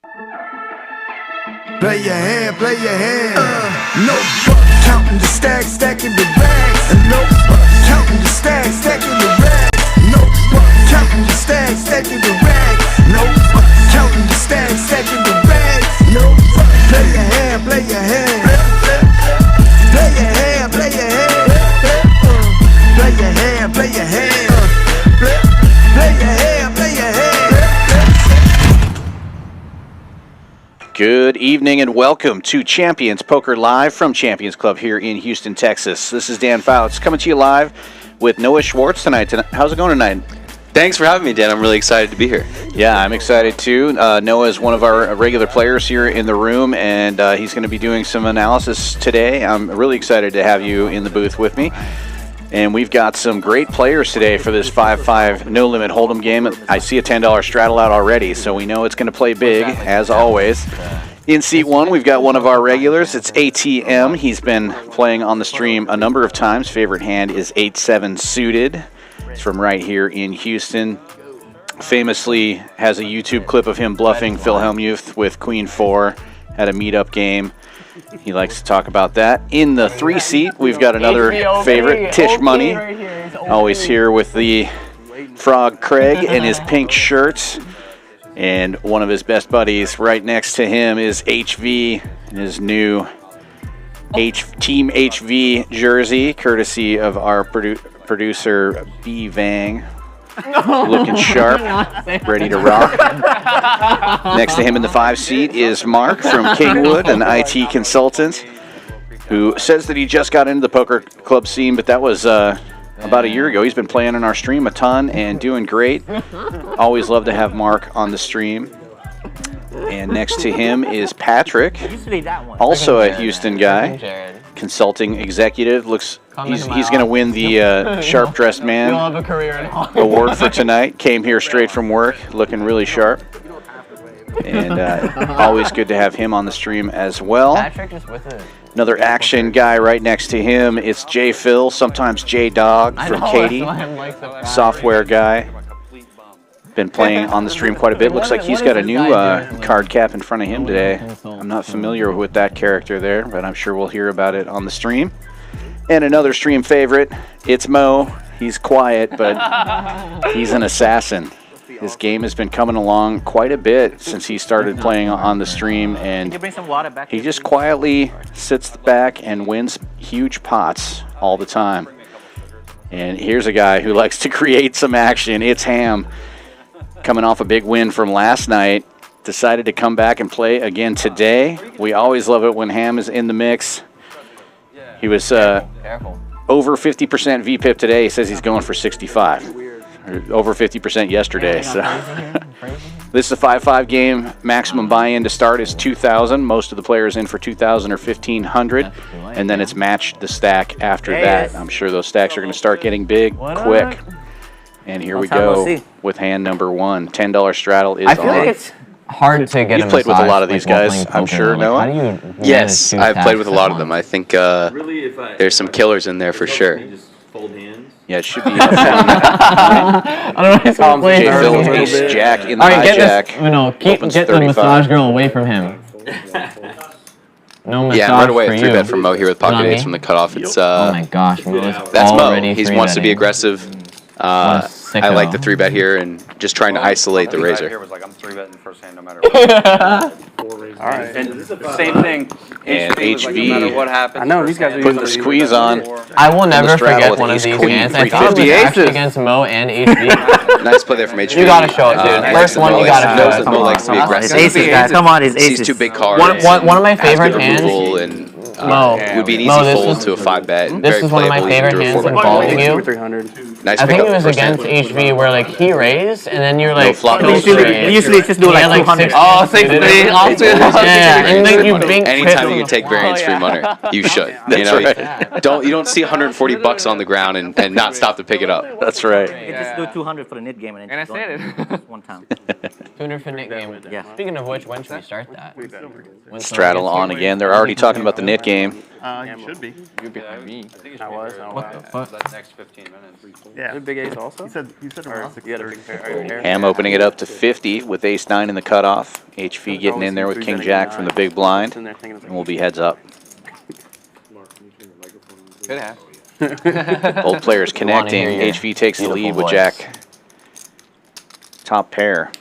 Play your hand, play your hand. No fuck counting the stacks, stacking the bags. And no fuck counting the stacks, stacking the rags. No fuck counting the stacks, stacking the rags. No fuck counting the stacks, stacking the rags. No fuck. Play your hand, play your hand. Play your hand, play your hand. Play your hand, play your hand. Play your hand, play your hand. Good evening and welcome to Champions Poker Live from Champions Club here in Houston, Texas. This is Dan Fouts coming to you live with Noah Schwartz tonight. How's it going tonight? Thanks for having me, Dan. I'm really excited to be here. Yeah, I'm excited too. Noah is one of our regular players here in the room, and he's going to be doing some analysis today. I'm really excited to have you in the booth with me. And we've got some great players today for this 5-5 no-limit hold'em game. I see a $10 straddle out already, so we know it's going to play big, as always. In seat one, we've got one of our regulars. It's ATM. He's been playing on the stream a number of times. Favorite hand is 8-7 suited. It's from right here in Houston. Famously has a YouTube clip of him bluffing Phil Hellmuth with Queen 4 at a meetup game. He likes to talk about that. In the 3 seat, we've got another favorite, Tisch Money. Always here with the Frog Craig and his pink shirt. And one of his best buddies right next to him is HV in his new Team HV jersey, courtesy of our producer B Vang. Looking sharp, ready to rock. Next to him in the 5 seat is Mark from Kingwood, an IT consultant, who says that he just got into the poker club scene, but that was about a year ago. He's been playing on our stream a ton and doing great. Always love to have Mark on the stream. And next to him is Patrick, also a Houston guy, consulting executive. Looks he's going to win the Sharp Dressed Man award for tonight. Came here straight from work, looking really sharp. And always good to have him on the stream as well. Another action guy right next to him. It's JPhil, sometimes J-Dog from Katie, software guy. Been playing on the stream quite a bit. Looks like he's got a new card cap in front of him today. I'm not familiar with that character there, but I'm sure we'll hear about it on the stream. And another stream favorite, it's Mo. He's quiet, but he's an assassin. His game has been coming along quite a bit since he started playing on the stream, and he just quietly sits back and wins huge pots all the time. And here's a guy who likes to create some action. It's Ham. Coming off a big win from last night, decided to come back and play again today. We always love it when Ham is in the mix. He was over 50% VPIP today. He says he's going for 65. Over 50% yesterday. So this is a 5-5 game. Maximum buy-in to start is 2,000. Most of the players in for 2,000 or 1,500, and then it's matched the stack after that. I'm sure those stacks are going to start getting big quick. And here we go with hand number 1. $10 straddle is on. I feel like it's hard to get. You've played with a lot of these guys, I'm sure, Noah. How do you Yes, I've played with a lot of them. I think there's some killers in there for sure. Yeah, it should be. I don't know. JPhil, ace jack in the hijack. No, get the massage girl away from him. No massage Yeah, right away for a you. 3-bet from Mo here with pocket eights from the cutoff. It's Oh my gosh, that's Mo. He wants to be aggressive. I like the 3-bet here and just trying to isolate the razor. Here was like, I'm 3-betting the first hand no matter what. All right. And same thing. And HV. No matter what happens. I know, these guys are putting the squeeze on. I will never straddle forget with one of ace these queen, hands. I thought it was actually against Mo and HV. Nice play there from HV. You gotta show it, dude. First one, you gotta show it. Mo likes to be aggressive. Aces, guys. Come on, his Sees aces. 2 big cards. One of my has favorite good hands. removal and Mo, would be an easy Mo, this fold is- to a 5-bet. This is one of my favorite hands involving you. Nice I think pickup it was first hand. against HV where like he raised and then you're like flop, no no straight. They usually just do like 200. Oh, 60. Yeah, and then you bink Anytime you can take variance free money, you should. You know, you don't see $140 on the ground and not stop to pick it up. That's right. You just do 200 for the net game and then just go one time. 200 for Nick game. Yeah. Speaking of which, when should we start that? Straddle on again. They're already talking about the net game. game. You should be. You're behind me. I was. What the fuck? That next 15 minutes. Yeah. Big ace also? He said it was. You had a big pair. Ham opening it up to 50 with ace-9 in the cutoff. HV getting in there with king-jack from the big blind. And we'll be heads up. Could have. Both players connecting. HV takes the lead with jack. Top pair.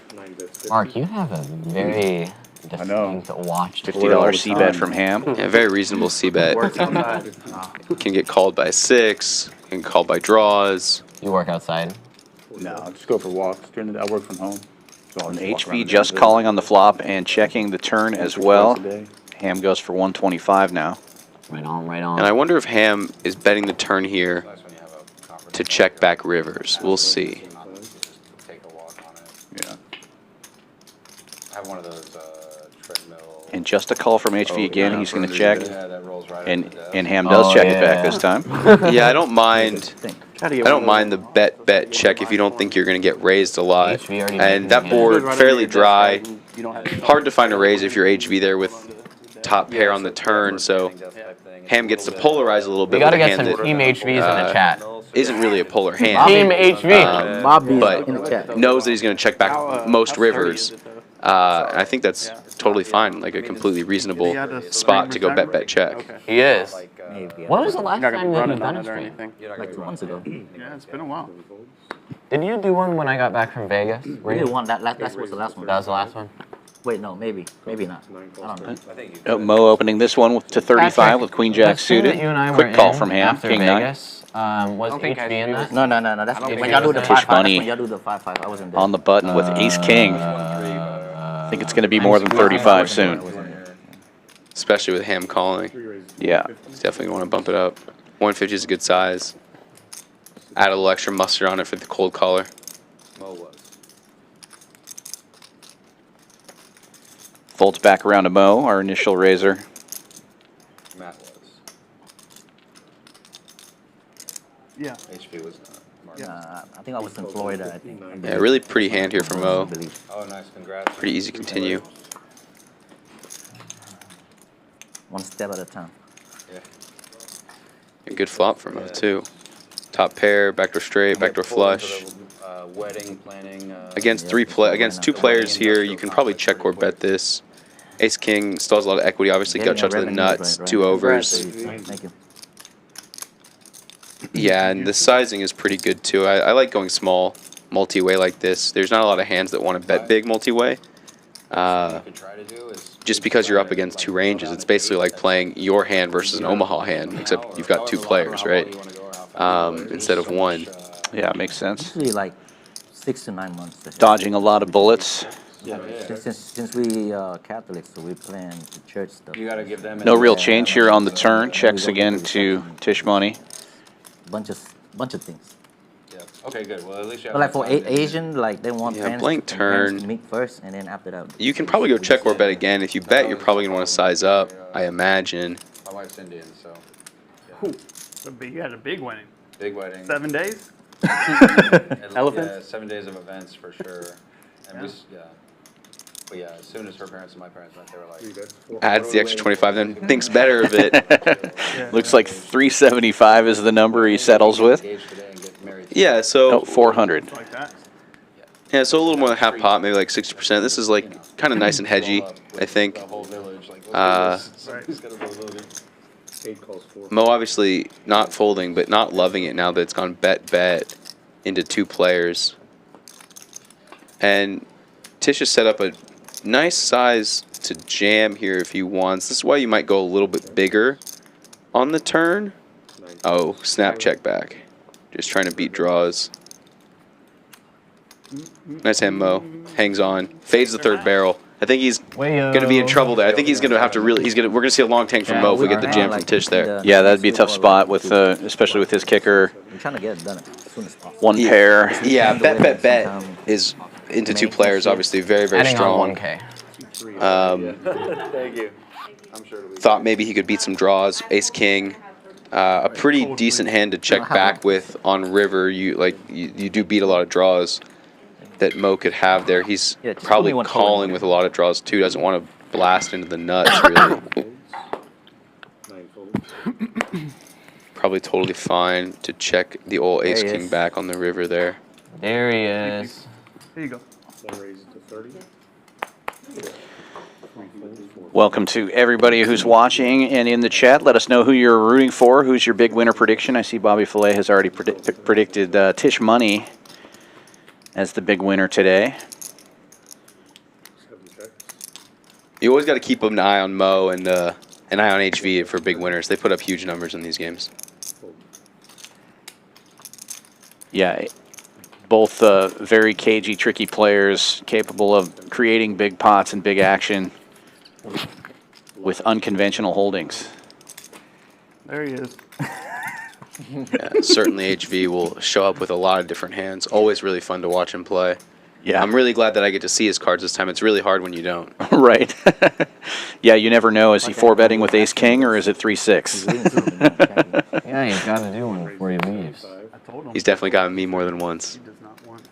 Mark, you have a very distinct watch. $50 c-bet from Ham. Yeah, very reasonable c-bet. Can get called by 6. Can get called by draws. You work outside? No, I'll just go for walks. I work from home. So And HV just calling on the flop and checking the turn as well. Ham goes for 125 now. Right on, right on. And I wonder if Ham is betting the turn here to check back rivers. We'll see. Take a walk on it. Yeah. I have one of those treadmill. And just a call from HV again. He's going to check. Yeah, that rolls right And over the desk. and Ham does check it back this time. Yeah, I don't mind. I don't mind the bet check if you don't think you're going to get raised a lot. And that board fairly dry. Hard to find a raise if you're HV there with top pair on the turn. So Ham gets to polarize a little bit. We gotta with a get hand some that, Team HVs in the chat. Isn't really a polar hand. Team HV. But knows that he's going to check back most rivers. I think that's totally fine, like a completely reasonable spot to go bet check. He is. Maybe. When was the last You're not time gonna be that you running done on a it or stream? anything. Like 2 months ago. Yeah, it's been a while. Did you do one when I got back from Vegas? We did one. That was the last one. That was the last one? Wait, no, maybe not. I don't know. Mo opening this one to 35 with queen jack The stream that suited. you and I were Quick call in from Ham. after King 9. Vegas, was HV in that? No. That's think when it y'all do was the the 5-5. Tisch Money That's when y'all do the 5-5. I wasn't there. On the button with ace king. I think it's going to be more than 35 soon. Especially with Ham calling. Yeah. He's definitely going to want to bump it up. 150 is a good size. Add a little extra mustard on it for the cold caller. Mo was. Folds back around to Mo, our initial raiser. Matt was. Yeah. HP was not. Mark. I think I was in Florida. I think. Yeah, really pretty hand here from Mo. Oh, nice. Congrats. Pretty easy continue. One step at a time. Yeah. A good flop from Mo, too. Top pair, backdoor straight, backdoor flush. Wedding planning. Against two players here, you can probably check or bet this. Ace King still has a lot of equity. Obviously, gut shot to the nuts, 2 overs. Thank you. Yeah, and the sizing is pretty good too. I like going small multi-way like this. There's not a lot of hands that want to bet big multi-way. Just because you're up against 2 ranges, it's basically like playing your hand versus an Omaha hand, except you've got 2 players, right? Instead of 1. Yeah, makes sense. Usually like 6 to 9 months. Dodging a lot of bullets. Since we Catholics, so we plan the church stuff. You gotta give them. No real change here on the turn. Checks again to Tisch Money. Bunch of things. Yeah. Okay, good. Well, at least you have. But like for Asian, like they want Yeah, fans blank to turn. meet first, and then after that. You can probably go check or bet again. If you bet, you're probably going to want to size up, I imagine. My wife's Indian, so. You had a big wedding. Big wedding. 7 days? Elephants? Yeah, 7 days of events for sure. And we, yeah. But yeah, as soon as her parents and my parents met, they were like. Adds the extra 25, then thinks better of it. Looks like 375 is the number he settles with. Yeah, so. No, 400. Like that? Yeah, so a little more than half pot, maybe like 60%. This is like kind of nice and hedgy, I think. Mo obviously not folding, but not loving it now that it's gone bet into 2 players. And Tisch has set up a nice size to jam here if he wants. This is why you might go a little bit bigger on the turn. Oh, snap check back. Just trying to beat draws. Nice hand, Mo. Hangs on. Fades the 3rd barrel. I think he's going to be in trouble there. I think he's going to have to really. We're going to see a long tank from Mo if we get the jam from Tisch there. Yeah, that'd be a tough spot with, especially with his kicker. I'm trying to get it done as soon as possible. 1 pair. Yeah, bet is into 2 players, obviously very strong. Adding on 1K. Thank you. I'm sure it'll be. Thought maybe he could beat some draws. Ace King, a pretty decent hand to check back with on river. You do beat a lot of draws that Mo could have there. He's probably calling with a lot of draws too. Doesn't want to blast into the nuts really. probably totally fine to check the old ace king back on the river there. There he is. Here you go. Welcome to everybody who's watching and in the chat. Let us know who you're rooting for. Who's your big winner prediction? I see Bobby Fillet has already predicted Tisch Money as the big winner today. You always got to keep an eye on Mo and an eye on HV for big winners. They put up huge numbers in these games. Yeah, both very cagey, tricky players, capable of creating big pots and big action with unconventional holdings. There he is. Yeah, certainly HV will show up with a lot of different hands. Always really fun to watch him play. Yeah, I'm really glad that I get to see his cards this time. It's really hard when you don't. Right. Yeah, you never know. Is he 4-betting with ace king or is it 3-6? Yeah, he's got to do one before he leaves. I told him. He's definitely gotten me more than once. He does not want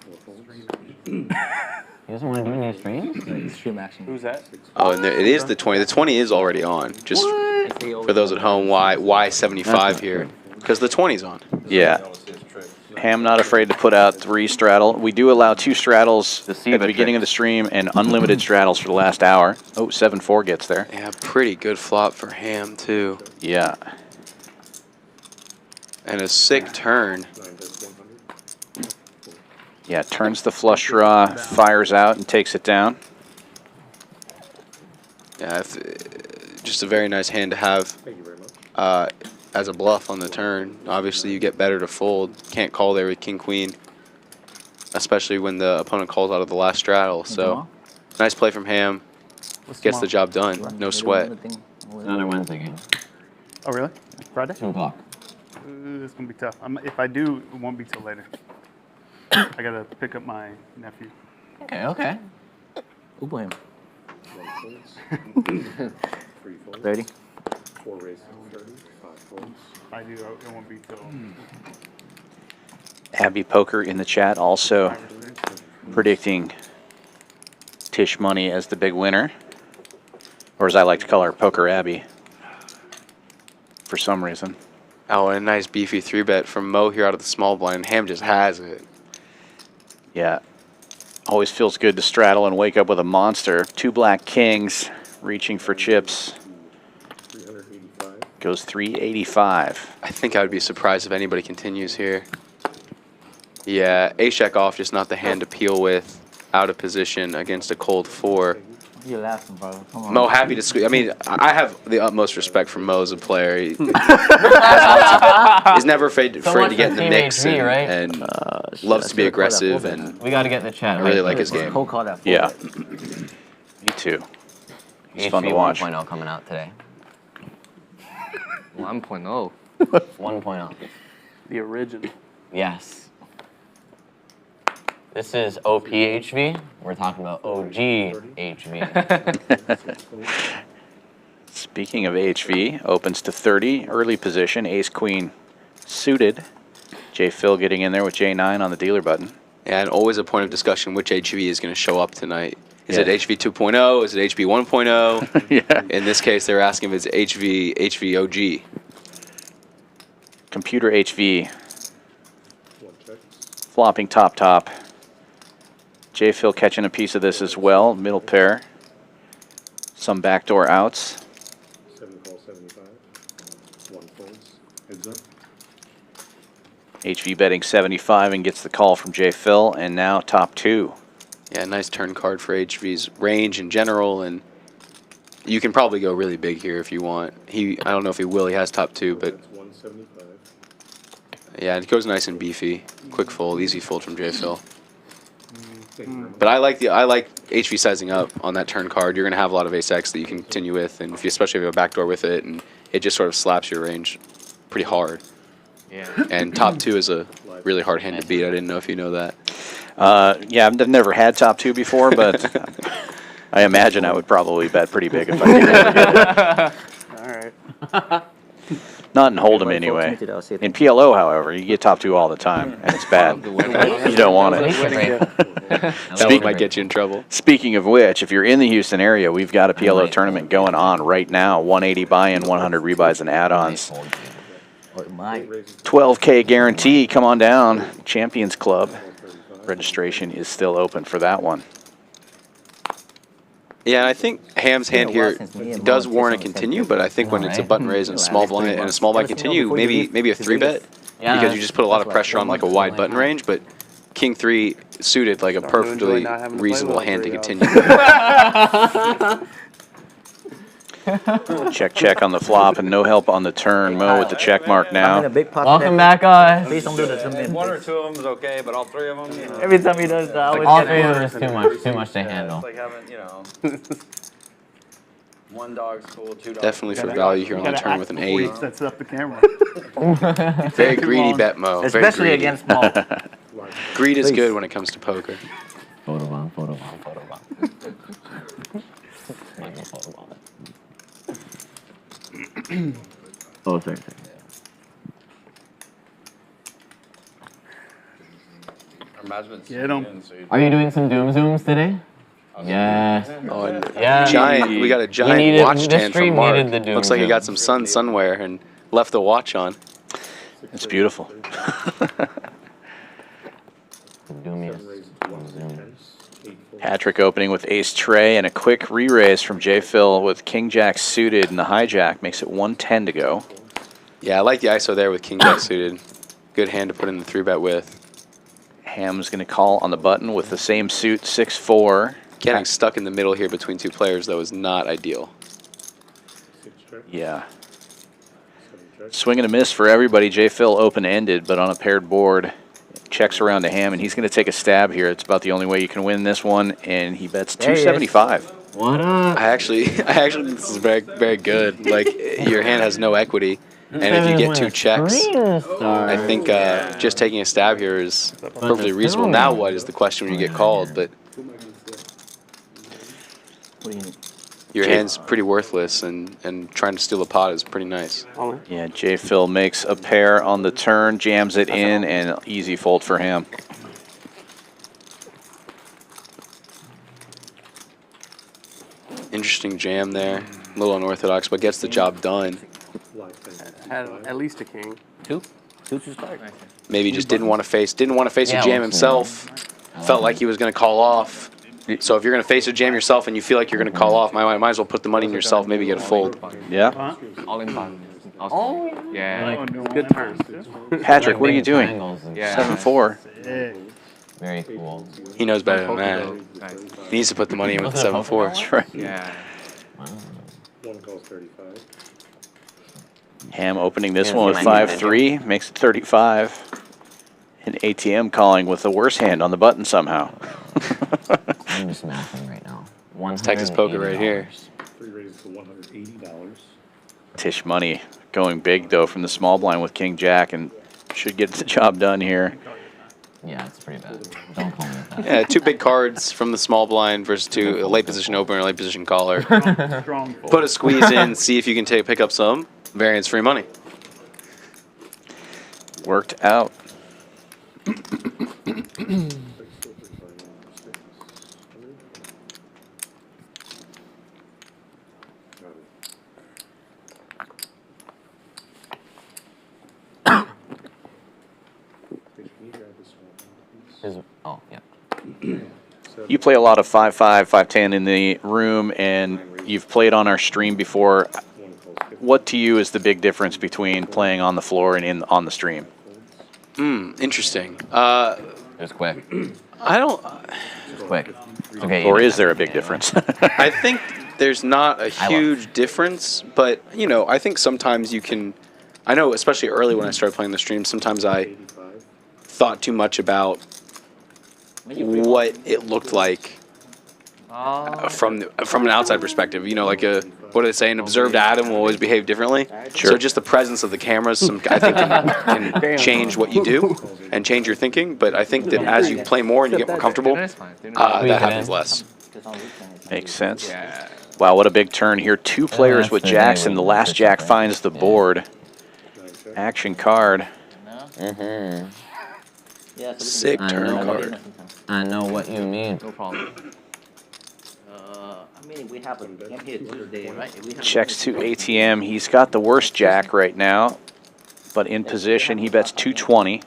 He doesn't want to do any streams? Stream action. Who's that? Oh, and it is the 20. The 20 is already on. Just for those at home, why 75 here? Because the 20's on. Yeah. Ham not afraid to put out 3 straddle. We do allow 2 straddles at the beginning of the stream and unlimited straddles for the last hour. Oh, 7-4 gets there. Yeah, pretty good flop for Ham, too. Yeah. And a sick turn. Yeah, turns the flush draw, fires out, and takes it down. Yeah, just a very nice hand to have as a bluff on the turn. Obviously, you get better to fold. Can't call there with king-queen, especially when the opponent calls out of the last straddle. So, nice play from Ham. Gets the job done. No sweat. Another Wednesday game. Oh, really? Friday? 2 o'clock. It's going to be tough. If I do, it won't be till later. I got to pick up my nephew. Okay, okay. Uber him. 30. 4 races, 30, 5 folds. If I do, it won't be till... Abby Poker in the chat also predicting Tisch Money as the big winner. Or as I like to call her, Poker Abby. For some reason. Oh, and a nice beefy 3-bet from Mo here out of the small blind. Ham just has it. Yeah. Always feels good to straddle and wake up with a monster. 2 black kings reaching for chips. 385. Goes 385. I think I would be surprised if anybody continues here. Yeah, ace-jack off, just not the hand to peel with. Out of position against a cold 4. You're laughing, bro. Come on. Mo happy to squeeze. I mean, I have the utmost respect for Mo as a player. He's never afraid to get in the mix and loves to be aggressive. And We got to get in the chat. I really like his game. Cold call that. Yeah. Me too. It's fun to watch. 1.0 coming out today. 1.0. 1.0. The original. Yes. This is OPHV. We're talking about OGHV. Speaking of HV, opens to 30, early position, ace queen suited. JPhil getting in there with J9 on the dealer button. Yeah, and always a point of discussion which HV is going to show up tonight. Is it HV 2.0? Is it HV 1.0? Yeah. In this case, they're asking if it's HV OG. Computer HV. 1 check. Flopping top. JPhil catching a piece of this as well. Middle pair. Some backdoor outs. 7 call 75. 1 folds. Heads up. HV betting 75 and gets the call from JPhil. And now top 2. Yeah, nice turn card for HV's range in general, and you can probably go really big here if you want. I don't know if he will. He has top 2, but That's 175. yeah, it goes nice and beefy. Quick fold, easy fold from JPhil. Thank you very much. But I like HV sizing up on that turn card. You're gonna have a lot of ace X that you can continue with, and especially if you have a backdoor with it, and it just sort of slaps your range pretty hard. Yeah. And top 2 is a really hard hand to beat. I didn't know if you know that. Yeah, I've never had top 2 before, but I imagine I would probably bet pretty big if I did ever get it. All right. Not in Hold'em anyway. In PLO, however, you get top 2 all the time, and it's bad. You don't want it. That one might get you in trouble. Speaking of which, if you're in the Houston area, we've got a PLO tournament going on right now. 180 buy-in, 100 rebuys and add-ons. Or my 12K guarantee. Come on down. Champions Club. Registration is still open for that one. Yeah, and I think Ham's hand Been a while here since me and does Mom warrant a fished on the continue, same but I table. think when it's a Alright. button raise and a small blind and a small blind Ever since continue, before you maybe a leave to 3-bet Vegas. Yeah, because you just put a lot of that's pressure like on like a 1 month wide ago. button range, but King 3 suited like a perfectly not having to play reasonable with hand to three continue. Check on the flop and no help on the turn. Mo with the check mark I'm in a now. big pot. Welcome back, guys. Please don't do that to me. One or two of them is okay, but all three of them, you know. Every time he does that, I always All get three of mad. them is too much to Yeah, handle. it's like having, you know, one dog's cool, two dogs. Definitely for value here on the turn with an Before he 8. sets up the camera. Very Too greedy long. bet, Mo. Very Especially greedy. against small. Greed is Please. good when it comes to poker. Photo bomb, photo bomb, photo bomb. Might go photo bomb it. Oh, sorry. Our management's Get 'em. in, so you- Are you doing some doom zooms today? Yes. Oh, and Yeah. giant. We got a giant needed- watch the stand stream from Mark. needed the doom Looks like he got zoom. some sunwear and left the watch on. It's beautiful. Doomiest. Patrick opening with ace tray and a quick re-raise from JPhil with king jack suited and the hijack makes it 110 to go. Yeah, I like the ISO there with King Jack suited. Good hand to put in the 3-bet with. Ham's going to call on the button with the same suit, 6-4. Getting stuck in the middle here between two players, though, is not ideal. Yeah. Swing and a miss for everybody. JPhil open-ended, but on a paired board. Checks around to Ham, and he's going to take a stab here. It's about the only way you can win this one, and he bets There he is. 275. What up? I actually think this is very, very good. Like, your hand has no equity, and if you get 2 checks, I think just taking a stab here is perfectly reasonable. Now what is the question when you get called, but What do you need? your hand's pretty worthless, and trying to steal a pot is pretty nice. Yeah, JPhil makes a pair on the turn, jams it in, and easy fold for him. Interesting jam there. A little unorthodox, but gets the job done. Had at least a king. Two to start. Maybe just didn't want to face Yeah, a jam himself. Felt like he was going to call off. So if you're going to face a jam yourself and you feel like you're going to call off, might as well put the money in yourself, maybe get a fold. Yeah. All in button. Oh, yeah. Oh, no, Good turn. Patrick, what are you doing? Yeah. 7-4. Yeah. Very cool. He knows better than that. He needs to put the money in with the 7-4. That's right. Yeah. Ham opening this one with 5-3, makes it 35. And ATM calling with the worst hand on the button somehow. I'm just mathing right now. Texas poker right here. Tisch Money going big, though, from the small blind with King Jack, and should get the job done here. Yeah, it's pretty bad. Don't call me that. Yeah, 2 big cards from the small blind versus 2 a late position opener, a late position caller. Strong fold. Put a squeeze in, see if you can pick up some variance-free money. Worked out. Oh, yeah. You play a lot of 5-5, 5-10 in the room, and you've played on our stream before. What to you is the big difference between playing on the floor and on the stream? Interesting. Just quick. I don't. Just quick. Okay. Or is there a big difference? I think there's not a huge difference, but I think sometimes you can. I know, especially early when I started playing the stream, sometimes I thought too much about what it looked like from an outside perspective. Like what do they say? An observed atom will always behave differently. Sure. So just the presence of the cameras, I think, can change what you do and change your thinking. But I think that as you play more and you get more comfortable, that happens less. Makes sense. Wow, what a big turn here. 2 players with jacks, and the last jack finds the board. Action card. Yeah, Sick turn card. I know what you mean. No problem. I mean, we have a game here today, right? If we have Checks to ATM. He's got the worst jack right now. but in position. He bets 220,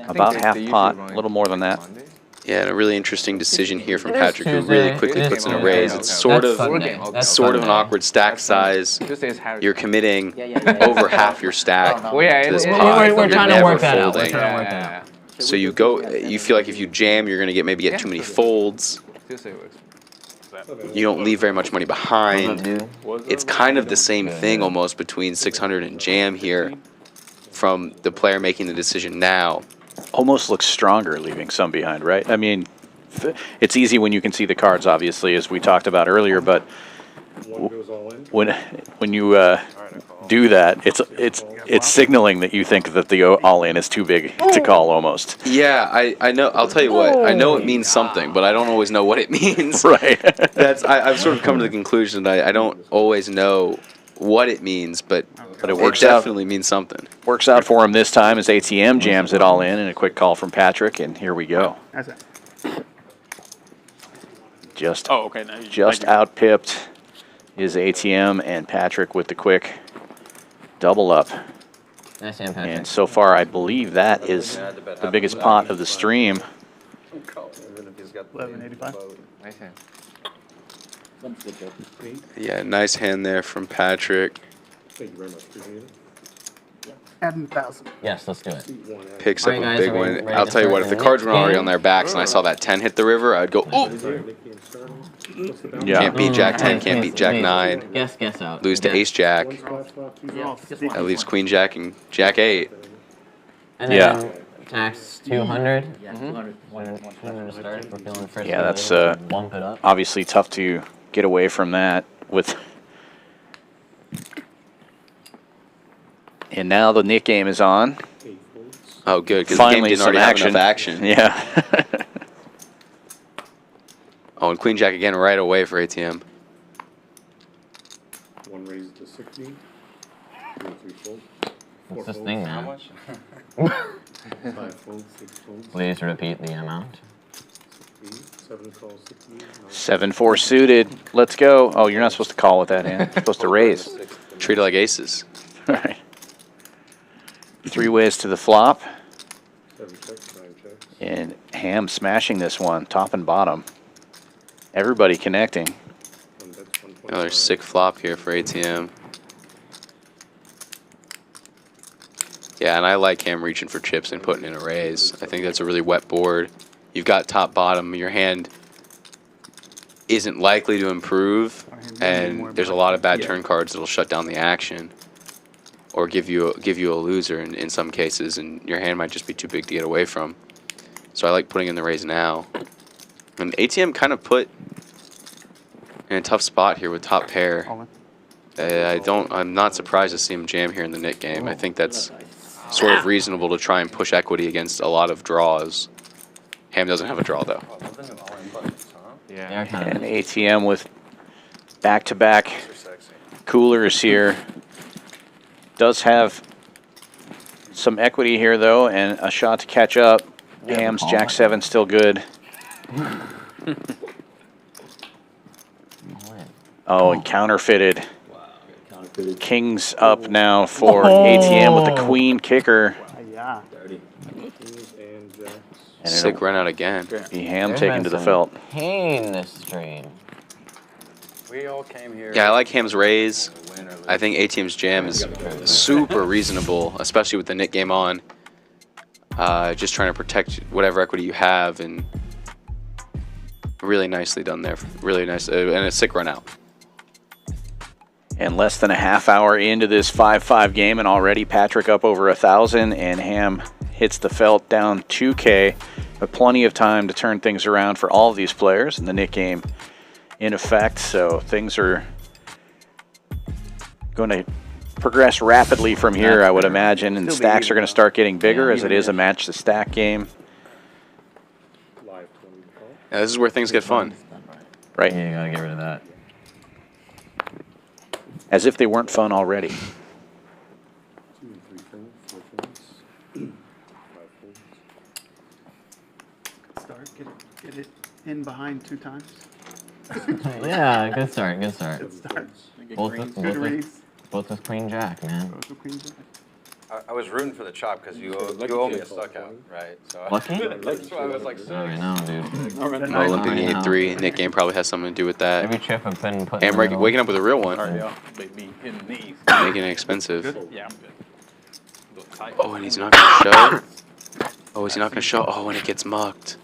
about half pot, a little more than that. Yeah, and a really interesting decision here from Patrick, who really quickly puts in a raise. It's sort of an awkward stack size. You're committing over half your stack to this pot. We're trying to work that out. Folding. So you feel like if you jam, you're going to maybe get too many folds. You don't leave very much money behind. It's kind of the same thing almost between 600 and jam here from the player making the decision now. Almost looks stronger leaving some behind, right? I mean, it's easy when you can see the cards, obviously, as we talked about earlier, but when you do that, it's signaling that you think that the all-in is too big to call almost. Yeah, I know. I'll tell you what. I know it means something, but I don't always know what it means. Right. I've sort of come to the conclusion that I don't always know what it means, but it definitely means something. Works out for him this time as ATM jams it all in, and a quick call from Patrick, and here we go. Just out-pipped is ATM, and Patrick with the quick double up. Nice hand, Patrick. And so far, I believe that is the biggest pot of the stream. 1185. Nice hand. Yeah, nice hand there from Patrick. Thank you very much. Appreciate it. Adding 1,000. Yes, let's do it. Picks up a big one. I'll tell you what, if the cards were already on their backs and I saw that 10 hit the river, I'd go, oh! Yeah. Can't beat Jack 10, can't beat Jack 9. Guess out. Lose to Ace Jack. That leaves Queen Jack and Jack 8. And then tax 200. Yeah, 200 to start. We're feeling the first. Yeah, that's bump it up. obviously tough to get away from that with. And now the Nick game is on. Oh, good, because the game Finally, didn't some already have enough action. Yeah. Oh, and Queen Jack again right away for ATM. One raise to 60. 2 or 3 folds. What's this thing now? 5 folds, 6 folds. Please repeat the amount. 7 calls, 60. 7-4 suited. Let's go. Oh, you're not supposed to call with that hand. You're supposed to raise. Treat it like aces. All right. 3 ways to the flop. 7 checks, 9 checks. And Ham smashing this one, top and bottom. Everybody connecting. Another sick flop here for ATM. Yeah, and I like Ham reaching for chips and putting in a raise. I think that's a really wet board. You've got top bottom. Your hand isn't likely to improve, and there's a lot of bad turn cards that'll shut down the action or give you a loser in some cases, and your hand might just be too big to get away from. So I like putting in the raise now. And ATM kind of put in a tough spot here with top pair. I'm not surprised to see him jam here in the Nick game. I think that's sort of reasonable to try and push equity against a lot of draws. Ham doesn't have a draw though. Yeah. And ATM with back-to-back coolers here. Does have some equity here though, and a shot to catch up. Ham's Jack 7 still good. Oh, and counterfeited. King's up now for ATM with the queen kicker. Yeah. And Sick run out again. Be Ham taken to the felt. Pain this stream. We all came here. Yeah, I like Ham's raise. I think ATM's jam is super reasonable, especially with the Nick game on. Just trying to protect whatever equity you have, and really nicely done there. Really nice, and a sick run out. And less than a half hour into this 5-5 game, and already Patrick up over 1,000, and Ham hits the felt down 2K, but plenty of time to turn things around for all of these players, and the Nick game in effect. So things are going to progress rapidly from here, I would imagine, and stacks are going to start getting bigger as it is a match the stack game. Yeah, this is where things get fun. Right. Yeah, you gotta get rid of that. As if they weren't fun already. 2 and 3 folds, 4 folds. 5 folds. Start. Get it in behind 2 times. Yeah, good start, good start. Good start. Both Good reads. with Queen Jack, man. Both with Queen Jack. I was rooting for the chop because you owe me a stuck out, right? So Lucky? That's why I was like, I know, dude. Well, Olympic 83, Nick game probably has something to do with that. Every chip I've been putting. And waking up with a real one. Baby, hitting these. Making it expensive. Yeah, I'm good. Oh, and he's not going to show. Oh, is he not going to show? Oh, when it gets mucked.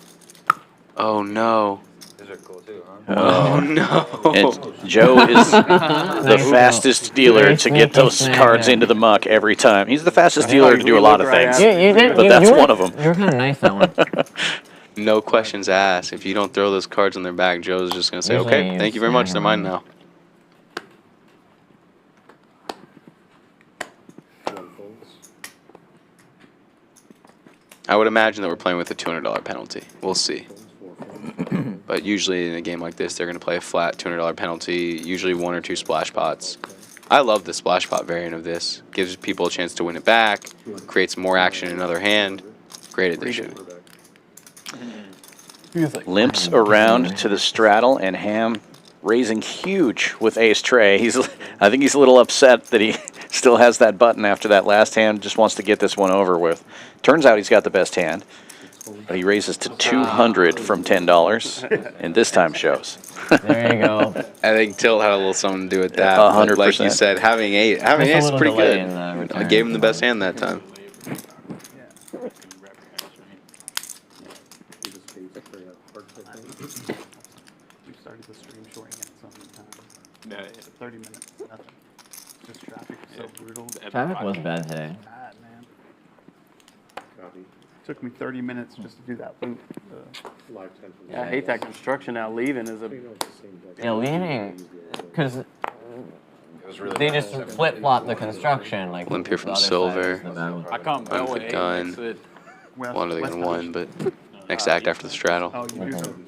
Oh, no. these are cool too, huh? Oh, no. And Joe is the fastest dealer to get those cards into the muck every time. He's the fastest dealer to do a lot of things. But that's one of them. You're kind of nice that one. No questions asked. If you don't throw those cards on their back, Joe's just going to say, okay, thank you very much. They're mine now. I would imagine that we're playing with a $200 penalty. We'll see. But usually in a game like this, they're going to play a flat $200 penalty, usually 1 or 2 splash pots. I love the splash pot variant of this. Gives people a chance to win it back, creates more action in another hand. Great addition. Limps around to the straddle, and Ham raising huge with ace tray. I think he's a little upset that he still has that button after that last hand, just wants to get this one over with. Turns out he's got the best hand, but he raises to 200 from $10, and this time shows. There you go. I think tilt had a little something to do with that. 100%. Like you said, having ace is pretty good. I gave him the best hand that time. We started the stream shorting it sometime. 30 minutes, nothing. Just traffic was so brutal. Traffic was bad today. Bad, man. Took me 30 minutes just to do that loop. Yeah, I hate that construction now. Leaving is a... Yeah, leaving, because It was really they nice. just flip-flop the construction. Like Limp here from the other Silver. side is the bad one. I can't Run for gun. One other than one, but next act after the straddle. Oh,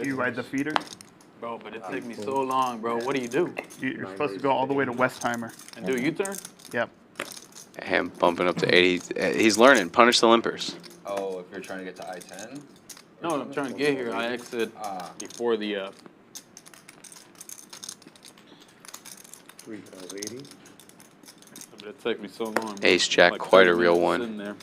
you ride the feeder? Bro, but it took me so long, bro. What do you do? You're supposed to go all the way to Westheimer. And do a U-turn? Yep. Ham bumping up to 80. He's learning. Punish the limpers. Oh, if you're trying to get to I-10? No, I'm trying to get here. I exit before the... 3,080. But it took me so long. Ace Jack, Like quite a 30 real minutes one. sitting there.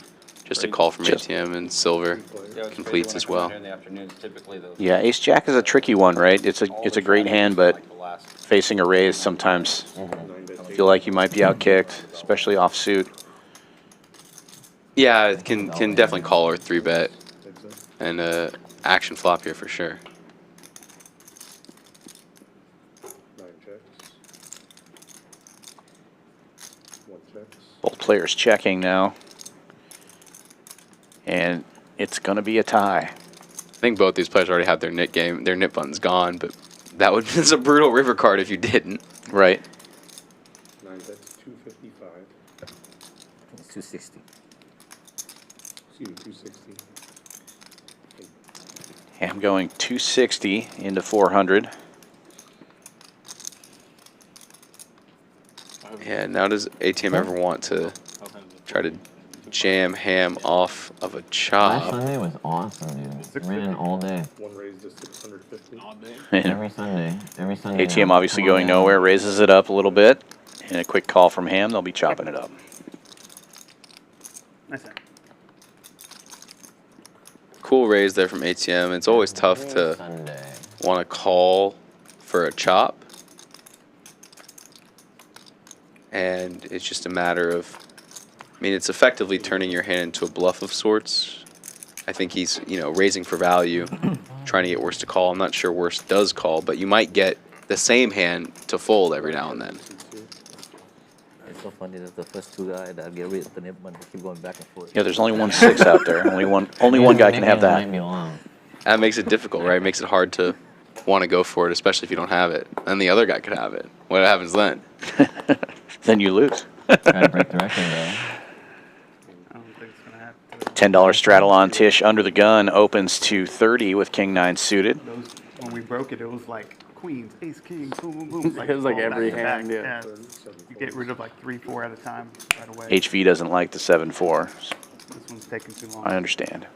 Just a call from ATM and Silver Yeah, it's completes crazy as when I well. come here in the afternoons, typically the- Yeah, ace jack is a tricky one, right? It's a great hand, but like the last- facing a raise sometimes feel like you might be outkicked, especially offsuit. Yeah, it can definitely call or 3-bet and action flop here for sure. 9 checks. 1 checks. Both players checking now. And it's going to be a tie. I think both these players already have their nit buttons gone, but that would be a brutal river card if you didn't. Right. 9 bets, 255. 260. Excuse me, 260. Ham going 260 into 400. Yeah, now does ATM ever want to try to jam Ham off of a Last chop? Sunday was awesome, dude. Ran all day. One raised to 650. All day. Every Sunday. Every Sunday. ATM obviously going nowhere, raises it up a little bit. And a quick call from Ham, they'll be chopping it up. Nice hand. Cool raise there from ATM. It's always tough to want to call for a chop. And it's just a matter of, I mean, it's effectively turning your hand into a bluff of sorts. I think he's, raising for value, trying to get worse to call. I'm not sure worse does call, but you might get the same hand to fold every now and then. It's so funny that the first two guys that get rid of the nip button keep going back and forth. Yeah, there's only 1 6 out there. Only one guy can have that. That makes it difficult, right? It makes it hard to want to go for it, especially if you don't have it. And the other guy could have it. What happens then? Then you lose. Try to break the record, though. I don't think it's going to happen. $10 straddle on Tisch under the gun opens to 30 with King 9 suited. When we broke it, it was like queens, ace, king, boom, boom, boom. It was like all every back to back. hand, yeah. You get rid of like 3, 4 at a time right away. HV doesn't like the 7-4. This one's taking too long. I understand.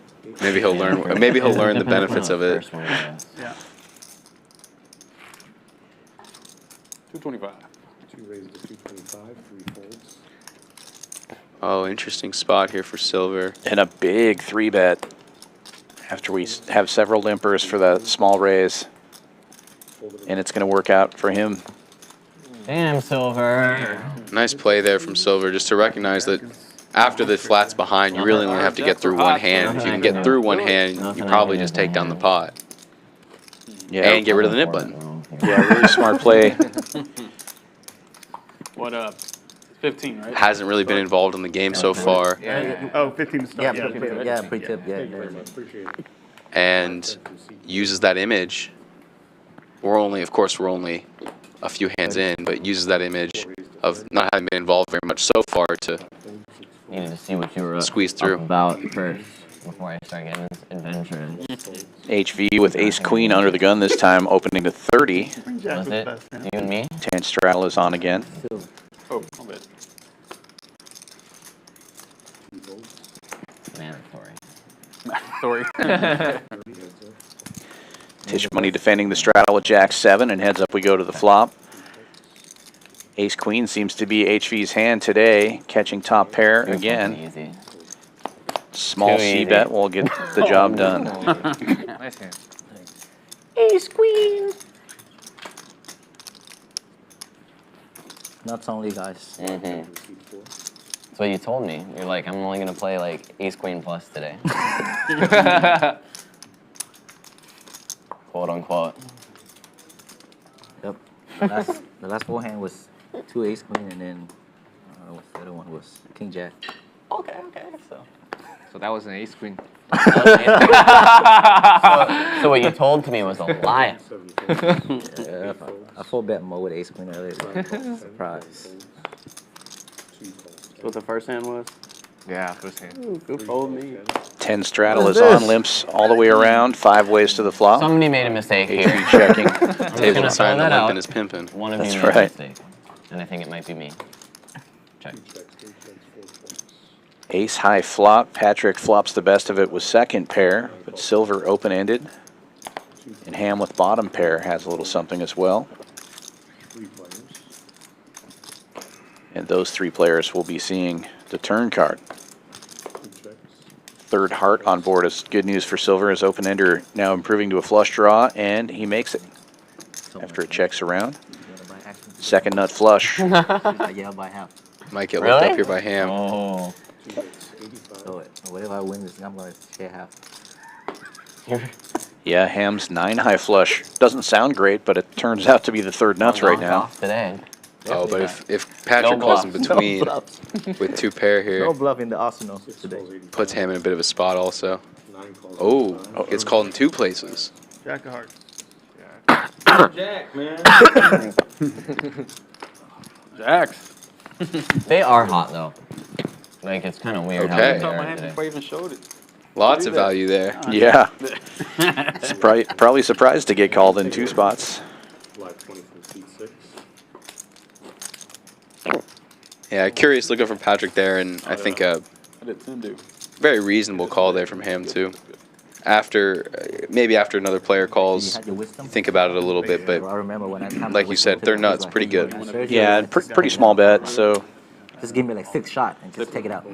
Maybe he'll learn. Maybe he'll learn the benefits of it. Yeah. 225. 2 raised to 225, 3 folds. Oh, interesting spot here for Silver. And a big 3-bet after we have several limpers for the small raise. And it's going to work out for him. Damn, Silver. Nice play there from Silver, just to recognize that after the flat's behind, you really only have to get through one hand. If you can get through one hand, you probably just take down the pot. Yeah. And get rid of the nip button. Yeah, really smart play. What up? 15, right? Hasn't really been involved in the game so far. Oh, 15 to start. Yeah, pre-tip, yeah. And uses that image. Of course, we're only a few hands in, but uses that image of not having been involved very much so far to Needed to see what you were squeeze through. about first before I start getting adventurous. HV with ace-queen under the gun this time, opening to 30. Was it you and me? 10 straddle is on again. Oh, my bad. Mandatory. Sorry. Tisch Money defending the straddle with Jack-7, and heads up we go to the flop. Ace-queen seems to be HV's hand today, catching top pair again. Easy. Small Too easy. C-bet will get the job done. Nice hand. Ace-queen. Nuts only, guys. That's what you told me. You're like, I'm only going to play like ace-queen plus today. Quote unquote. Yep. The last forehand was 2 ace queen, and then what's the other one was king jack. Okay. So that was an ace queen. So what you told to me was a lie. Yeah, I full bet Mo with ace queen earlier. Surprise. What the first hand was? Yeah, first hand. Ooh, good fold me. 10 straddle is on, limps all the way around, 5 ways to the flop. Somebody made a mistake here. HV checking. Table gonna sign throw the that limp out. and is pimping. One of That's you made right. a mistake. And I think it might be me. Check. Ace high flop. Patrick flops the best of it with second pair, but silver open-ended. And ham with bottom pair has a little something as well. And those 3 players will be seeing the turn card. Third heart on board is good news for silver, as open-ender now improving to a flush draw, and he makes it after it checks around. Second nut flush. Yeah, by half. Might get looked Really? up here by Ham. Oh. So whatever I win this, I'm going to share half. Yeah, ham's 9 high flush. Doesn't sound great, but it turns out to be the third nuts right now. Off today. Oh, but if Patrick calls in between No bluffs. with 2 pair here, No bluff in the arsenal today. puts Ham in a bit of a spot also. Oh, gets called in 2 places. Jack of hearts. Jack, man. Jacks. They are hot though. Like it's kind of weird how Okay. they I my are hand today. before I even showed it. Lots of value there. Yeah. Probably surprised to get called in 2 spots. Yeah, curious looking from Patrick there, and I think a I did Tim do. very reasonable call there from Ham too. After maybe after another player calls, you think about it a little bit, but I remember when I like you said, they're nuts, pretty good. Yeah, pretty small bet, so Just give me like 6 shots and just take it out.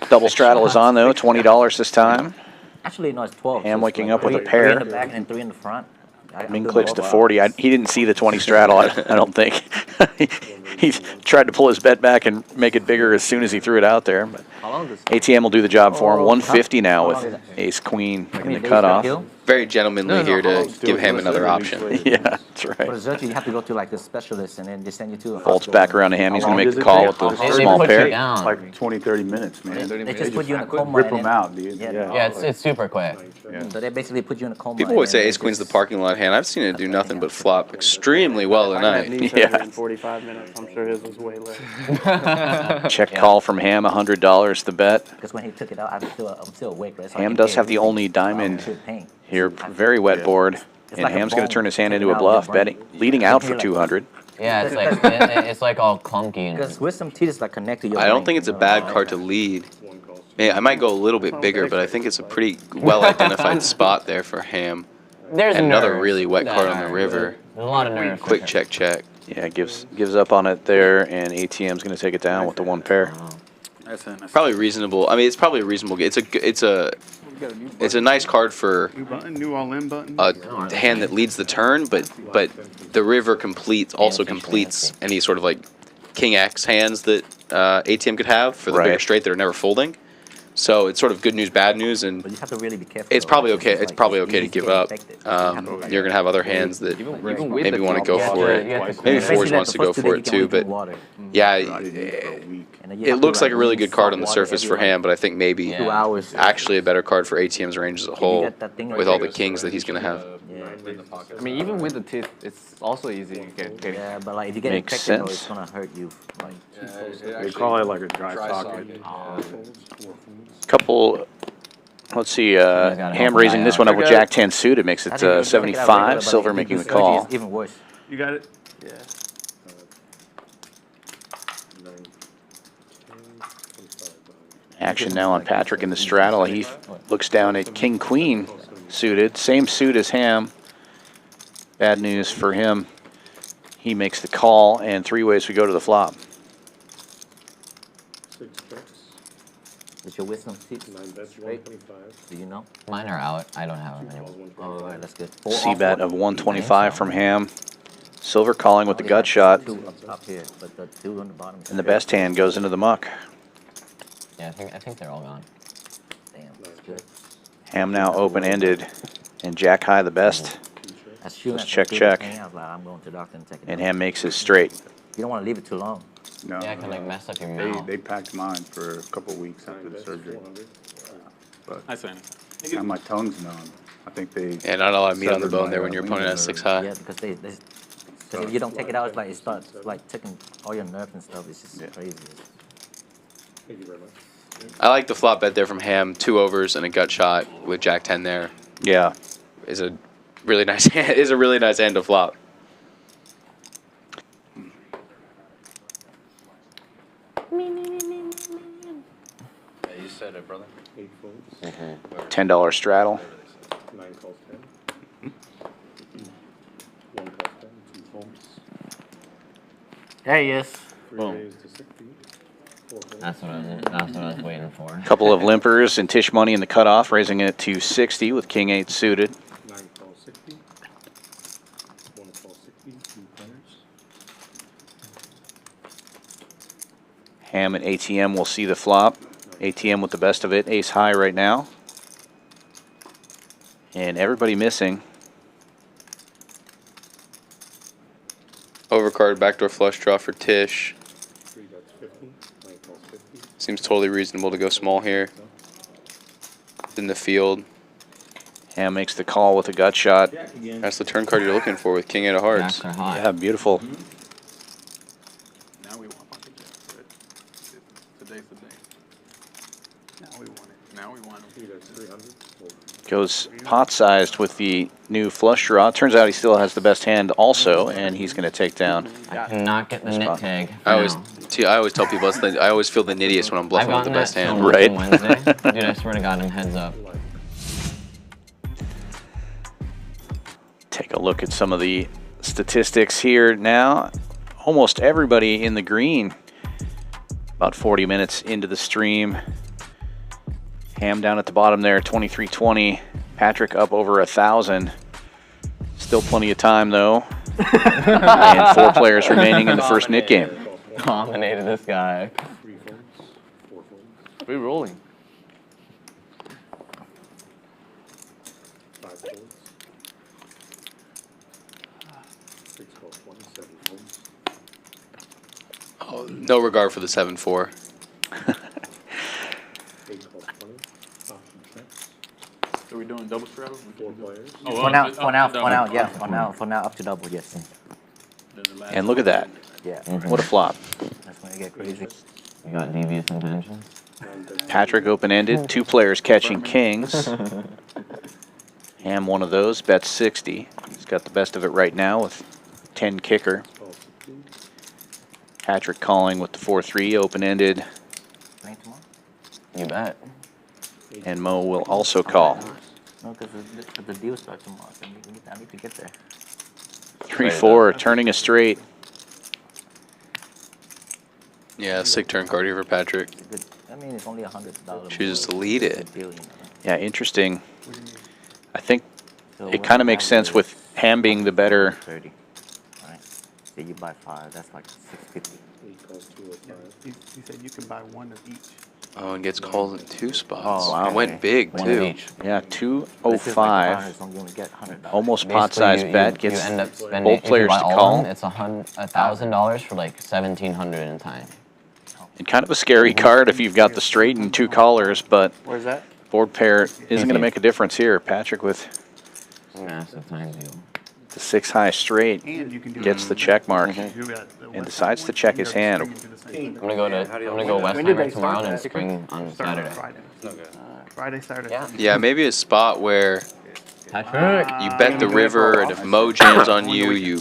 double straddle is on, though, $20 this time. Actually, no, it's 12. Ham so it's waking like up with a 3 pair. in the back and 3 in the front. Min clicks to 40. He didn't see the 20 straddle, I don't think. He tried to pull his bet back and make it bigger as soon as he threw it out there. But ATM will do the job for him. 150 now with ace-queen in the cutoff. Very gentlemanly here to give Ham another option. Yeah, that's right. For dessert, you have to go to like the specialist and then they send you to a Folds hospital. back around to him. He's going to make the call with the They small put you pair. down. Like 20, 30 minutes, man. They just put you in a coma. Rip and them then- out, dude. Yeah. Yeah, it's super quick. So they basically put you in a coma. People would and say then ace queen's the just- parking lot hand. I've seen it do nothing but flop extremely well I had tonight. knee Yeah. surgery in 45 minutes. I'm sure his was way less. Check call from Ham, $100 the bet. Because when he took it out, I'm still awake, right? So I Ham can does pay have the everything. only diamond Good pain. here. Very wet board. And like a Ham's going to bone turn his hand into taken a out bluff, of your betting, leading out for Like- 200. Yeah, it's like it's like all clunky. And Because with some teeth, it's like connected to your I don't brain, think it's a you know? bad card to lead. I might go a little bit bigger, but I think it's a pretty well identified spot there for Ham. there's And another nerves really wet that card on the are- river. There's a lot of nerves. Quick check, check. Yeah, gives up on it there, and ATM's going to take it down with the 1 pair. Probably reasonable. I mean, it's probably a reasonable game. It's a nice card for New button, new all-in button. a hand that leads the turn, but the river also completes any sort of like King X hands that ATM could have for the bigger straight that are never folding. So it's sort of good news, bad news, and But you have to really be careful. it's probably okay. It's like, probably it's okay to easy give get up. infected. You're gonna have other hands that Even maybe want to go for it. Maybe Forge wants to go for it too, but yeah, it looks like a really good card on the surface for Ham, but I think maybe 2 hours. actually a better card for ATM's range as a whole with all the kings that he's gonna have. I mean, even with the teeth, it's also easy to get. Yeah, but like if you get Makes infected, though, sense. it's gonna hurt you. Like, They call it like a dry socket. Couple. Let's see. Ham raising this one up with Jack 10 suited makes it 75. Silver making the call. Even worse. You got it? Yeah. Action now on Patrick in the straddle. He looks down at King Queen suited. Same suit as Ham. Bad news for him. He makes the call, and 3 ways we go to the flop. 6 tricks. Is your wisdom seat 9 bets, straight? 125. Do you know? Mine are out. I don't have them anymore. Oh, all right, that's good. C-bet of 125 from Ham. Silver calling with the gut shot. 2 up here, but the 2 on the bottom. And the best hand goes into the muck. Yeah, I think they're all gone. Damn, that's good. Ham now open-ended, and Jack high the best. As soon Just as check, the check. thing, I was like, I'm going to the doctor and take it. And Ham makes his straight. You don't want to leave it too long. No, Yeah, it can like mess up your mouth. they packed mine for a couple weeks after the surgery. But now my tongue's numb. I think they. Yeah, not a lot of meat on the severed bone my, there when you're opponent wing has 6 nerve. high. Yeah, because because if you don't take it out, it's like it starts like taking all your nerves and stuff. It's just crazy. Thank you very much. I like the flop bet there from Ham. 2 overs and a gut shot with Jack 10 there. Yeah. Is a really nice hand. Is a really nice hand to flop. Yeah, you said it, brother. 8 folds. $10 straddle. 9 calls 10. 1 calls 10. 2 folds. There he is. 3 raised to 60. 4 folds. That's what I was waiting for. Couple of limpers and Tisch Money in the cutoff, raising it to 60 with King 8 suited. 9 calls 60. 1 calls 60. 2 players. Ham and ATM will see the flop. ATM with the best of it. Ace high right now. And everybody missing. Overcard backdoor flush draw for Tisch. 3 bets 50. 9 calls 50. Seems totally reasonable to go small here. In the field. Ham makes the call with a gut shot. That's the turn card you're looking for with King 8 of hearts. Jacks are hot. Yeah, beautiful. Now we want pocket jacks, right? Today's the day. Now we want it. Now we want it. 3 bets 300. Fold. Goes pot-sized with the new flush draw. Turns out he still has the best hand also, and he's going to take down. I cannot get the This nit spot. tag. I always tell people I always feel the nittiest when I'm I've bluffing with the gotten best that so hand. much Right. on Wednesday. Dude, I swear to God, I'm heads up. Take a look at some of the statistics here now. Almost everybody in the green. About 40 minutes into the stream. Ham down at the bottom there, 23-20. Patrick up over 1,000. Still plenty of time though. And 4 players remaining in the first nit game. Dominated this guy. 3 folds. 4 folds. We're rolling. 5 folds. 6 calls 20. 7 folds. Oh, no regard for the 7-4. 8 calls 20. Option checks. Are we doing double straddle? 4 players. For now, yeah, for now, up to double, yes. And look at that. Yeah, What a flop. that's when it get crazy. You got devious intentions. 9 bets. Patrick open-ended. 2 players catching kings. Ham one of those, bets 60. He's got the best of it right now with 10 kicker. Calls 50. Patrick calling with the 4-3, open-ended. Playing tomorrow? You bet. And Mo will also call. No, because the deal starts tomorrow, so I need to get there. 3-4, turning a straight. Yeah, sick turn card here for Patrick. It's a good, I mean, it's only $100. Chooses to lead it. Yeah, interesting. I think it kind of makes sense with Ham being the better. 30. All right. So you buy 5. That's like 650. He said you can buy one of each. Oh, and gets called in 2 spots. Oh, wow. It went big, One too. of each. Yeah, This is 205. like $100, so you get $100. Almost pot-sized bet. You Gets end up spending, both if you players buy to all call. of them, it's $1,000 for like 1,700 in time. And kind of a scary card if you've got the straight and 2 callers, but Where's that? board pair isn't going to make a difference here. Patrick with Massive time deal. the 6 high straight And you can do gets the check mark do that, and decides to check his hand. I'm gonna go Westheimer tomorrow and spring on Saturday. Friday, Saturday. Yeah. Yeah, maybe a spot where Patrick. you bet the river, and if Mo jams on you, you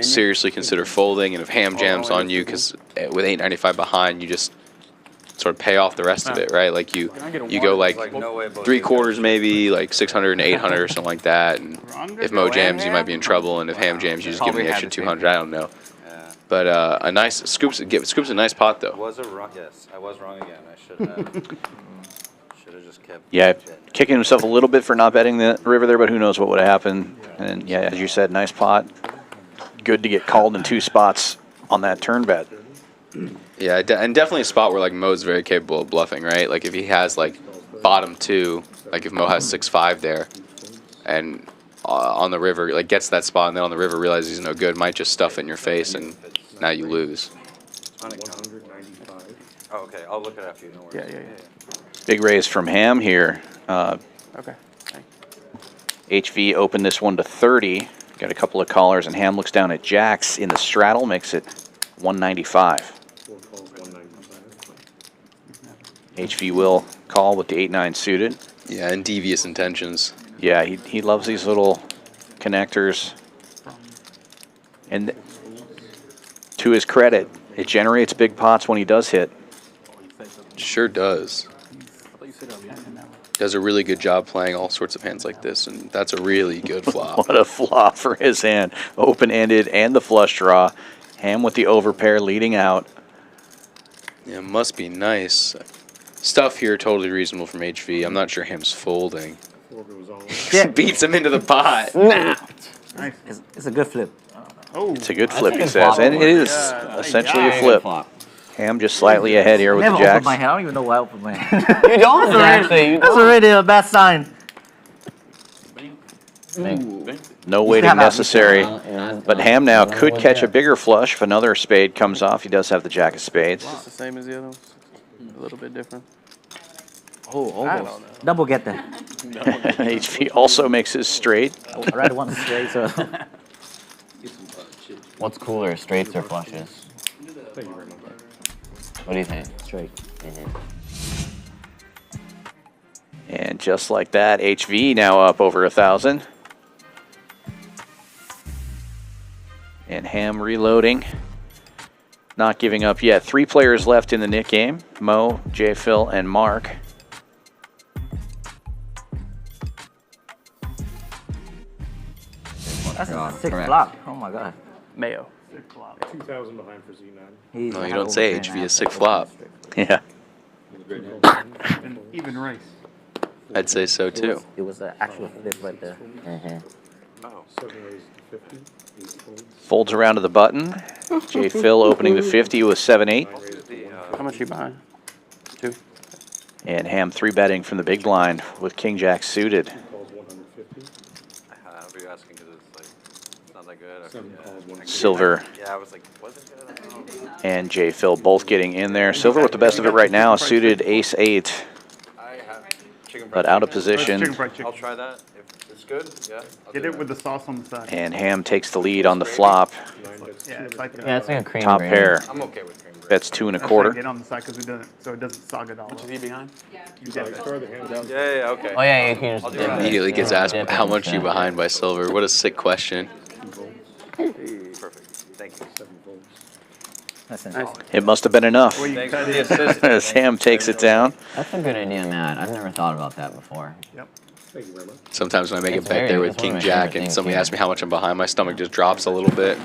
seriously consider folding, and if Ham jams on you, because with 895 behind, you just sort of pay off the rest of it, right? Like you go like 3/4 maybe, like 600 and 800 or something like that, and if Mo jams, you might be in trouble, and if Ham jams, you just give him the extra 200. I don't know. But a nice Scoop's a nice pot though. Was it wrong? Yes, I was wrong again. I should have just kept. Yeah, kicking himself a little bit for not betting the river there, but who knows what would have happened. And yeah, as you said, nice pot. Good to get called in 2 spots on that turn bet. Yeah, and definitely a spot where like Mo's very capable of bluffing, right? Like if he has like bottom 2, like if Mo has 6-5 there, and on the river like gets that spot, and then on the river realizes he's no good, might just stuff it in your face, and now you lose. Oh, okay, I'll look it after you. No worries. Yeah. Big raise from Ham here. Okay. HV opened this one to 30. Got a couple of callers, and Ham looks down at jacks in the straddle, makes it 195. HV will call with the 8-9 suited. Yeah, and devious intentions. Yeah, he loves these little connectors. And to his credit, it generates big pots when he does hit. Sure does. Does a really good job playing all sorts of hands like this, and that's a really good flop. What a flop for his hand. Open-ended and the flush draw. Ham with the overpair leading out. Yeah, must be nice. Stuff here totally reasonable from HV. I'm not sure Ham's folding. Beats him into the pot. It's a good flip. It's a good flip, he says. And it is essentially a flip. Ham just slightly ahead here with the Never jacks. opened my hand. I don't even know why I opened my hand. You don't actually. That's already a bad sign. No waiting necessary. But Ham now could catch a bigger flush if another spade comes off. He does have the jack of spades. It's the same as the other ones. A little bit different. Oh, almost. Double get that. HV also makes his straight. I rather want to straight, so. What's cooler, straights or flushes? What do you think? Straight. And just like that, HV now up over 1,000. And Ham reloading. Not giving up yet. 3 players left in the Nick game. Mo, JPhil, and Mark. That's a 6 flop. Oh my god. Mayo. 2,000 behind for Z9. No, you don't say HV is 6 flop. Yeah. Even race. I'd say so too. It was the actual flip right there. Folds around to the button. JPhil opening the 50 with 7-8. How much are you buying? 2. And Ham 3-betting from the big blind with King Jack suited. I'll be asking because it's like it's not that good. Silver Yeah, I was like, was it good? I don't know. and JPhil both getting in there. Silver with the best of it right now, suited ace-8, I have chicken but fried out of chicken. position. Chicken fried chicken. I'll try that if it's good. Yeah. I'll Get do it that. with the sauce on the side. And Ham takes the lead on the flop. Yeah, it's like Yeah, it's like a cream Top gravy. pair. I'm okay with cream bread. Bets 2 That's why I 1/4. get on the side because it doesn't, so it doesn't sog it all. Is he behind? You dip it. Yeah, okay. Oh yeah, you can just I'll do dip that. it. Immediately gets Yeah, asked dip how it much you instead. behind by Silver. What a sick question. Perfect. Thank you. That's Nice. nice. It must have been enough. Well, you Thanks cut for the it. assist. As Ham takes it down. That's a good idea, Matt. I've never thought about that before. Yep. Sometimes when I make It's a bet very- there with it's one of King my Jack favorite and things, somebody yeah. asks me how much I'm behind, my stomach just drops a little bit.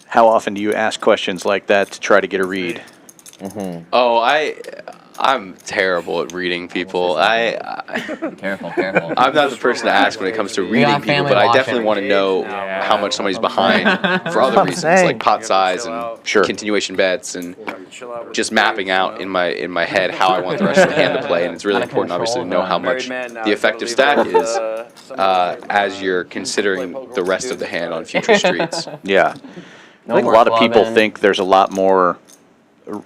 How often do you ask questions like that to try to get a read? Oh, I'm terrible at reading people. Careful, careful. I'm not the person to ask when it comes to reading people, but I definitely want to know how much somebody's behind for other reasons, like pot size and continuation bets, and just mapping out in my head how I want the rest of the hand to play. And it's really important, obviously, to know how much the effective stack is as you're considering the rest of the hand on future streets. Yeah. I think a lot of people think there's a lot more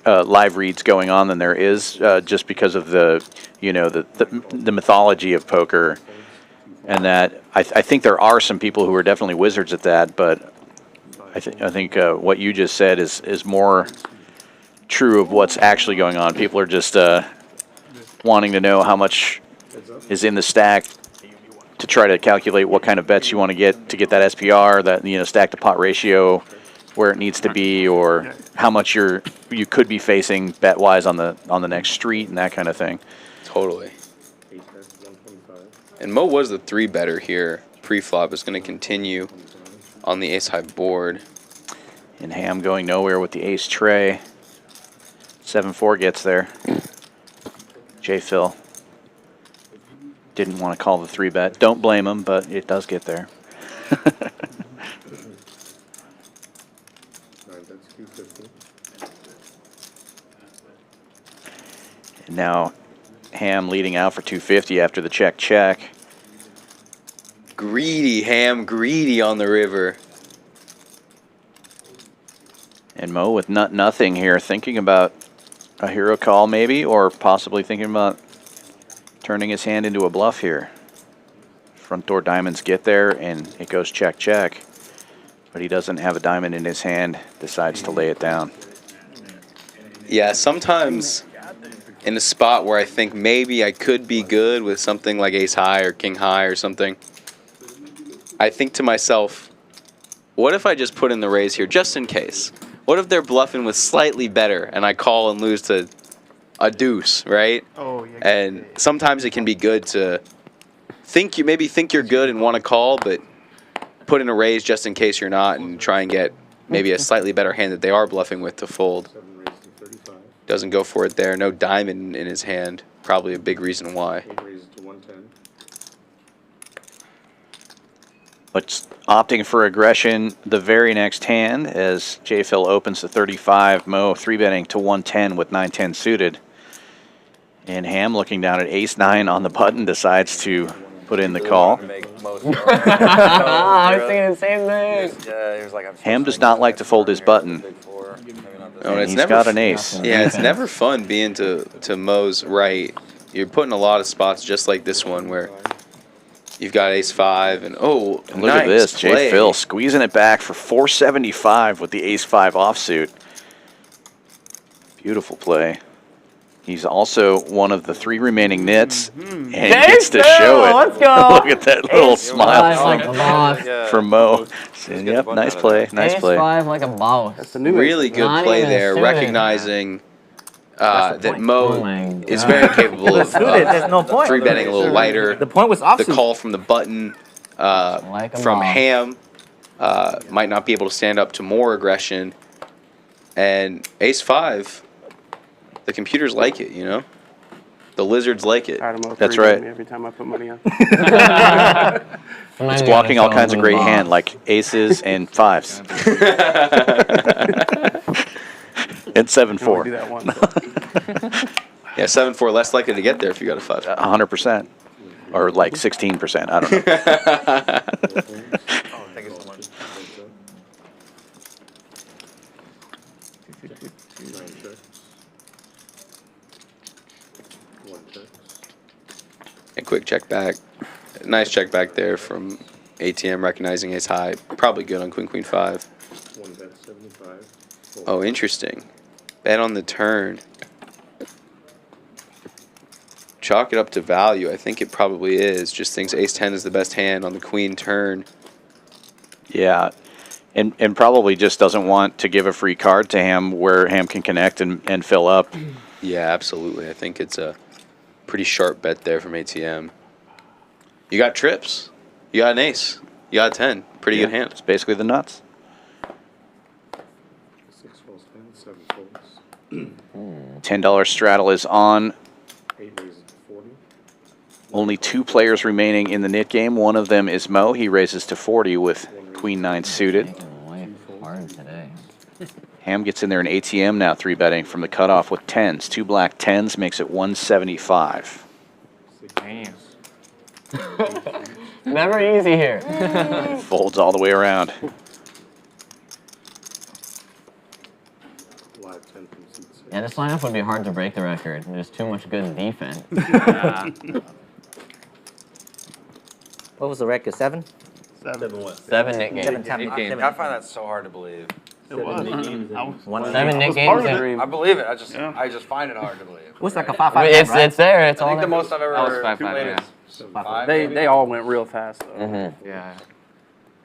live reads going on than there is, just because of the mythology of poker, and that I think there are some people who are definitely wizards at that, but I think what you just said is more true of what's actually going on. People are just wanting to know how much is in the stack to try to calculate what kind of bets you want to get that SPR, that stack to pot ratio where it needs to be, or how much you could be facing bet wise on the next street and that kind of thing. Totally. And Mo was the 3-better here pre-flop. Is going to continue on the ace high board. And Ham going nowhere with the ace tray. 7-4 gets there. JPhil didn't want to call the 3-bet. Don't blame him, but it does get there. And now Ham leading out for 250 after the check. Greedy, Ham, greedy on the river. And Mo with nothing here, thinking about a hero call maybe, or possibly thinking about turning his hand into a bluff here. Front door diamonds get there, and it goes check. But he doesn't have a diamond in his hand, decides to lay it down. Yeah, sometimes in a spot where I think maybe I could be good with something like ace high or king high or something, I think to myself, what if I just put in the raise here just in case? What if they're bluffing with slightly better and I call and lose to a deuce, right? Oh, yeah. And sometimes it can be good to think you're good and want to call, but put in a raise just in case you're not, and try and get maybe a slightly better hand that they are bluffing with to fold. Doesn't go for it there. No diamond in his hand. Probably a big reason why. But opting for aggression the very next hand as JPhil opens to 35. Mo 3-betting to 110 with 9-10 suited. And Ham looking down at ace-9 on the button decides to put in the call. I was thinking the same thing. Ham does not like to fold his button. Oh, and he's got an ace. Yeah, it's never fun being to Mo's right. You're putting a lot of spots just like this one where you've got ace-5 and look nice at this, play. JPhil squeezing it back for 475 with the ace-5 offsuit. Beautiful play. He's also one of the 3 remaining nits, and gets to show it. Let's go. Look at that little smile like a boss. from Mo. Yep, nice play, nice play. Ace-5 like a boss. That's the new Really good Not play even there, suited. recognizing that Mo Oh my is God. very capable of There's no point. 3-betting a little lighter. The point was The offsuit. call from the button Like a from boss. Ham might not be able to stand up to more aggression. And ace-5, the computers like it, The lizards like it. That's right. Every time I put money on. It's blocking all kinds of great hand, like aces and 5s. And 7-4. Do that once. Yeah, 7-4, less likely to get there if you got a 5. 100%. Or like 16%, I don't know. A quick check back. Nice check back there from ATM, recognizing ace high. Probably good on queen 5. Oh, interesting. Bet on the turn. Chalk it up to value. I think it probably is. Just thinks ace-10 is the best hand on the queen turn. Yeah, and probably just doesn't want to give a free card to Ham where Ham can connect and fill up. Yeah, absolutely. I think it's a pretty sharp bet there from ATM. You got trips. You got an ace. You got a 10. Pretty good hand. It's basically the nuts. 6 folds 10, 7 folds. $10 straddle is on. 8 raises to 40. Only 2 players remaining in the nit game. One of them is Mo. He raises to 40 with Queen 9 suited. Taking away hard today. Ham gets in there in ATM now, 3-betting from the cutoff with 10s. 2 black 10s makes it 175. Damn. Never easy here. Folds all the way around. Live 10 from seat 6. Yeah, this lineup would be hard to break the record. There's too much good defense. What was the record? 7? 7 nit games. 7 times. I find that so hard to believe. It was. One 7 nit games. I believe it. I just find it hard to believe. It was like a 5-5, It's right? it's there. It's I all think the there. most I've ever That was 5-5, played yeah. is 5. They all went real fast though. Mm-hmm. Yeah.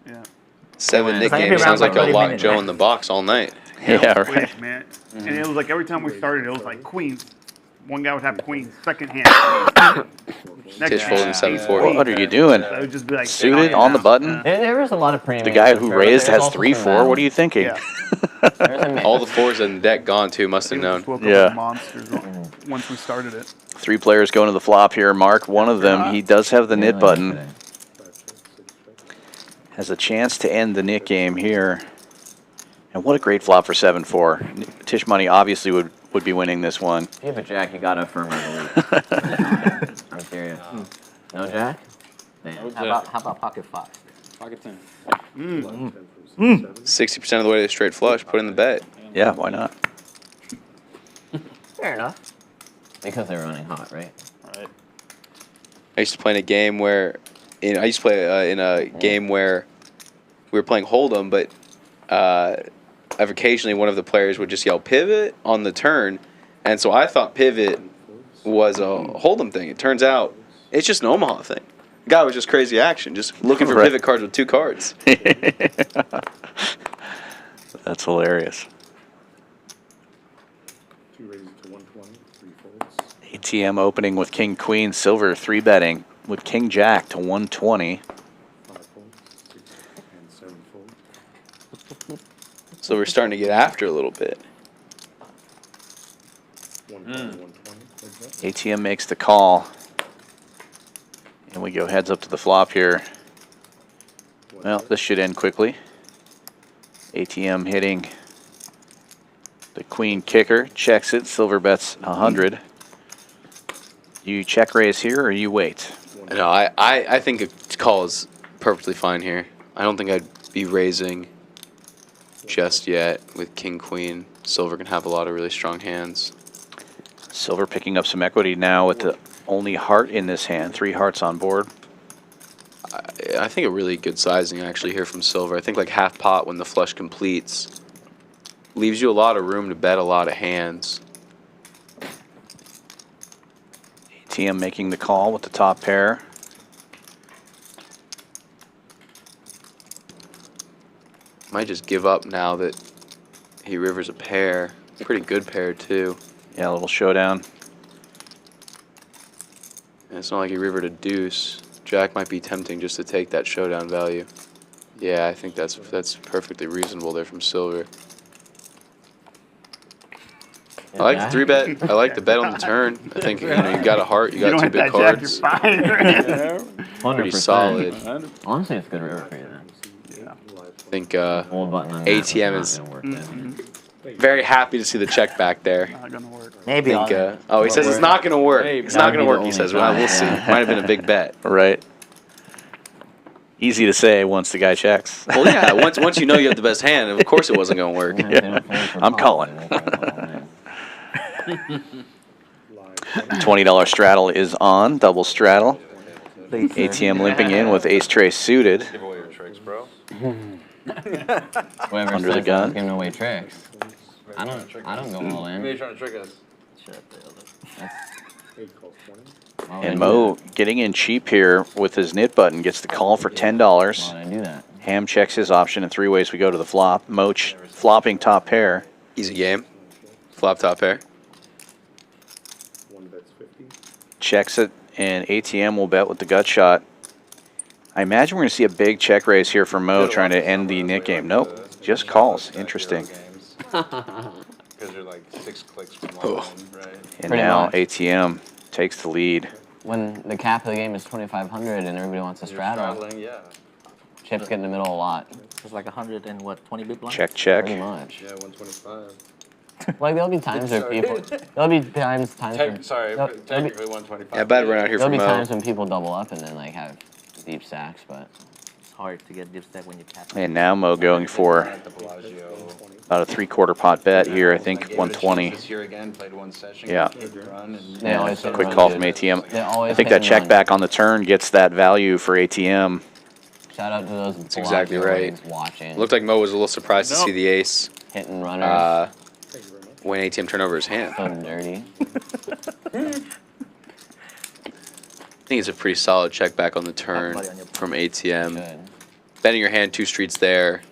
Yeah. 7 nit It's like games every sounds like round's a like 30 locked minutes. Joe in the box all night. Yeah, right. Quick, man. And it was like every time we started, it was like queens. One guy would have queens, second hand. Tisch folding 7-4. What are you doing? So it would just be like Suited on the button? There was a lot of premium. The guy who raised has 3-4. What are you thinking? Yeah. All the 4s in the deck gone too, must have It just known. woke up Yeah. with monsters once we started it. 3 players going to the flop here. Mark, one of them, he does have the nit button. Has a chance to end the nit game here. And what a great flop for 7-4. Tisch Money obviously would be winning this one. If you have a jack, you gotta affirm it. I'm serious. No jack? Man. How about pocket 5? Pocket 10. 60% of the way to the straight flush, put in the bet. Yeah, why not? Fair enough. Because they're running hot, right? Right. I used to play in a game where, in a game where we were playing Hold'em, but occasionally one of the players would just yell pivot on the turn, and so I thought pivot was a Hold'em thing. It turns out it's just an Omaha thing. The guy was just crazy action, just looking for Right. pivot cards with 2 cards. That's hilarious. 2 raises to 120, 3 folds. ATM opening with King Queen, silver 3-betting with King Jack to 120. 5 folds, 6 and 7 folds. So we're starting to get after a little bit. 120, 120. ATM makes the call. And we go heads up to the flop here. Well, this should end quickly. ATM hitting the queen kicker, checks it, silver bets 100. You check raise here or you wait? No, I think a call is perfectly fine here. I don't think I'd be raising just yet with King Queen. Silver can have a lot of really strong hands. Silver picking up some equity now with the only heart in this hand. 3 hearts on board. I think a really good sizing actually here from Silver. I think like half pot when the flush completes leaves you a lot of room to bet a lot of hands. ATM making the call with the top pair. Might just give up now that he rivers a pair. Pretty good pair too. Yeah, a little showdown. And it's not like he rivered a deuce. Jack might be tempting just to take that showdown value. Yeah, I think that's perfectly reasonable there from Silver. I like the 3-bet. I like the bet on the turn. I think you got a heart, you got 2 big cards. Pretty solid. Honestly, it's good river for you then. I think Hold button on that ATM was is not gonna work then. very happy to see the check back there. Not gonna work. Maybe I think, oh, he says it's not going to work. It's not going to work, he says. Well, we'll see. Yeah. Might have been a big bet. Right. Easy to say once the guy checks. Well, yeah, once you know you have the best hand, of course it wasn't going to work. Yeah. I'm calling. $20 straddle is on, double straddle. ATM limping in with ace tray suited. Give away your tricks, bro. Whoever Under the says gun. I'm giving away tricks. I don't go all Maybe you're in. trying to trick us. And Mo getting in cheap here with his nit button gets the call for $10. Why did I do that? Ham checks his option in 3 ways we go to the flop. Mo flopping top pair. Easy game. Flop top pair. 1 bets 50. Checks it, and ATM will bet with the gut shot. I imagine we're going to see a big check raise here from Mo trying to end the nit game. Nope, just calls. Interesting. bets. Because you're like 6 clicks from all in, right? And Pretty now much. ATM takes the lead. When the cap of the game is 2,500 and everybody wants to straddle, Straddling, yeah. chips get in the middle a lot. It's like 120 big blind. Check, check. Pretty much. Yeah, 125. Like there'll be times where people, there'll be times where, Sorry, there'll be, technically 125. Yeah, bad run out here there'll from be Mo. times when people double up and then like have deep stacks, but It's hard to get deep stack when you cap. And now Mo going for At the Bellagio. about a 3/4 pot bet here. I think Gave it a chance 120. This year again, played one session. Yeah. Hit the run and They always hit and Quick run. call from ATM. They always I think hit that and check run. back on the turn gets that value for ATM. Shout out to those That's exactly Bellagio right. lanes watching. Looked like Mo was a little surprised to see the ace Hitting runners. when ATM turned over his hand. So dirty. I think it's a pretty solid check back on the turn from ATM. Good. Betting your hand 2 streets there.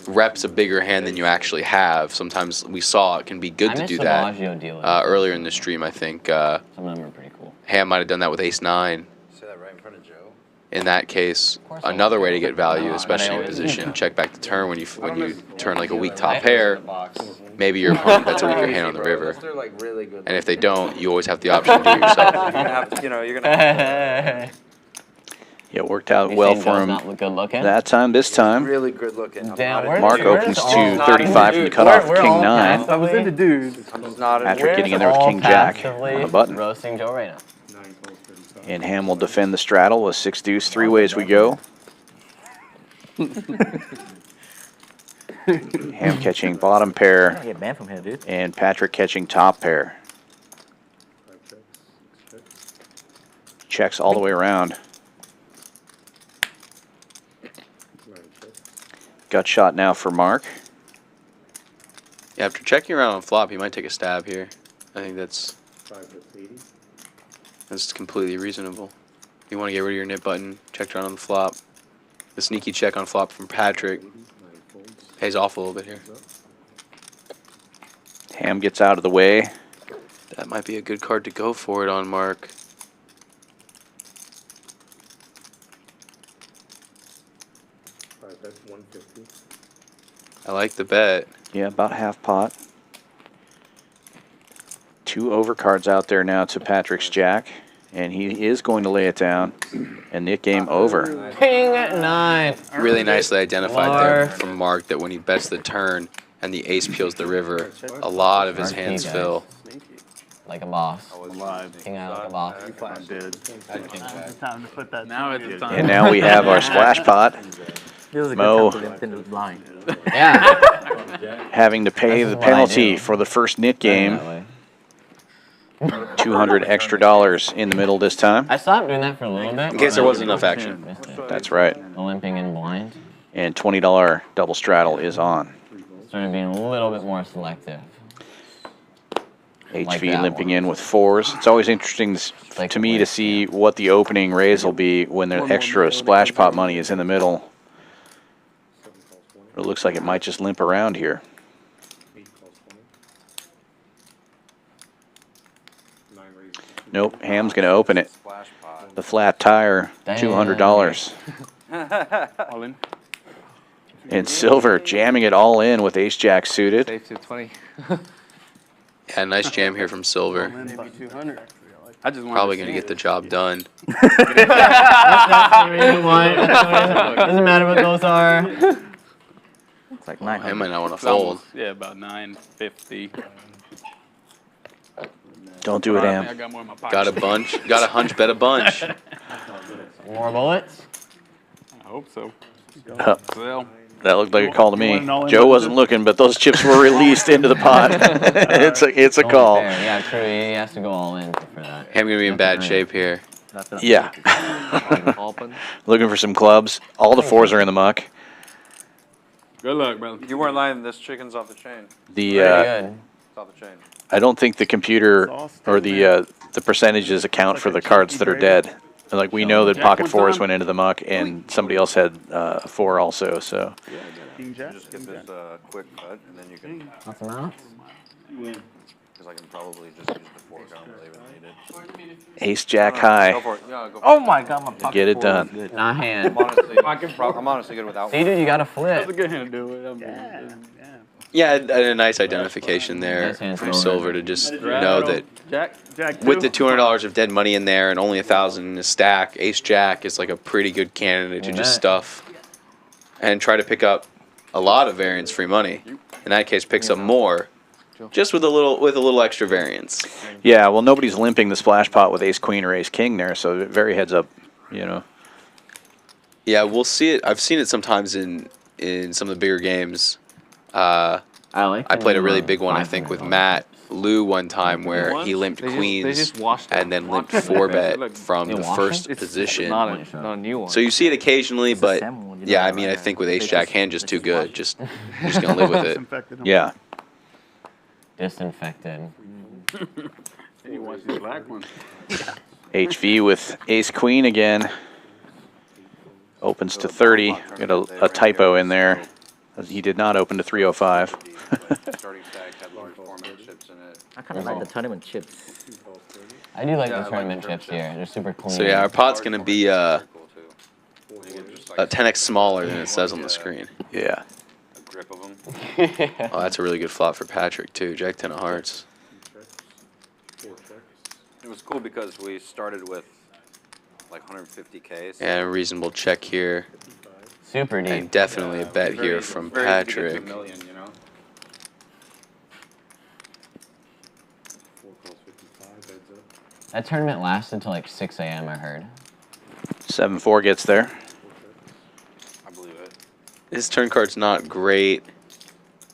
Reps a bigger hand than you actually have. Sometimes we saw it can be good I to miss do the that. Bellagio dealers. Earlier in the stream, I think Some of them are pretty cool. Ham might have done that with ace 9. say that right in front of Joe. In that case, course I another will. way to get value, especially in always position, check back the turn when you turn like a weak top Right pair. in the box. Maybe your opponent bets a weaker hand on the Bro, river, unless they're like really good. and if they don't, you always have the option to do it yourself. You're gonna have, you're gonna have Yeah, it worked out You well saying for Joe's him not look good looking? that time. This time, really good looking. Damn, where- Mark where's opens all- to 35 from the cutoff, We're king all 9. passively- I was into dude. I'm just not Patrick getting in there with all king jack passively on the button. roasting Joe right now. And Ham will defend the straddle with 6 deuce. 3 ways we go. Ham catching bottom I pair get banned from here, dude. and Patrick catching top pair. Checks all the way around. Gut shot now for Mark. Yeah, after checking around on flop, he might take a stab here. I think that's completely reasonable. You want to get rid of your nip button, checked around on the flop. The sneaky check on flop from Patrick pays off a little bit here. Ham gets out of the way. That might be a good card to go for it on, Mark. I like the bet. Yeah, about half pot. 2 overcards out there now to Patrick's jack. And he is going to lay it down. And Nick game over. King at 9. Really nicely identified there Mark. from Mark that when he bets the turn and the ace peels the river, a lot of his Mark hands P, guys. fill. Like a boss. Live. King out like a boss. I did. It's Time to put that. Now it's the time. And now we have our splash pot. This is a Mo. good time to limp in the blind. Yeah. Having to pay This the is what I penalty do. for the first Nick game. That way. $200 extra in the middle this time. I stopped doing that for a little bit. In case there wasn't enough action. Missed it. That's right. The limping in blind. And $20 double straddle is on. Started being a little bit more selective. Like HV that limping one. in with 4s. It's always interesting Like to me to with, see what the opening raise will be when the extra splash pot money is in the middle. It looks like it might just limp around here. Nope, Ham's going to open it. splash pot. The flat tire, Damn. $200. All in. And Silver jamming it all in with ace-jack suited. Safe to 20. Yeah, nice jam here from Silver. Maybe 200. I just Probably going to get the job done. Doesn't matter what those are. It's like I 900. might not want to It's fold. almost, yeah, about 950. Don't do it, I Ham. got more in my pocket. Got a bunch. Got a hunch, bet a bunch. More bullets? I hope so. Huh. Well, That looked like a call to You me. want an all-in Joe budget? wasn't looking, but those chips were released into the pot. it's a Only call. fair. Yeah, true. He has to go all in for that. Ham going to be in bad shape here. Yeah. Open. Looking for some clubs. All the 4s are in the muck. good luck, brother. You weren't lying. This chicken's off the chain. The Very good. It's off the chain. I don't think the computer or the percentages account for the cards that are dead. Like we know that Jack pocket one 4s time. went into the muck, and somebody else had a 4 also. So King Jack. Just get this quick cut, and then you can. Nothing else? Because I can probably just use the fork. I don't really even need it. Ace Jack high. Go for it. Yeah, go for Oh my god, my pocket Get it four done. was good. Not hand. I'm honestly good without See, dude, you gotta That's a flip. good hand to do it. Yeah, and a nice identification there Nice hand from forward. Silver to just know that Jack with the $200 of dead money in there and only 1,000 in the stack, Ace Jack is like a pretty good candidate to just stuff and try to pick up a lot of variance free money. In that case, picks up more, just with a little extra variance. Yeah, well, nobody's limping the splash pot with Ace Queen or Ace King there, so very heads up, you know. Yeah, we'll see it. I've seen it sometimes in some of the bigger games. I played a really big one, I think, with Matt Lou one time where he limped queens and then limped 4-bet from the first position. Not a new one. So you see it occasionally, but yeah, I mean, I think with Ace Jack hand just too good, just gonna live with it. Yeah. Disinfected. You watch the black one. HV with Ace Queen again. Opens to 30. Got a typo in there. He did not open to 305. starting stack had large format chips in it. I kind of like the tournament chips. I do like the tournament chips here. They're super clean. So yeah, our pot's gonna be a 10x smaller than it says on the screen. Yeah. A grip of them. Oh, that's a really good flop for Patrick too. Jack 10 of hearts. It was cool because we started with like 150K. So And a reasonable check here. Super deep. And definitely a bet here from Patrick. $1 million, you know? That tournament lasted till like 6 a.m. I heard. 7-4 gets there. I believe it. His turn card's not great.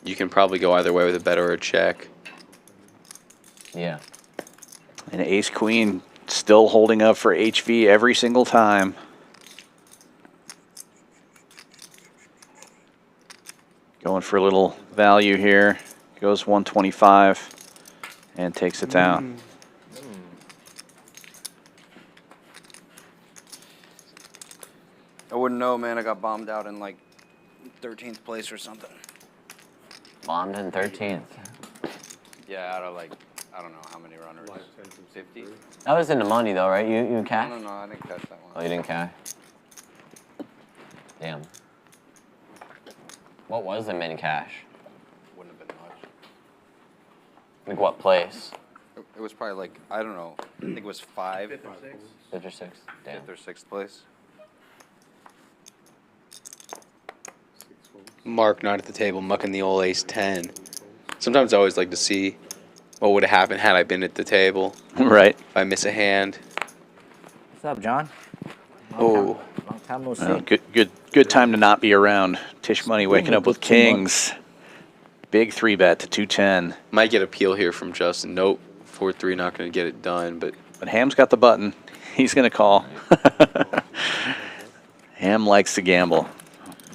You can probably go either way with a bet or a check. Yeah. And Ace Queen still holding up for HV every single time. Going for a little value here. Goes 125 and takes it down. I wouldn't know, man. I got bombed out in like 13th place or something. Bombed in 13th. Yeah, out of like, I don't know how many runners. 50? That was in the money though, right? You cash? No, I didn't catch that one. Oh, you didn't cash? Damn. What was the min cash? Wouldn't have been much. Like what place? It was probably like, I don't know. I think it was 5. 5th or 6th? 5th or 6th. Damn. 5th or 6th place. Mark not at the table, mucking the old ace 10. Sometimes I always like to see what would have happened had I been at the table. Right. If I miss a hand. What's up, John? Oh. Long time no see. Good time to not be around. Tisch Money waking up with kings. Big 3-bet to 210. Might get a peel here from Justin. Nope. 4-3, not going to get it done. But Ham's got the button. He's going to call. Ham likes to gamble.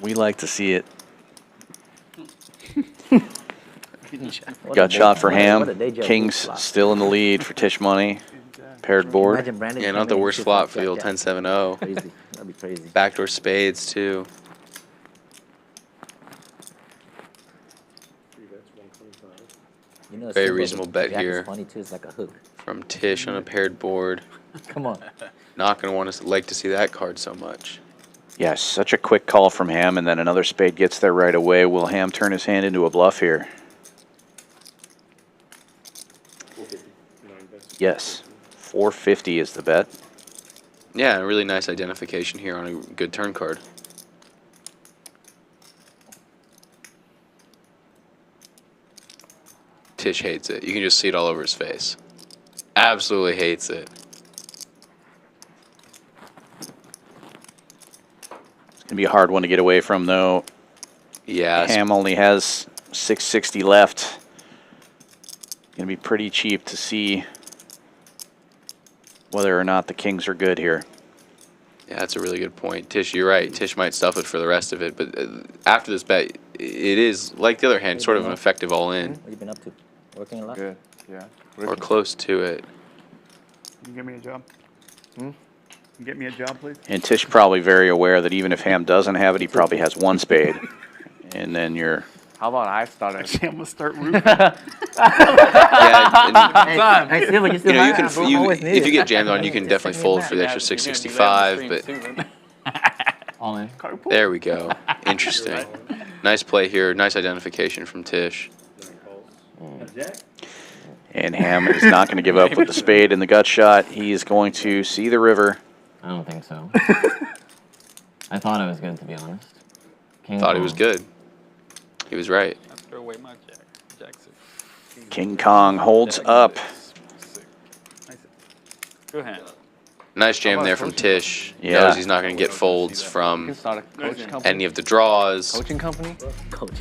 We like to see it. Gut shot for Ham. Kings still in the lead for Tisch Money. Paired board. Yeah, not the worst flop for the old 10-7-0. Crazy. That'd be crazy. Backdoor spades, too. You know, Very simple, reasonable but bet Jack here. Is funny too. It's like a hook. From Tisch on a paired board. Come on. Not going to want to like to see that card so much. Yeah, such a quick call from Ham, and then another spade gets there right away. Will Ham turn his hand into a bluff here? Yes. 450 is the bet. Yeah, a really nice identification here on a good turn card. Tisch hates it. You can just see it all over his face. Absolutely hates it. It's going to be a hard one to get away from, though. Yeah. Ham only has 660 left. Going to be pretty cheap to see whether or not the kings are good here. Yeah, that's a really good point. Tisch, you're right. Tisch might stuff it for the rest of it, but after this bet, it is, like the other hand, sort of an effective all-in. What have you been up to? Working a lot? Good, yeah. Or close to it. Can you give me a job? Can you get me a job, please? And Tisch probably very aware that even if Ham doesn't have it, he probably has one spade. And then you're How about I start it? Actually, I'm gonna start roofing. Yeah, and, Hey, Silver, you you still know, you have can it. Always need if you it. get jammed on, you can definitely fold for the extra 665. But All in. there we go. Interesting. Nice play here. Nice identification from Tisch. And Ham is not going to give up with the spade and the gut shot. He is going to see the river. I don't think so. I thought it was good, to be honest. Thought he was good. He was right. Throw away my Jackson. King Kong holds up. Go ahead. Nice jam there from Tisch. Yeah. Knows he's not going to get folds from Start a coaching company. any of the draws. Coaching company.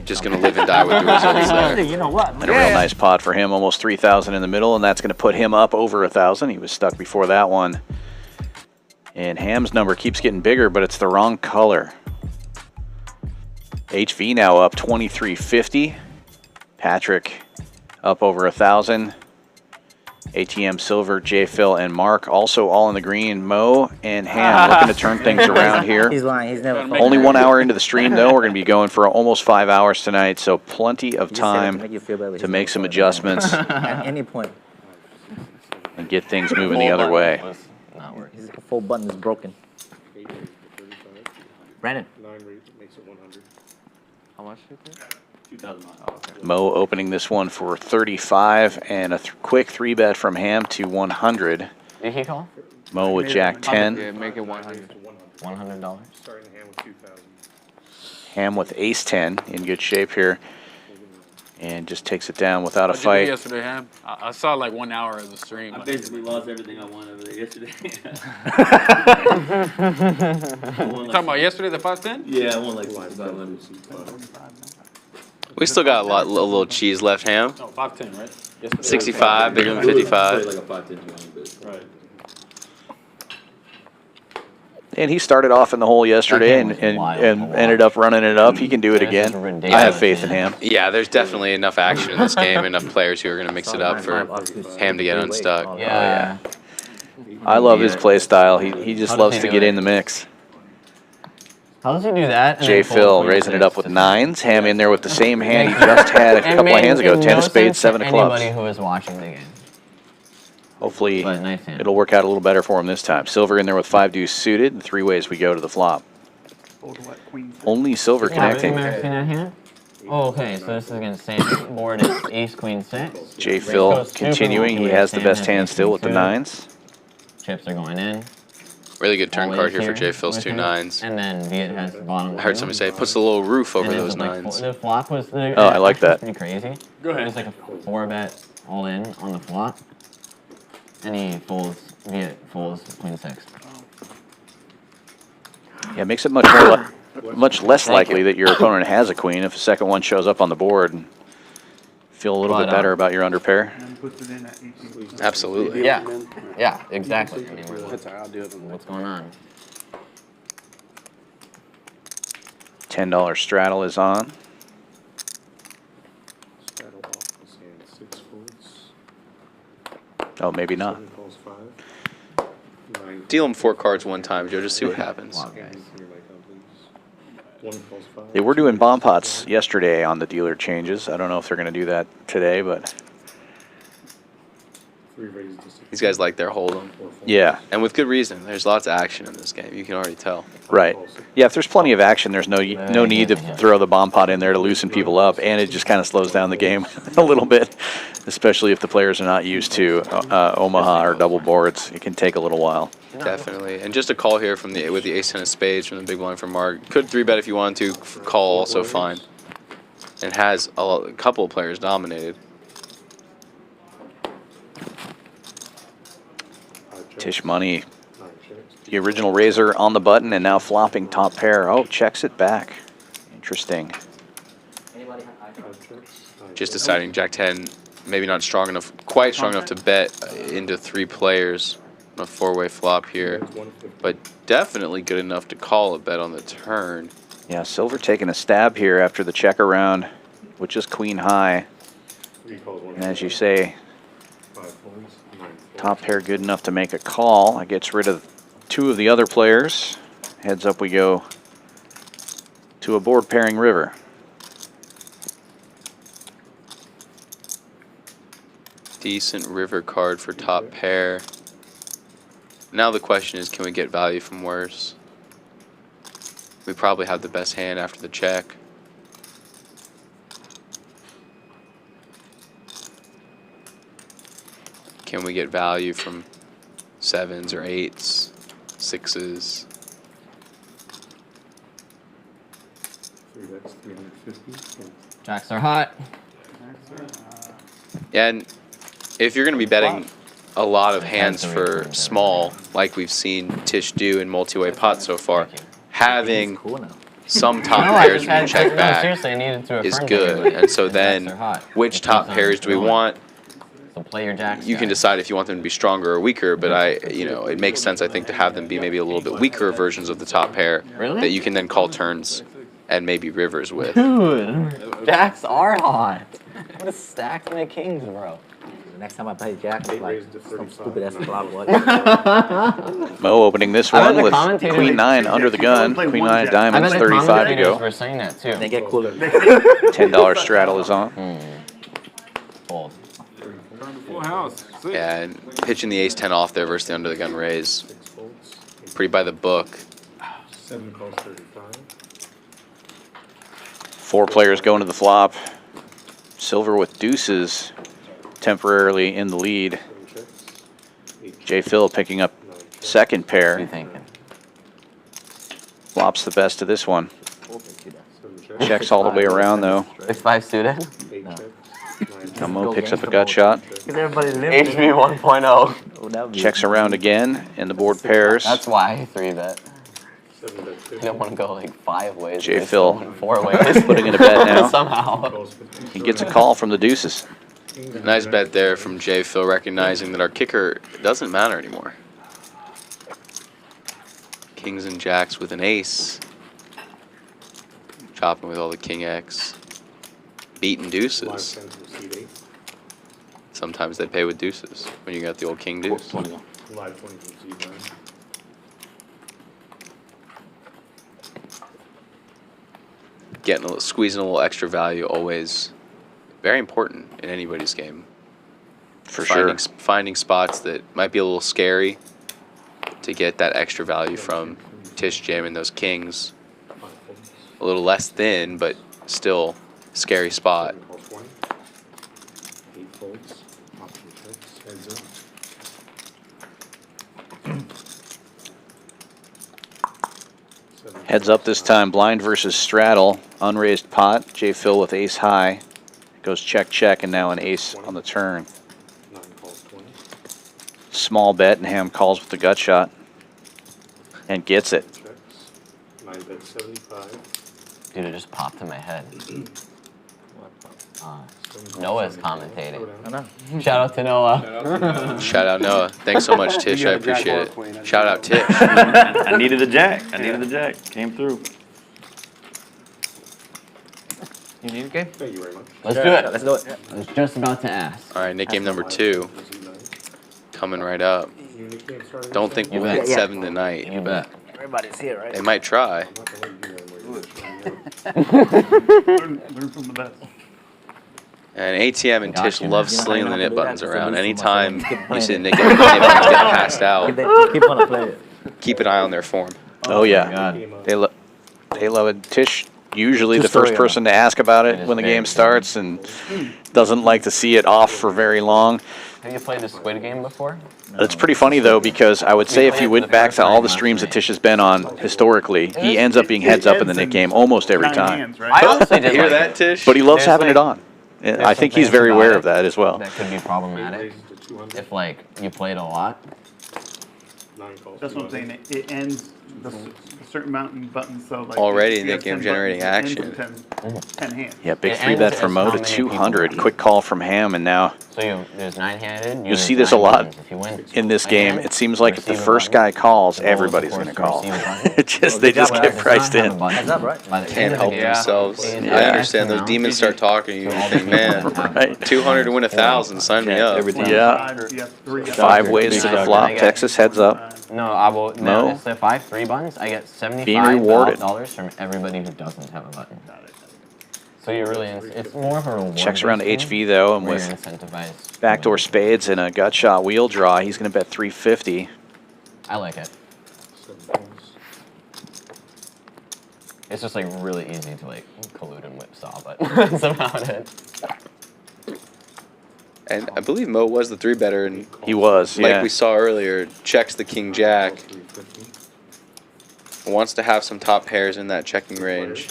Just going to live and die with the results there. You know what? And a real nice pot for him, almost 3,000 in the middle, and that's going to put him up over 1,000. He was stuck before that one. And Ham's number keeps getting bigger, but it's the wrong color. HV now up 2350. Patrick up over 1,000. ATM Silver, JPhil, and Mark also all in the green. Mo and Ham looking to turn things around here. He's lying. He's never. Only 1 hour into the stream, though. We're going to be going for almost 5 hours tonight, so plenty of He just said it time make you feel better, but to he's make never some folded. adjustments At any point, and get things moving the other way. Not working. his full button is broken. Brandon. How much is it? Mo opening this one for 35 and a quick 3-bet from Ham to 100. Did he call? Mo with Jack 10. Yeah, make it 100. $100. Ham with Ace 10 in good shape here. And just takes it down without a What'd you do fight. yesterday, Ham? I saw like 1 hour of the stream. I basically lost everything I won over there yesterday. Talking about yesterday, the 510? Yeah, I won like 500. We still got a little cheese left, Ham. No, 510, right? Yesterday. 65, bigger than 55. Like a 510 bit. Right. And he started off in the hole yesterday and ended up running it up. He can do it again. I have faith in Ham. Yeah, there's definitely enough action in this game, enough players who are going to mix it up for Ham to get unstuck. Yeah. I love his play style. He just loves to get in the mix. How does he do that? and then fold JPhil queen raising it six? up with 9s. Ham in there with the same hand he just had a It couple of made hands ago. no 10 of spades, sense 7 to of clubs. Anybody who was watching the game. Hopefully But nice hand. it'll work out a little better for him this time. Silver in there with 5 deuce suited, and 3 ways we go to the flop. Only Silver connecting. Have you seen that hand? Oh, okay, so this is against same board as ace queen 6. JPhil continuing. He has the best hand still with the 9s. Chips are going in. Really good turn Always card here for JPhil's with 2 him. 9s. And then Viet has the bottom. I heard somebody say it puts a little roof over And those it's like 9s. The flop was the. Oh, I like that. Pretty crazy. Go ahead. It was like a 4-bet all in on the flop. And he folds, Viet folds queen 6. Yeah, it makes it much less likely that your opponent has a queen if a second one shows up on the board. And feel a little bit better about your underpair. Absolutely. Yeah. Yeah, exactly. I mean, That's all right, I'll do it. what's going on? $10 straddle is on. Oh, maybe not. Deal him 4 cards one time, Joe. Just see what happens. They were doing bomb pots yesterday on the dealer changes. I don't know if they're going to do that today, but These guys like their hold'em. yeah. And with good reason. There's lots of action in this game. You can already tell. Right. Yeah, if there's plenty of action, there's no need to throw the bomb pot in there to loosen people up, and it just kind of slows down the game a little bit, especially if the players are not used to Omaha or double boards. It can take a little while. Definitely. And just a call here from with the ace 10 of spades from the big blind from Mark. Could 3-bet if you wanted to. Call also fine. And has a couple of players dominated. Tisch Money, the original raiser on the button, and now flopping top pair. Oh, checks it back. Interesting. Just deciding Jack 10, maybe not strong enough, quite strong enough to bet into 3 players on a 4-way flop here, but definitely good enough to call a bet on the turn. Yeah, Silver taking a stab here after the check around with just queen high. And as you say, top pair good enough to make a call. That gets rid of 2 of the other players. Heads up we go to a board pairing river. Decent river card for top pair. Now the question is, can we get value from worse? We probably have the best hand after the check. Can we get value from 7s or 8s, 6s? Jacks are hot. And if you're going to be betting a lot of hands for small, like we've seen Tisch do in multi-way pots so far, having some top pairs when you check back is good. And so then, which top pairs do we want? So play your jacks. You can decide if you want them to be stronger or weaker, but it makes sense, I think, to have them be maybe a little bit weaker versions of the top pair that you can then call turns and maybe rivers with. Dude, jacks are hot. What a stack my kings, bro. Next time I play Jack, it's like some stupid ass flop. Mo opening this one with Queen 9 under the gun. Queen 9 of diamonds, 35 to go. We're saying that too. They get cooler. $10 straddle is on. Fold. Yeah, and pitching the ace-10 off there versus the under the gun raise. Pretty by the book. 7 calls 35. 4 players going to the flop. Silver with deuces temporarily in the lead. JPhil picking up second pair. What are you thinking? Flop's the best of this one. Checks all the way around though. 6-5 suited. Now Mo picks up a gut shot. HB 1.0. Checks around again and the board pairs. That's why 3-bet. You don't want to go like 5 ways. JPhil 4 ways. putting in a bet now. Somehow. He gets a call from the deuces. Nice bet there from JPhil, recognizing that our kicker doesn't matter anymore. Kings and jacks with an ace. Chopping with all the king X. Beating deuces. Sometimes they pay with deuces when you got the old king deuce. Squeezing a little extra value, always very important in anybody's game. For sure. Finding spots that might be a little scary to get that extra value from. Tisch jamming those kings. A little less thin, but still scary spot. Heads up this time, blind versus straddle. Unraised pot, JPhil with ace high. Goes check, check, and now an ace on the turn. Small bet, and Ham calls with the gut shot. And gets it. Dude, it just popped in my head. Noah's commentating. Shout out to Noah. Shout out Noah. Thanks so much, Tisch. I appreciate it. Shout out Tisch. I needed the jack. Came through. You need a game? Thank you very much. Let's do it. Let's do it. I was just about to ask. All right, Nick game number 2. Coming right up. Don't think we'll hit 7 tonight. You bet. Everybody's here, right? They might try. Learn from the best. And ATM and Tisch love slinging the nip buttons around. Anytime you see the nip buttons get passed out, Keep on playing. keep an eye on their form. Oh yeah, they love it. Tisch usually the first person to ask about it when the game starts, and doesn't like to see it off for very long. Have you played the Squid Game before? It's pretty funny though, because I would say if you went back to all the streams that Tisch has been on historically, he ends up being heads up in the Nick game almost every time. I honestly didn't Hear like that, it. Tisch? But he loves having it on. And I think he's very aware of that as well. That could be problematic if like you played a lot. That's what I'm saying. It ends a certain amount in buttons, so like Already if you Nick have game 10 generating buttons, it action. ends in 10 hands. Yeah, big It 3-bet ends from as Mo how to many 200. people Quick call from Ham, and now So there's 9-handed. you'll see this a lot in this game. It seems like if the first guy calls, everybody's going to call. They just get priced in. Can't help themselves. I understand those demons start talking. You think, man, 200 to win 1,000. Sign me up. Yeah. 5 ways to the flop. Texas heads up. No, I will. No. No, if I have 3 buttons, I get $75 Being rewarded. from everybody who doesn't have a button. So So you're really, it's more of a reward. Checks around to HV though, and with incentivized backdoor spades and a gut shot wheel draw, he's going to bet 350. I like it. It's just like really easy to like collude and whipsaw, but that's about it. And I believe Mo was the 3-better, and he was, like we saw earlier, checks the king jack. Wants to have some top pairs in that checking range.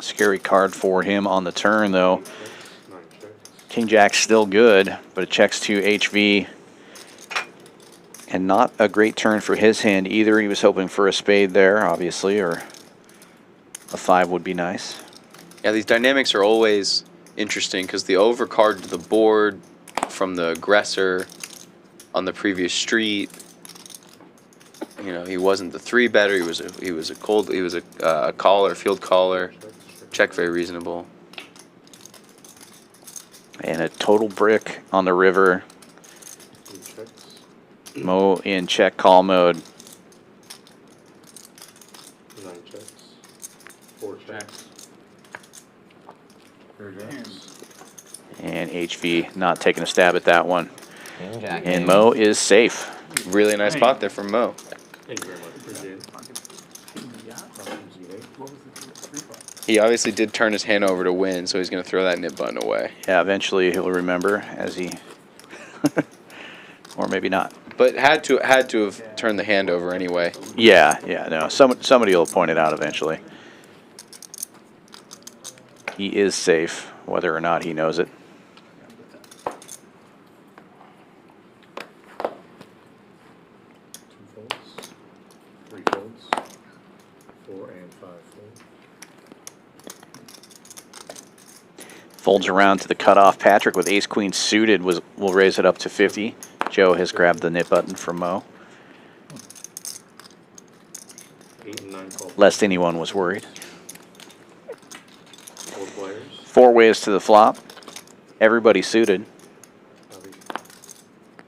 Scary card for him on the turn, though. King jack's still good, but it checks to HV. And not a great turn for his hand either. He was hoping for a spade there, obviously, or a 5 would be nice. Yeah, these dynamics are always interesting because the overcard to the board from the aggressor on the previous street. You know, he wasn't the 3-better. He was a caller, field caller. Check very reasonable. And a total brick on the river. Mo in check call mode. 9 checks. 4 checks. And HV not taking a stab at that one. Jack, and Mo is safe. Really nice spot there from Mo. Thank you very much. Appreciate it. He obviously did turn his hand over to win, so he's going to throw that nip button away. Yeah, eventually he'll remember as he, or maybe not. But had to have turned the hand over anyway. Yeah, no. Somebody will point it out eventually. He is safe, whether or not he knows it. Folds around to the cutoff. Patrick with ace-queen suited will raise it up to 50. Joe has grabbed the nip button from Mo. 8 and 9 call. Lest anyone was worried. 4 players. 4 ways to the flop. Everybody suited.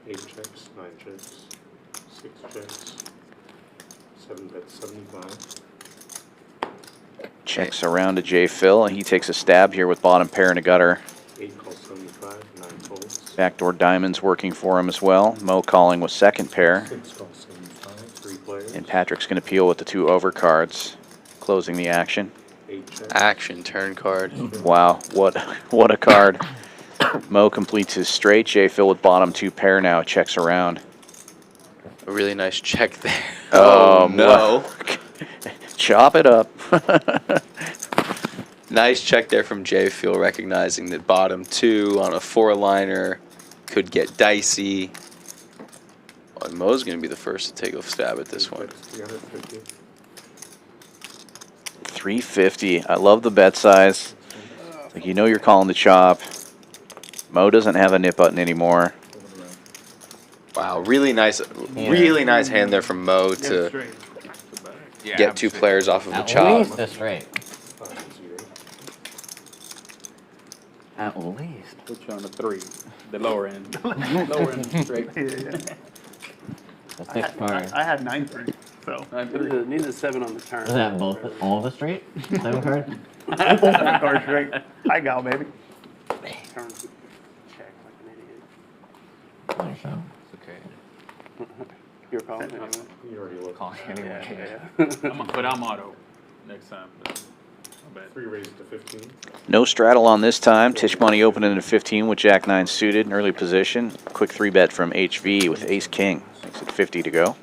8 checks, 9 checks, 6 checks, 7 bets, 75. Checks around to JPhil, and he takes a stab here with bottom pair and a gutter. 8 calls 75, 9 folds. Backdoor diamonds working for him as well. Mo calling with second pair. 6 calls 75, 3 players. And Patrick's going to peel with the 2 overcards, closing the action. 8 checks. Action turn card. Wow, what a card. Mo completes his straight. JPhil with bottom 2 pair now checks around. A really nice check there. Oh, no. Chop it up. Nice check there from JPhil, recognizing that bottom 2 on a 4-liner could get dicey. Oh, and Mo's going to be the first to take a stab at this one. 350. I love the bet size. Like, you know you're calling the chop. Mo doesn't have a nip button anymore. Wow, really nice hand there from Mo to get 2 players off of a chop. At least a straight. At least. Put you on the 3, the lower end. Lower end straight. I had 9-3, so need a 7 on the turn. Is that all the straight? 7 card? Card straight. I got baby. Turn. Check like an idiot. I think so. You're calling anyway. You already looked. Calling anyway. Yeah. But I'm auto next time. 3 raises to 15. No straddle on this time. Tisch Money opening at 15 with Jack 9 suited in early position. Quick 3-bet from HV with Ace King. Makes it 50 to go.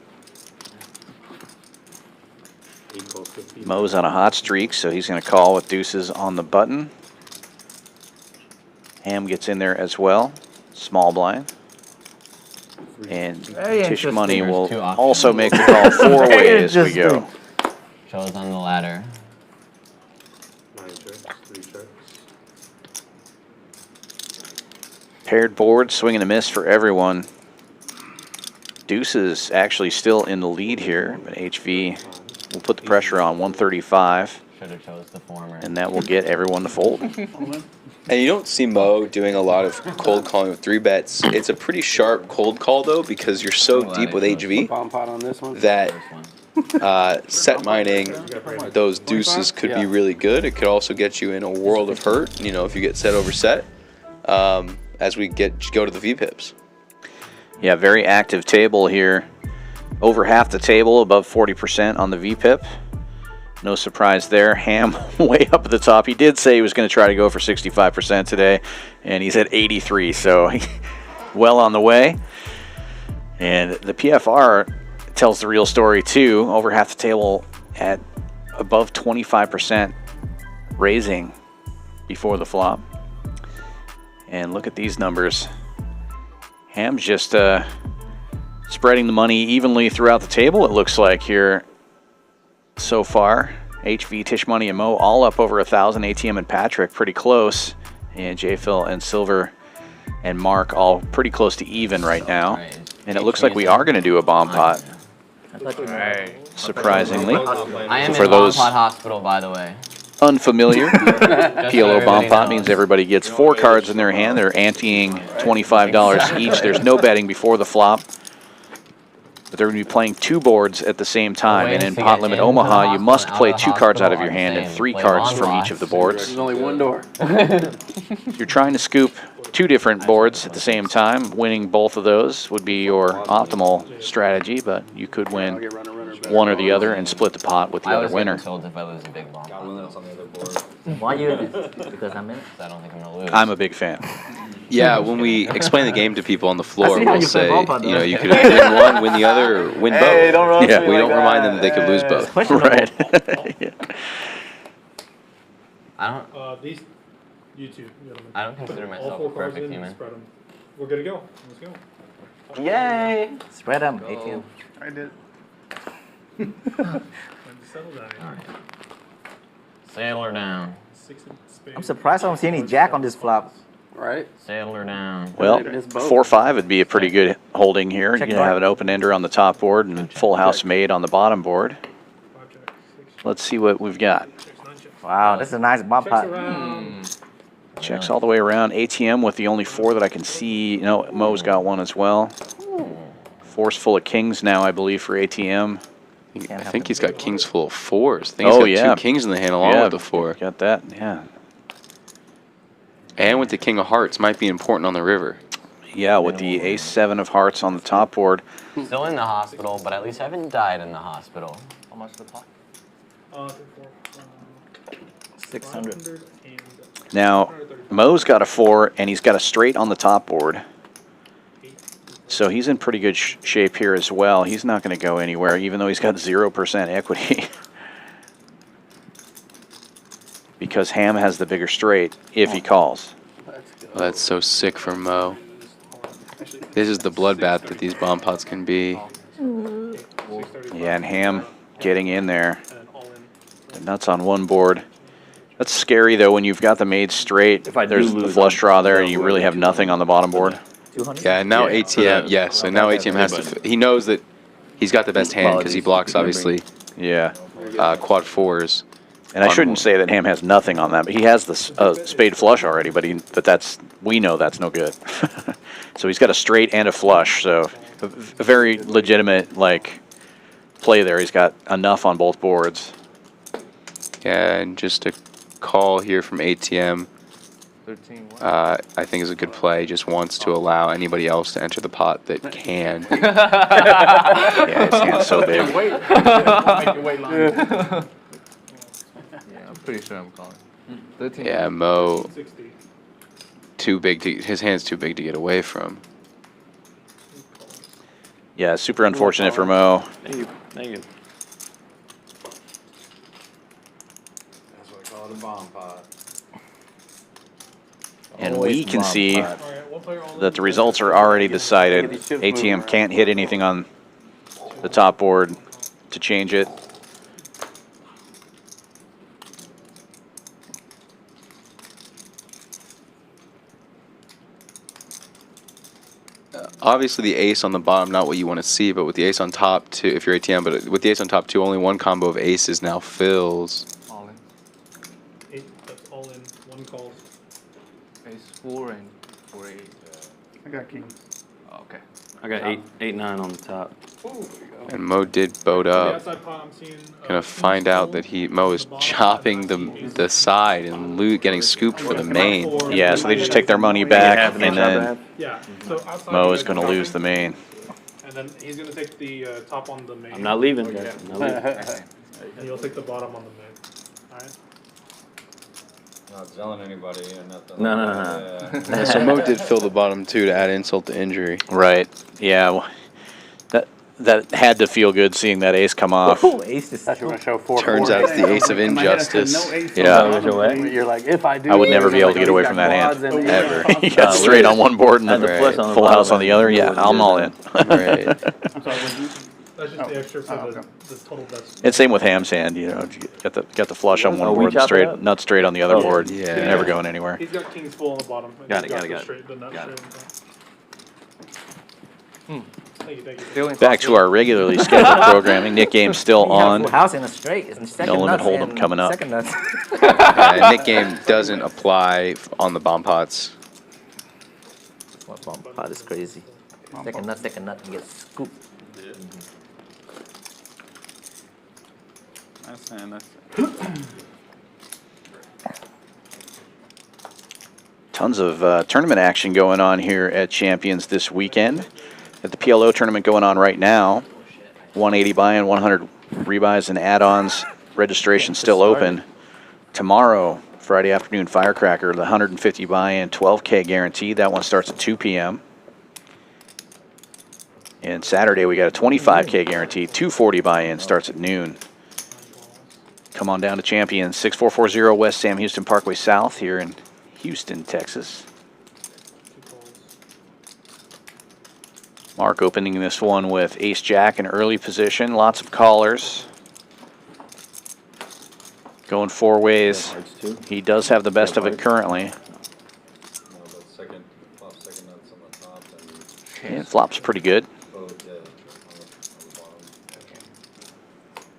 8 calls 50. Mo's on a hot streak, so he's going to call with deuces on the button. Ham gets in there as well. Small blind. And Tisch Money will also make the call 4 ways we go. Shows on the ladder. 9 checks, 3 checks. Paired board, swing and a miss for everyone. Deuces actually still in the lead here, but HV will put the pressure on 135. Should have chose the former. And that will get everyone to fold. And you don't see Mo doing a lot of cold calling with 3 bets. It's a pretty sharp cold call, though, because you're so deep with HV Bomb pot on this one. that set mining those deuces could be really good. It could also get you in a world of hurt, you know, if you get set over set, as we go to the V-pips. Yeah, very active table here. Over half the table, above 40% on the V-pip. No surprise there. Ham way up at the top. He did say he was going to try to go for 65% today, and he's at 83, so well on the way. And the PFR tells the real story too. Over half the table at above 25% raising before the flop. And look at these numbers. Ham's just spreading the money evenly throughout the table, it looks like here so far. HV, Tisch Money, and Mo all up over 1,000. ATM and Patrick pretty close. And JPhil and Silver and Mark all pretty close to even right now. And it looks like we are going to do a bomb pot. Surprisingly. I am for in those bomb pot hospital, by the way. unfamiliar, PLO bomb pot means everybody gets 4 cards in their hand. They're anteing $25 each. There's no betting before the flop. But they're going to be playing 2 boards at the same time. And in Pot Limit Omaha, you must play 2 cards out of your hand and 3 cards from each of the boards. There's only one door. If you're trying to scoop 2 different boards at the same time, winning both of those would be your optimal strategy, but you could win one or the other and split the pot with the other winner. If I lose a big bomb. Why you in it? Because I'm in it? I don't think I'm going to lose. I'm a big fan. Yeah, when we explain the game to people on the floor, see how we'll you play say, ball pot, you know, though. you could win one, win the other, or win both. Hey, don't roast Yeah. me We like don't remind them that. that they could lose both. Right. Yeah. I don't. These, you two, gentlemen. I don't consider Put myself all 4 a cards perfect in, human. Spread them. We're good to go. Let's go. Yay! Spread them, ATM. I did. Settle down here. Sail her down. 6 of spades. I'm surprised I don't see any jack on this flop. Right? Sail her down. Well, 4-5 would be a pretty good holding here. You're going to have an open ender on the top board and full house made on the bottom board. Let's see what we've got. Wow, this is a nice bomb Checks pot. around. Checks all the way around. ATM with the only 4 that I can see. You know, Mo's got one as well. 4's full of kings now, I believe, for ATM. I think he's got kings full of 4s. I think he's got 2 kings in the hand along with the 4. Got that, yeah. And with the king of hearts, might be important on the river. Yeah, with the ace-7 of hearts on the top board. Still in the hospital, but at least I haven't died in the hospital. How much the pot? 600. Now, Mo's got a 4, and he's got a straight on the top board. So he's in pretty good shape here as well. He's not going to go anywhere, even though he's got 0% equity. Because Ham has the bigger straight if he calls. Well, that's so sick for Mo. This is the bloodbath that these bomb pots can be. Yeah, and Ham getting in there. The nuts on one board. That's scary, though, when you've got the made straight. There's the flush draw there, and you really have nothing on the bottom board. Yeah, and now ATM, yes, and now ATM has to. He knows that he's got the best hand because he blocks, obviously. Yeah. Quad 4s. And I shouldn't say that Ham has nothing on that, but he has the spade flush already. But that's we know that's no good. So he's got a straight and a flush. So a very legitimate play there. He's got enough on both boards. Yeah, and just a call here from ATM. I think is a good play. Just wants to allow anybody else to enter the pot that can. Yeah, his hand's so big. Make your weight line. Yeah, I'm pretty sure I'm calling. 13. Yeah, Mo. Too big to his hand's too big to get away from. Yeah, super unfortunate for Mo. Thank you. Thank you. That's what I call it, a bomb pot. And we can see that the results are already decided. ATM can't hit anything on the top board to change it. Obviously, the ace on the bottom, not what you want to see, but with the ace on top, too, if you're ATM, but with the ace on top, too, only one combo of aces now fills. All in. 8, that's all in. 1 calls. Ace 4 and 4 8. I got king. Okay. I got 8, 9 on the top. And Mo did boat On the up. outside pot, I'm seeing, Gonna find out that Mo is chopping the side and getting scooped for the main. Yeah, so they just take their money back, and then Yeah. So outside Mo you is guys going to are lose the main. And then he's going to take the top on the main. I'm not leaving. Yeah. I'm not leaving. And you'll take the bottom on the main. Alright? Not selling anybody or nothing. No, no, no. Yeah, so Mo did fill the bottom too to add insult to injury. Right. Yeah. Well, that had to feel good seeing that ace come off. Ace is such a show 4. Turns out it's the ace of injustice. Yeah. You're like, if I do, I would never be able to get away from that hand. Ever. He got straight on one board and then full house on the other. Yeah, I'm all in. Right. That's just the extra for the total best. And same with Ham's hand, you know, got the flush on one board, and nut straight on the other board. Yeah. You're never going anywhere. He's got kings full on the bottom. and Got he's it, got it, the got it. straight- the nut Got it. straight on top. Thank you. Back to our regularly scheduled programming. Nick Game's still on. Full house in a straight. It's second No Limit nuts Hold'em and coming up. Second nuts. Nick Game doesn't apply on the bomb pots. What bomb pot is crazy. Second nut, and get scooped. Tons of tournament action going on here at Champions this weekend. At the PLO tournament going on right now. 180 buy-in, 100 rebuys and add-ons. Registration still open. Tomorrow, Friday afternoon, Firecracker, the 150 buy-in, 12K guaranteed. That one starts at 2 p.m. And Saturday, we got a 25K guaranteed, 240 buy-in, starts at noon. Come on down to Champions, 6440 West Sam Houston Parkway South here in Houston, Texas. Mark opening this one with ace-jack in early position. Lots of callers. Going four ways. He does have the best of it currently. And flop's pretty good.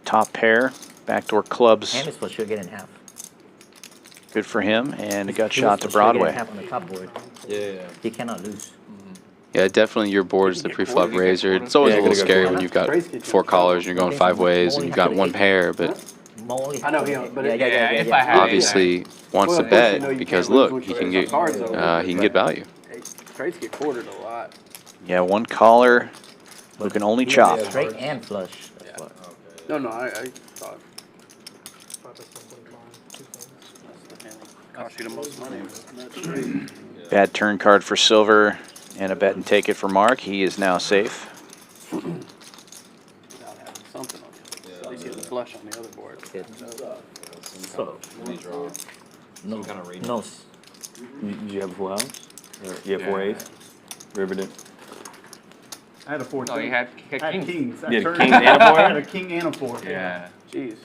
Top pair, backdoor clubs. Ham is for sure getting half. Good for him, and it got He shot was to for sure getting Broadway. half on the top board. Yeah. He cannot lose. Yeah, definitely your board's the pre-flop razor. It's always a little scary when you've got four callers and you're going five ways and you've got one pair, but I know he, but if I had obviously wants to bet because look, he can get value. Straights get quartered a lot. Yeah, one caller who can only chop. Straight and flush. That's what. No, I thought. Cost you the most money. Bad turn card for Silver and a bet and take it for Mark. He is now safe. Without having something on it. At least you have the flush on the other board. So, no, kind of reading. no. Did you have a full house? Or you have four A's? River did. I had a 4. Oh, you had kings. You had a king and a four? I had a king and a 4. Yeah. Jeez.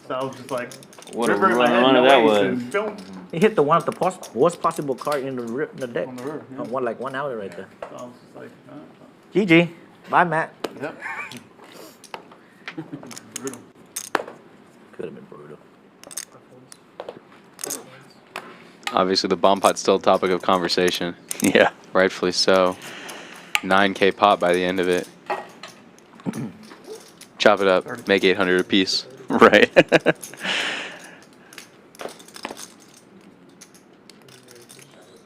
So I was just like, What a river in my head, runner no that ace, was. and boom. He hit the one of the worst possible card in the deck. On the river, yeah. One like 1 hour right there. So I was just like, GG. Bye, Matt. yep. Brutal. Could have been brutal. Obviously the bomb pot's still a topic of conversation. Yeah. Rightfully so. 9K pot by the end of it. Chop it up, make 800 apiece. Right.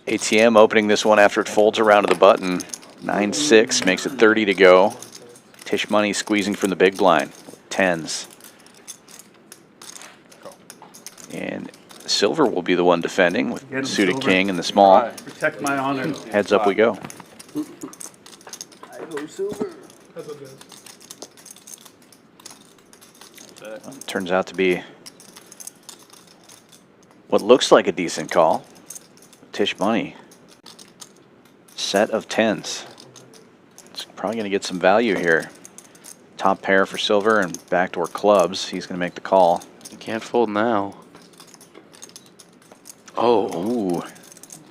ATM opening this one after it folds around to the button. 9-6 makes it 30 to go. Tisch Money squeezing from the big blind. Tens. And Silver will be the one defending with Get him, suited Silver. king in the small. Protect my honor. Heads up we go. I go silver. That's what it is. Turns out to be what looks like a decent call. Tisch Money. Set of tens. It's probably going to get some value here. Top pair for Silver and backdoor clubs. He's going to make the call. You can't fold now. Oh, ooh.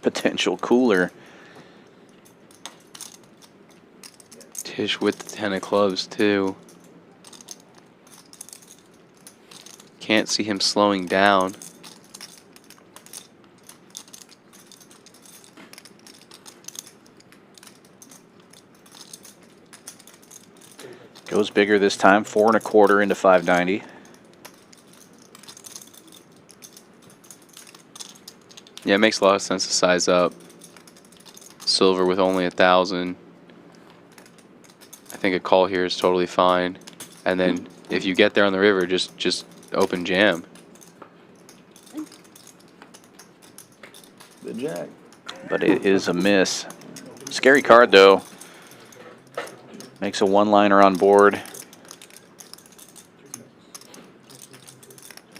Potential cooler. Tisch with the 10 of clubs too. Can't see him slowing down. Goes bigger this time, 4 1/4 into 590. Yeah, it makes a lot of sense to size up. Silver with only 1,000. I think a call here is totally fine. And then if you get there on the river, just open jam. The jack. But it is a miss. Scary card, though. Makes a one-liner on board.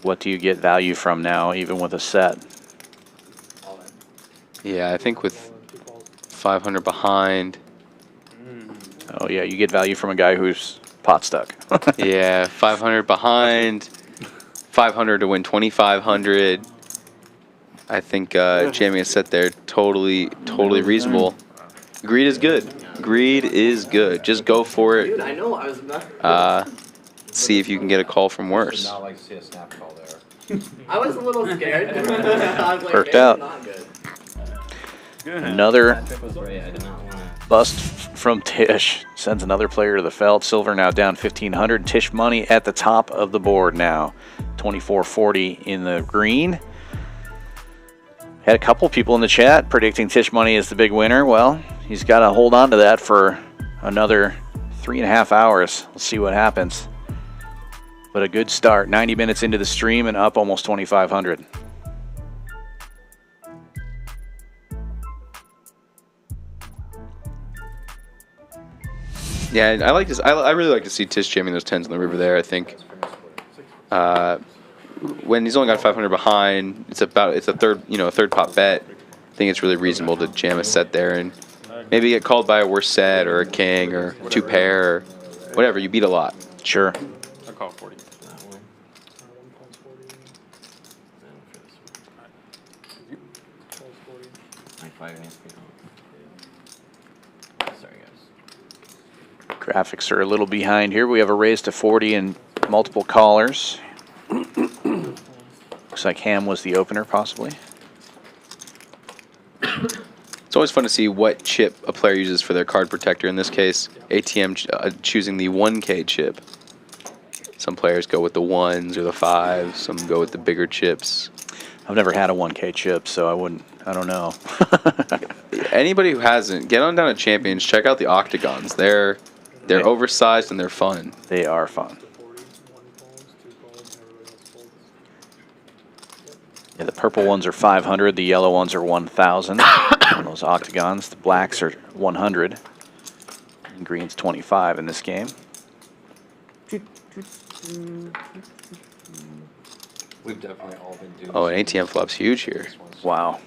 What do you get value from now, even with a set? Yeah, I think with 500 behind. Oh, yeah, you get value from a guy who's pot stuck. Yeah, 500 behind. 500 to win 2,500. I think jamming a set there, totally reasonable. Greed is good. Greed is good. Just go for it. Dude, I know. I was about See if you can get a call from worse. Not like to see a snap call there. I was a little scared. I was like, Worked maybe out. not good. Another That was great. I did not want to. bust from Tisch. Sends another player to the felt. Silver now down 1,500. Tisch Money at the top of the board now. 24.40 in the green. Had a couple people in the chat predicting Tisch Money is the big winner. Well, he's got to hold on to that for another 3.5 hours. We'll see what happens. But a good start. 90 minutes into the stream and up almost 2,500. Yeah, I like this. I really like to see Tisch jamming those 10s on the river there. I think when he's only got 500 behind, it's a third pot bet. I think it's really reasonable to jam a set there and maybe get called by a worse set or a king or 2 pair or whatever. You beat a lot. Sure. I call 40. Sorry, guys. Graphics are a little behind here. We have a raise to 40 and multiple callers. Looks like Ham was the opener, possibly. It's always fun to see what chip a player uses for their card protector. In this case, ATM choosing the 1K chip. Some players go with the 1s or the 5s. Some go with the bigger chips. I've never had a 1K chip, so I don't know. Anybody who hasn't, get on down to Champions. Check out the octagons. They're oversized and they're fun. They are fun. Yeah, the purple ones are 500. The yellow ones are 1,000. Those octagons. The blacks are 100. And green's 25 in this game. We've definitely all been doing. Oh, an ATM flop's huge here. Wow.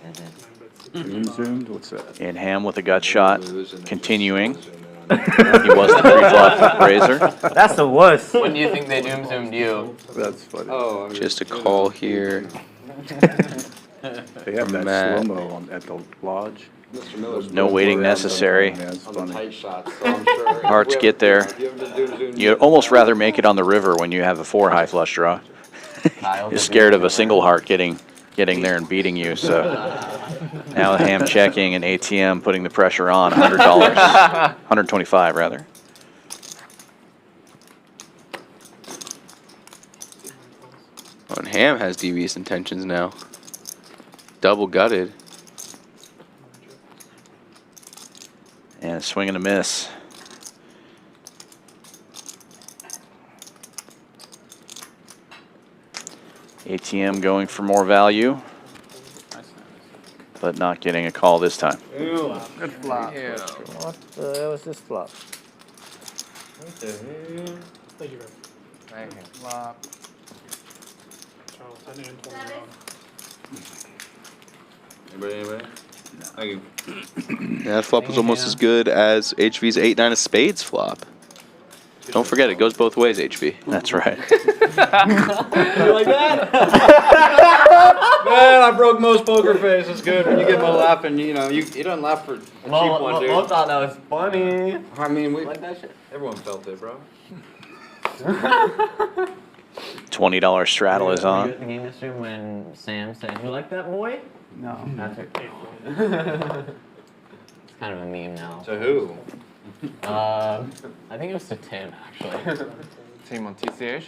Zoomed? What's that? And Ham with a gut shot. Continuing. He was the pre-flop raiser. That's the worst. When do you think they doom zoomed you? That's funny. Oh, I mean, Just a call here. They have that Matt. slow-mo at the lodge. Mr. Miller's No waiting necessary. Yeah, it's on the funny. tight shots, so I'm sure. Hard to get there. You haven't been doing Zoom You'd almost rather make it on the river when you have a 4 high flush draw. You're scared of a single heart getting there and beating you. So now Ham checking and ATM putting the pressure on. $100, 125 rather. Oh, and Ham has devious intentions now. Double gutted. And a swing and a miss. ATM going for more value, but not getting a call this time. Good flop. What the hell is this flop? Thank you, man. Flop. Charles, 10 and 21. Anybody? Thank you. Yeah, that flop was almost as good as HV's 8-9 of spades flop. Don't forget, it goes both ways, HV. That's right. You like that? Man, I broke Mo's poker face. It's good when you get Mo laughing. You know, you don't laugh for a cheap one, dude. Mo thought that was funny. I mean, we Like that shit? everyone felt it, bro. $20 straddle is on. The game stream when Sam said, "You like that boy?" No. That's it. It's kind of a meme now. To who? I think it was to Tim, actually. Team on TCH?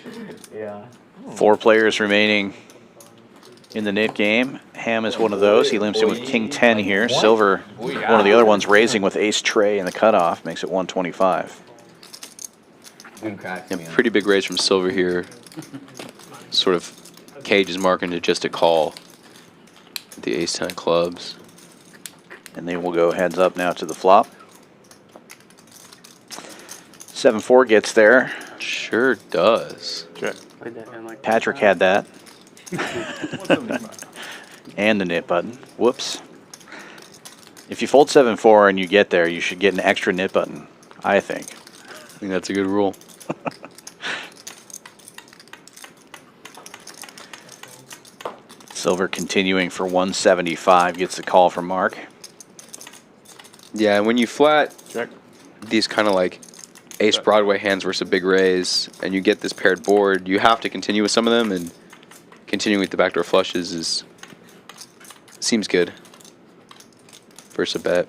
Yeah. 4 players remaining in the nit game. Ham is one of those. He limps in with King 10 here. Silver, one of the other ones, raising with Ace Tray in the cutoff, makes it 125. Yeah, pretty big raise from Silver here. Sort of Cage is marking to just a call. The Ace 10 clubs. And they will go heads up now to the flop. 7-4 gets there. Sure does. Played that in like Patrick had that. And the nit button. Whoops. If you fold 7-4 and you get there, you should get an extra nit button, I think. I think that's a good rule. Silver continuing for 175, gets the call from Mark. Yeah, and when you flat these kind of like Ace Broadway hands versus a big raise, and you get this paired board, you have to continue with some of them, and continuing with the backdoor flushes seems good versus a bet.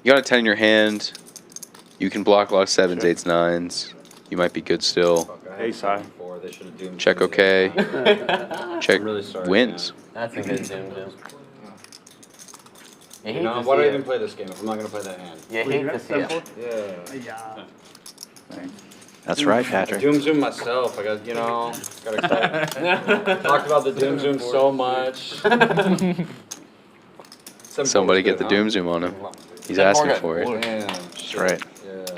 You got a 10 in your hand. You can block a lot of 7s, 8s, 9s. You might be good still. Ace high. Check okay. Check wins. That's a good zoom, too. You know, why do I even play this game if I'm not going to play that hand? You hate to see it. Yeah. That's right, Patrick. Doom zoom myself. I got, you know, got excited. Talked about the doom zoom so much. Somebody get the doom zoom on him. He's asking for it. That's right.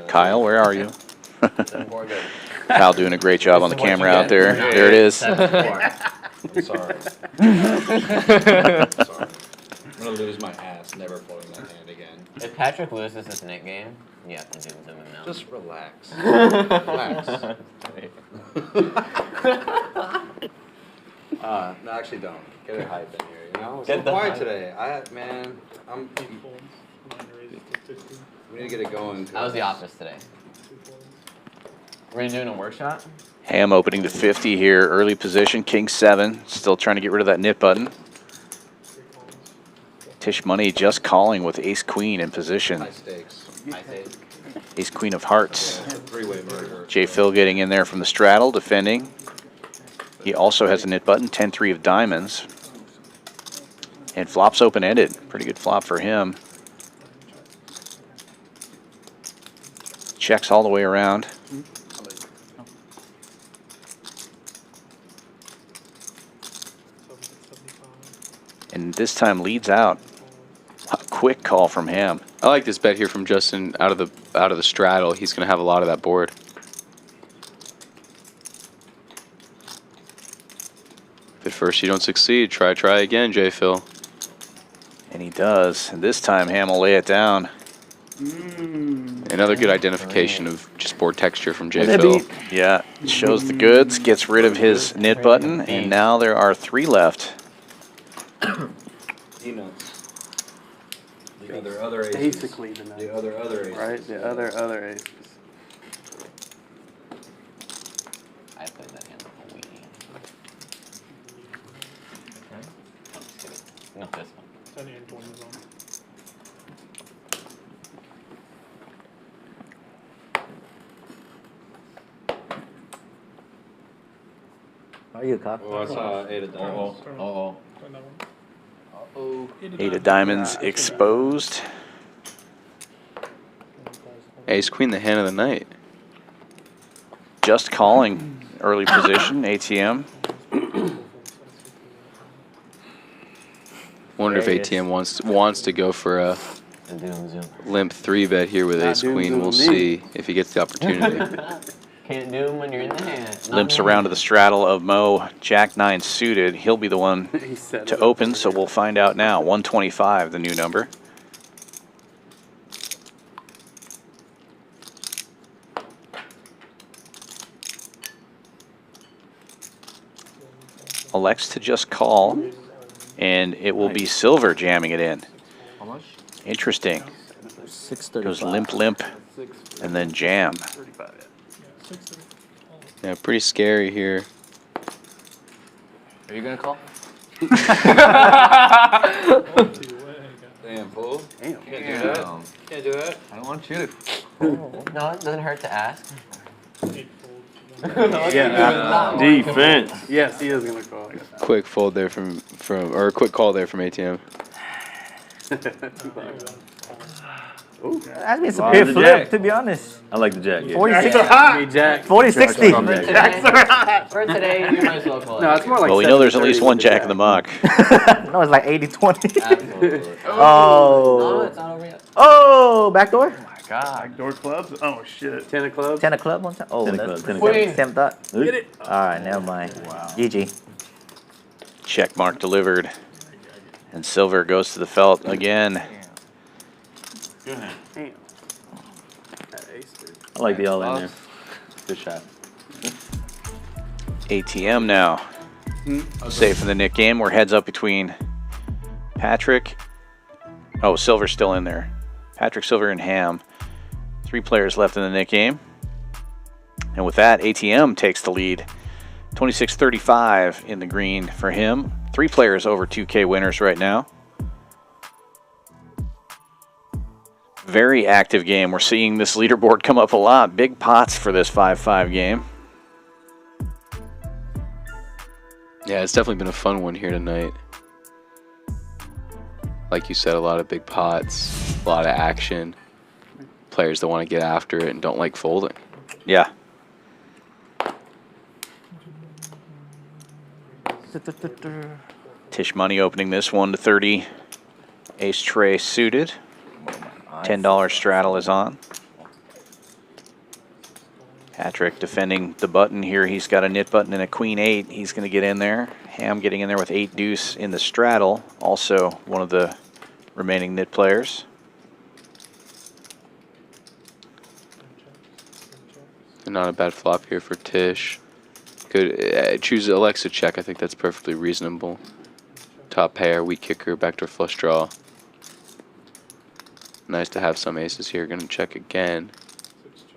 Kyle, where are you? Kyle doing a great job on the camera out there. There it is. I'm sorry. I'm going to lose my ass never pulling that hand again. If Patrick loses this nit game, you have to doom zoom him now. Just relax. Relax. No, actually don't. Get it hype in here, you know? It's so quiet today. We need to get it going. I was the office today. Were you doing a workshop? Ham opening to 50 here, early position, King 7, still trying to get rid of that nit button. Tisch Money just calling with Ace Queen in position. High stakes. Ace Queen of Hearts. Three-way murder. JPhil getting in there from the straddle, defending. He also has a nit button, 10-3 of diamonds. And flops open-ended. Pretty good flop for him. Checks all the way around. And this time leads out. A quick call from Ham. I like this bet here from Justin out of the straddle. He's going to have a lot of that board. If at first you don't succeed, try again, JPhil. And he does. And this time Ham will lay it down. Another good identification of just board texture from JPhil. Yeah, shows the goods, gets rid of his nit button, and now there are 3 left. Peanuts. The other aces. Basically the nuts. The other aces. Right, the other aces. I played that hand a week. Not this one. How are you, Cock? Oh, I saw 8 of diamonds. Uh-oh. 8 of diamonds exposed. Ace Queen, the hand of the night. Just calling early position, ATM. Wonder if ATM wants to go for a limp 3-bet here with Ace Queen. We'll see if he gets the opportunity. Can't do them when you're in the hand. Limps around to the straddle of Mo, Jack 9 suited. He'll be the one to open, so we'll find out now. 125, the new number. Elects to just call, and it will be Silver jamming it in. How much? Interesting. 635. Goes limp, and then jam. Yeah, pretty scary here. Are you gonna call? Damn, fool. Damn. Can't do that. Can't do that. I don't want you to. No, it doesn't hurt to ask. Yeah. Defense. Yes, he is gonna call. Quick fold there from or a quick call there from ATM. That's been some good flip, to be honest. I like the jack. Yeah. 40-60. For today, you might as well call it. No, it's more like. Well, we know there's at least one jack in the muck. No, it's like 80-20. Absolutely. No, Oh. it's not over yet. Oh, backdoor. God. Backdoor clubs. Oh shit. 10 of clubs. 10 of club one time. Oh, 10 of that's club, 10 of club. same thought. Get it. All right, never mind. Wow. GG. Check mark delivered. And silver goes to the felt again. Damn. I like the all in there. Good shot. ATM now. Safe in the Nick game. We're heads up between Patrick. Oh, Silver's still in there. Patrick, Silver, and Ham. 3 players left in the Nick game. And with that, ATM takes the lead. 26-35 in the green for him. 3 players over 2K winners right now. Very active game. We're seeing this leaderboard come up a lot. Big pots for this 5-5 game. Yeah, it's definitely been a fun one here tonight. Like you said, a lot of big pots, a lot of action. Players that want to get after it and don't like folding. Yeah. Tisch Money opening this one to 30. Ace tray suited. $10 straddle is on. Patrick defending the button here. He's got a nit button and a queen 8. He's going to get in there. Ham getting in there with 8 deuce in the straddle. Also one of the remaining nit players. Not a bad flop here for Tisch. Good. Choose Alexa check. I think that's perfectly reasonable. Top pair, weak kicker, backdoor flush draw. Nice to have some aces here. Going to check again.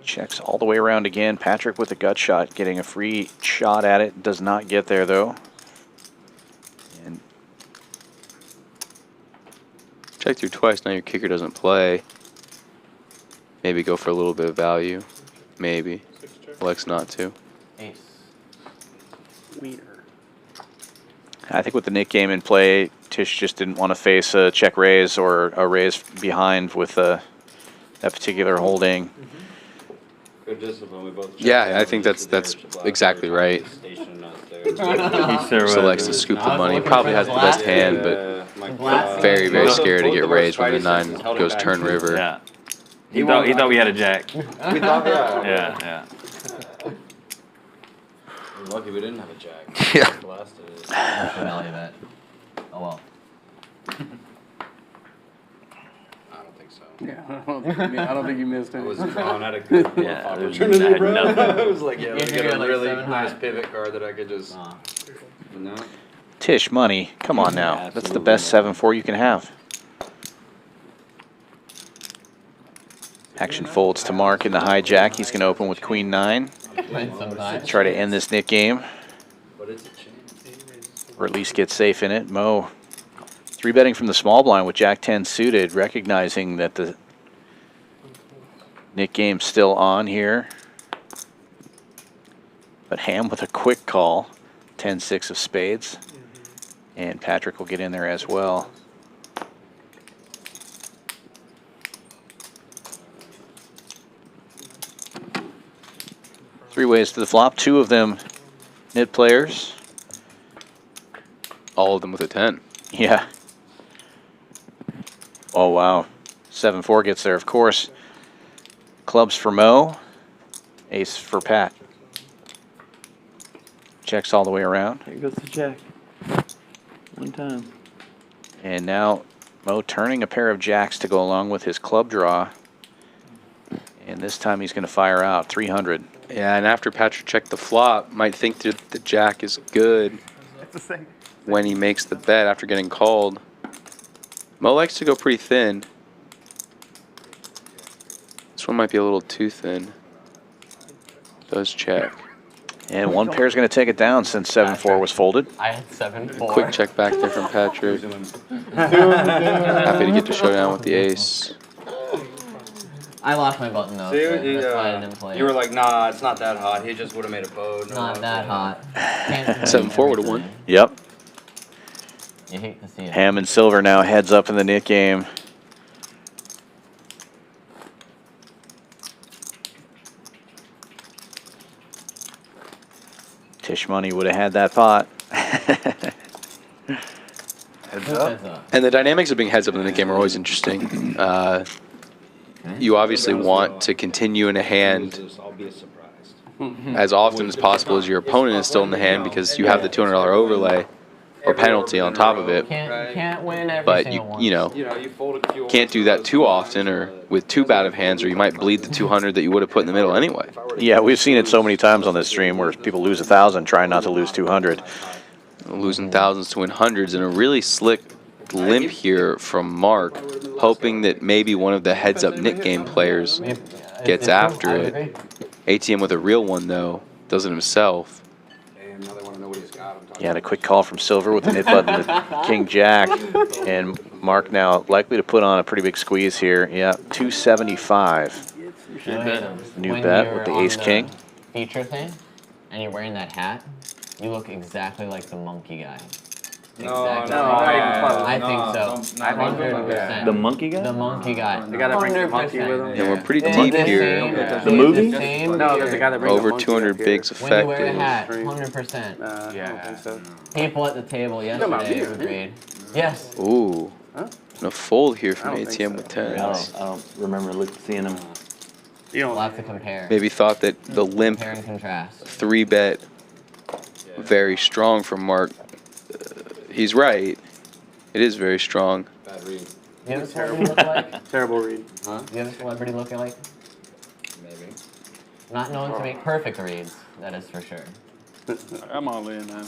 Checks all the way around again. Patrick with a gut shot, getting a free shot at it. Does not get there though. And check through twice. Now your kicker doesn't play. Maybe go for a little bit of value. Maybe. Alex not to. Ace. I think with the Nick game in play, Tisch just didn't want to face a check raise or a raise behind with that particular holding. Good discipline. We both. Yeah, I think that's exactly right. Selects to scoop the money. Probably has the best hand, but very, very scared to get raised when the 9 goes turn river. Yeah. He thought we had a jack. We thought, yeah. Yeah. We're lucky we didn't have a jack. Yeah. Blasted it. That. Oh well. I don't think so. Yeah, I don't think you missed I any. was drawn at a good opportunity, bro. I was like, yeah, let me get a really nice pivot card that I could just. No. Tisch Money, come on now. That's the best 7-4 you can have. Action folds to Mark in the hijack. He's going to open with Queen 9. Try to end this Nick game. Or at least get safe in it. Mo 3-betting from the small blind with Jack 10 suited, recognizing that the Nick game's still on here. But Ham with a quick call. 10-6 of spades. And Patrick will get in there as well. Three ways to the flop. 2 of them nit players. All of them with a 10. Yeah. Oh, wow. 7-4 gets there, of course. Clubs for Mo. Ace for Pat. Checks all the way around. Here goes the jack. One time. And now Mo turning a pair of jacks to go along with his club draw. And this time he's going to fire out 300. Yeah, and after Patrick checked the flop, might think that the jack is good when he makes the bet after getting called. Mo likes to go pretty thin. This one might be a little too thin. Does check. And one pair is going to take it down since 7-4 was folded. I had 7-4. Quick check back there from Patrick. Happy to get to showdown with the ace. I lost my button though. See, So that's why I didn't play. you were like, nah, it's not that hot. He just would have made a boat. No, Not that hot. 7-4 would have won. Yep. You hate to see it. Ham and Silver now heads up in the nit game. Tisch Money would have had that pot. Heads up. And the dynamics of being heads up in the game are always interesting. You obviously want to continue in a hand as often as possible as your opponent is still in the hand because you have the $200 overlay or penalty on top of it. Can't win every But single one. you know, can't do that too often or with too bad of hands, or you might bleed the 200 that you would have put in the middle anyway. Yeah, we've seen it so many times on this stream where people lose 1,000 trying not to lose 200. Losing thousands to win hundreds, and a really slick limp here from Mark, hoping that maybe one of the heads-up nit game players gets after it. ATM with a real one, though, does it himself. He had a quick call from Silver with the nit button to King Jack, and Mark now likely to put on a pretty big squeeze here. Yeah, 275. New bet with the Ace King. Feature thing, and you're wearing that hat, you look exactly like the monkey guy. Exactly. I think so. 100%. The monkey guy? The monkey guy. The guy that brings the monkey with him. Yeah, we're pretty deep here. The movie? No, there's a guy that brings Over the monkey 200 up here. bigs When you wear a effective. hat, 100%. I don't think so. People at the table yesterday agreed. Yes. Ooh. Huh? And a fold here from I don't think ATM so. with I tens. don't remember seeing him. You don't We'll have to compare. Maybe thought that the limp Compare and contrast. 3-bet very strong from Mark. He's right. It is very strong. Bad read. You have a celebrity look like? terrible read. Huh? You have a celebrity look like? Maybe. Not known to make perfect reads, that is for sure. I'm all in, man.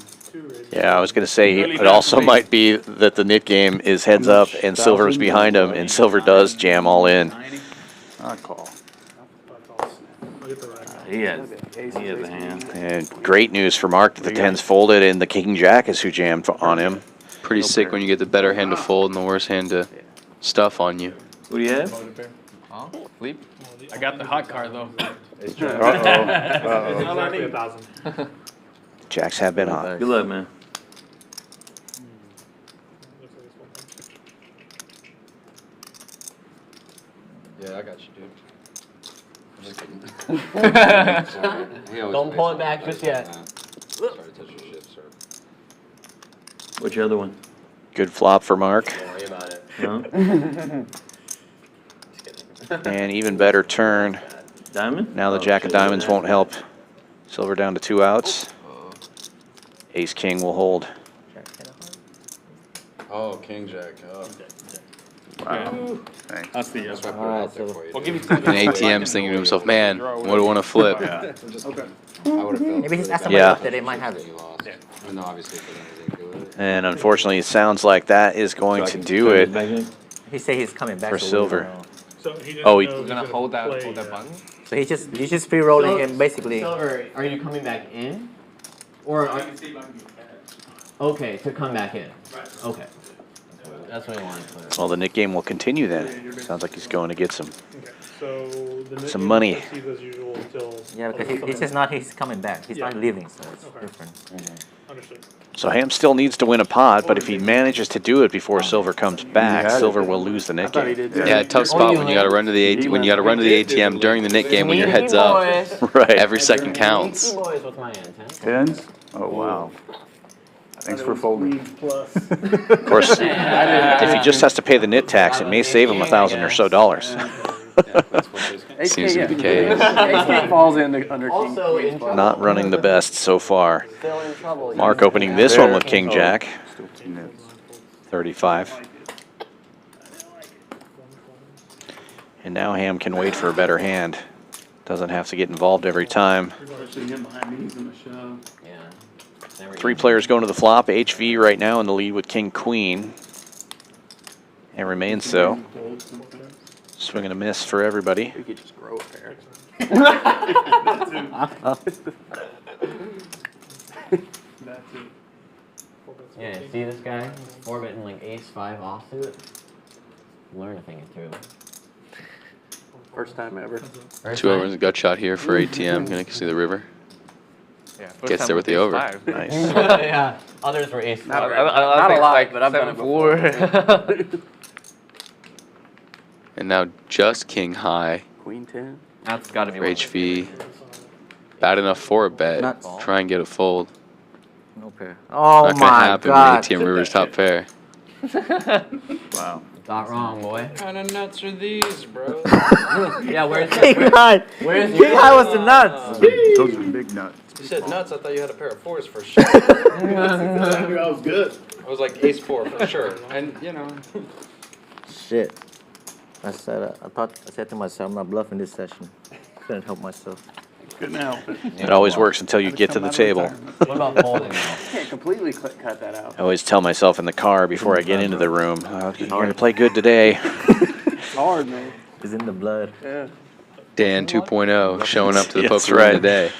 Yeah, I was going to say it also might be that the nit game is heads up and Silver's behind him, and Silver does jam all in. I call. He has a hand. And great news for Mark that the 10's folded and the King Jack is who jammed on him. Pretty sick when you get the better hand to fold and the worse hand to stuff on you. What do you have? Huh? Sleep? I got the hot card though. Uh-oh. 1,000. Jacks have been hot. Good luck, man. Yeah, I got you, dude. I'm just kidding. Don't pull it back just yet. Sorry to touch your shit, sir. What's your other one? Good flop for Mark. Don't worry about it. No? And even better turn. Diamond? Now the Jack of Diamonds won't help. Silver down to 2 outs. Ace King will hold. Oh, King Jack. Oh. Wow. Thanks. I'll see you. That's why I put it out there for you. We'll give you And ATM's thinking to himself, man, what do I want to flip? Okay. I would have felt Maybe he's asked Yeah. that they might have it. you lost. Even though obviously for them they didn't do it. And unfortunately, it sounds like that is going to do it. He say he's coming back For so we Silver. don't know. So he Oh, he- knows We're gonna hold that button? So he's just free rolling and basically. Silver, are you coming back in? Or are okay, to come back in. Okay. That's what I wanted to clear. Well, the nit game will continue then. Sounds like he's going to get some. Okay, so the net Some game money. proceeds as usual until. Yeah, because he's just not. He's coming back. He's not leaving, so it's Okay. different. Understood. So Ham still needs to win a pot, but if he manages to do it before Silver comes back, had it. Silver will lose the I nit thought he game. did. Yeah, tough spot when you got to run to the ATM during the nit game when your head's up. Right. Every second counts. Boys, what's my intent? Tens? Oh, wow. Thanks for folding. Plus. Of course, if he just has to pay the nit tax, it may save him $1,000 or so dollars. Seems to be the case. Ace falls under King. Also in trouble. Not running the best so far. Still in trouble. Mark opening this one with King Oh. Jack. Still 2 nits. 35. And now Ham can wait for a better hand. Doesn't have to get involved every time. Especially him behind me, he's gonna shove. Yeah. Never 3 easy. players going to the flop. HV right now in the lead with King Queen. And remains so. Swing and a miss for everybody. We could just grow a pair. That's it. Yeah, see this guy? 4-betting like ace-5 offsuit. Learn a thing or two. First time ever. Two overs, gut shot here for ATM. Gonna see the river. Yeah, Gets there with the over. Nice. Yeah, others were ace-5. Not I a lot, like but I've done it 7-4. And now just king high. Queen 10. That's got to be For one. HV. Bad enough for a bet. Nuts. Try and get a fold. No pair. Oh Not gonna my happen god. with ATM River's top pair. Wow. Got wrong, boy. What kind of nuts are these, bro? Yeah, where's King high. where's King high was the nuts. Those are big nuts. You said nuts, I thought you had a pair of 4s for sure. That was good. I was like ace-4 for sure. And, you know. Shit. I said to myself, I'm not bluffing this session. Couldn't help myself. Couldn't help it. It always works until you get to the table. What about folding now? Can't completely cut that out. I always tell myself in the car before I get into the room, you're going to play good today. It's hard, man. It's in the blood. Yeah. Dan 2.0 showing up to the That's poker room right. today.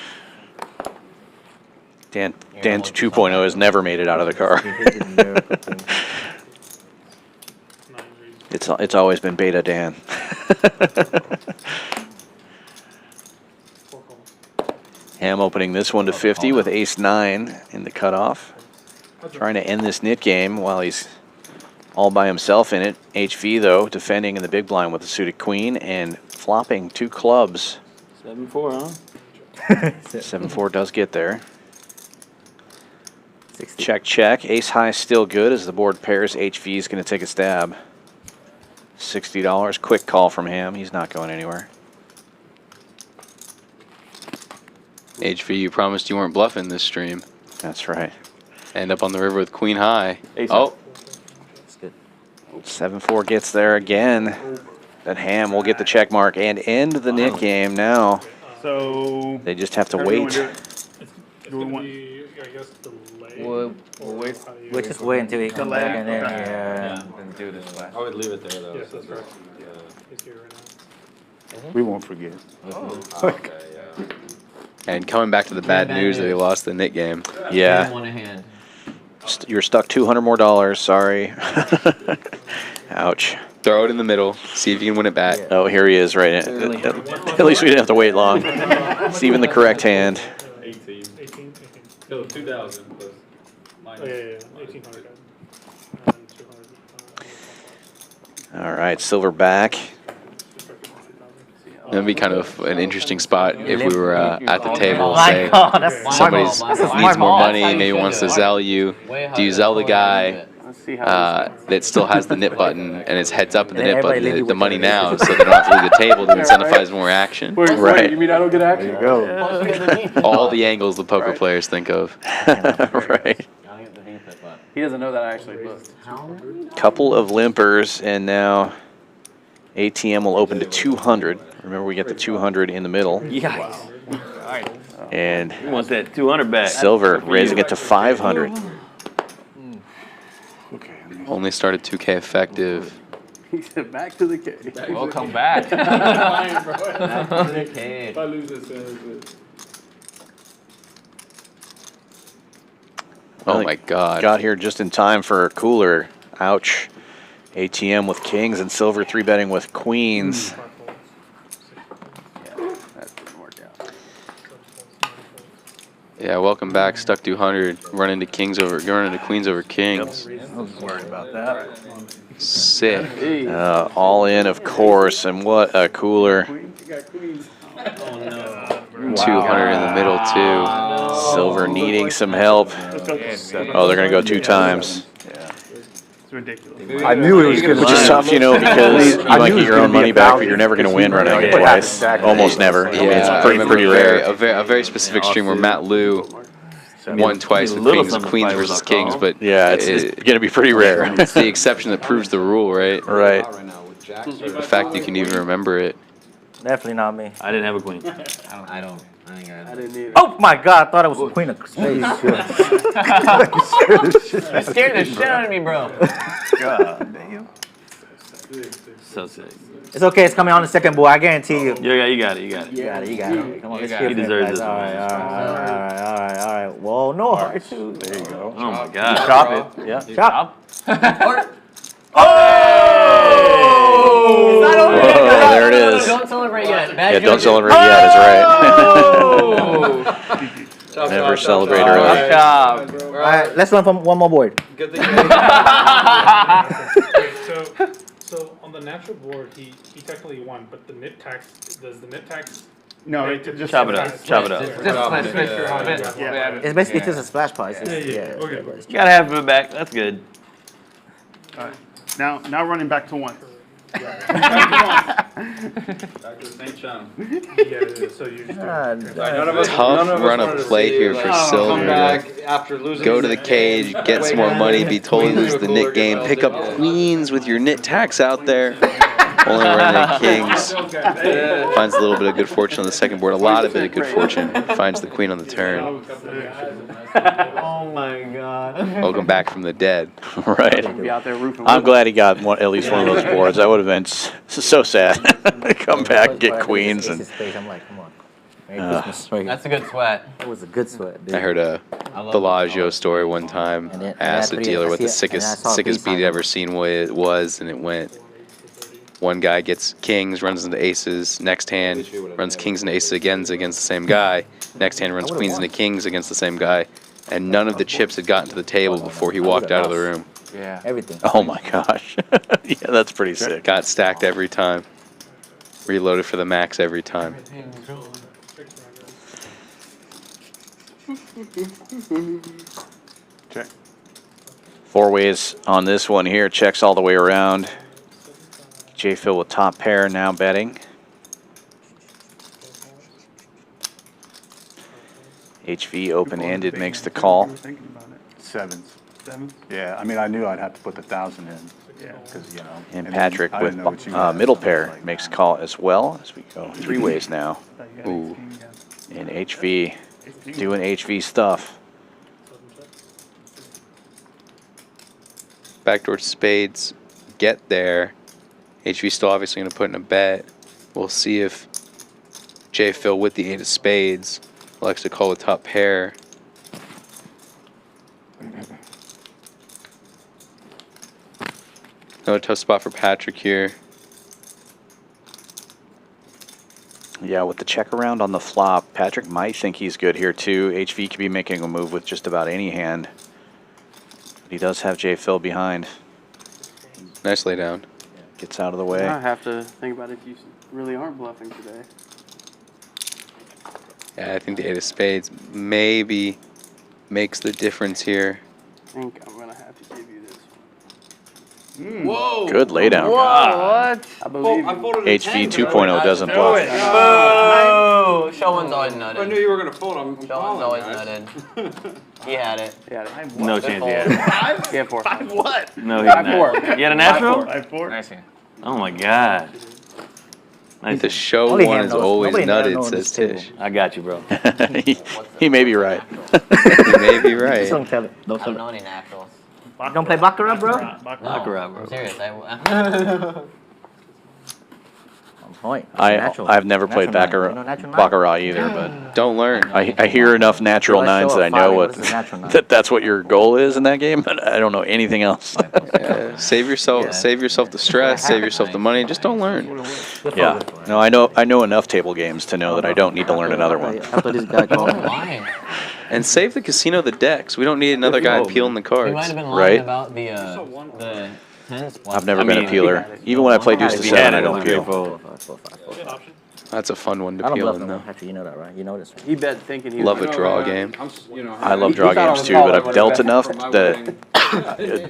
Dan 2.0 has never made it out of the car. It's always been Beta Dan. Ham opening this one to 50 with ace-9 in the cutoff. Trying to end this nit game while he's all by himself in it. HV, though, defending in the big blind with a suited queen and flopping 2 clubs. 7-4, huh? 7-4 does get there. Check, check. Ace-high still good as the board pairs. HV is going to take a stab. $60. Quick call from Ham. He's not going anywhere. HV, you promised you weren't bluffing this stream. That's right. End up on the river with queen high. Ace Oh, 7-4 gets there again. That Ham will get the check mark and end the nit game now. So They just have to how do you wanna wait. do it? It's going to be, I guess, delay. We'll wait. We'll just wait until he comes back and then, And do this last. I would leave it there, though. Yes, that's right. Yeah. He's here right now. We won't forget. Okay, yeah. and coming back to the bad news that he lost the nit game. Yeah. One a hand. You're stuck $200 more. Sorry. Ouch. Throw it in the middle. See if you can win it back. Oh, here he is, right? At least we didn't have to wait long. It's even the correct hand. 18. So 2,000 plus Oh, yeah. 1,800. And 200. All right, silver back. That'd be kind of an interesting spot if we were at the table. Oh my Say God, that's somebody my fault. needs more money, That's how you maybe should wants do to it. zell you. Do you zell the guy that still has the nit button and his heads up in the nit button, the money now, so they don't have to leave the table to incentivize more action? Right. You mean I don't get action? There you go. All the angles the poker players think of. Right. He doesn't know that I actually booked. Couple of limpers, and now ATM will open to 200. Remember, we get the 200 in the middle. Yikes. And He wants that 200 back. silver raising it to 500. Only started 2K effective. He said back to the cave. Welcome back. If I lose this, Oh my God. Got here just in time for a cooler. Ouch. ATM with kings and silver 3-betting with queens. That didn't work out. Yeah, welcome back. Stuck 200. Run into queens over kings. I was worried about that. Sick. All in, of course, and what a cooler. 200 in the middle too. Silver needing some help. Oh, they're going to go 2 times. It's ridiculous. I knew it was going to Which is tough, you know, because you might get your own money back, but you're never going to win running it twice. Almost never. I mean, Yeah, it's I pretty remember rare. a very specific stream where Matt Liu won twice with queens versus kings, but Yeah, it's going to be pretty rare. it's the exception that proves the rule, right? Right. The fact you can even remember it. Definitely not me. I didn't have a queen. I think I didn't either. Oh my God, I thought it was a queen of spades. You scared the shit out of me, bro. God damn. So sick. It's okay. It's coming on the second board. I guarantee you. Yeah, you got it. You got it. You got it. You got it. Come on, let's He deserves this all one. right, all right. Whoa, no hard shoes. There you go. Oh my God. Chop it. Yeah. Chop. Oh, there it is. Don't celebrate yet. Bad Yeah, joke. don't celebrate yet. That's right. Never celebrate early. All right, let's run from one more board. Good thing. So on the natural board, he technically won, but the nip tax, does the nip tax? No, it just Chop it up. Chop it up. It's basically just a splash price. Yeah. Okay. You gotta have it back. That's good. All right. Now running back to 1. Back to the same channel. Yeah, so you just Tough run of play here for Silver. Come back after losing. Go to the cage, get some more money, be totally lose the nit game, pick up queens with your nit tax out there. Only running kings. Finds a little bit of good fortune on the second board. A lot of bit of good fortune. Finds the queen on the turn. Oh my God. Welcome back from the dead. Right. I'm glad he got at least one of those boards. That would have been so sad. Come back, get queens, and I'm like, come on. Merry Christmas. That's a good sweat. That was a good sweat, dude. I heard a Bellagio story one time. I asked a dealer what the sickest beat he'd ever seen was, and it went. One guy gets kings, runs into aces. Next hand runs kings and aces again against the same guy. Next hand runs queens into kings against the same guy. And none of the chips had gotten to the table before he walked out of the room. Yeah. Everything. oh my gosh. Yeah, that's pretty sick. Got stacked every time. Reloaded for the max every time. Check. 4 ways on this one here. Checks all the way around. JPhil with top pair now betting. HV open-ended makes the call. Sevens. Yeah, I mean, I knew I'd have to put the 1,000 in. Yeah. Because, you know. And then Patrick I with didn't know what you guys middle looked pair like makes a now. call as well as we go 3 ways now. Ooh. And HV doing HV stuff. Backdoor spades get there. HV still obviously going to put in a bet. We'll see if JPhil with the 8 of spades likes to call a top pair. Another tough spot for Patrick here. Yeah, with the check around on the flop, Patrick might think he's good here too. HV could be making a move with just about any hand. But he does have JPhil behind. Nice lay down. Gets out of the way. I have to think about if you really aren't bluffing today. Yeah, I think the 8 of spades maybe makes the difference here. I think I'm going to have to give you this one. Whoa. Good laydown. Whoa, what? I believe HV 2.0 doesn't bluff. Oh, Showman's always nutted. I knew you were going to fold. I'm Showman's calling, always guys. nutted. He had it. No chance he had it. 5? Yeah, 4. 5 what? No, he did 5 not. 4. You had a natural? 5 4. Nice hand. Oh my God. Nice. The show Only one hand is knows. always Nobody knows nutted, this says table. Tish. I got you, bro. he may be right. You may be right. Just don't tell it. Don't I tell don't know it. any naturals. You don't play Baccarat, bro? Baccarat, bro. I'm serious. On point. Natural. I've never played Natural nine. You know natural nine? Baccarat either, but Don't learn. I hear enough natural Let's nines show that I a know five. what What is a natural nine? that's what your goal is in that game, but I don't know anything else. Save yourself the stress, save yourself the money, just don't learn. Yeah. No, I know enough table games to know that I don't need to learn another one. After this guy called me. Lying. And save the casino the decks. We don't need another guy peeling the He cards. might have been lying Right. about the tennis spot. I've never been a peeler. Even when I play deuce to He 7, had I it don't on peel. 4-5. That's a fun one I to don't peel bluff in, no more. though. Actually, you know that, right? You know this. He bet thinking he Love was a draw game. I love draw games too, but I've dealt enough that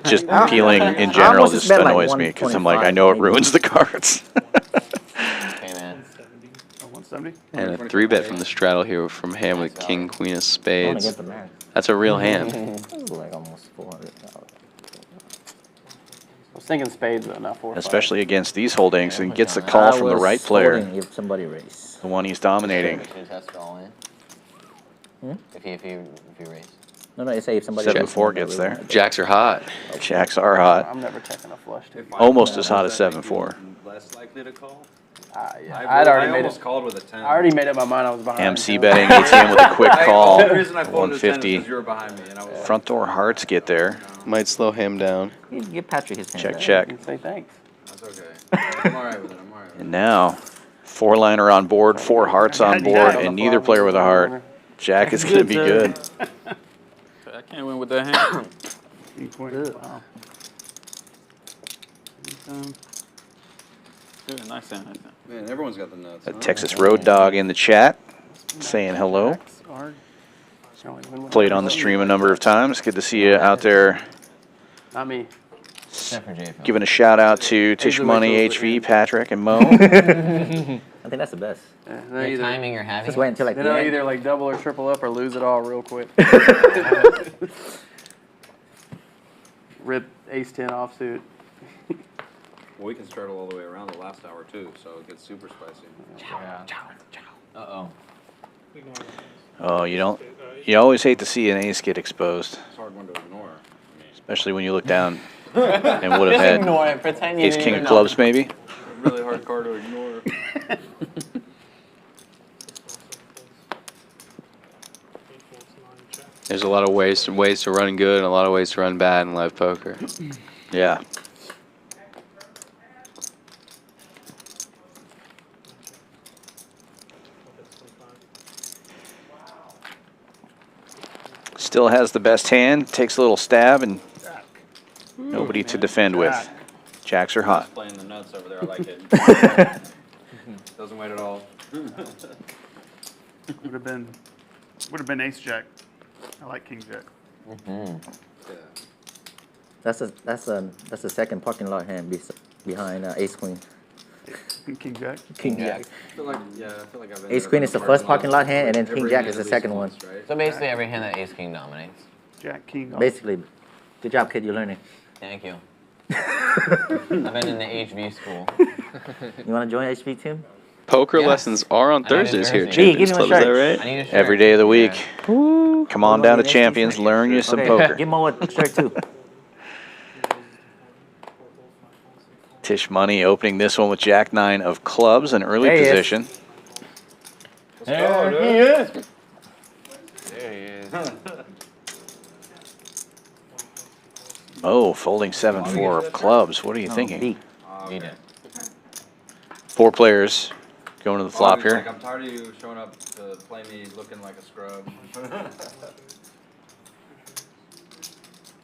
just peeling in general just annoys me because I'm like, I know it ruins the cards. Okay, man. 170? And a 3-bet from the straddle here from hand with king, queen of I want to spades. get the man. That's a real hand. This is like almost 400. I was thinking spades though, not 4 5. Especially against these holdings, and gets the call from the right player, If somebody raised. the one he's dominating. He has to all in. If he raised. No, they say if somebody 7-4 gets there. Jacks are hot. Jacks are hot. I'm never checking a flush. Almost as hot as 7-4. Less likely to call. Yeah, I almost called with a 10. I already made up my mind. I was behind. MC betting ATM with a quick call. The reason I folded a 10 is 150. because you were behind me, and I was Front door hearts get there. Might slow him down. Give Patrick his hand. Check, back. check. Say thanks. That's okay. I'm all right with it. I'm all right with it. And now, 4-liner on board, 4 hearts on board, and neither player with a heart. Jack is going to be good. I can't win with that hand. Wow. Good, nice hand, nice hand. Man, everyone's got the nuts. A Texas Road Dog in the chat saying hello. Played on the stream a number of times. Good to see you out there. Not me. Except for JPhil. Giving a shout out to Tisch Money HV, Patrick, and Mo. I think that's the best. Yeah, Your timing, you're having. Just wait until like Then the I'll end. either like double or triple up or lose it all real quick. Rip ace-10 offsuit. Well, we can straddle all the way around the last hour, too, so it gets super spicy. Yeah. Uh-oh. Oh, you always hate to see an ace get exposed. It's a hard one to ignore. Especially when you look down and would have Just had ignore it. Pretend you ace didn't king even of know. clubs maybe. Really hard card to ignore. There's a lot of ways to run good and a lot of ways to run bad in live poker. Yeah. Still has the best hand. Takes a little stab and nobody to defend with. Jacks are hot. Playing the nuts over there, I like it. Doesn't wait at all. Would have been ace jack. I like king jack. Yeah. That's the second parking lot hand behind ace queen. King jack. King jack. I feel like I've been Ace there queen in is the first parking lot hand, and then every king jack hand is the at least second one. once, right? So basically every hand that ace king dominates. Jack king. Basically, good job, kid. You're learning. Thank you. I've been in the HV school. You want to join HV team? Poker Yes. lessons are on I need a Thursdays here at jersey. Give Champions him a Club, is that shirt. I right? need a shirt. Every day of the week. Come on down to Next Champions, learn you some Okay, poker. give Mo a shirt too. Tisch Money opening this one with Jack 9 of clubs, an early There he is. position. There he is. There he is. Oh, folding 7-4 of clubs. What are you thinking? B. Need it. 4 players going to the flop Like, here. I'm tired of you showing up to play me looking like a scrub.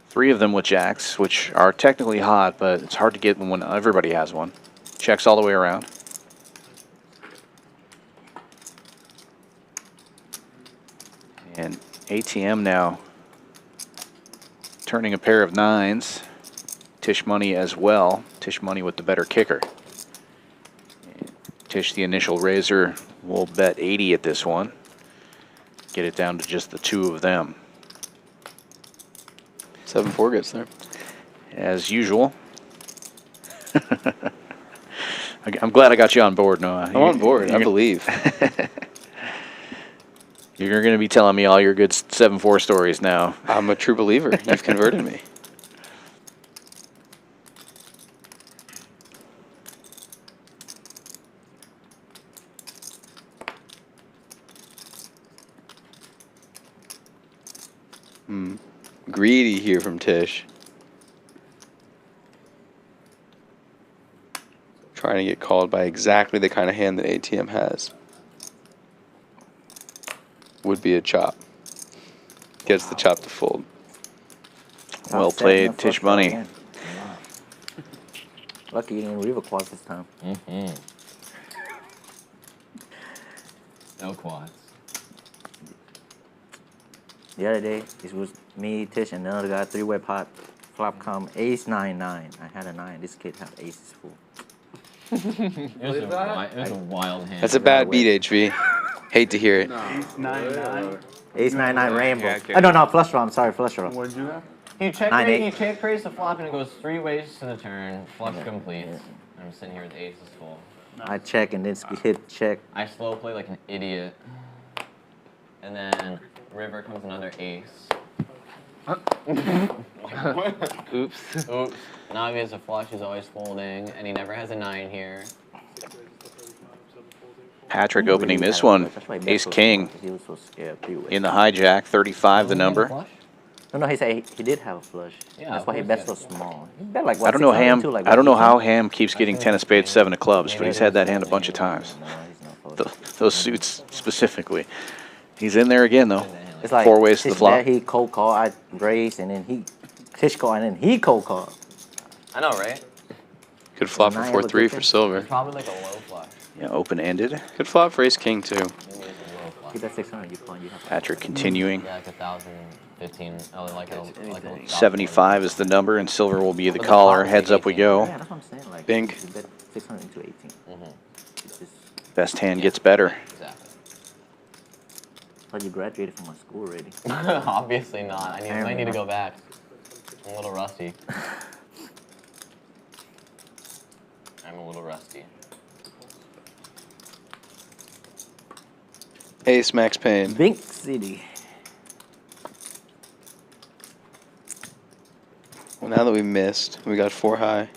3 of them with jacks, which are technically hot, but it's hard to get when everybody has one. Checks all the way around. And ATM now turning a pair of 9s. Tisch Money as well. Tisch Money with the better kicker. And Tisch, the initial raiser, will bet 80 at this one. Get it down to just the 2 of them. 7-4 gets there. As usual. I'm glad I got you on board, Noah. I'm on board, I believe. You're going to be telling me all your good 7-4 stories now. I'm a true believer. You've converted me. Greedy here from Tisch. Trying to get called by exactly the kind of hand that ATM has. Would be a chop. Gets the chop to fold. Well played, Tisch Money. Lucky you didn't river quads this time. No quads. The other day, it was me, Tisch, and another guy, 3-way pot, flop come, ace 9-9. I had a 9. This kid had aces full. It was a wild hand. That's a bad beat, HV. Hate to hear it. Ace 9-9. Ace 9-9 rainbow. Yeah, okay. Oh, no, flush draw. I'm sorry, flush draw. What did you have? He check 9-8. he check raised the flop and it goes 3 ways to the turn. Flush completes. I'm sitting here with aces full. I check and then hit check. I slow play like an idiot. And then river comes another ace. Oops. Oops. Now he has a flush, he's always folding, and he never has a 9 here. Patrick opening this one, Ace King in the hijack, 35 the number. No, he said he did have a flush. Yeah, that's why he bet so small. He bet like I don't know Ham. I don't know how Ham keeps getting 10 of spades, 7 of clubs, but he's had that hand a bunch of times. Those suits specifically. He's in there again though. It's like 4 ways to the flop. He cold call, I raise, and then he Tisch call, and then he cold call. I know, right? Good flop for 4-3 for silver. Probably like a low flush. Yeah, open-ended. Good flop for Ace King too. Keep that 600. You have Patrick continuing. Yeah, like 1,015. Like a 75 is the number, and silver will be the caller. Heads up we go. Yeah, that's what I'm saying. Like, Bink. you bet 600 into 18. Best hand gets better. Exactly. But you graduated from my school already. Obviously not. I might need to go back. I'm a little rusty. I'm a little rusty. Ace Max Payne. Bink City. Well, now that we missed, we got 4 high.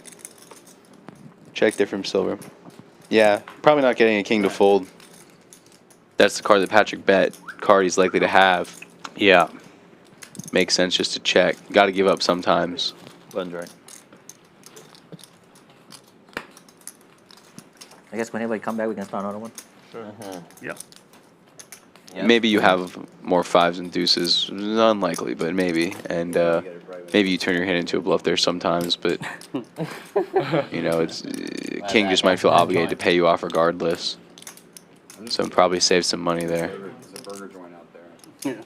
Check there from silver. Yeah, probably not getting a king to fold. That's the card that Patrick bet. Card he's likely to have. Yeah. Makes sense just to check. Got to give up sometimes. Button's right. I guess when everybody come back, we can start another one. Sure. Yeah. Maybe you have more 5s and deuces. Unlikely, but maybe. And maybe you turn your hand into a bluff there sometimes. But you know, it's king just might feel obligated to pay you off regardless. So probably save some money there. There's a burger joint out there.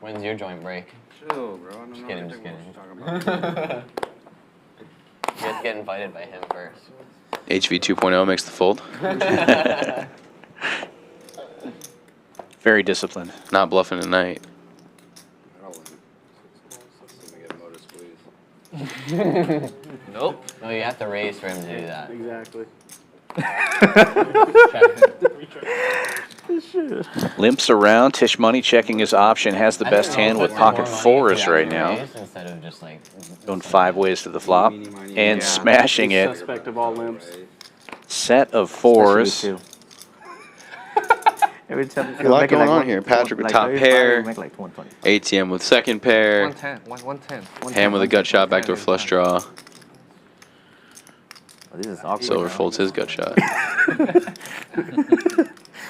When's your joint break? Chill, bro. I don't Just know kidding, anything just what kidding. you're talking about. You have to get invited by him first. HV 2.0 makes the fold. Very disciplined. Not bluffing tonight. Nope. No, you have to raise for him to do that. Exactly. Limps around. Tisch Money checking his option. Has the best hand with pocket 4s right now. Instead of just like Going 5 ways to the flop and smashing it. Suspect of all limps. Set of 4s. Every time A lot going on here. Patrick with top pair. Make like 120. ATM with second pair. 110. Ham with a gut shot, backdoor flush draw. Oh, this is awkward. Silver folds his gut shot. I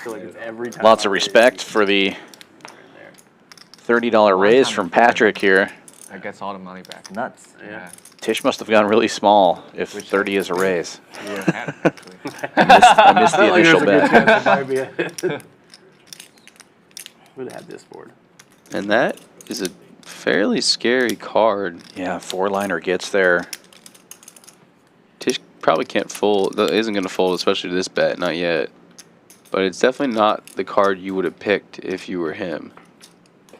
feel like it's every time. Lots of respect for the $30 raise from Patrick here. That gets all the money back. Nuts. Yeah. Tisch must have gone really small if 30 is a raise. Yeah. I missed the Like initial there's a good bet. chance it might be a hit. We'd have this board. And that is a fairly scary card. Yeah, 4-liner gets there. Tisch probably can't fold, isn't going to fold, especially to this bet, not yet. But it's definitely not the card you would have picked if you were him. Yeah,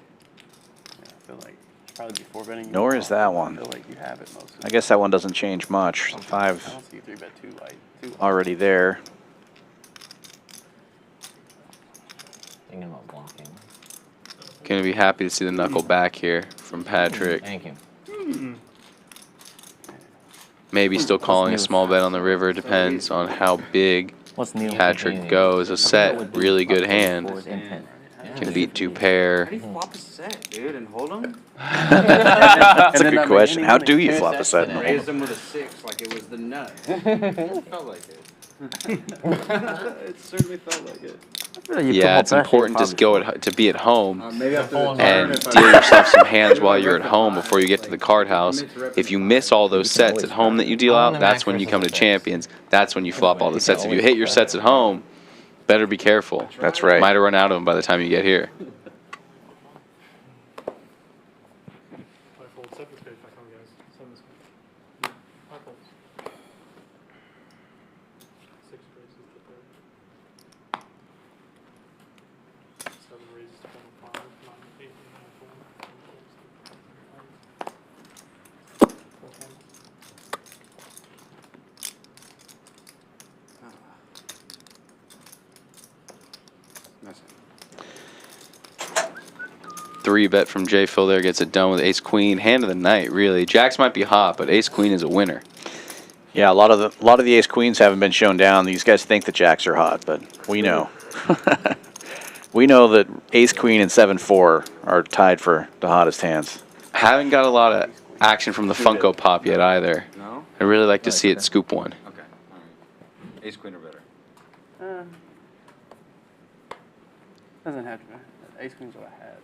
I feel like probably before betting. Nor is that one. I feel like you have it most of the I guess that one doesn't change much. I don't 5 see you 3-bet too light. already there. thinking about blocking. Going to be happy to see the knuckle back here from Patrick. Thank you. Maybe still calling a small bet on the river. Depends on how big Patrick goes. A set, really good hand. Can beat 2 pair. How do you flop a set, dude, and hold them? That's a good question. How do you flop a set? and hold Raise them? them with a 6 like it was the nut. It felt like it. It certainly felt like it. Yeah, it's important to be at home Maybe after the turn, and if I- deal yourself some hands while you're at home before you get to the card house. If you miss all those sets at home that you deal out, that's when you come to Champions. That's when you flop all the sets. If you hit your sets at home, better be careful. That's right. Might have run out of them by the time you get here. 3-bet from JPhil there gets it done with ace queen. Hand of the night, really. Jacks might be hot, but ace queen is a winner. Yeah, a lot of the ace queens haven't been shown down. These guys think the jacks are hot, but we know. We know that ace queen and 7-4 are tied for the hottest hands. Haven't got a lot of action from the Funko Pop yet either. No? I'd really like to see it scoop one. Okay. All right. Ace queen or better. Doesn't have to be. Ace queen's what I had.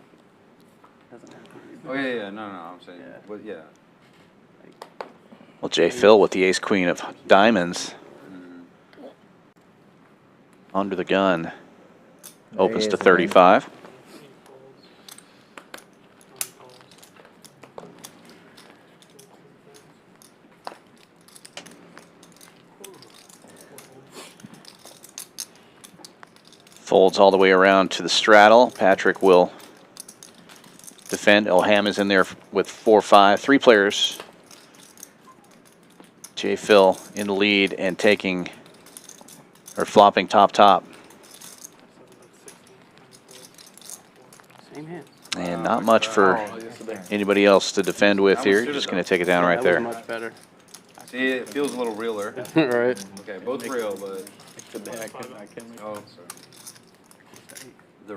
Doesn't have to be. Oh, yeah. No, I'm saying. Yeah. But yeah. Well, JPhil with the ace queen of diamonds. Under the gun. Opens to 35. Folds all the way around to the straddle. Patrick will defend. Oh, Ham is in there with 4-5. 3 players. JPhil in the lead and taking, or flopping top. Same hand. And not much for anybody else to defend with here. Just going to take it down right there. Much better. See, it feels a little realer. Right. Okay, both real, but. I can't Oh, sorry. The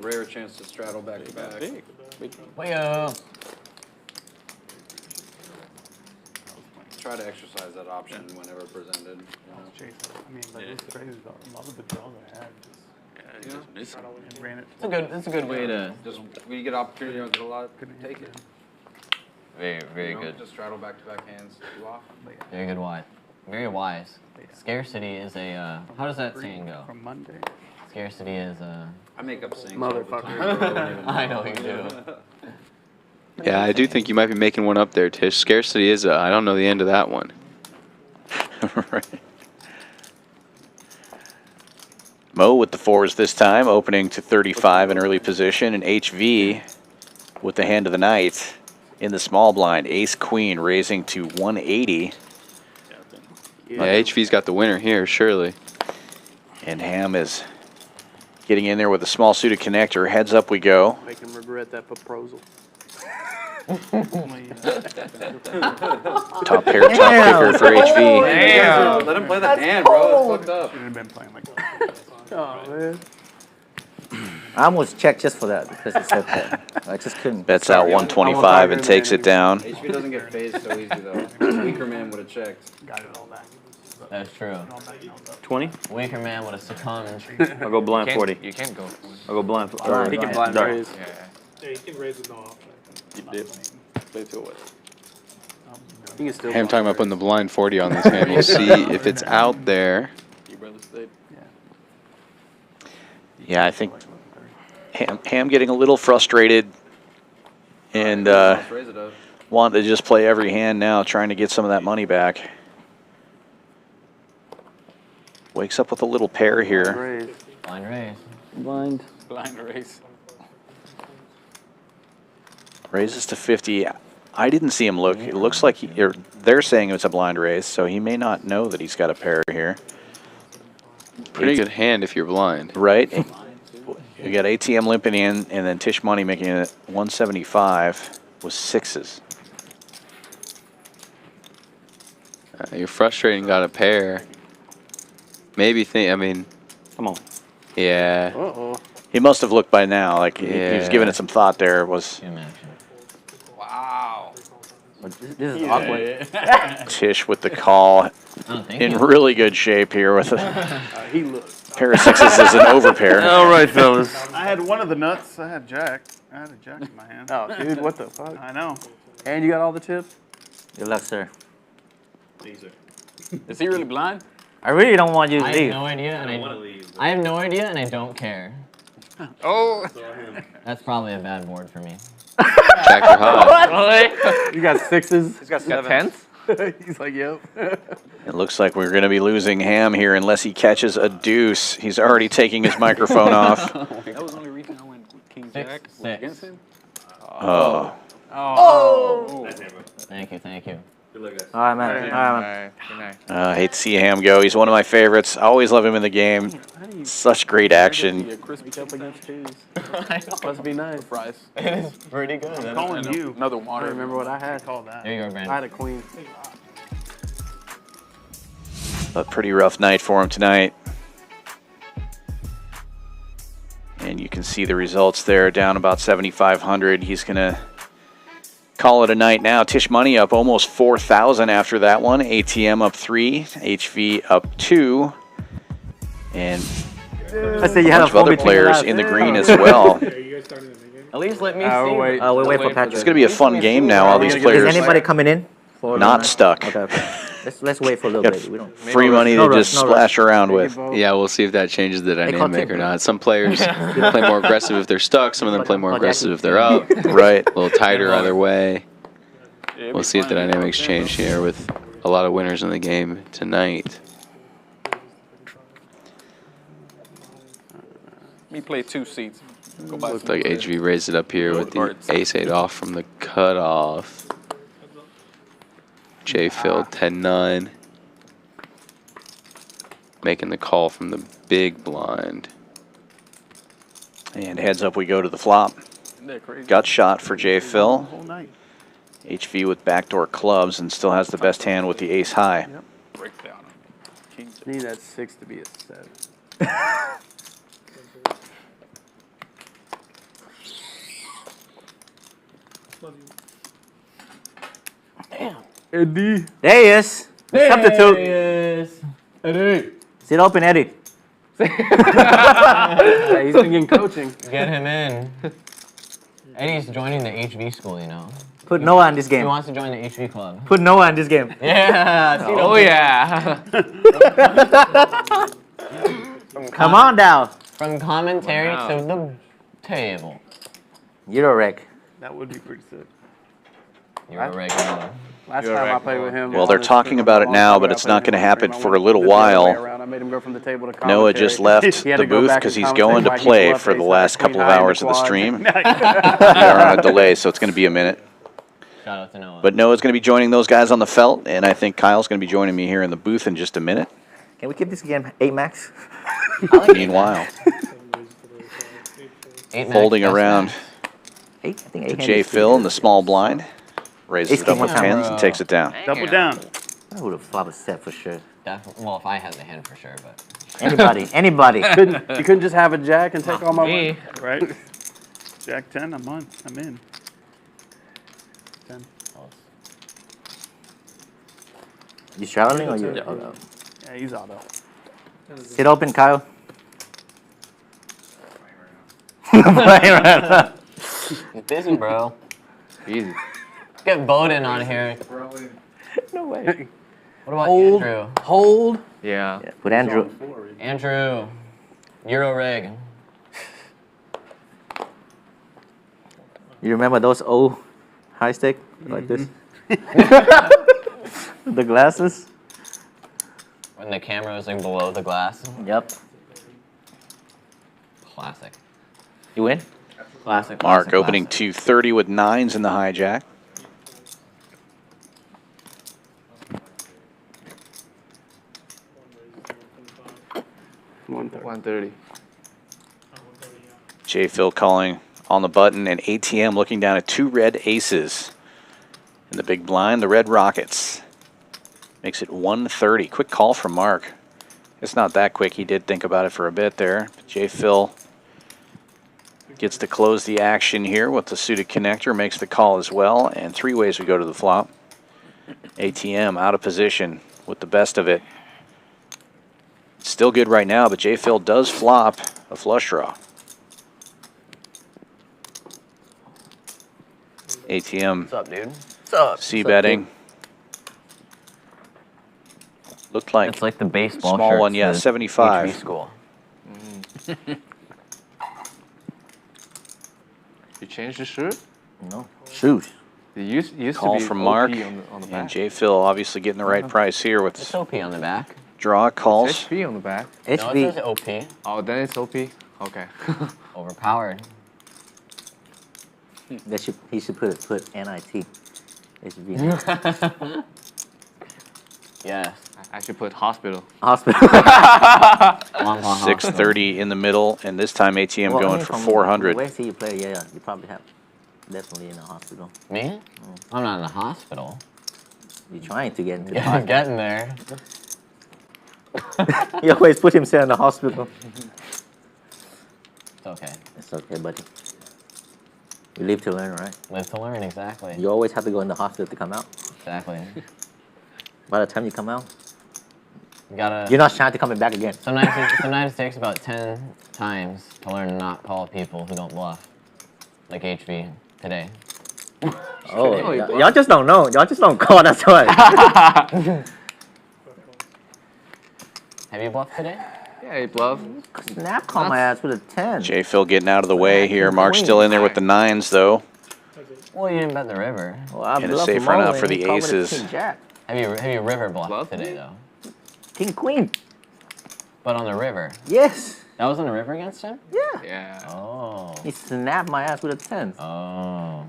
rare chance to straddle back to back. Wayo. Try to exercise that option whenever presented. I mean, like, it's crazy though. A lot of the draws I had just ran it. It's a good way to. Just when you get opportunity, you don't get a lot. Take it. Very good. Just straddle back to back hands too often. Very good wise. Very wise. Scarcity is a. How does that saying go? From Monday. Scarcity is a. I make up sayings. Motherfucker. I know you do. Yeah, I do think you might be making one up there, Tish. Scarcity is a, I don't know the end of that one. Right. Mo with the 4s this time, opening to 35 in early position, and HV with the hand of the night in the small blind. Ace queen raising to 180. Yeah, HV's got the winner here, surely. And Ham is getting in there with a small suited connector. Heads up we go. Make him regret that proposal. Top pair, top kicker for HV. Damn. Let him play the hand, bro. It's fucked up. Should have been playing like. Oh man. I almost checked just for that because it said that. I just couldn't. Bets out 125 and takes it down. HV doesn't get phased so easy though. Weaker man would have checked. Got it all that. That's true. 20? Weaker man would have succumbed. I'll go blind 40. You can't go. I'll go blind. He can blind raise. Yeah, you can raise with no option. You did. Play to it. He can still. Hey, I'm talking about putting the blind 40 on this hand. We'll see if it's out there. Your brother stayed. Yeah, I think Ham getting a little frustrated and Raise it up. wanting to just play every hand now, trying to get some of that money back. Wakes up with a little pair here. Raise. Blind raise. Blind. Blind race. Raises to 50. I didn't see him look. It looks like they're saying it's a blind raise, so he may not know that he's got a pair here. Pretty good hand if you're blind. Right? We got ATM limping in, and then Tisch Money making it 175 with 6s. You're frustrating, got a pair. Maybe I mean. Come on. Yeah. Uh-oh. He must have looked by now. Like he was giving it some thought there. Wow. This is awkward. Tisch with the call in really good shape here with a He looks. pair of 6s as an overpair. All right, fellas. I had one of the nuts. I had Jack. I had a Jack in my hand. Oh, dude, what the fuck? I know. And you got all the chips? Good luck, sir. Is he really blind? I really don't want you to I leave. have no idea, and I have no idea, and I don't care. Oh. That's probably a bad board for me. Jack or hot. You got 6s? He's got Got 7s. 10s? He's like, yep. It looks like we're going to be losing Ham here unless he catches a deuce. He's already taking his microphone off. That was the only reason I went King Jack Six. against him. Oh. Oh. Thank you. Good luck, guys. All right, man. All right, man. Good night. I hate to see him go. He's one of my favorites. I always love him in the game. Such great action. Yeah, crispy cup against cheese. Must be nice. Fries. It is pretty good. I'm calling you. Another I water. don't remember what I had. Call that. There you go, Brandon. I had a queen. A pretty rough night for him tonight. And you can see the results there, down about 7,500. He's going to call it a night now. Tisch Money up almost 4,000 after that one. ATM up 3, HV up 2. And I said a you had bunch of other players in the green as well. At least let me see. We'll wait for Patrick. It's going to be a fun game now. All these players Is anybody coming in? not stuck. Okay. Let's wait for a little bit. We don't. Free money to just splash around with. Yeah, we'll see if that changes the dynamic or not. Some players play more aggressive if they're stuck. Some of them play more aggressive if they're up. Right. A little tighter either way. We'll see if the dynamics change here with a lot of winners in the game tonight. Me play 2 seats. Go buy Looks some like bread. HV raised it up here with the ace-8 off from the cutoff. JPhil 10-9. Making the call from the big blind. And heads up we go to the flop. Gut shot for JPhil. HV with backdoor clubs and still has the best hand with the ace high. Breakdown. Need that 6 to be a 7. Damn. Eddie. There he is. Substitute. Yes. Eddie. Sit open, Eddie. Yeah, he's been getting coaching. Get him in. Eddie's joining the HV school, you know. Put Noah in this He game. wants to join the HV club. Put Noah in this game. Yeah. Oh, yeah. Come on down. From commentary to the table. You're a wreck. That would be pretty sick. You're a regular. Last time I played with him. Well, they're talking about it now, but it's not going to happen for a little while. I made him go from the table to Noah just left He had the to go booth back because and he's commentate going to why he play left for the ace last high, couple of queen high in the hours of the quad. stream. We are on a delay, so it's going to be a minute. Shout out to Noah. But Noah's going to be joining those guys on the felt, and I think Kyle's going to be joining me here in the booth in just a minute. Can we keep this game 8 max? Meanwhile, 8 max, folding best around max. 8? I think to 8 hand is JPhil in the small blind. Raises it up with tens and takes it down. Double down. I would have flopped a set for sure. Well, if I had the hand for sure, but. Anybody. You couldn't just have a jack and take all my money, Me. right? Jack 10, I'm in. 10. You straddling or you? Oh, Yeah, he's auto. sit open, Kyle. Right. He's busy, bro. Easy. Get Bowden on here. No way. What about Hold. Andrew? Hold. Yeah. Yeah, put Andrew. Andrew. Euro rig. You remember those old high stick like this? The glasses. When the camera was like below the glass. Yep. Classic. You win. Classic. Mark classic, opening classic. 230 with nines in the hijack. $130. JPhil calling on the button, and ATM looking down at 2 red aces. In the big blind, the red rockets. Makes it 130. Quick call from Mark. It's not that quick. He did think about it for a bit there. But JPhil gets to close the action here with the suited connector, makes the call as well, and 3 ways we go to the flop. ATM out of position with the best of it. Still good right now, but JPhil does flop a flush draw. ATM. What's up, dude? What's up? C betting. Looked like It's like the baseball small shirts one, yeah, to 75. HV school. You changed the shirt? No. Shoes. It used Call to be from OP Mark, on the and back. JPhil obviously getting the right price here with It's OP on the back. draw calls. It's HP on the back. No, it HB. says OP. Oh, then it's OP? Okay. Overpowered. He should put NIT. HB. Yes. I should put hospital. Hospital. 630 in the middle, and this time ATM Well, I going mean, for from 400. the way I see you play, yeah, you probably have definitely in the hospital. Me? I'm not in the hospital. You're trying to get into the hospital. Getting there. He always put himself in the hospital. It's okay. It's okay, buddy. You live to learn, right? Live to learn, exactly. You always have to go in the hospital to come out. Exactly. By the time you come out, You gotta. you're not shy to coming back again. Sometimes it takes about 10 times to learn to not call people who don't bluff. Like HV today. Oh, y'all just don't know. Y'all just don't call, that's why. Have you bluffed today? Yeah, he bluffed. Snap call my ass with a 10. JPhil getting out of the way here. Mark's still in there with the 9s, though. Well, you didn't bet the river. Well, I And a safe run out for the aces. King Jack. Have you river bluffed today though? King Queen. But on the river. Yes. That was on the river against him? Yeah. Yeah. Oh. He snapped my ass with a 10. Oh.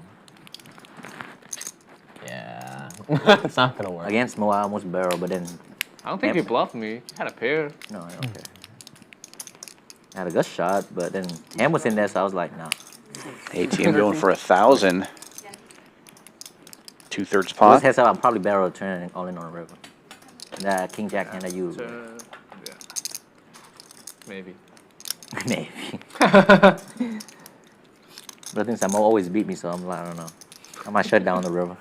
Yeah. It's not gonna work. Against Mo, I almost barreled, but then. I don't think you bluffed me. You had a pair. No, I don't care. I had a good shot, but then Ham was in there, so I was like, nah. ATM going for 1,000. 2/3 With pot. heads up, I'll probably barrel a turn and all in on a river. That King Jack hand I use. Yeah. Maybe. Maybe. But the thing is, Mo always beat me, so I'm like, I don't know. I might shut down the river.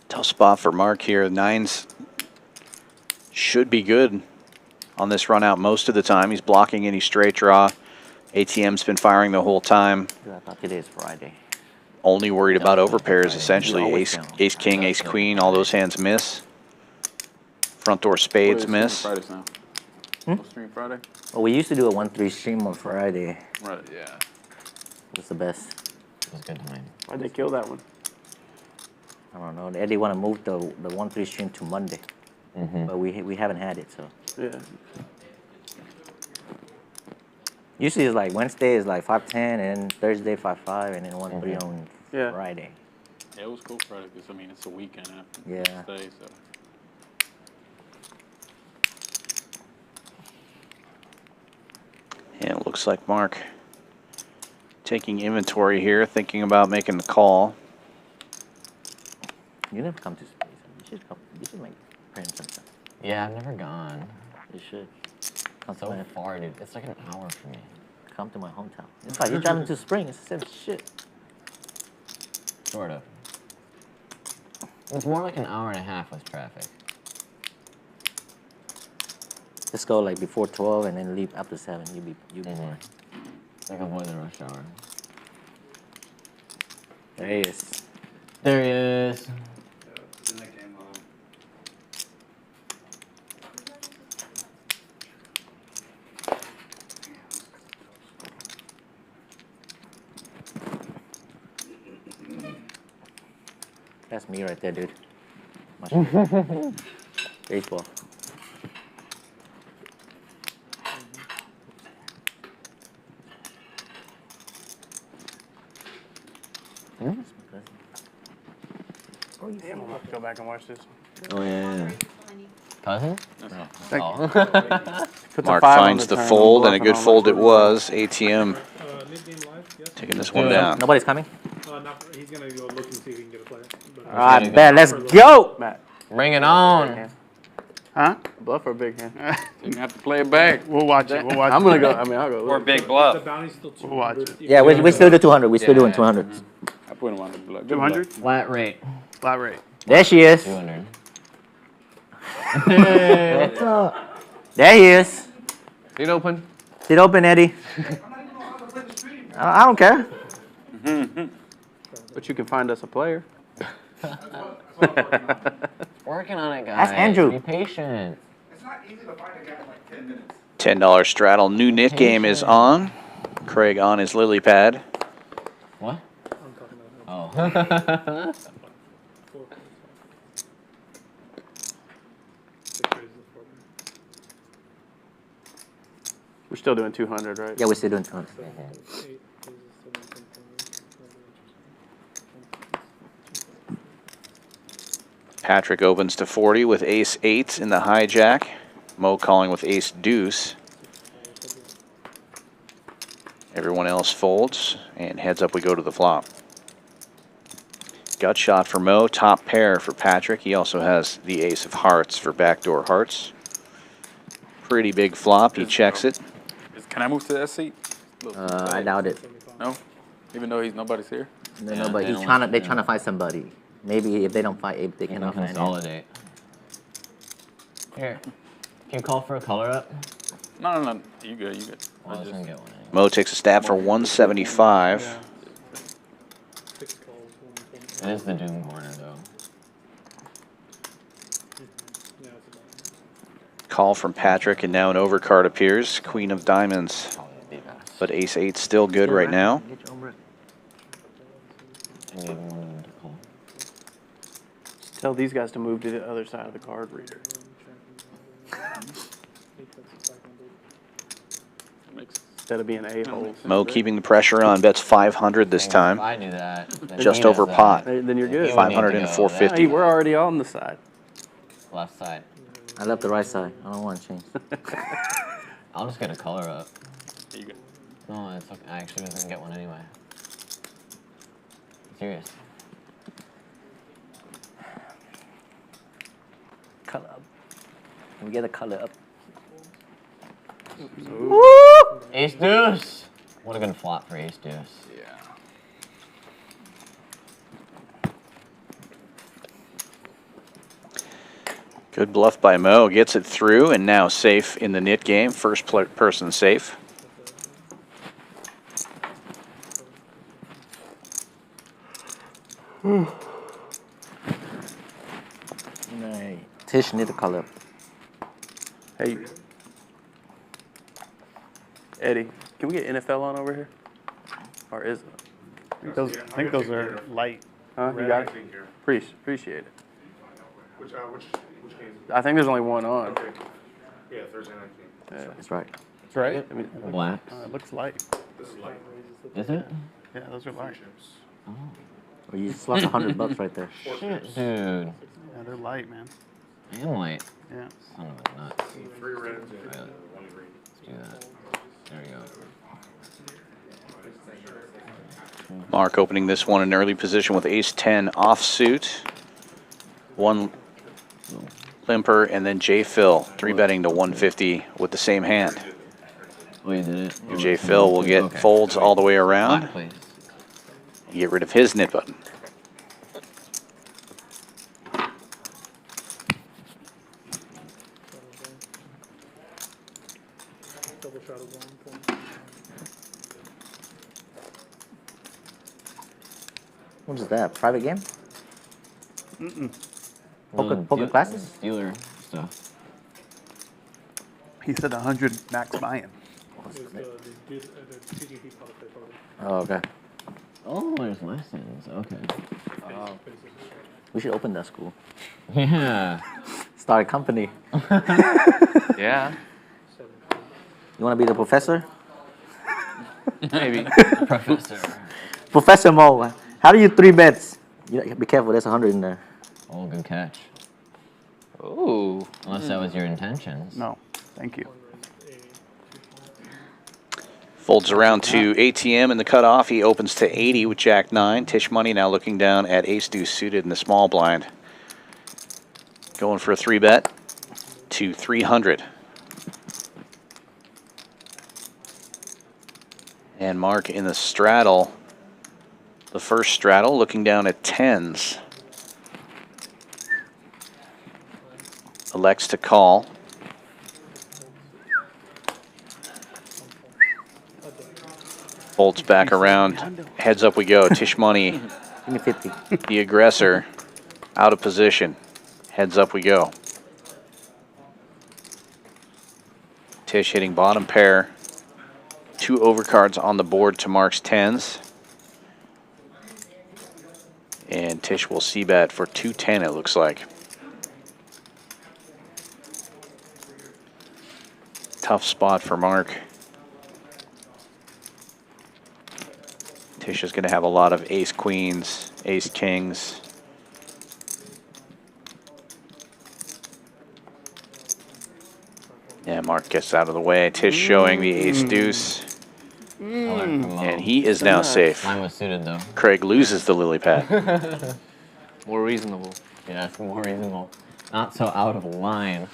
Tough spot for Mark here. 9s should be good on this run out most of the time. He's blocking any straight draw. ATM's been firing the whole time. I thought today is Friday. Only worried about overpairs, essentially. Ace, king, ace, queen, all those hands miss. Front door spades miss. Fridays now. Hmm? Stream Friday? Well, we used to do a 1-3 stream on Friday. Right, yeah. What's the best? It was a good time. Why'd they kill that one? I don't know. They want to move the 1-3 stream to Monday. But we haven't had it, so. Yeah. Usually it's like Wednesday is like 5-10, and then Thursday 5-5, and then 1-3 on Friday. Yeah, it was cool Friday because, I mean, it's a weekend after Yeah. Thursday, so. And it looks like Mark taking inventory here, thinking about making the call. You never come to space. You should come. You should make print sometime. Yeah, I've never gone. You should. Come So to my, far, dude. It's like an hour for me. come to my hometown. It's like you're driving to Spring. It's the same shit. Sort of. It's more like an hour and a half with traffic. Just go like before 12 and then leave after 7. You'll be fine. Like avoid the rush hour. There he is. There he is. That's me right there, dude. Baseball. Oh, damn, I'm gonna have to go back and watch this. Oh, yeah. Cousin? No. Mark finds the fold, and a good fold it was. ATM taking this one down. Nobody's coming? He's going to go look and see if he can get a player. All right, bet. Let's go. Matt. Bring it on. Huh? Bluff or big hand? You're gonna have to play it back. We'll watch it. We'll watch I'm it. gonna go. I mean, I'll go. Or big bluff. We'll watch it. Yeah, we still do 200. We still doing 200. I put him on the block. 200? Flat rate. Flat rate. There she is. 200. What's up? There he is. Seat open. Sit open, Eddie. I don't care. But you can find us a player. Working on it, guys. That's Andrew. Be patient. $10 straddle. New knit game is on. Craig on his lily pad. What? Oh. We're still doing 200, right? Yeah, we're still doing 200. Patrick opens to 40 with ace-8 in the hijack. Mo calling with ace-deuce. Everyone else folds, and heads up we go to the flop. Gut shot for Mo, top pair for Patrick. He also has the ace of hearts for backdoor hearts. Pretty big flop, he checks it. Can I move to that seat? I doubt it. No? Even though nobody's here? No, but they're trying to find somebody. Maybe if they don't find Abe, they cannot find consolidate. Here, can you call for a color up? No. You good, you good. Well, I was gonna get one. Mo takes a stab for 175. It is the doom corner, though. Call from Patrick, and now an overcard appears. Queen of diamonds. But ace-8 still good right now. Just tell these guys to move to the other side of the card reader. Instead of being a-holes. Mo keeping the pressure on, bets 500 this time. I do that. Just over pot. Then you're good. 500 and 450. Hey, we're already on the side. Left side. I left the right side. I don't want to change. I'll just get a color up. There you go. No, it's okay. I actually was gonna get one anyway. Serious. Color up. Can we get a color up? Ace deuce. Would have been flop for ace deuce. Yeah. Good bluff by Mo. Gets it through, and now safe in the nit game. First person safe. Tisch need a color up. Hey, Eddie, can we get NFL on over here? Or is it? I think those are light. Huh? You got it? Appreciate it. Which game? I think there's only one on. Okay. Yeah, Thursday night game. Yeah. That's right. That's right. I mean, Black. It looks light. This is light. Is it? Yeah, those are light. Oh. Well, you just lost $100 right there. Shit, dude. Yeah, they're light, man. I am light. Yeah. Son of a nut. 3 reds and 1 green. Let's do that. There we go. Mark opening this one in early position with ace-10 offsuit. 1 limper, and then JPhil 3-betting to 150 with the same hand. Oh, you did it? JPhil will get folds all the way around. Black, please. Get rid of his nit button. What is that? Private game? Poker classes? Dealer stuff. He said 100 max buy-in. Oh, okay. Oh, there's lessons. Okay. We should open that school. Yeah. Start a company. Yeah. You want to be the professor? Maybe. Professor. Professor Mo, how do you 3-bets? Be careful, there's 100 in there. Oh, good catch. Ooh. Unless that was your intentions. No, thank you. Folds around to ATM in the cutoff. He opens to 80 with Jack-9. Tisch Money now looking down at ace-deuce suited in the small blind. Going for a 3-bet to 300. And Mark in the straddle. The first straddle looking down at 10s. Elects to call. Folds back around. Heads up we go. Tisch Money, Give me 50. the aggressor, out of position. Heads up we go. Tisch hitting bottom pair. 2 overcards on the board to Mark's 10s. And Tisch will c-bet for 210, it looks like. Tough spot for Mark. Tisch is going to have a lot of ace-queens, ace-kings. Yeah, Mark gets out of the way. Tisch showing the ace-deuce. And he is now safe. Mine was suited, though. Craig loses the lily pad. More reasonable. Yeah, it's more reasonable. Not so out of line.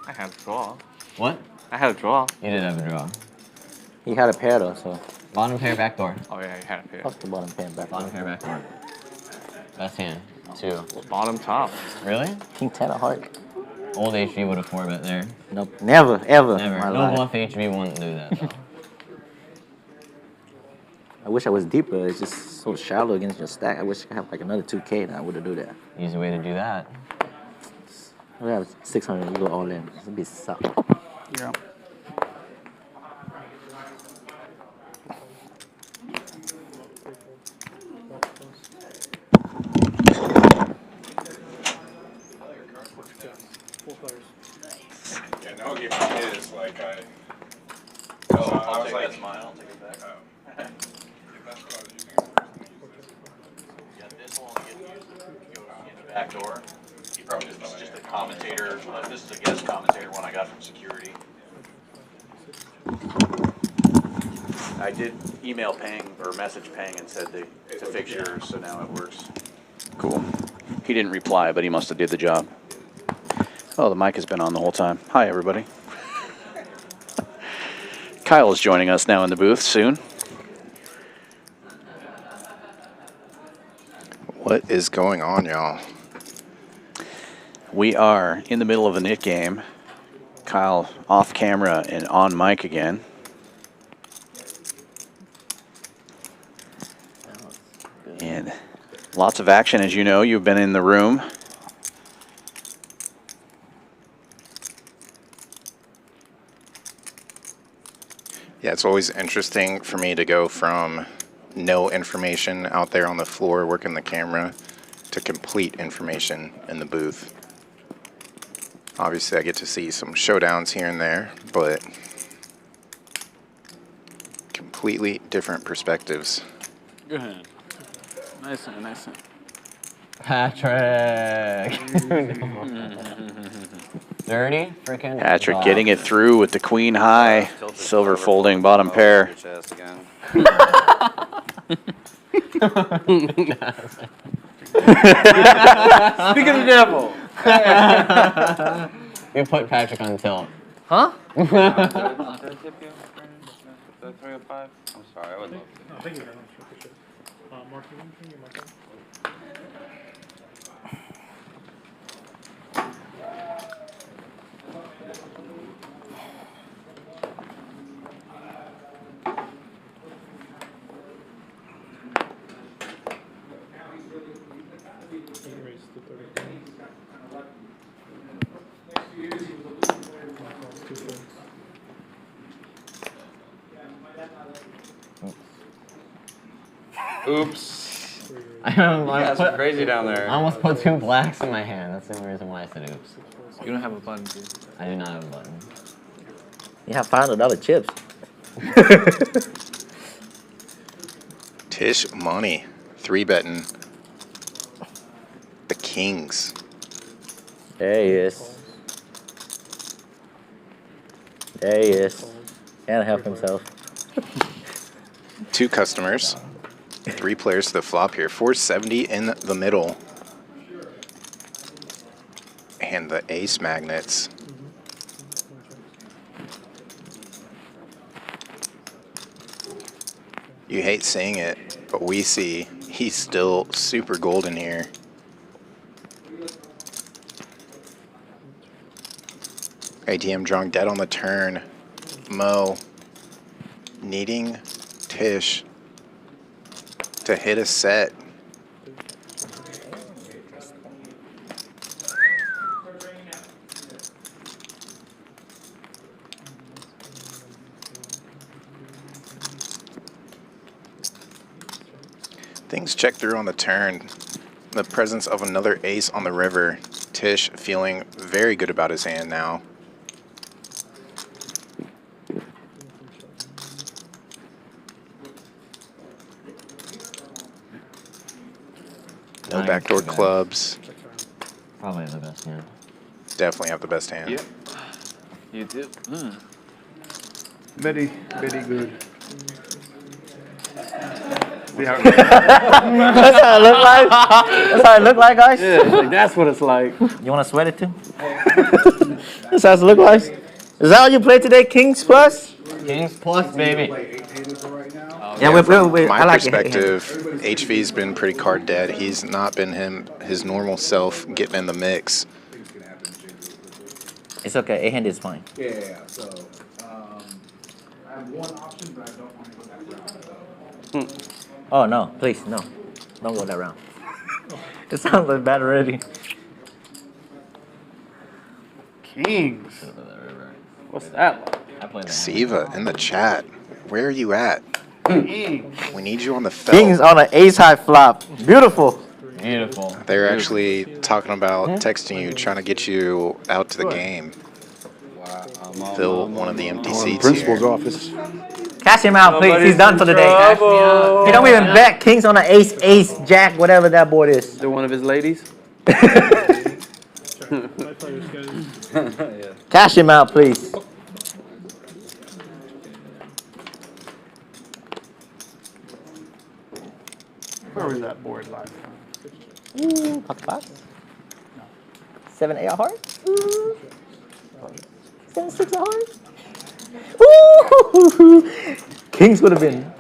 I had a draw. What? I had a draw. You did have a draw. He had a pair though, so. Bottom pair, back door. Oh yeah, he had a pair. Fuck the bottom pair back. Bottom pair, back door. Best hand. 2. Bottom top. Really? King 10 of heart. Old HV would have 4-bet there. Nope. Never, ever. Never. In my No life. bluff HV wouldn't do that, though. I wish I was deeper. It's just so shallow against your stack. I wish I could have like another 2K and I would have do that. Easy way to do that. We have 600. We go all in. It's gonna be suck. Yeah. Yeah, no, give me his, like I was like, that's mine. I'll take it back. Yeah, that's what I was using. Yeah, this will only get used in the back door. He probably this is just a commentator. This is a guest commentator one I got from security. I did email Pang or message Pang and said it's a fixture, so now it works. Cool. He didn't reply, but he must have did the job. Oh, the mic has been on the whole time. Hi, everybody. Kyle is joining us now in the booth soon. What is going on, y'all? We are in the middle of a knit game. Kyle off camera and on mic again. And lots of action, as you know. You've been in the room. Yeah, it's always interesting for me to go from no information out there on the floor working the camera to complete information in the booth. Obviously, I get to see some showdowns here and there, but completely different perspectives. Go ahead. Nice one, nice one. Patrick! Dirty? Freaking. Patrick getting it through with the queen high. Silver folding bottom pair. Speaking of the devil. You put Patrick on tilt. Huh? Did I tip you? The 305? I'm sorry, I would love to. Oh, thank you very much. I appreciate it. Mark, you want to give me my phone? Oops. I You guys are crazy down there. I almost put 2 blacks in my hand. That's the only reason why I said oops. You don't have a button, dude. I do not have a button. You have $500 chips. Tisch Money, 3-betting the Kings. There he is. There he is. Can't help himself. 2 customers, 3 players to the flop here. 470 in the middle. And the ace magnets. You hate seeing it, but we see he's still super golden here. ATM drawing dead on the turn. Mo needing Tisch to hit a set. Things check through on the turn. The presence of another ace on the river. Tisch feeling very good about his hand now. No backdoor clubs. Probably the best hand. Definitely have the best hand. Yep. You do. Very, very good. See how That's how it look like. That's how it look like, guys. Yeah, like that's what it's like. You want to sweat it too? That's how it look like. Is that how you play today, Kings Plus? Kings Plus, baby. Yeah, wait. My I like perspective, HV's been pretty card dead. He's not been his normal self getting in the mix. It's okay. 8-handed is fine. Yeah. So I have one option, but I don't want to go that route. Oh no, please no, don't go that round. It sounds like bad already. Kings. What's that like? Siva in the chat. Where are you at? Kings. We need you on the felt. Kings on an ace high flop. Beautiful. Beautiful. They're actually talking about texting you, trying to get you out to the game. Fill one of the empty seats Principal's here. office. Cash him out, please. He's done for the day. Cash me out. He don't even bet. Kings on an ace, jack, whatever that board is. They're one of his ladies. Cash him out, please. Where was that board last time? Ooh, pocket five. 7-8 a heart. 7-6 a heart. Ooh. Kings would have been.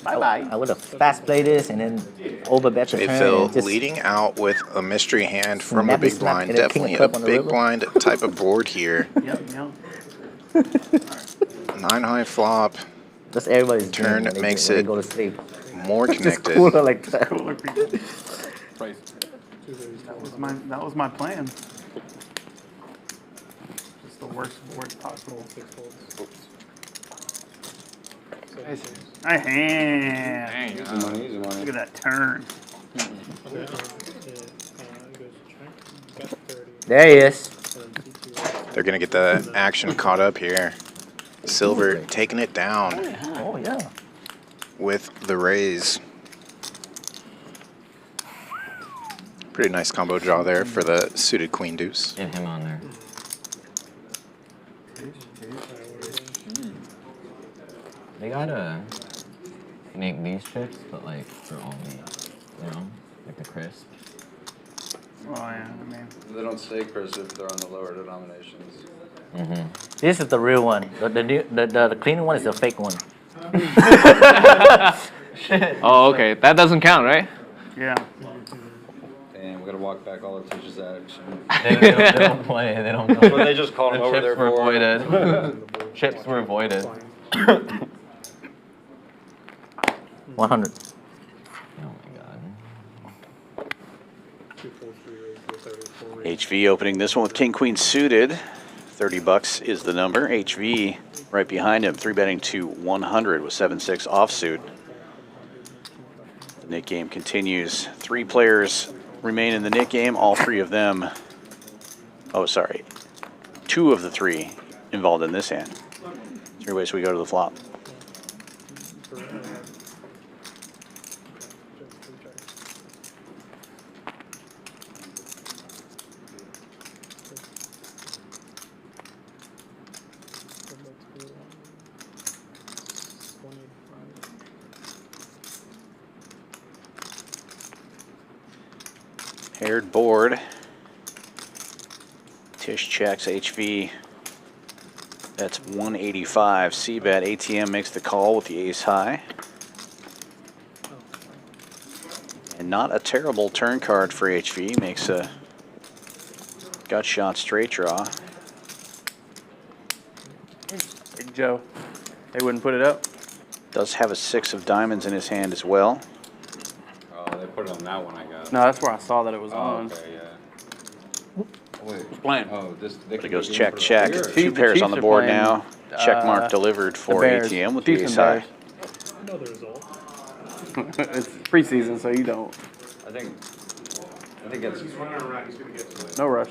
Bye-bye. I would have fast played this and then overbet the turn. JPhil and just leading out with a mystery hand from a snappy big snap blind. and a king Definitely of a club on the big river. blind type of board here. Yep. 9 high flop. That's everybody's Turn dream when makes when it they go to sleep. more Just connected. cooler like that. That was my plan. Just the worst board possible. I hand. Easy money, easy money. Look at that turn. There he is. They're going to get the action caught up here. Silver taking it down Oh, yeah. with the raise. Pretty nice combo draw there for the suited queen deuce. Get him on there. They gotta make these chips, but like for all meat, like the crisp. Oh yeah, I mean. They don't stay crisp if they're on the lower denominations. This is the real one. The clean one is the fake one. Shit. Oh, okay. That doesn't count, right? Yeah. And we're gonna walk back all of Tisch's action. They don't play. They don't. That's what they just called him The over chips there were for. avoided. Chips were avoided. 100. Oh my god. HV opening this one with king queen suited. $30 is the number. HV right behind him, 3-betting to 100 with 7-6 offsuit. The Nick game continues. 3 players remain in the Nick game. All 3 of them. Oh, sorry. 2 of the 3 involved in this hand. 3 ways we go to the flop. Paired board. Tisch checks HV. That's 185. C-bet. ATM makes the call with the ace high. And not a terrible turn card for HV. Makes a gut shot straight draw. Big Joe. They wouldn't put it up? Does have a 6 of diamonds in his hand as well. Oh, they put it on that one, I guess. No, that's where I saw that it was on. Okay, yeah. Wait. Playing. Oh, this. But it goes check, check. 2 pairs on the board now. Check mark delivered for ATM with the ace high. I know the result. It's preseason, so you don't. I think it's. He's running around. He's gonna get to it. No rush.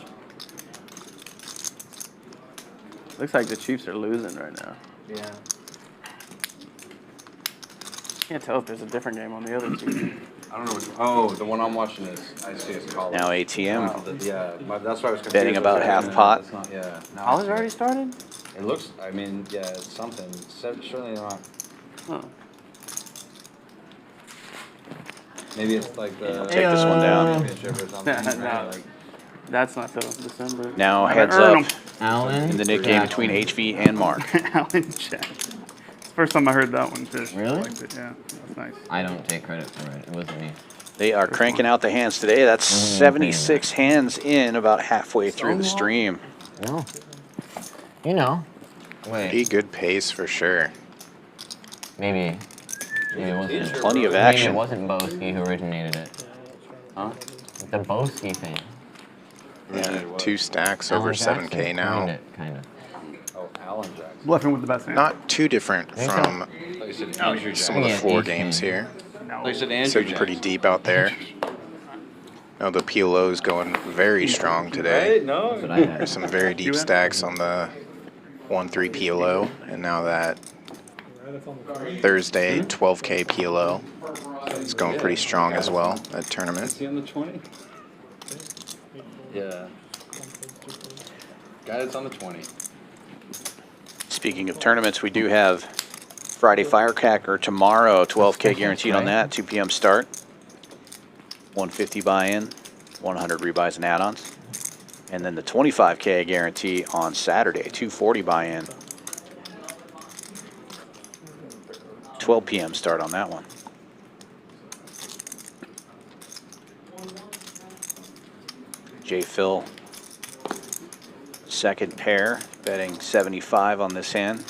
Looks like the Chiefs are losing right now. Yeah. Can't tell if there's a different game on the other team. I don't know which. Oh, the one I'm watching is I see it's college. Now ATM. Yeah, that's why I was confused. Betting about half pot. It's not, yeah. No, College already started? It looks. I mean, yeah, it's something. Certainly not. Huh. Maybe it's like the. Take this one down. Championship or something. No. Like, That's not till December. Now I heads earn up 'em. Alan? in the nick game between HV and Mark. Alan Jack. It's the first time I heard that one, Tisch. Really? I liked it, yeah. That's nice. I don't take credit for it. It wasn't me. They are cranking out the hands today. That's 76 hands in, about halfway through the stream. No. You know. Pretty Wait. good pace for sure. Maybe. Maybe it wasn't. Plenty of Maybe action. it wasn't Boski who originated it. huh? The Boski thing. Yeah, 2 stacks Alan over Jackson 7K now. coined it, kind of. Oh, Alan Jackson. Bluffing with the best hand. Not too different Think from Oh, you said some Andrew of Jackson. the Yeah, floor 18. games here. No. Oh, you said Andrew Sitting pretty deep out there. Oh, the PLO's going very strong today. Right? No. That's what I had. There's some very deep stacks on the 1-3 PLO, and now that Thursday 12K PLO is going pretty strong as well, that tournament. Is he on the 20? Yeah. Guy that's on the 20. Speaking of tournaments, we do have Friday Firecracker tomorrow, 12K guaranteed on that, 2 p.m. start. 150 buy-in, 100 rebuys and add-ons. And then the 25K guarantee on Saturday, 240 buy-in. 12 p.m. start on that one. JPhil, second pair, betting 75 on this hand.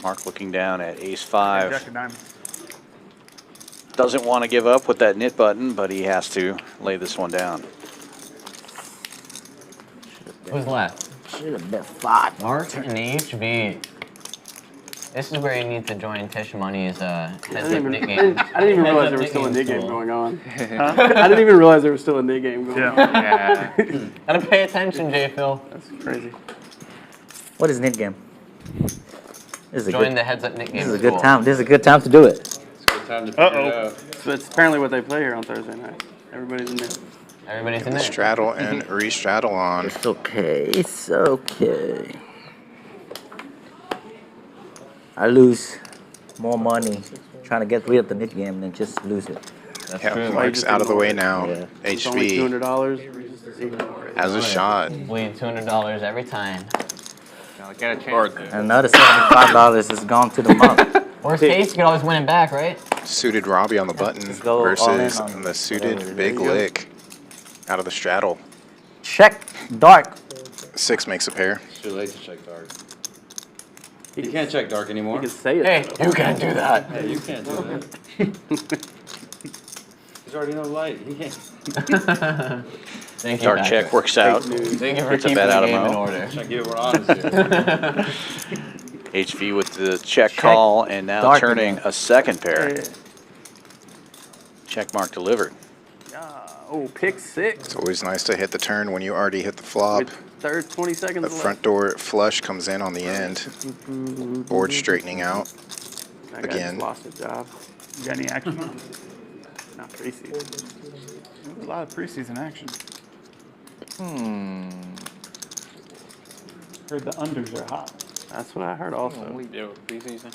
Mark looking down at ace-5. Jack of diamonds. Doesn't want to give up with that knit button, but he has to lay this one down. Who's left? Should have bet 5. Mark and HV. This is where you need to join Tisch Money's heads up nick I game. didn't even realize there was still a nick game going on. I didn't even realize there was still a nick game going on. Yeah. Gotta pay attention, JPhil. That's crazy. What is knit game? This is a Join good, the heads up nick game. This is a good time. This is a good time to do it. It's a good time to figure it out. So it's apparently what they play here on Thursday night. Everybody's in there. Everybody's in there. Straddle and re-straddle on. It's okay. It's okay. I lose more money trying to get rid of the knit game than just lose it. That's Yeah, true. Mark's out of the way now. Yeah. It's only HV $200. has a shot. Bleed $200 every time. Get a chance. Another $75 is gone to the month. Worst case, you could always win it back, right? Suited Robbie on the button go all in versus on the suited whatever. Big There you go. Lick out of the straddle. Check dark. 6 makes a pair. It's too late to check dark. You can't check dark anymore. You can say it. Hey, you can't do that. Hey, you can't do that. There's already no light. He can't. Thank you, Dark Patrick. check works out. Thank you for Gets a keeping bet the out of game in Mo. order. Check it. We're honest here. HV with the check call and now dark turning again. a second pair. Check mark delivered. Oh, pick 6. It's always nice to hit the turn when you already hit the flop. With 20 seconds The left. front door flush comes in on the end. Board straightening out. That guy again. just lost his job. You got any action? Not preseason. A lot of preseason action. Heard the unders are hot. That's what I heard also. Yeah, preseason.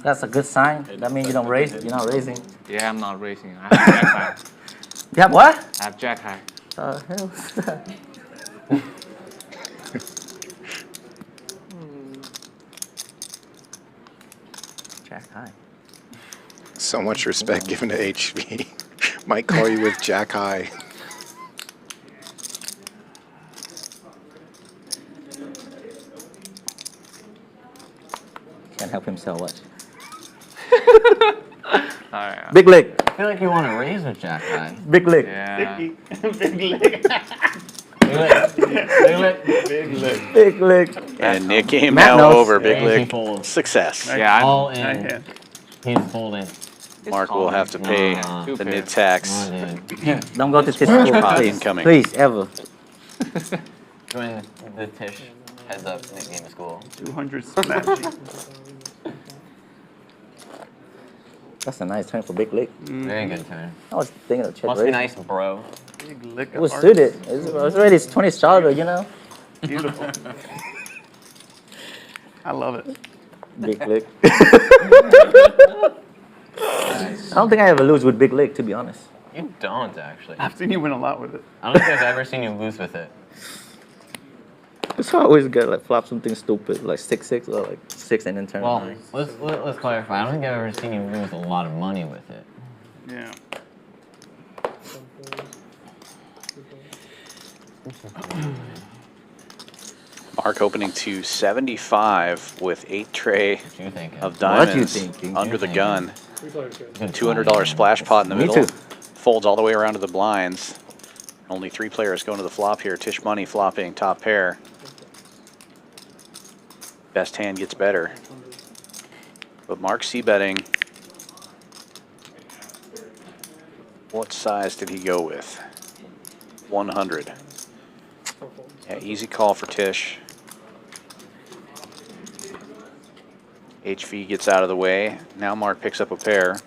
That's a good sign. That means you don't raise. You're not raising. Yeah, I'm not racing. I have jack high. You have what? I have jack high. The hell is that? Jack high. So much respect given to HV. Might call you with Jack High. Can't help himself. Watch. Alright. Big leg. I feel like you want to raise with Jack High. Big leg. Yeah. Big leg. Big lit. Big lit. Big leg. Big leg. And Nick game Matt now knows. over. Big Crazy lick. fold. Success. Yeah, All I in. can. He's folding. Mark will have to pay the NIT tax. Don't go to Tisch Splash school, pot please. incoming. Please, ever. Join the Tisch heads up game school. 200 smash. That's a nice turn for big lick. Very good turn. I was thinking of check Must be raise. nice, bro. Big lick It was suited. It's already 20 starter, you know? Beautiful. I love it. Big lick. I don't think I ever lose with big lick, to be honest. You don't, actually. I've seen you win a lot with it. I don't think I've ever seen you lose with it. It's always good, like flop something stupid, like 6-6 or like 6 and then turn. Well, nine. let's clarify. I don't think I've ever seen you lose a lot of money with it. Yeah. Mark opening to 75 with 8 tray of What you diamonds thinking? under the gun. Good. $200 splash pot in the Me middle. too. Folds all the way around to the blinds. Only 3 players going to the flop here. Tisch Money flopping top pair. Best hand gets better. But Mark c-betting. What size did he go with? 100. Yeah, easy call for Tisch. HV gets out of the way. Now Mark picks up a pair.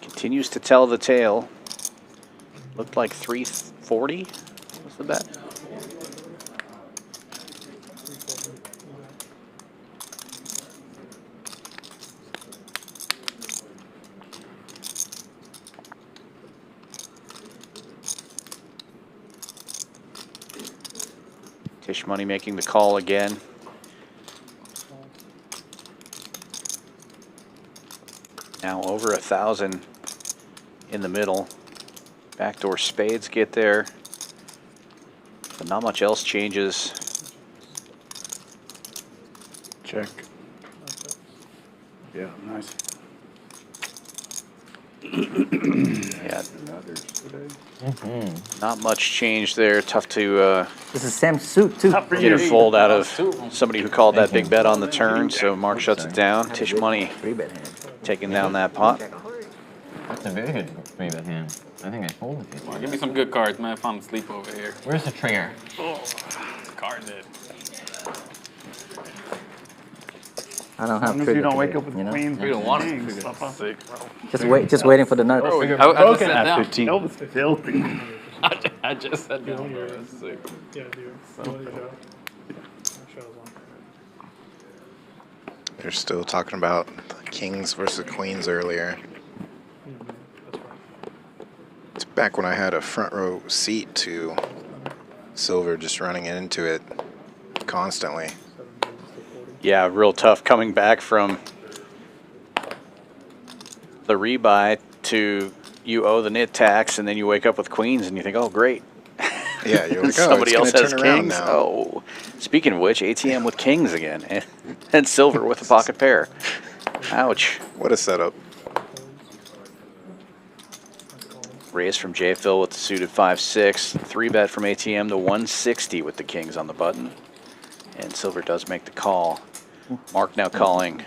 Continues to tell the tale. Looked like 340 was the bet. Tisch Money making the call again. Now over 1,000 in the middle. Backdoor spades get there, but not much else changes. Check. Yeah, nice. Yeah, not much change there. Tough to This is Sam's suit, too. get a fold out of somebody who called that big bet on the turn, so Mark shuts it down. Tisch Money taking down that pot. That's a very good 3-bet hand. I think I folded it. Give me some good cards, man. I found a sleep over here. Where's the trigger? Oh, it's carded. I don't As have long as trigger you don't today, wake up with you know? queens. We don't want it. kings, Papa. Sick, bro. Just waiting for the nuts. Bro, I just sat down. That was filthy. I just sat down, bro. That's sick. Yeah, dude. They're still talking about kings versus queens earlier. It's back when I had a front row seat to silver, just running into it constantly. Yeah, real tough coming back from the rebuy to you owe the NIT tax, and then you wake up with queens and you think, oh, great. Yeah, you're like, oh, somebody it's else has turn around kings. now. Oh, speaking of which, ATM with kings again, and silver with a pocket pair. Ouch. What a setup. Raise from JPhil with the suited 5-6. 3-bet from ATM to 160 with the kings on the button. And silver does make the call. Mark now calling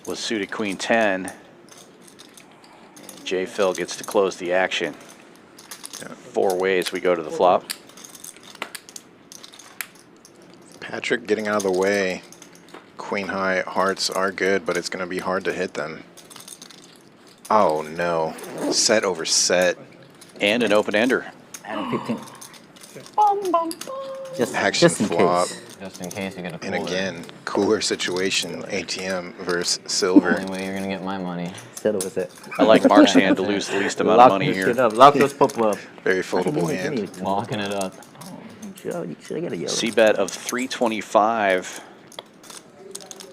with suited queen 10. JPhil gets to close the action. 4 ways we go to the flop. Patrick getting out of the way. Queen high hearts are good, but it's going to be hard to hit them. Oh no. Set over set. And an open ender. Adding 15. Action just in flop. case. Just in case you get a And cooler. again, cooler situation. ATM versus silver. Only way you're gonna get my money. Set over set. I like Mark's hand to lose the least amount of money here. Lock those pop up. Very foldable hand. Locking it up. Should I get a yellow? C-bet of 325.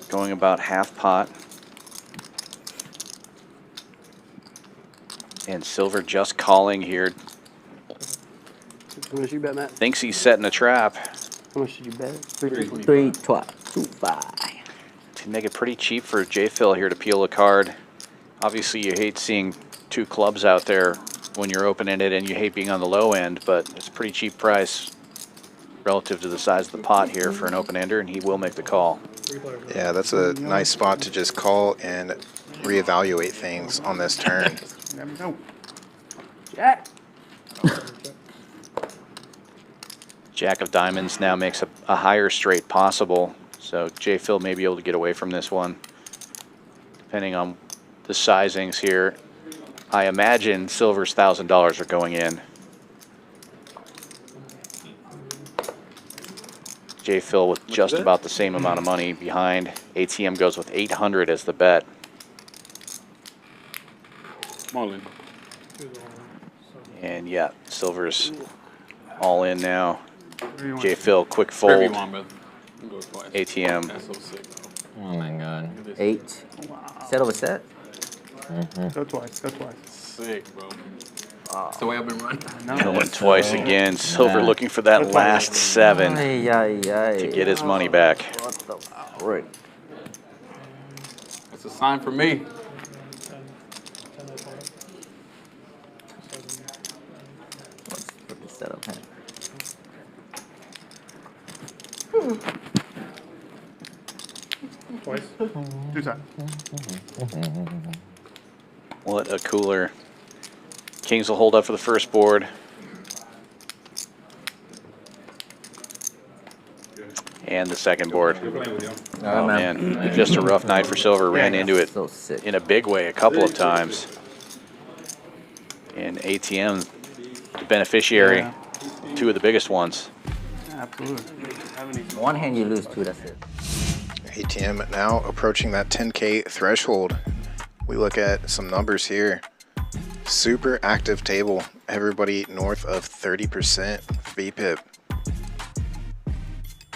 Going about half pot. And silver just calling here. How much you bet, Matt? Thinks he's setting a trap. How much did you bet? 3 12 2 5. to make it pretty cheap for JPhil here to peel a card. Obviously, you hate seeing 2 clubs out there when you're opening it, and you hate being on the low end, but it's a pretty cheap price relative to the size of the pot here for an open-ender, and he will make the call. Yeah, that's a nice spot to just call and reevaluate things on this turn. There we go. Jack. Jack of diamonds now makes a higher straight possible, so JPhil may be able to get away from this one, depending on the sizings here. I imagine silver's $1,000 are going in. JPhil with just about the same amount of money behind. ATM goes with 800 as the bet. All in. And yeah, silver's all in now. JPhil, quick Wherever you fold. want, brother. You can go twice. ATM. That's so sick, though. Oh my god. 8. Set over set. Go twice. Go twice. Sick, bro. That's the way I've been running. Going twice again. Silver looking for that last 7 Ay, ay, ay. to get his money back. What the frick? It's a sign for me. Let's put the setup hand. Twice. 2 times. What a cooler. Kings will hold up for the first board. And the second board. Oh man, just a rough night for silver. Ran into it in a big way a couple of times. And ATM, the beneficiary, 2 of the biggest ones. Absolutely. One hand you lose 2, that's it. ATM now approaching that 10K threshold. We look at some numbers here. Super active table. Everybody north of 30% VPIP.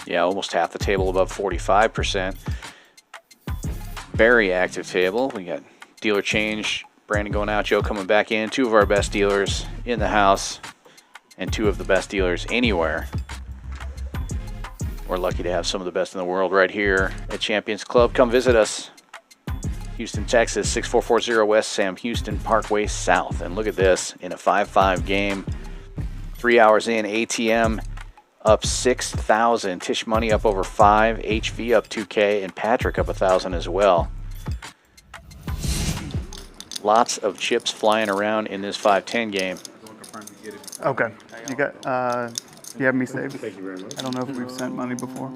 Yeah, almost half the table above 45%. Very active table. We got dealer change. Brandon going out, Joe coming back in. 2 of our best dealers in the house and 2 of the best dealers anywhere. We're lucky to have some of the best in the world right here at Champions Club. Come visit us. Houston, Texas, 6440 West Sam Houston Parkway South. And look at this, in a 5-5 game, 3 hours in, ATM up 6,000, Tisch Money up over 5, HV up 2K, and Patrick up 1,000 as well. Lots of chips flying around in this 5-10 game. Okay. You got, you have me saved? Thank you very much. I don't know if we've sent money before.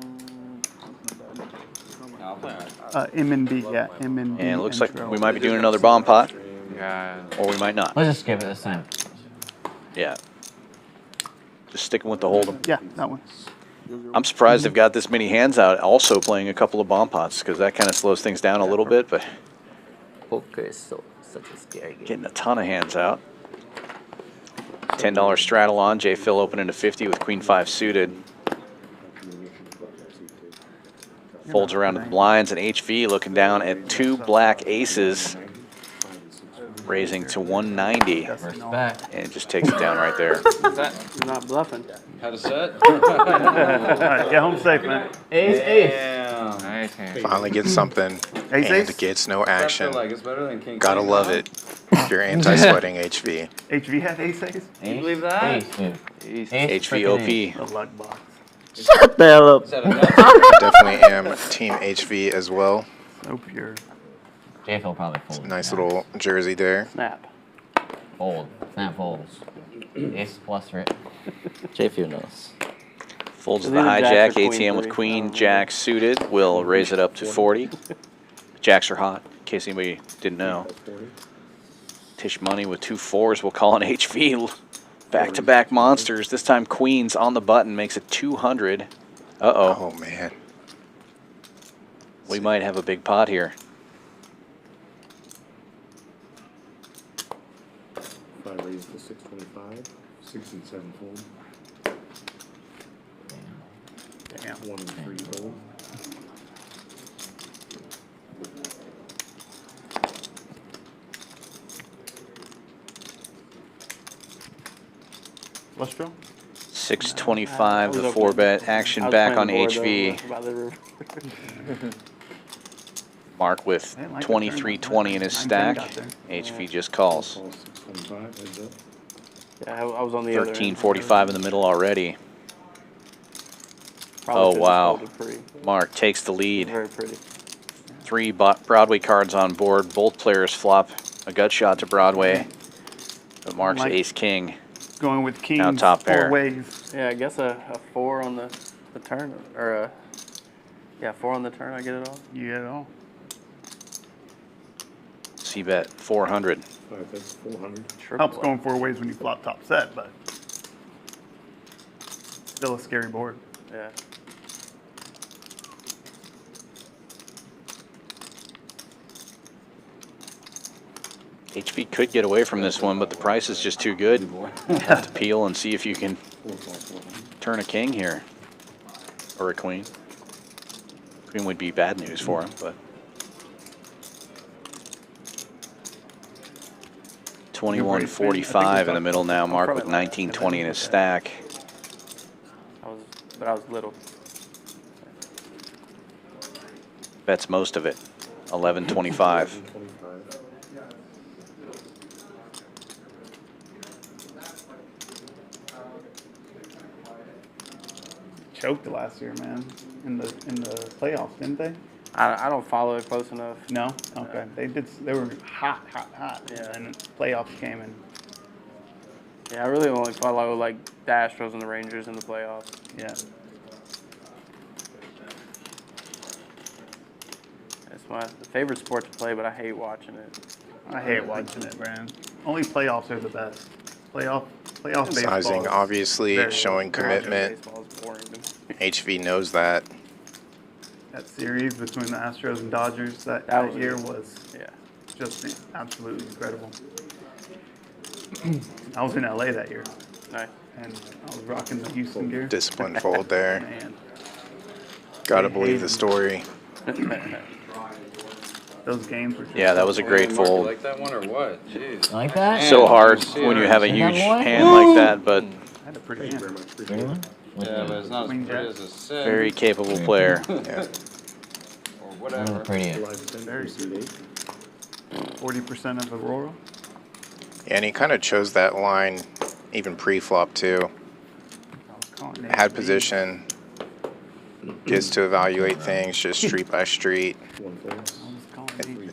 M and B, yeah, M and B. And it looks like we might be doing another bomb pot. Yeah. Or we might not. Let's just give it this time. Yeah. Just sticking with the hold'em. Yeah, that one. I'm surprised they've got this many hands out also playing a couple of bomb pots, because that kind of slows things down a little bit, but Poker is such a scary game. getting a ton of hands out. $10 straddle on. JPhil opening to 50 with Queen 5 suited. Folds around to the blinds, and HV looking down at 2 black aces, raising to 190. Respect. And it just takes it down right there. You're not bluffing. Had a set? Alright, yeah, home safe, man. Ace. Finally gets something Ace, and ace? gets no action. Like, it's better than King Gotta King love now. it. You're anti-sweating HV. HV had ace ace? Can you believe that? Ace, dude. HVOP. The luck box. Shut the hell up. Is that a nut? Definitely am team HV as well. So pure. JPhil probably folds. Nice little jersey there. Snap. Fold. Snap folds. Ace plus for it. JPhil knows. Folds It's the either hijack. Jack or Queen ATM with three. Queen Jack suited. Will raise it up to 40. Jacks are hot, in case anybody didn't know. Tisch Money with 2 4s will call an HV. Back-to-back monsters. This time Queens on the button makes it 200. Uh-oh. Oh, man. We might have a big pot here. 5 raised to 625, 6 and 7 fold. Damn. 1 and 3 fold. Let's draw. 625, the 4-bet. Action back on HV. Mark with I didn't like the 23-20 in his 9-10 stack. got there. HV just calls. Call 625, heads up. Yeah, I was on the other end. 13:45 in the middle already. Probably Oh, could've wow. folded pretty. Mark takes the lead. Very pretty. 3 Broadway cards on board. Both players flop a gut shot to Broadway. But Mark's Like- ace-king. Going with kings, Now top pair. 4 ways. Yeah, I guess a 4 on the turn, or a, yeah, 4 on the turn, I get it all. You get it all. C-bet 400. 5, that's 400. Helps going 4 ways when you flop top set, but still a scary board. Yeah. HV could get away from this one, but the price is just too good. Have to peel and see if you can turn a king here. Or a queen. Queen would be bad news for him, but 21:45 in the middle now. Mark with 19-20 in his stack. But I was little. Bets most of it. 11:25. Choked last year, man, in the playoffs, didn't they? I don't follow it close enough. No? Okay. They did. They were hot. Yeah. And playoffs came in. Yeah, I really only follow like the Astros and the Rangers in the playoffs. Yeah. It's my favorite sport to play, but I hate watching it. I hate watching it, man. Only playoffs are the best. Playoff baseball. Sizing, is obviously, very showing boring. commitment. Baseball is boring to me. HV knows that. That series between the Astros and Dodgers that was year good. was Yeah. just absolutely incredible. I was in LA that year. Nice. And I was rocking the Houston gear. Disciplined fold there. Man. Gotta believe the story. Those games were just Yeah, that was a great Mark, you fold. like that one or what? Jeez. Like that? So hard Man, when you have a See that huge boy? hand like that, but I had a pretty Thank you hand. very much. Appreciate it. Yeah, but it's not as Queen pretty Jack. as a 6. very capable player. Or Never whatever. pretty. July 10th, Very receipt 8. 40% of Aurora. And he kind of chose that line even pre-flop too. I was calling it. Had position. Gets to evaluate things just street by street. One folds.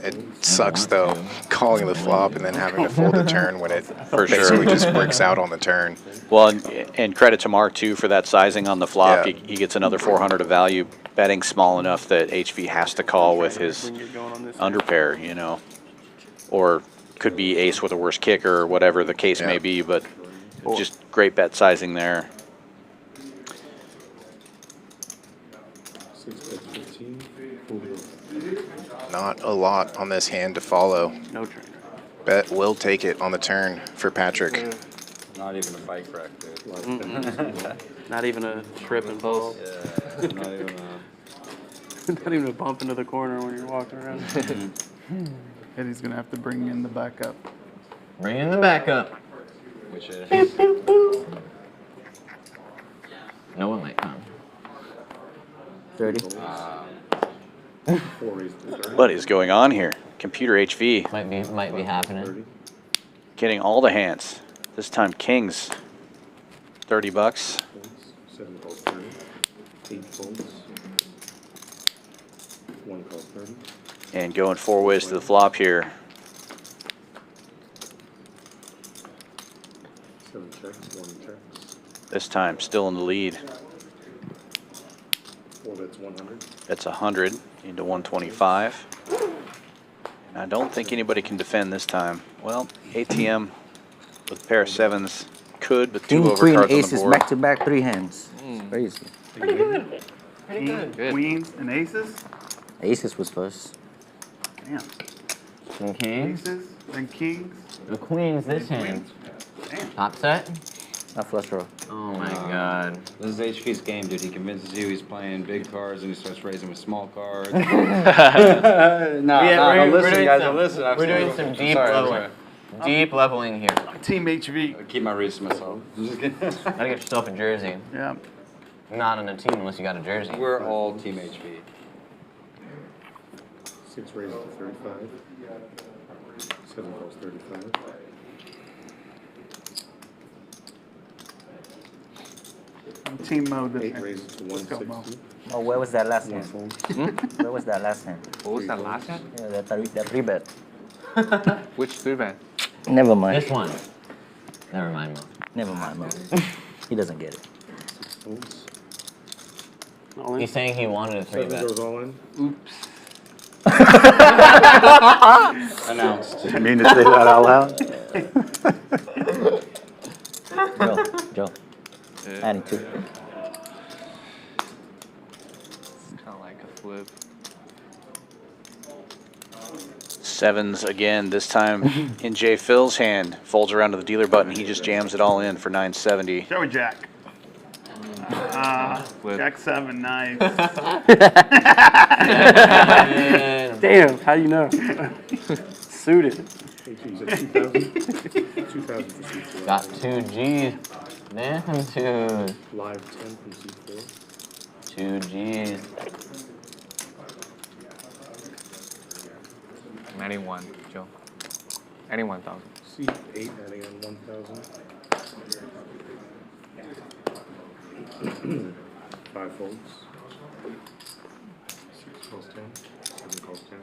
It sucks though, calling the flop and then having to fold a turn when it For basically sure. just works out on the turn. Well, and credit to Mark, too, for that sizing on the flop. Yeah. He gets another 400 of value, betting small enough that HV has to call with his When you're going on this. underpair, you know. Or could be ace with a worse kicker or whatever the case may Yeah. be, but just great bet sizing there. 6 bet 15. Fold it. Not a lot on this hand to follow. No trainer. Bet will take it on the turn for Patrick. Not even a bike wreck, dude. July 10th. Not even a trip and fall. Yeah, not even Not even a bump into the corner when you're walking around. Eddie's going to have to bring in the backup. Bring in the backup. which is. No one might come. 30. 4 raised to 30. What is going on here? Computer HV Might be happening. 30. getting all the hands. This time kings. $30. Folds. 7 calls 30. 8 folds. 1 calls 30. And going 4 ways to the flop here. 7 checks. 1 checks. This time still in the lead. 4 bets 100. That's 100 into 125. And I don't think anybody can defend this time. Well, ATM with a pair of 7s could, but 2 King, overcards queen, on the aces, board. back to back, 3 hands. It's crazy. Pretty good. Pretty good. Queens and aces? Aces was first. Damn. Some kings. Aces, then kings. The queen's this hand. Damn. Top set. Not flush draw. Oh my god. This is HP's game, dude. He convinces you he's playing big cards and he starts raising with small cards. We're doing some deep leveling. Deep leveling here. Team HV. I keep my reads to myself. Gotta get yourself a jersey. Yeah. Not on a team unless you got a jersey. We're all Team HV. 6 raises to 35. 7 calls 35. Team mode. 8 raises to 160. Oh, where was that last hand? One Where was that last hand? What was that last hand? Yeah, that 3-bet. Which 3-bet? Never mind. This one. Never mind, Mo. Never mind, Mo. He doesn't get it. 6 folds. He's saying he wanted a 7 3-bet. goes all in. Oops. Announced. You mean to say that out loud? Joe. Adding 2. It's kind of like a flip. Sevens again, this time in JPhil's hand. Folds around to the dealer button. He just jams it all in for 970. Joey Jack. Jack 7, nice. Damn, how you know? Suited. 18's at 2,000. 2,000 for C4. Got 2 G's. Damn, dude. Live 10 from C4. 2 G's. I'm adding 1, Joe. Adding 1,000. C8 adding on 1,000. 5 folds. 6 calls 10. 7 calls 10.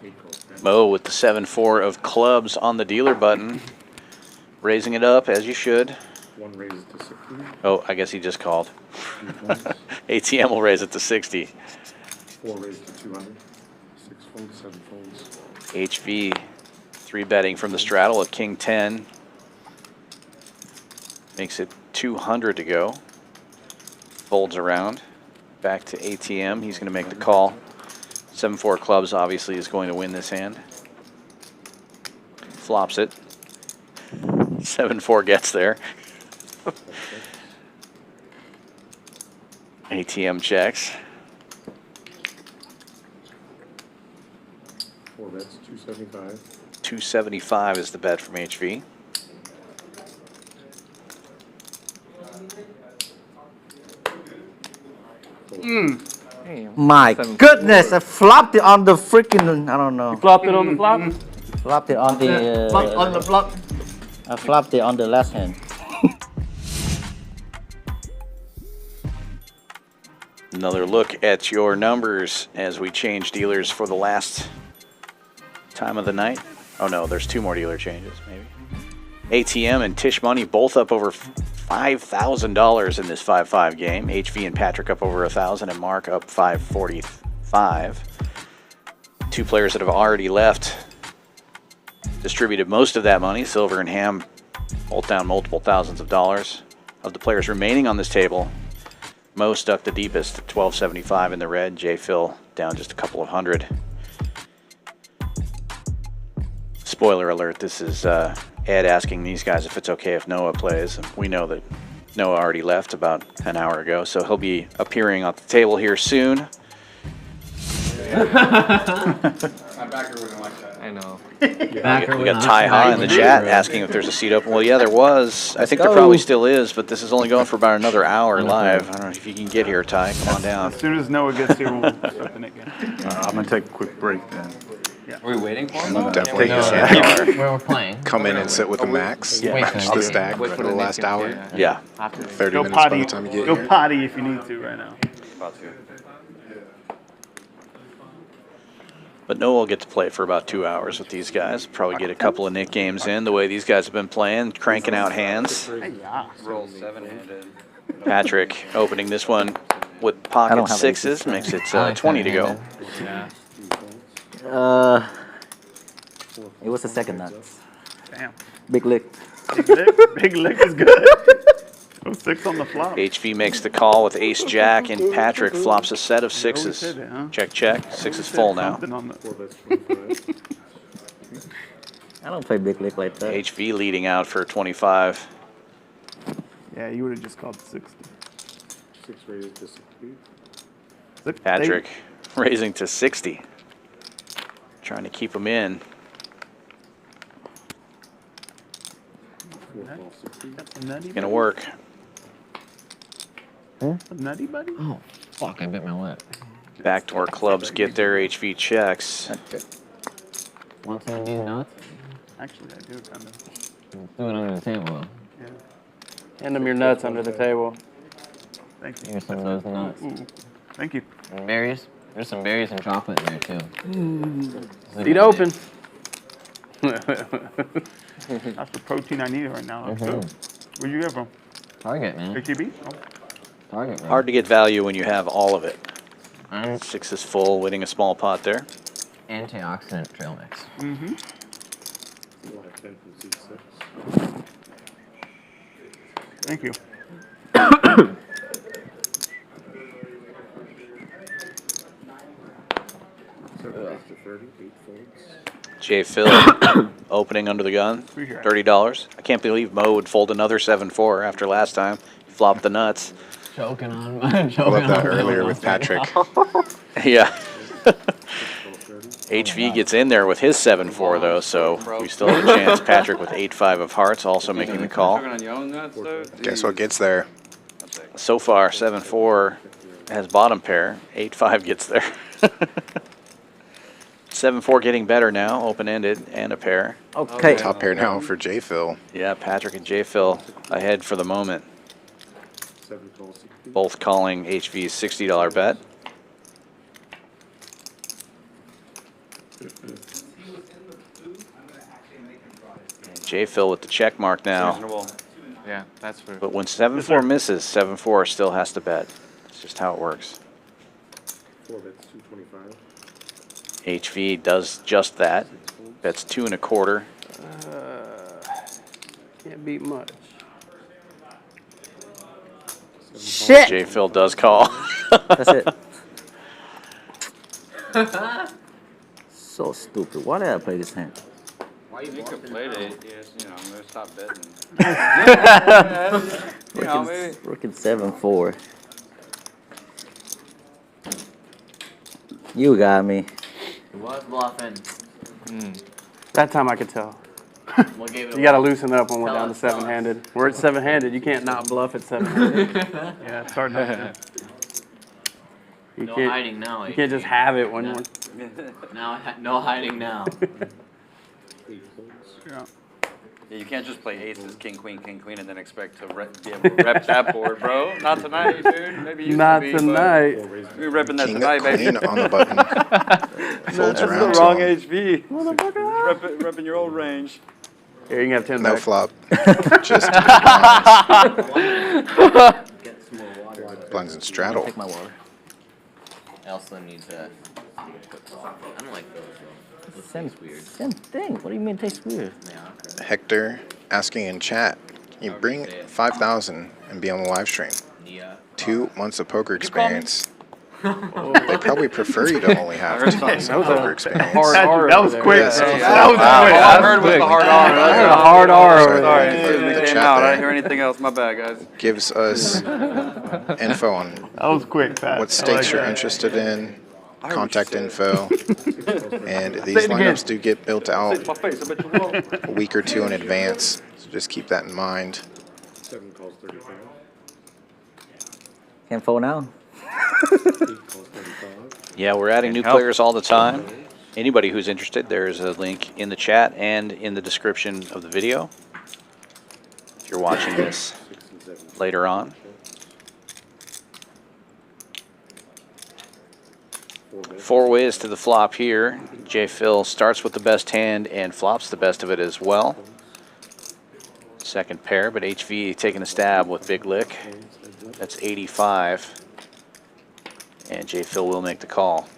8 calls 10. Mo with the 7-4 of clubs on the dealer button. Raising it up, as you should. 1 raises to 60. Oh, I guess he just called. ATM will raise it to 60. 4 raises to 200. 6 folds, 7 folds. HV 3-betting from the straddle of King 10. Makes it 200 to go. Folds around. Back to ATM. He's going to make the call. 7-4 clubs obviously is going to win this hand. Flops it. 7-4 gets there. ATM checks. 4 bets, 275. 275 is the bet from HV. My goodness, I flopped it on the freaking, I don't know. You flopped it on the flop? Flopped it on the... Flop on the flop? I flopped it on the last hand. Another look at your numbers as we change dealers for the last time of the night. Oh no, there's 2 more dealer changes, maybe. ATM and Tisch Money both up over $5,000 in this 5-5 game. HV and Patrick up over 1,000 and Mark up 545. 2 players that have already left distributed most of that money. Silver and Ham both down multiple thousands of dollars. Of the players remaining on this table, Mo stuck the deepest at $1,275 in the red. JPhil down just a couple of hundred. Spoiler alert, this is Ed asking these guys if it's okay if Noah plays. We know that Noah already left about an hour ago, so he'll be appearing on the table here soon. My backer wouldn't like that. I know. We got Ty Ha in the chat asking if there's a seat open. Well, yeah, there was. I think there probably still is, but this is only going for about another hour live. I don't know if you can get here, Ty. Come on down. As soon as Noah gets here, we'll start the Nick game. I'm going to take a quick break then. Are we waiting for him? Definitely. Where we're playing. Come in and sit with the max. Match the stack for the last hour. Yeah. 30 Go minutes by potty. the time you get Go here. potty if you need to right now. About to. But Noah will get to play for about 2 hours with these guys. Probably get a couple of Nick games in the way these guys have been playing, cranking out hands. Roll 7-handed. Patrick opening this one with pocket 6s, makes it 20 to go. It was the second nuts. Damn. Big lick. Big lick is good. Oh, 6 on the flop. HV makes the call with ace jack, and Patrick flops a set of 6s. hit it, huh? Check, check. 6 is full now. I don't play big lick like that. HV leading out for 25. Yeah, you would have just called 60. 6 raised to 60. Patrick raising to 60. Trying to keep him in. Nutty Gonna work. Nutty buddy? Oh, fuck, I bit my lip. Backdoor clubs get their HV checks. Want some of these nuts? Actually, I do kind of. Do it under the table. Yeah. Hand them your nuts under the table. Thank you. Here's some of those nuts. Ooh. Thank you. And berries. There's some berries and chocolate in there too. Feet open. That's the protein I need right now. That's good. Where'd you get from? Target, man. HEB? Oh. Target, man. Hard to get value when you have all of it. 6 is full, winning a small pot there. Antioxidant trail mix. Mm-hmm. Thank you. JPhil opening under the gun, $30. I can't believe Mo would fold another 7-4 after last time. He flopped the nuts. Choking on I love that earlier with Patrick. Yeah. HV gets in there with his 7-4 though, so we still have a chance. Patrick with 8-5 of hearts also making the call. Guess what gets there? So far, 7-4 has bottom pair. 8-5 gets there. 7-4 getting better now, open-ended, and a pair. Okay. Top pair now for JPhil. Yeah, Patrick and JPhil ahead for the moment. Both calling HV's $60 bet. JPhil with the check mark now. Yeah, that's for. But when 7-4 misses, 7-4 still has to bet. That's just how it works. 4 bets, 225. HV does just that. Bets 2 1/4. Can't beat much. Shit! JPhil does call. That's it. So stupid. Why did I play this hand? Why you could play it? Yes, you know, I'm gonna stop betting. You know, maybe. Freaking 7-4. You got me. He was bluffing. That time I could tell. What gave it You got to away? loosen up when we're Tell down to us, tell us. seven-handed. We're at seven-handed. You can't not bluff at seven-handed. Yeah, it's hard not to. You No can't, hiding now. You can't just have it when No. we're... No hiding now. Yeah. Yeah, you can't just play aces, king, queen, and then expect to be able to rep that board, bro. Not tonight, dude. Maybe you Not could be, tonight. We're repping that King, tonight, baby. queen on the button. Folds That's around the to wrong him. HV. Repping your old range. Here, you can have 10 No back. flop. Just blinds and straddle. Take my water. Elsa needs a quick call. I don't like those though. It Same, tastes weird. same thing. What do you mean it tastes weird? Hector asking in chat, can you bring 5,000 and be on the live stream? 2 months of poker experience. They probably prefer you to only have 2 months of poker experience. That was quick. Yes. That was quick. I heard with the hard R. I heard a hard R over Sorry, there. it came out. I didn't hear anything else. My bad, guys. Gives us info on That was quick, Pat. what I stakes like you're that. interested in, contact info, and these Say it again. lineups do get built out My face, I bet you won't. a week or 2 in advance, so just keep that in mind. 7 calls 35. Can't fold now. 8 calls 35. Yeah, we're adding new players all the time. Anybody who's interested, there's a link in the chat and in the description of the video. If you're watching this later on. 4 ways to the flop here. JPhil starts with the best hand and flops the best of it as well. Second pair, but HV taking a stab with big lick. That's 85. And JPhil will make the call.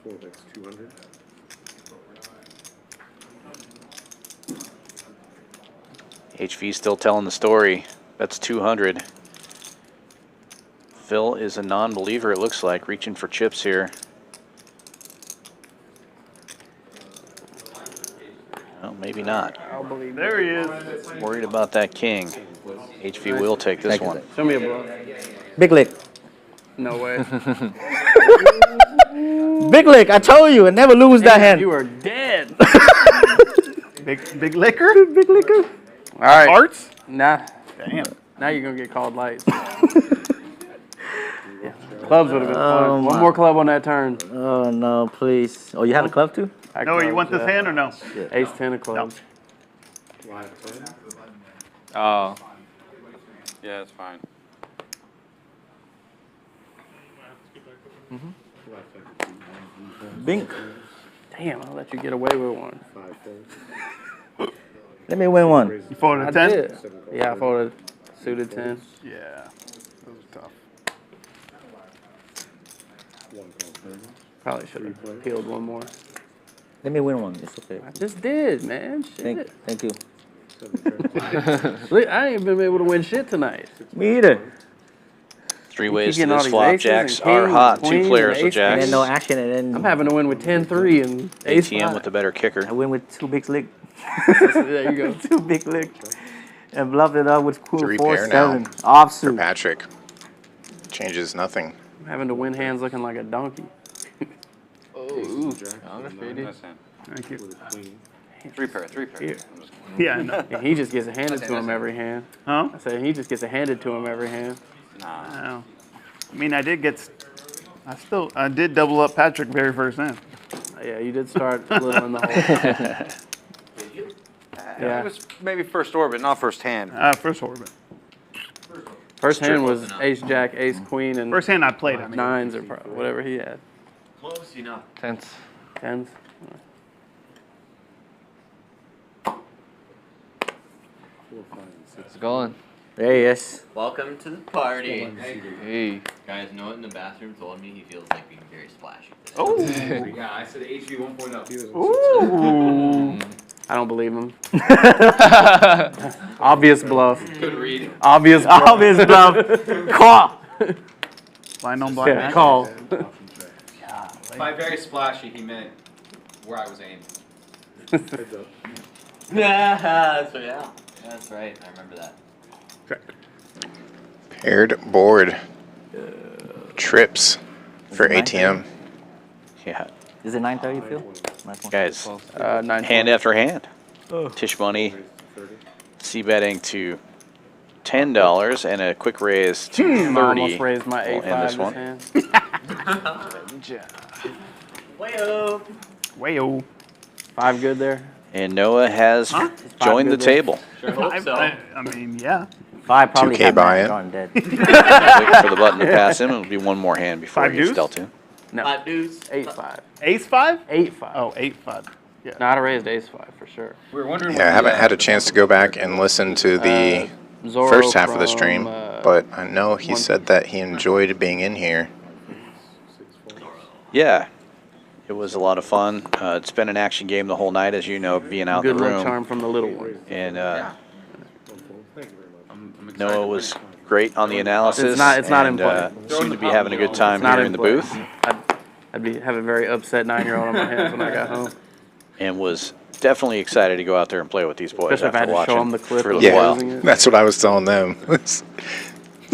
Four bets, 200. HV still telling the story. That's 200. Phil is a non-believer, it looks like, reaching for chips here. Well, maybe not. I'll believe. There he is. Worried about that king. HV will take this one. Show me a bluff. Big lick. No way. Big lick. I told you, I never lose that hand. You are dead. Big liquor? Big liquor. All right. Hearts? Nah. Damn. Now you're going to get called lights. Clubs would have been fun. One more club on that turn. Oh, no, please. Oh, you have a club too? No, you want this hand or no? Ace 10 of clubs. Oh. Yeah, it's fine. Bink. Damn, I'll let you get away with one. Let me win one. You folded a 10? Did. Yeah, I folded suited 10. Yeah, that was tough. Probably should have peeled one more. Let me win one. It's okay. I just did, man. Shit. Thank you. Look, I ain't been able to win shit tonight. Me either. Three ways to keeping all this these flop. aces Jacks and are kings hot. and Two queens players and with aces. And jacks. then no action, and then I'm having to win with 10-3 and ace ATM 5. with the better kicker. I win with 2 big lick. There you go. 2 big lick. And bluffed it up with cool 3 pair 4-7. now for Offsuit. Patrick. Changes nothing. I'm having to win hands looking like a donkey. Oh, Thank you. Three pair. Here. Yeah, no. And he just gets it handed to him every hand. Huh? I said he just gets it handed to him every hand. I mean, I did double up Patrick very first hand. Yeah, you did start a little in the hole. Yeah. It was maybe first orbit, not first hand. First orbit. First hand was ace jack, ace queen, and First hand I played, I mean. nines or whatever he had. Close enough. Tens. Tens. It's going. There he is. Welcome to the party. Hey. Guys, Noah in the bathroom told me he feels like being very splashy. Oh. Yeah, I said HV 1.0. Ooh. I don't believe him. Obvious bluff. Good read. Obvious bluff. Obvious bluff. Call. Blind on blind. Yeah, call. By very splashy, he meant where I was aiming. Yeah, that's right. I remember that. Paired board. Trips for ATM. Yeah. Is it 9:30, Phil? Last one. Guys, 9 hand after hand. Tisch Money c-betting to $10 and a quick raise to $30. I almost raised my We'll 8-5 end this this one. hand. Wayo. Wayo. 5 good there. And Noah has joined the good there. table. Sure hope so. I mean, yeah. 5 probably 2K got buy-in. gone dead. Wait for the button to pass him. It'll be one more hand before 5 he gets deuce? dealt to. No. 5 deuce. 8-5. Ace 5? 8-5. Oh, 8-5. Yeah. No, I'd have raised ace 5 for sure. We were wondering. Yeah, I haven't had a chance to go back and listen to the Zorro first half of the from, stream, but I know he said that he enjoyed being in here. Yeah. It was a lot of fun. It's been an action game the whole night, as you know, being out in Good the luck room. charm from the little one. And Noah was great on the analysis. It's not in play. Seemed to be having a good time It's not here in the play. booth. I'd be have a very upset 9-year-old on my hands when I got home. And was definitely excited to go out there and play with these boys Especially if I after had to show watching them the clip for a of little while. losing it. That's what I was telling them. It's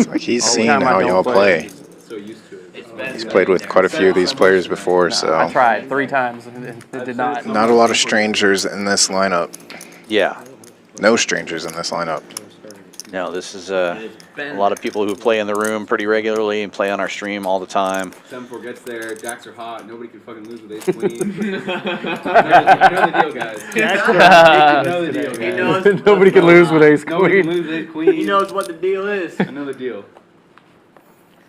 like he's All the seen time I how don't y'all play. play. So used to it. He's played with quite a few of these players before, I so tried 3 times and it did not. not a lot of strangers in this lineup. Yeah. No strangers in this lineup. No, this is a lot of people who play in the room pretty regularly and play on our stream all the time. 7-4 gets there, jacks are hot, nobody can fucking lose with ace queen. You know the deal, guys. You know the deal, guys. Nobody can lose with ace Nobody queen. can lose with ace queen. He knows what the deal is. I know the deal.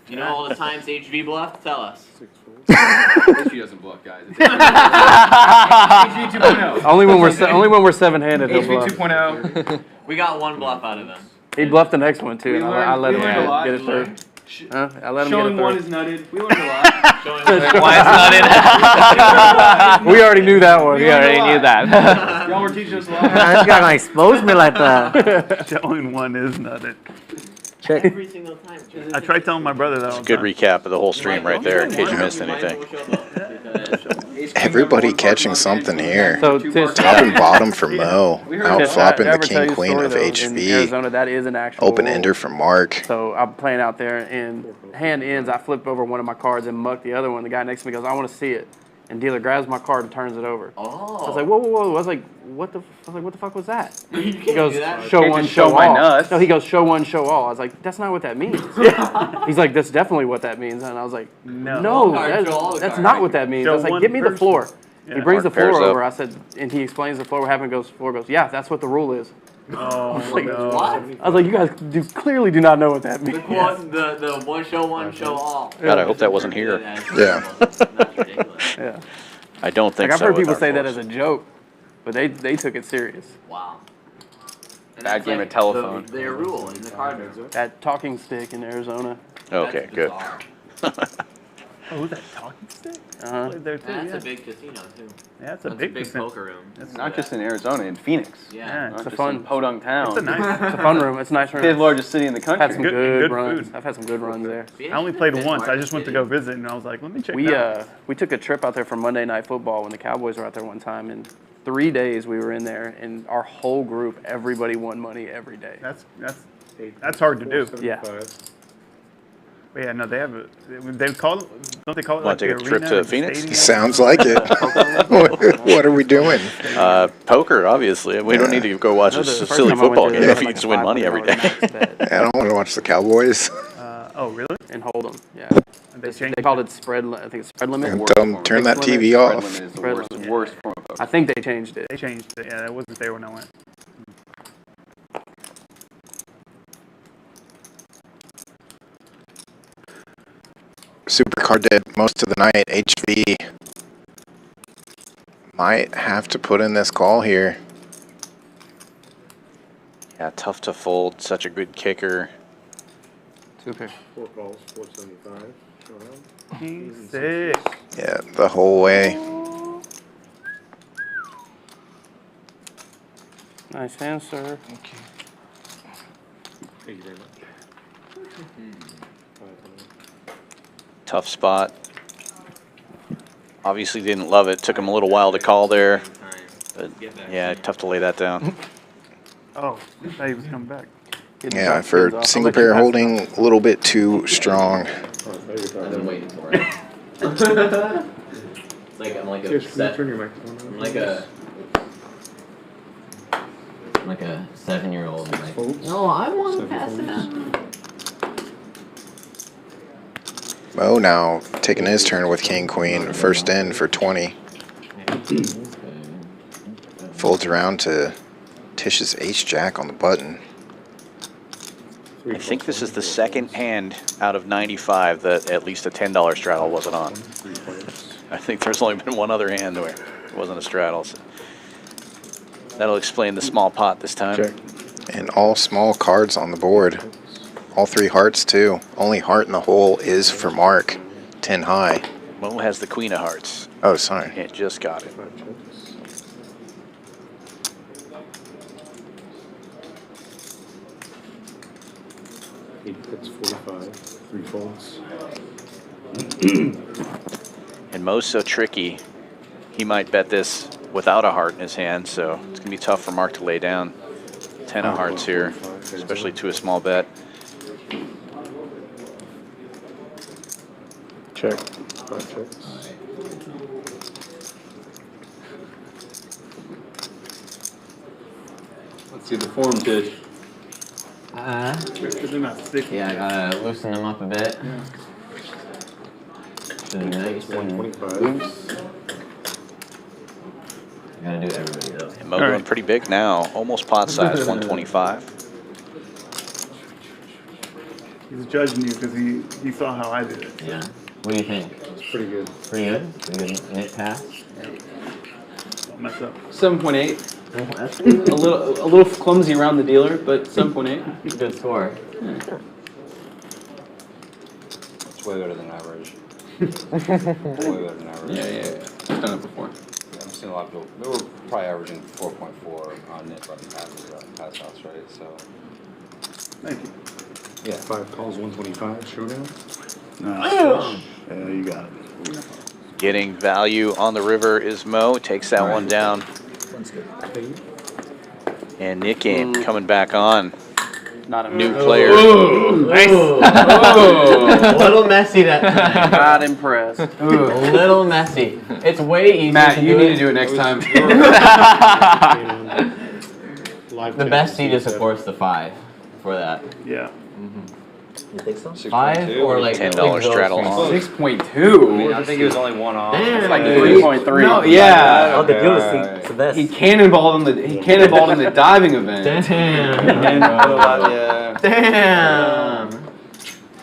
You know all the times HV bluffed? Tell us. HV doesn't bluff, guys. HV 2.0. Only when we're 7-handed. he'll HV bluff. 2.0. We got one bluff out of them. He bluffed the next one too. We And learned- I let we him learned a lot. get it through. I let him Showing get one it is through. nutted. We learned a lot. Why it's not in. We already knew that one. We already knew that. Y'all were teaching us a lot. Man, this guy gonna expose me like that. Showing one is nutted. Check. Every single time. I tried telling my brother that all the Good time. recap of the whole stream right there in case you missed anything. Everybody catching something here. So, Tish, Top and bottom for Mo. Out Tish, flopping did I the ever tell you king a queen story, of though? In HV. Arizona, that is an actual Open rule. ender for Mark. So I'm playing out there, and hand ends, I flip over one of my cards and muck the other one. The guy next to me goes, I want to see it. And dealer grabs my card and turns it over. Oh. I was like, whoa, whoa, whoa. I was like, what the fuck was that? You He goes, do that. show Can't one, just show show my all. nuts. No, he goes, show one, show all. I was like, that's not what that means. He's like, that's definitely what that means. And I was like, no, that's not what that means. I was like, give me the floor. He brings the floor over. I said, and he explains the floor. We're having goes, floor goes, yeah, that's what the rule is. Oh, I was like, no. I was like, you guys clearly do not know what that means. The one show all. God, I hope that wasn't here. Yeah. Yeah. I don't think Like, I've so. heard with people our say that force. as a joke, but they took it serious. Wow. Bad game of telephone. Their rule in the card. That talking stick in Arizona. Okay, good. Oh, that talking stick? Uh-huh. Played there too, That's yeah. a big casino too. Yeah, that's a big casino. poker room. It's Not just in Arizona, in Phoenix. Yeah. It's Not a just fun in Podunk Town. It's a nice. It's a fun room. It's a nice room. Fifth largest city in the country. Had some good good runs. food. I've had some good runs there. I only played once. I just went to go visit, and I was like, let me check We it out. we took a trip out there for Monday Night Football when the Cowboys were out there one time, and 3 days we were in there, and our whole group, everybody won money every day. That's hard to do. Yeah. But yeah, no, they have they call it, don't they call it Want to like take the a trip arena to or the Phoenix? stadium? Sounds like it. What are we doing? Poker, obviously. We don't need to go watch a silly football game if you can just win money every day. I don't want to watch the Cowboys. Oh, really? And Hold'em, yeah. They called it spread. I think it's spread limit. And tell them, turn that TV off. Spread limit. Worst form of poker. I think they changed it. They changed it. Yeah, that wasn't there when I went. Supercard did most of the night. HV might have to put in this call here. Yeah, tough to fold. Such a good kicker. Super. 4 calls, 475. King 6. Yeah, the whole way. Nice hand, sir. Okay. Thank you very much. Tough spot. Obviously didn't love it. Took him a little while to call there. But yeah, tough to lay that down. Oh, I thought he was coming back. Yeah, for single pair holding, a little bit too strong. I've been waiting for it. It's like I'm like a Tish, can you set. turn your microphone on? I'm like a 7-year-old. Like, no, I want to pass it out. Mo now taking his turn with King Queen. First in for 20. Folds around to Tish's Ace Jack on the button. I think this is the second hand out of 95 that at least a $10 straddle wasn't on. I think there's only been one other hand where it wasn't a straddle. So that'll explain the small pot this time. Check. And all small cards on the board. All 3 hearts too. Only heart in the hole is for Mark. 10 high. Mo has the queen of hearts. Oh, sorry. It just got it. That's 45. 3 folds. And Mo's so tricky, he might bet this without a heart in his hand, so it's going to be tough for Mark to lay down 10 of hearts here, especially to a small bet. Check. 5 checks. Let's see the form, Tish. They're not sticky. Yeah, I gotta loosen them up a bit. Do nice and 125. loose. Gotta do everybody though. And Mo going pretty big now, almost pot size, 125. He's judging you because he saw how I did it. Yeah. What do you think? It's pretty good. Pretty good? Pretty good knit pass? Don't mess up. 7.8. That's A little clumsy around the dealer, but 7.8. good score. It's way better than average. Way better than average. Yeah. I've done it before. I've seen a lot of people. They were probably averaging 4.4 on net button pass outs, right? So. Thank you. Yeah. 5 calls, 125. Showdown. Nice. Yeah, you got it. Getting value on the river is Mo. Takes that one down. And Nick in coming back on. Not a new player. Nice. A little messy that time. Not impressed. A little messy. It's way easier Matt, to you do need it. to do it next time. The best seed is, of course, the 5 for that. Yeah. You think so? 5 or like $10 straddle on. 6.2. I mean, I think it was only one off. Damn. It's like Dude. 3.3. No, yeah. Oh, the deal is the best. He cannonballed in the diving event. Damn. Damn.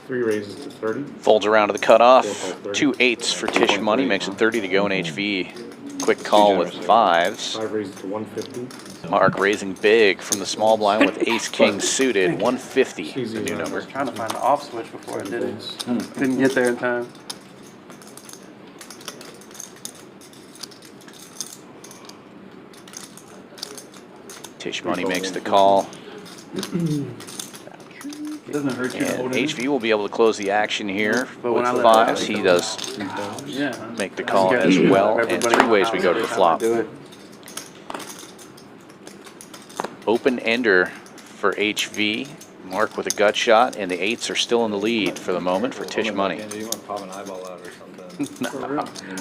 3 raises to 30. Folds around to the cutoff. 2 8s for Tisch Money. Makes it 30 to go in HV. Quick call with 5s. 5 raises to 150. Mark raising big from the small blind with ace king suited. 150 is the new I number. was trying to find the off switch before I did it. Didn't get there in time. Tisch Money makes the call. It doesn't hurt you to And hold it. HV will be able to close the action here But when with I let 5s. it He go, does Yeah. make the call as well. And 3 ways we go to the flop. Do it. Open ender for HV. Mark with a gut shot, and the 8s are still in the lead for the moment for Tisch Money. You want to pop an eyeball out or something.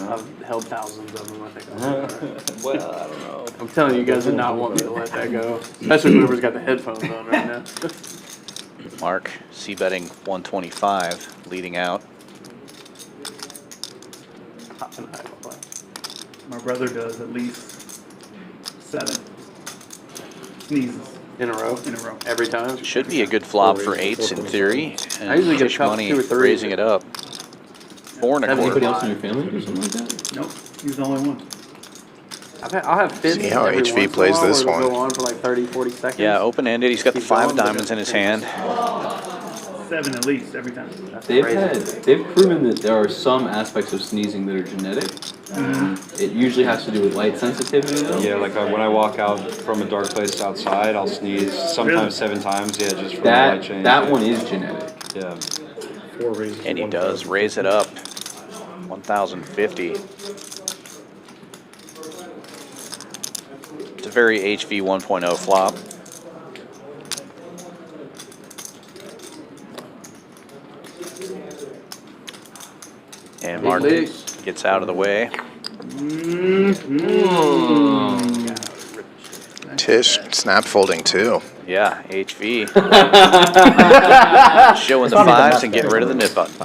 I've held thousands of them, I think. Well, I don't know. I'm telling you, you guys did not want me to let that go. Especially whoever's got the headphones on right now. Mark c-betting 125, leading out. My brother does at least 7 sneezes In a row? in a row. Every time? Should be a good flop for 8s in theory. And I usually get Tisch a couple, Money 2 or 3. raising it up. 4 and a Anybody quarter. else in your family do something like that? Nope, he's the only one. I'll have fits See how every HV once in a plays while this where it'll one. go on for like 30, 40 seconds. Yeah, open-ended. He's got the Keep 5 going, but diamonds in his hand. 7 at least every time. They've proven that there are some aspects of sneezing that are genetic. It usually has to do with light sensitivity though. Yeah, like when I walk out from a dark place outside, I'll sneeze sometimes 7 times. Yeah, just from the light change. That one is genetic. Yeah. 4 raises to And he 1,000. does raise it up. 1,050. It's a very HV 1.0 flop. And Mark gets out of the way. Tisch, snap folding too. Yeah, HV. Showing the 5s and getting rid of the nip button.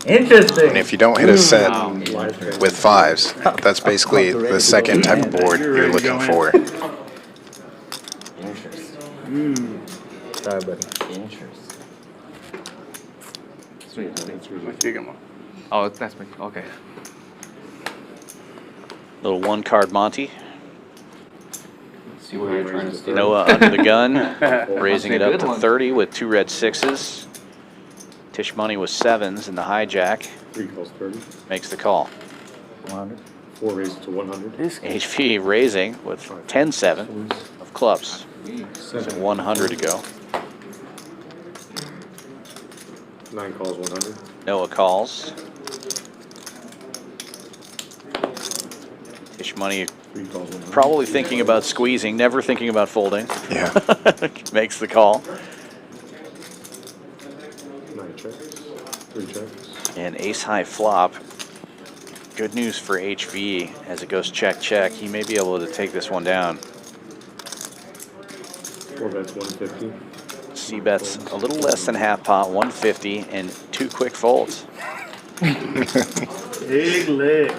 Interesting. And if you don't hit a set with 5s, that's basically the second type of board you're looking for. Sorry, buddy. Oh, that's me. Okay. Little 1-card Monty. Let's see where you're trying to start. Noah under the gun, raising it up Good to one. 30 with 2 red 6s. Tisch Money with 7s in the hijack. 3 calls 30. Makes the call. 100. 4 raises to 100. HV raising with 10-7 of clubs. So 100 to go. 9 calls 100. Noah calls. Tisch Money 3 calls 100. probably thinking about squeezing, never thinking about folding. Yeah. Makes the call. 9 checks. 3 checks. And ace high flop. Good news for HV as it goes check, check. He may be able to take this one down. 4 bets 150. C-bets a little less than half pot, 150, and 2 quick folds. Big lick.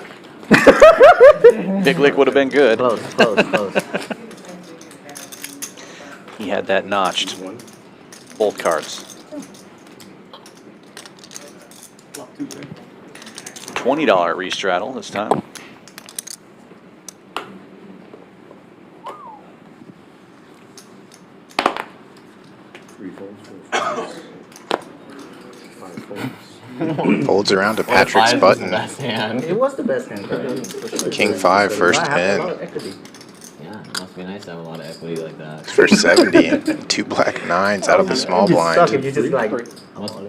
Big lick would have been good. Close, close, close. He had that notched. Both cards. $20 restraddle this time. Folds around to Patrick's button. It was the best hand. King 5 first pin. Yeah. It must be nice to have a lot of equity like that. For 70 and 2 black nines out of the small blind.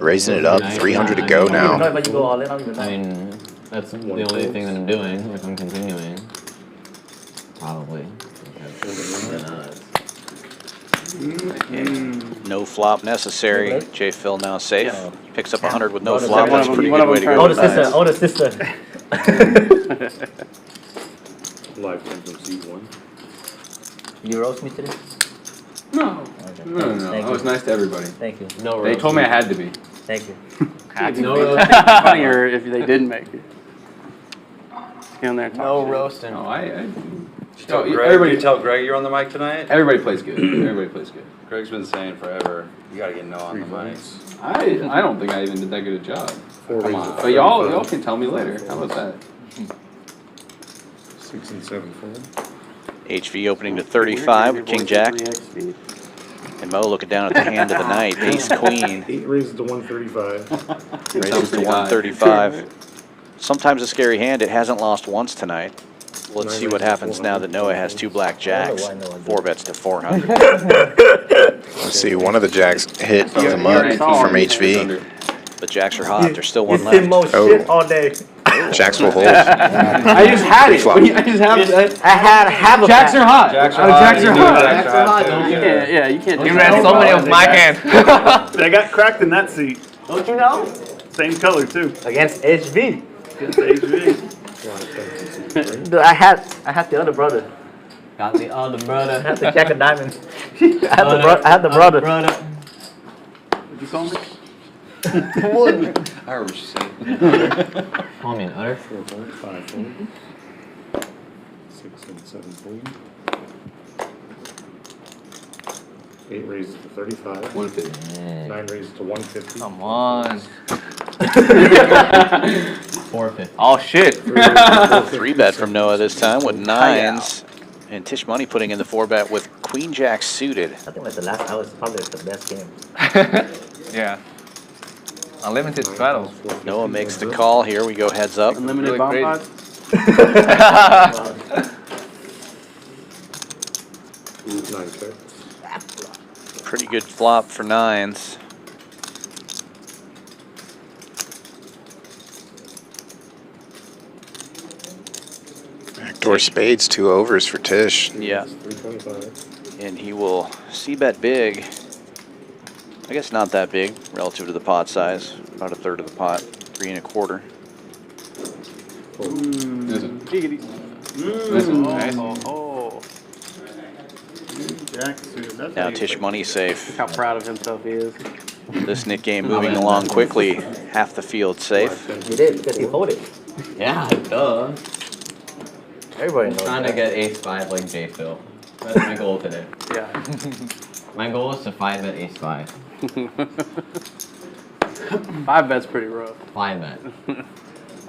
Raising it up, 300 to go now. I mean, that's the only thing that I'm doing if I'm continuing. Probably. No flop necessary. JPhil now safe. Picks up 100 with no flop. That's a pretty good way to go. Older sister. Live 10 from C1. You roast me today? No. Okay. No. Thank I was you. nice to everybody. Thank you. No They told me I had to be. Thank you. No roasting. Funnier if they didn't make it. Get on there and talk No shit. roasting. No, I Tell Greg, everybody tell Greg you're on the mic tonight? Everybody plays good. Everybody plays good. Greg's been saying forever, you gotta get no on the mic. I don't think I even did that good a job. Come on. But y'all can tell me later. How about that? 6 and 7 fold. HV opening to 35 with King Jack. And Mo looking down at the hand of the night. Ace Queen. 8 raises to 135. Raises to 135. Sometimes a scary hand. It hasn't lost once tonight. Let's see what happens now that Noah has 2 black jacks. 4 bets to 400. Let's see, one of the jacks hit the mud from HV. The jacks are hot. There's still one left. Shit all day. Jacks will hold. I just had it. I just have it. I had half of Jacks are hot. Jacks are hot. Jacks are hot. Jacks are hot. Yeah, you can't do You that. ran so many of my hand. They got cracked in that seat. Don't you know? Same color too. Against HV. Against HV. Dude, I had the other brother. Got the other I brother. had the jack of diamonds. I had the brother. What'd you call me? I heard what you said. Call me an utter. 4 fold, 5 fold. 6 and 7 fold. 8 raises to 35. 150. 9 raises to 150. Come on. 450. Oh shit. 3 bet from Noah this time with 9s. And Tisch Money putting in the 4 bet with Queen Jack suited. I think like the last hour is probably the best game. Yeah. Unlimited battles. Noah makes the call here. We go heads up. Unlimited bomb pods. 9 checks. Pretty good flop for 9s. Backdoor spades, 2 overs for Tisch. Yeah. 325. And he will c-bet big. I guess not that big relative to the pot size. About a third of the pot. 3 1/4. Jack suited. That's Now how you Tisch play. Money safe. Look how proud of himself he is. This Nick game moving along quickly. Half the field safe. He did because he folded. Yeah, duh. Everybody I'm knows trying that. to get ace-5 like JPhil. That's my goal today. Yeah. My goal is to 5-bet ace-5. 5 bet's pretty rough. 5-bet.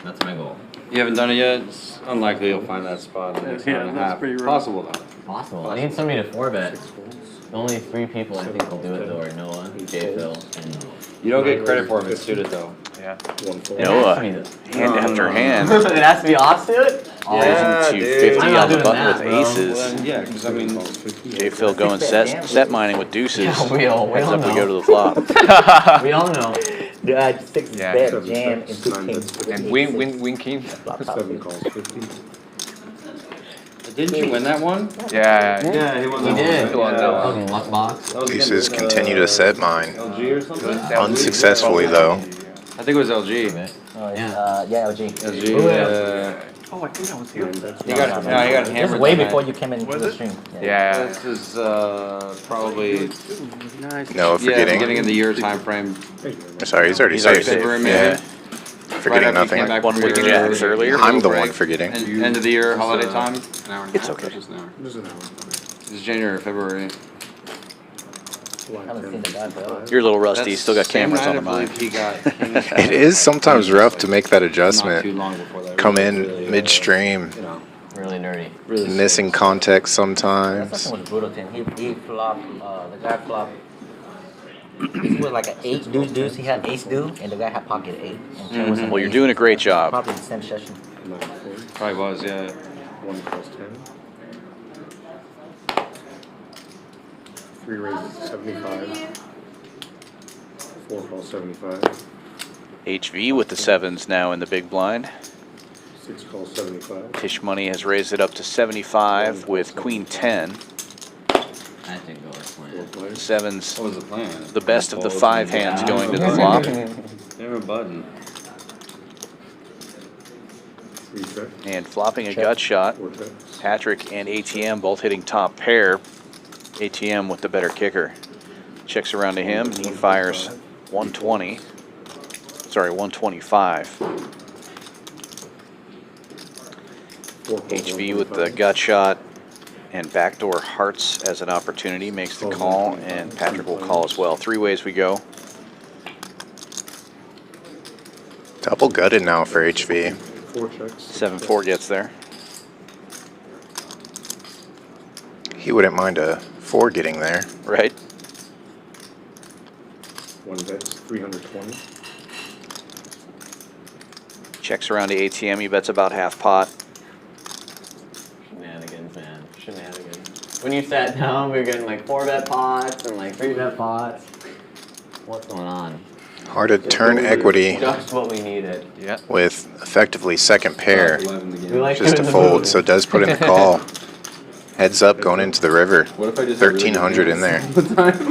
That's my goal. You haven't done it yet? It's unlikely you'll find that spot in the next Yeah, hour and a that's half. pretty rough. Possible though. Possible. I need somebody to 4-bet. Only 3 people I think will do it though are Noah, JPhil, and You don't get credit for it if it's suited though. Yeah. 1 fold. Noah, hand after hand. it has to be offsuit? Raising to 50 I'm not on the doing button that, with bro. aces. Yeah, because I mean, JPhil going set mining with deuces. Yeah, we all Heads up, we know. go to the flop. We all know. Dude, I had 6 Yeah. bet, 7 jam, checks, and 2 9 kings. bets to And 50. win king. Flop top 7 suit. calls 50. didn't you win that one? Yeah. Yeah, he won He that did. one. Yeah. Fucking luck box. That was Deuces against, continue to set mine. LG or something? Unsuccessfully though. I think it was LG. Oh, Yeah. yeah, LG. LG. Oh, I think I was here. He got No, hammered. This is way that before night. you came into Was the it? stream. Yeah. This is probably Nice. Noah beginning forgetting. of the year time frame. Sorry, he's already He's already safe. safe. Yeah. Forgetting Right after you nothing. came back One from with your- jacks earlier. I'm the break. one forgetting. End of the year holiday time. An hour and a It's half, okay. just an hour. There's an hour. This is January or February. I haven't seen the guy forever. You're a little rusty. Still got Same cameras night, on the I mic. believe he got It is sometimes rough to make that not too adjustment. long before that. Come Really, in really, midstream, You know, Really nerdy. really missing context That sometimes. session was brutal to him. He flopped, the guy flopped. It was like an 8 deuce. He had ace deuce, and the guy had pocket 8. And Chen was in Well, you're ace. doing a great job. Probably the same session. 9 fold. Probably was, yeah. 1 plus 10. 3 raises 75. 4 calls 75. HV with the sevens now in the big blind. 6 calls 75. Tisch Money has raised it up to 75 with Queen 10. I think go with plan. Sevens, What was the plan? the best of the 5 hands going to the flop. Never button. 3 check. And flopping a gut shot. 4 checks. Patrick and ATM both hitting top pair. ATM with the better kicker. Checks around to him, and he fires 120. Sorry, 125. HV with the gut shot and backdoor hearts as an opportunity makes the call, and Patrick will call as well. 3 ways we go. Double gutted now for HV. 4 checks. 7-4 gets there. He wouldn't mind a 4 getting there. Right. 1 bet 320. Checks around to ATM. He bets about half pot. Shenanigans, man. Shenanigans. When you sat down, we were getting like 4-bet pots and like 3-bet pots. What's going on? Hard to turn equity Just what we needed. Yeah. with effectively second pair We like just it to in the fold, booth. so it does put in the call. Heads up going into the river. What if I just had really 1300 in there.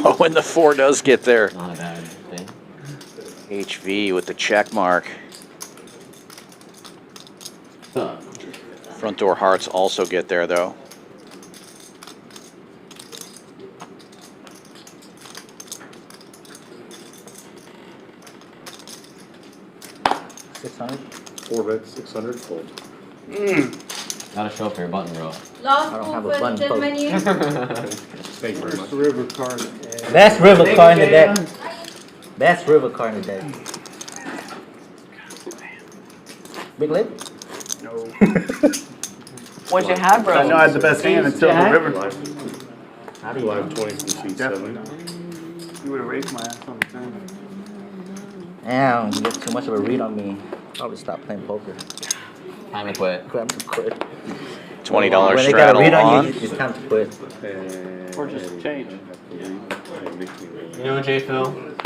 Oh, and the 4 does get there. Not a bad thing. HV with the check mark. Front door hearts also get there though. $600. 4 bet 600 fold. Gotta show up your button, bro. I don't have a button post. Thank you very much. River card. Best river card in the deck. Best river card in the deck. Big lip? No. What'd you have, bro? I know I had the best hand until the river. How do you Live 20 from seat Definitely 7. not. You would have raised my ass on the turn. Damn, you get too much of a read on me. Probably stop playing poker. Time to quit. Grab to quit. $20 When they got a straddle read on on. you, it's time to quit. Or just change. You know, JPhil?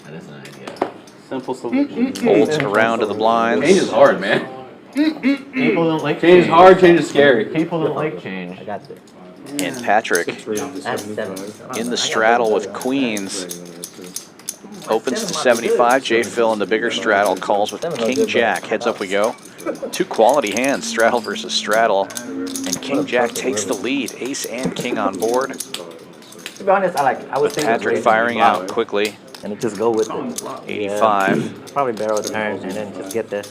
That is an idea. Simple solution. Folds around to the blinds. Change is hard, man. People don't like Change is hard, change is scary. People don't like change. I got this. And Patrick 6 raises That's 75. 7. in the straddle with queens. Opens to 75. JPhil in the bigger straddle calls with King Jack. Heads up we go. 2 quality hands, straddle versus straddle. And King Jack takes the lead. Ace and King on board. To be honest, I was thinking Patrick firing out quickly. and then just go with it. 85. Yeah. Probably barrel turn and then just get there.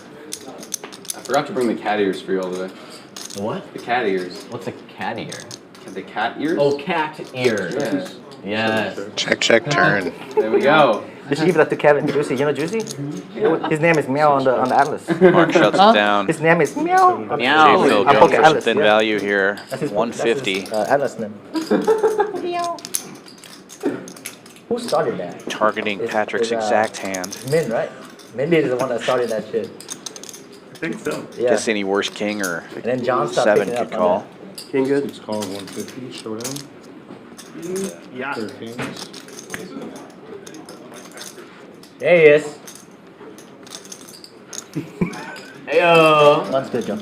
I forgot to bring the cat ears for you all the way. The what? The cat ears. What's a cat ear? The cat ears? Oh, cat ears. Yeah. Yes. Check, check, turn. There we go. Did you give that to Kevin Juicy? You know Juicy? His name is Meow on the Atlas. Mark shuts it down. His name is Meow. Meow. JPhil I going poke for some Atlas, thin yeah. value here. That's his 150. Atlas name. Meow. Who started that? Targeting Patrick's exact hand. Min, right? Mindy is the one that started that shit. I think so. Yeah. Guess any worse king or And then John stopped 7 picking could up on call. King good? 6 calls 150. Showdown. Yeah. 3 kings. There he is. Heyo. That's good, John.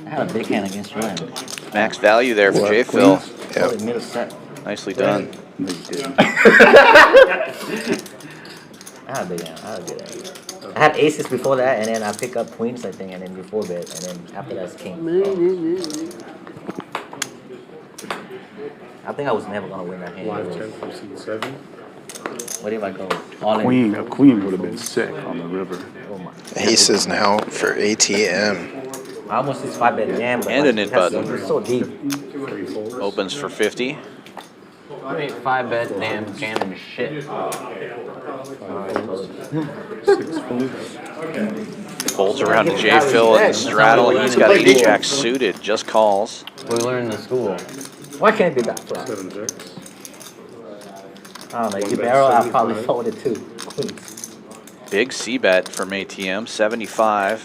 I had a big hand against Ryan. Max value there for JPhil. Yep. Middle set. Nicely done. I had a big hand. I had a good hand. I had aces before that, and then I pick up queens, I think, and then before bet, and then after that's king. I think I was never gonna win that hand. Live 10 from seat 7. What if I go all in? A queen would have been sick on the river. Oh my. Aces now for ATM. I almost just 5-bet jam, but And like, a knit that's button. so deep. 3 folds. Opens for 50. I mean, 5-bet damn jamming shit. 6 folds. Folds around to JPhil in the straddle. He's got ace jack suited. Just calls. We learned in school. Why can't it be back flat? 7 jacks. I don't know. If you 1 bet barrel, I'll 75. probably fold it too. Queens. Big C bet from ATM. 75.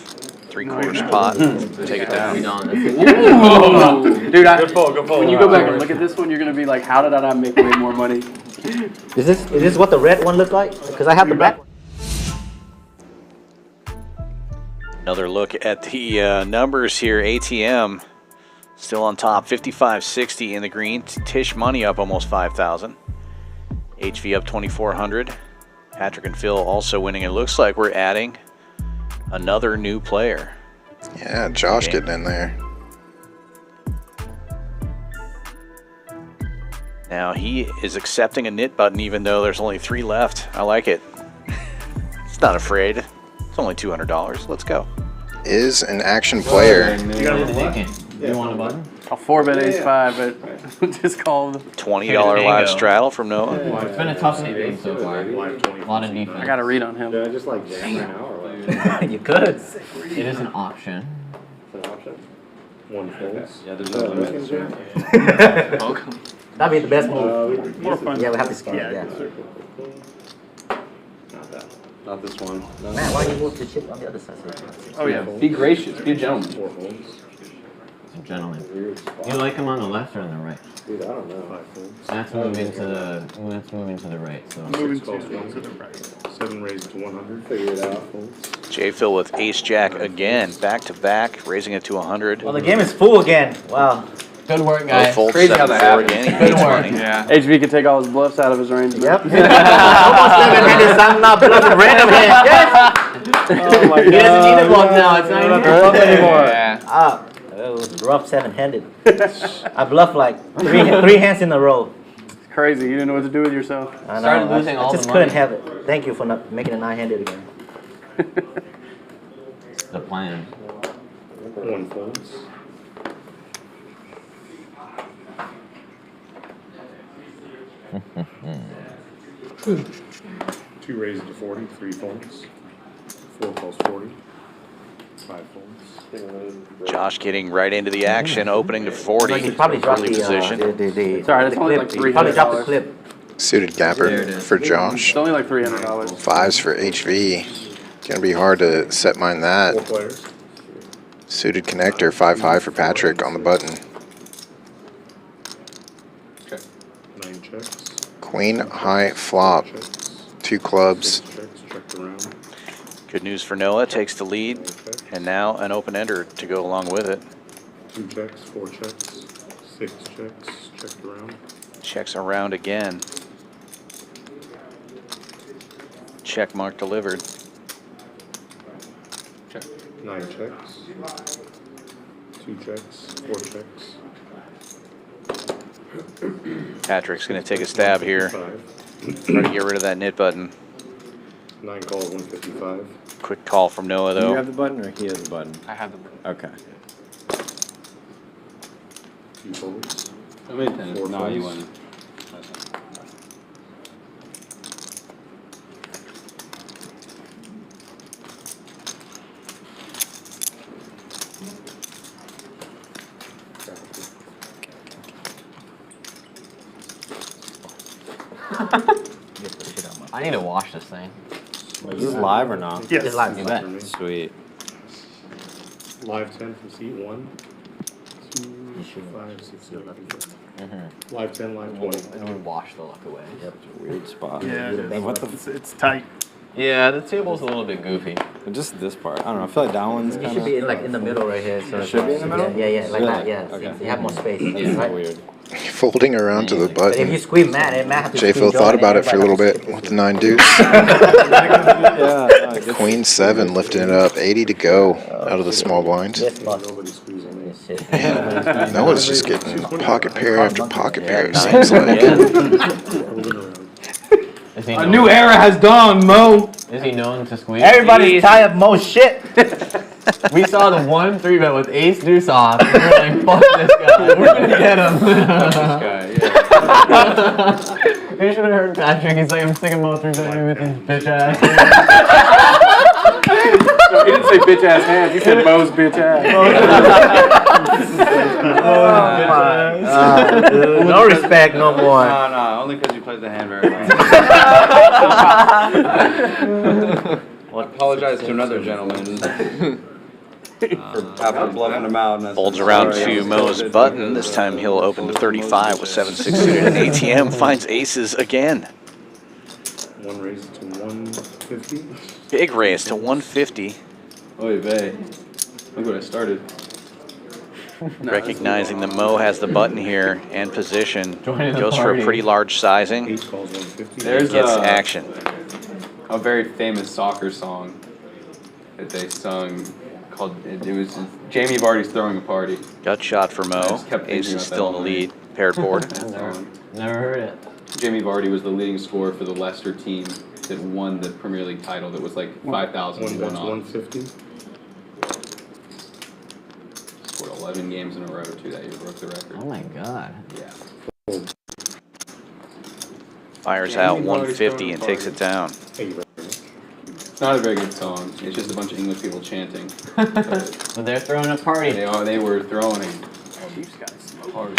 3/4 pot. Take it down. Ooh. Dude, when you go back and look at this one, you're gonna be like, how did I not make way more money? Is this what the red one looked like? Because I have the black one. Another look at the numbers here. ATM still on top, 55.60 in the green. Tisch Money up almost 5,000. HV up 2,400. Patrick and Phil also winning. It looks like we're adding another new player. Yeah, Josh getting in there. Now he is accepting a knit button even though there's only 3 left. I like it. It's not afraid. It's only $200. Let's go. Is an action player. You want a button? A 4-bet ace-5, but just call the $20 live straddle from Noah. It's been a tough game so far. A lot of defense. I got to read on him. Did I just like jam right now or like? You could. It is an option. It's an option. One folds. Yeah, there's no limits. That'd be the best move. More fun. Yeah, we have to scan it, yeah. Not that. Not this one. No. Man, why you move to chip on the other side? Oh yeah, be gracious, be a gentleman. 4 folds. Gentlemen. You like him on the left or on the right? Dude, I don't know. 5 folds. That's moving to the right. So Moving to the right. 7 raised to 100. Figure it out. JPhil with ace jack again, back to back, raising it to 100. Well, the game is full again. Wow. Good work, guys. Fold Crazy how 7-4 that happens. again. He Good beats work. money. Yeah. HV can take all his bluffs out of his range. Yep. Almost 7-handed, so I'm not bluffing random hands. Yes. Oh my He doesn't need a bluff now. It's not even bluff anymore. Yeah. It was rough 7-handed. I bluffed like three hands in a row. It's crazy. You didn't know what to do with yourself. I know. Started losing I all just the couldn't money. have it. Thank you for not making it 9-handed again. The plan. 1 folds. Two raised to 40, 3 folds. 4 calls 40. 5 folds. Josh getting right into the action, opening to 40. Like he probably dropped Early position. Sorry, that's only like He probably dropped the $300. clip. Suited gapper for Josh. It's only like $300. 5s for HV. Gonna be hard to set mine 4 that. players. Suited connector, 5 high for Patrick on the button. Check. 9 checks. Queen high flop, Checks. 2 clubs. 6 checks. Checked around. Good news for Noah, takes the lead, and now an open ender to go along with it. 2 checks. 4 checks. 6 checks. Checked around. Checks around again. Check mark delivered. Check. 9 checks. 2 checks. 4 checks. Patrick's going to take a stab here. 5. Try to get rid of that knit button. 9 calls 155. Quick call from Noah, Do you though. have the button or he has the button? I have the button. Okay. 2 folds. I made 10. 4 No, you folds. won. I need to wash this thing. Is this live or not? Yes. It's live. You bet. Sweet. Live 10 from seat 1, 2, 5, 6, 7, 8. Live 10, live 20. And we wash the luck away. Yep. Weird spot. Yeah, it is. What the? It's tight. Yeah, the table's a little bit goofy. Just this part. I don't know. I feel like that one's It kind should of. be like in the middle right here. So It should be in the middle? Yeah, like Really? that. Yeah. Okay. So you have more space. Yeah. Right? Weird. Folding around to the But if you button. squeeze Matt have to JPhil thought about it for a little bit with the 9 deuce. Yeah. I guess- Queen 7 lifting it up, 80 to go out of the small blind. Yes, boss. Nobody squeezing me. Yes, shit. Yeah, Noah's just getting pocket pair after pocket pair, it seems like. Moving around. Is he A known, new era has dawned, Mo. Is he known to squeeze? Everybody's tired of most shit. We saw the 1 3-bet with ace deuce off. And we're like, fuck this guy. We're gonna get him. You should have heard Patrick. He's like, I'm sick of Mo 3-betting with his bitch ass. No, he didn't say bitch ass hands. He said Mo's bitch ass. Dude, no respect no more. No, only because you played the hand very well. I apologize to another gentleman. After bluffing him out. And Folds around to Mo's button. This time he'll open to 35 with 7-6 suited. And ATM finds aces again. One raise to 150. Big raise to 150. Oy vey. Look what I started. Recognizing that Mo has the button here and position. Joining the Goes for a party. pretty large sizing. There's Gets action. a very famous soccer song that they sung called, it was Jamie Vardy's Throwing a Party. Gut shot for Mo. Ace is still in the lead. Paired board. Never heard it. Jamie Vardy was the leading scorer for the Leicester team that won the Premier League title that was like 5,000 to 1 odds. 150. Scored 11 games in a row too that year, broke the record. Oh my god. Yeah. Fires out 150 and takes it down. It's not a very good song. It's just a bunch of English people chanting. But they're throwing a party. They were throwing hard.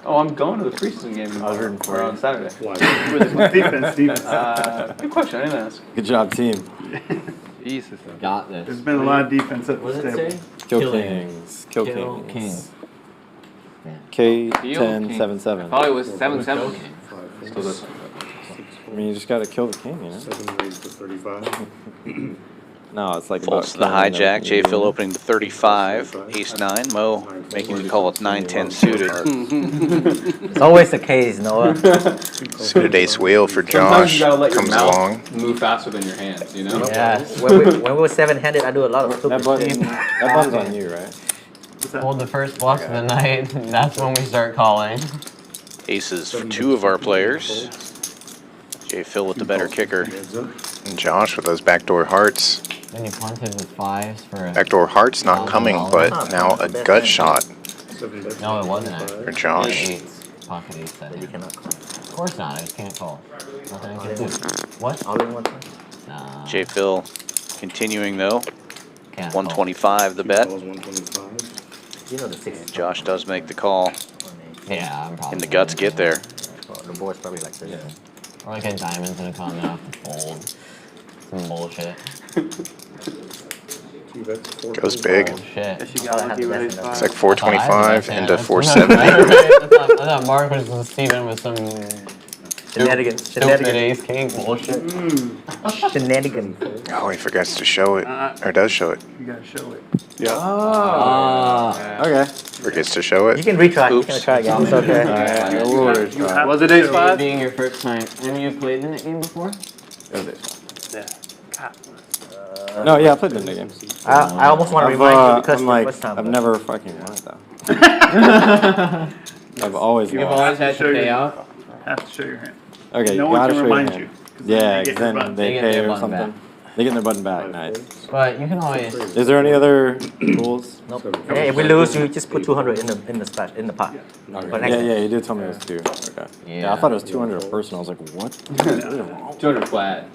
Oh, I'm going to the preseason game on Saturday. Why? Defense. Good question. I didn't ask. Good job, team. Jesus. Got this. There's been a lot of defense at What this does it table. say? Kill Kings. Kill Kings. K1077. I thought it was 7-7. Still does. I mean, you just gotta kill the king, you know? 7 raised to 35. No, it's like Folds to about the hijack. JPhil opening to 35. Ace-9. Mo making the call with 9-10 suited. It's always the case, Noah. Suited ace wheel for Sometimes you Josh. gotta let your Comes mouth along. move faster than your hands, you know? Yes. When we were seven-handed, I do a lot of stupid That button, shit. that button's on you, right? Hold the first bluff of the night. That's when we start calling. Aces for two of our players. JPhil with the better kicker. And Josh with those backdoor hearts. Then you punted with fives for a... Backdoor hearts not coming, but now a gut shot No, it wasn't. for Josh. Eights. Pocket eights, that You is. cannot call. Of course not. I just can't call. Nothing I can do. What? All in one time. Nah. JPhil continuing though. Can't call. 125 the bet. 125. You know the six. And Josh does make the call. Yeah, I'm probably... And the guts get there. The board's probably like this. Or like a diamond's gonna come off the fold. Some bullshit. Goes big. Bullshit. She got lucky with ace It's five. like 425 into I 470. thought Marcus and Steven was some Shenanigans. stupid ace king bullshit. Shenanigans. Oh, he forgets to show it. Or does show it. You gotta show it. Yeah. Oh. Okay. Forgets to show You it. can retry. Oops. You can try again. It's okay. Was it ace five? Being your first time. Have you played in that game before? Yeah. No, yeah, I played the game. I almost want to I've, remind you because I'm the like, first time. I've never fucking won it though. I've always You've lost. always had to pay out? Have to show your hand. Okay, No you one gotta can show remind your you. hand. 'Cause Yeah, they get because your then button. they They get pay their or button something. back. They get their button back. Nice. But you can always... Is there any other rules? Nope. Hey, if we lose, you just put 200 in the splash in the pot. For next Yeah, time. yeah, you did tell me it was 2. Okay. Yeah, I thought it was 200 a person. I was like, what? 200 flat.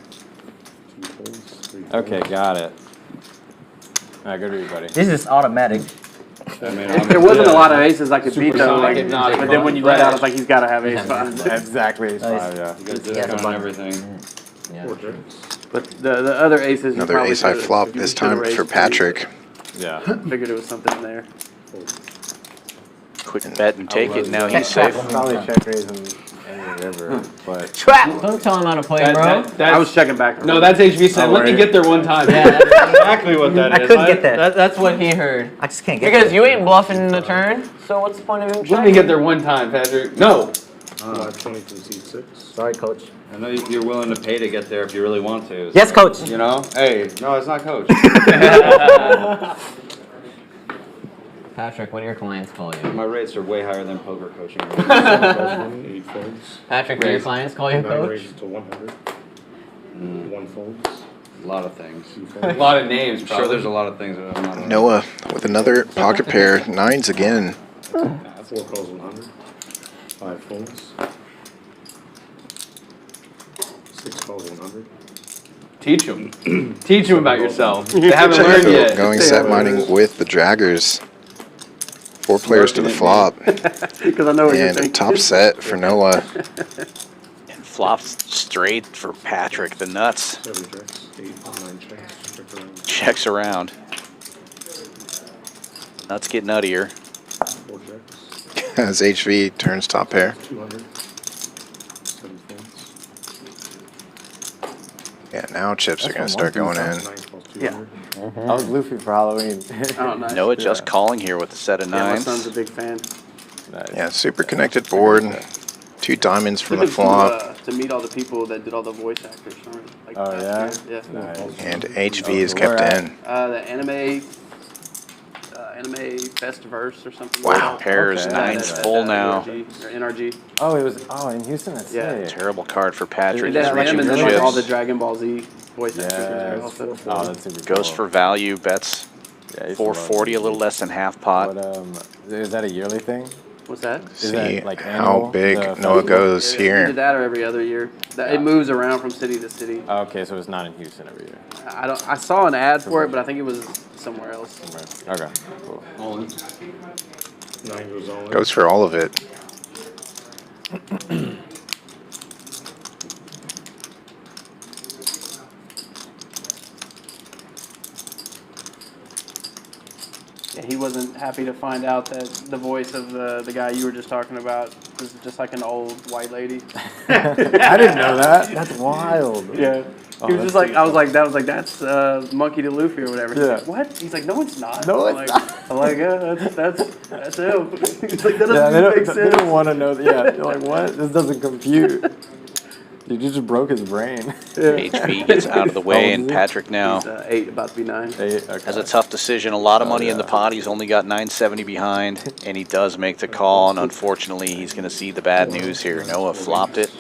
Okay, got it. Alright, go to you, buddy. This is automatic. There wasn't a lot of aces I could beat though, like, Supersonic, but then when you let out, it's like he's got to have ace five. Exactly, ace 5, yeah. You got Yeah, discount the on everything. Yeah. But the other aces, you Another probably ace high could've- flop you this should've time raised for too. Patrick. Yeah. Figured it was something there. Quick bet and take it. Now he's safe. Probably check raise in any river, but... Don't tell him how to play, bro. I was checking back. No, that's HV said. Let me get there one time. Yeah, that's exactly what that I is. couldn't get that. that's what he heard. I just can't get Because that. you ain't bluffing in the turn, so what's the point of him Let checking? me get there one time, Patrick. No. 20 to seat 6. Sorry, coach. I know you're willing to pay to get there if you really want to. Yes, coach. You know? Hey, no, it's not coach. Patrick, what do your clients call you? My rates are way higher than poker coaching rates. 8 folds. Patrick, do your clients call you 9 coach? raises to 100. 1 folds. A lot of things. 2 A folds. lot of names, I'm probably. sure there's a lot of things that I'm not on. Noah with another pocket pair. 9s again. 4 calls 100. 5 folds. 6 calls 100. Teach them. Teach them about yourself. They haven't learned JPhil yet. going set mining with the draggers. 4 players to the flop. Because I know what you're And a thinking. top set for Noah. And flops straight for Patrick. The nuts. 7 checks. 8 or 9 checks. Check around. Checks around. Nuts get nuttier. 4 checks. As HV turns top pair. 200. 7 folds. Yeah, now chips are going to start going in. 9 plus 200. I was Luffy for Halloween. Oh, nice. Noah just calling here with a set of Yeah, my nines. son's a big fan. Yeah, super connected board. 2 diamonds from the Took him flop. to meet all the people that did all the voice actors. Like Oh, yeah? Yeah. And HV is kept in. The anime best verse or something. Wow, pairs, Okay. nines full now. NRG. Oh, it was. Oh, in Houston. That's Yeah. sick. Terrible card for Patrick. And He's then reaching and for then like all the chips. Dragon Ball Z voice actors. Yeah. Also. Oh, that's super Goes cool. for value, bets Yeah, I used to love 440, a little less than half pot. What, is that a yearly thing? What's that? Is See that like how annual, big the Noah festival? goes Either here. that or every other year. It moves around from city to city. Oh, okay, so it's not in Houston every year. I saw an ad for it, but I think it was somewhere else. Okay, cool. 9 goes all in. Goes for all of it. Yeah, he wasn't happy to find out that the voice of the guy you were just talking about was just like an old white lady. I didn't know that. That's wild. Yeah. Oh, He was just that's like, I was like, that's Monkey D. Luffy or whatever. He's Yeah. like, what? He's like, no, it's not. No, I'm it's like, not. I'm like, yeah, that's him. He's like, that Yeah, doesn't make they sense. don't want to know. Yeah, you're like, what? This doesn't compute. Dude, you just broke his brain. HV gets out of the way, and Patrick now He's 8, about to be 9. 8, okay. has a tough decision. A lot of money in the pot. He's only got 970 behind, and he does make the call. And unfortunately, he's going to see the bad news here. Noah flopped it,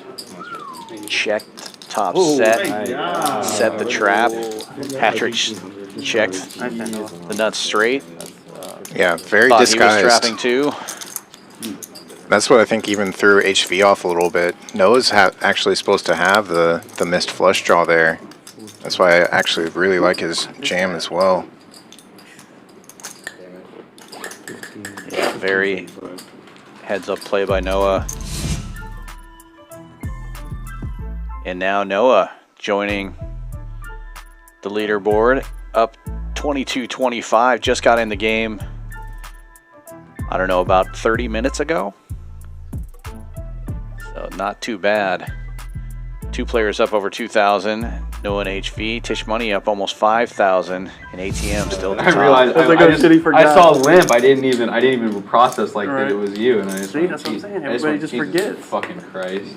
checked top set, set the trap. Patrick checked the nuts straight. Yeah, very Thought he was disguised. trapping too. That's what I think even threw HV off a little bit. Noah's actually supposed to have the missed flush draw there. That's why I actually really like his jam as well. Yeah, very heads-up play by Noah. And now Noah joining the leaderboard, up 22-25, just got in the game, I don't know, about 30 minutes ago. So not too bad. 2 players up over 2,000. Noah and HV. Tisch Money up almost 5,000. And ATM still at the top. I realized I saw a limp. I didn't even process like that it was you, and I just See, that's what I'm saying. Everybody just forgets. Fucking Christ.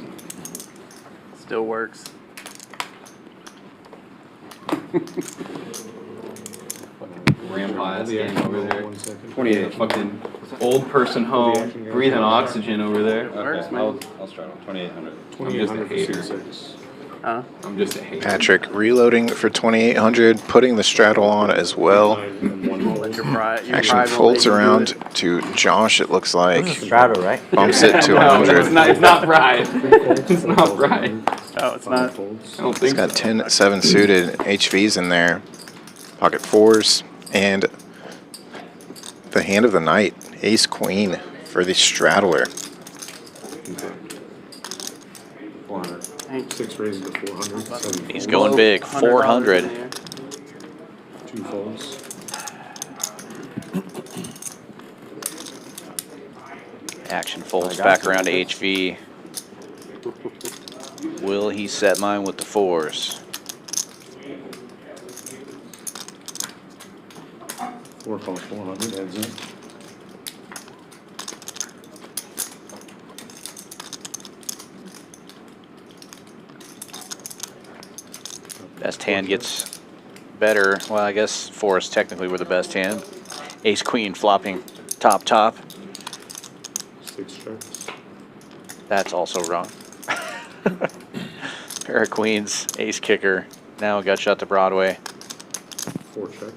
Still works. Grandpa's game over there. 28. Fucking old person home, breathing oxygen over there. Okay, I'll straddle. 2,800. I'm just a hater. I'm just a hater. Patrick reloading for 2,800, putting the straddle on as well. Action folds around to Josh, it looks like. Straddle, right? Bumps it to No, 100. it's not right. It's not right. Oh, it's not. I don't He's think got 10-7 suited HVs in there. Pocket 4s. And the hand of the night, ace queen for the straddler. 400. 6 raises to 400. He's going big, 400. 2 folds. Action folds back around to HV. Will he set mine with the 4s? 4 calls 400, heads in. Best hand gets better. Well, I guess 4s technically were the best hand. Ace queen flopping top. 6 checks. That's also wrong. Pair of queens, ace kicker. Now got shot to Broadway. 4 checks.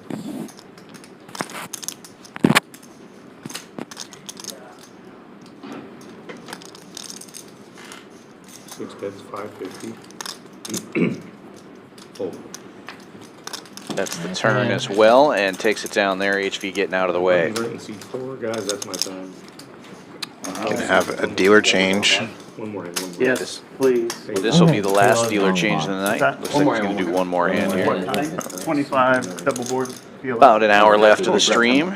Six bets, 550. Fold. That's the turn as well, and takes it down there. HV getting out of the way. C4, guys, that's my time. Can have a dealer change. One more hand, one more. Yes, please. Well, this will be the last dealer change of the night. Looks like he's going to do one more hand here. 25 double board. About an hour left of the stream.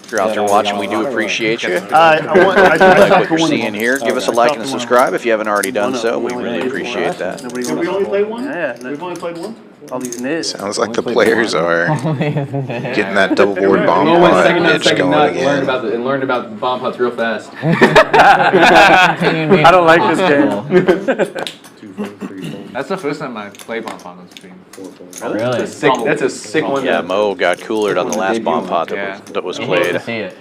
If you're out there watching, we do appreciate you. I like what you're seeing here. Give us a like and a subscribe if you haven't already done so. We really appreciate that. Have we only played one? Yeah. We've only played one? All these nits. Sounds like the players are getting that double board bomb No one pot second nut, itch second going nut. again. Learned about bomb pots real fast. I don't like this game. That's the first time I played bomb pot on stream. Really? That's a sick one. Yeah, Mo got coolered on the last bomb pot that was played. See it.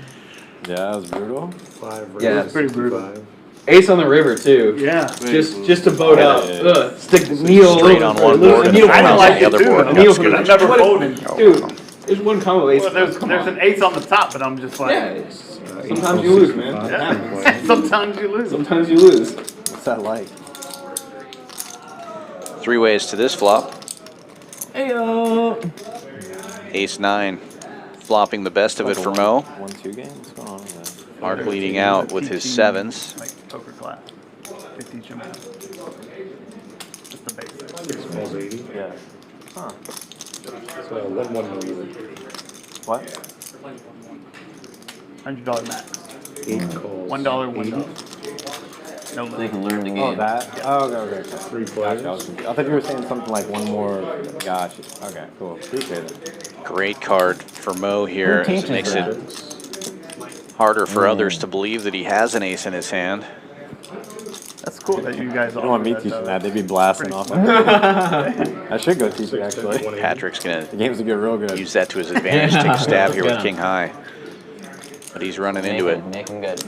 Yeah, that was brutal. Yeah, It's pretty brutal. Ace on the river too. Yeah. Just to boat out. Stick the needle Straight on one board and I don't like the other it too. board. I've never folded. Dude, there's one combo ace. Well, there's an ace on the top, but I'm just like. Yeah, sometimes you lose, man. Yeah. Sometimes you lose. Sometimes you lose. What's that like? 3 ways to this flop. Heyo. Ace-9, flopping the best of it for Mo. 1-2 game? What's going on with that? Mark leading out with his 7s. Like poker class. They teach them that. Just the basics. 6 calls 80. Yeah. Huh. So 1-1 no even. What? $100 max. 8 calls. $1, $1. No They limit. can learn the game. Oh, that? Oh, okay. 3 players. Gotcha, I thought you were saying something like one more. Gotcha. Okay, cool. Appreciate it. Great card for Mo here, as it makes it harder for others to believe that he has an ace in his hand. That's cool that you guys I don't want me teaching that. They'd be blasting off. I should go teach it, actually. Patrick's going The games would get real good. to use that to his advantage, take a stab here with King High. But he's running into it. Make him good.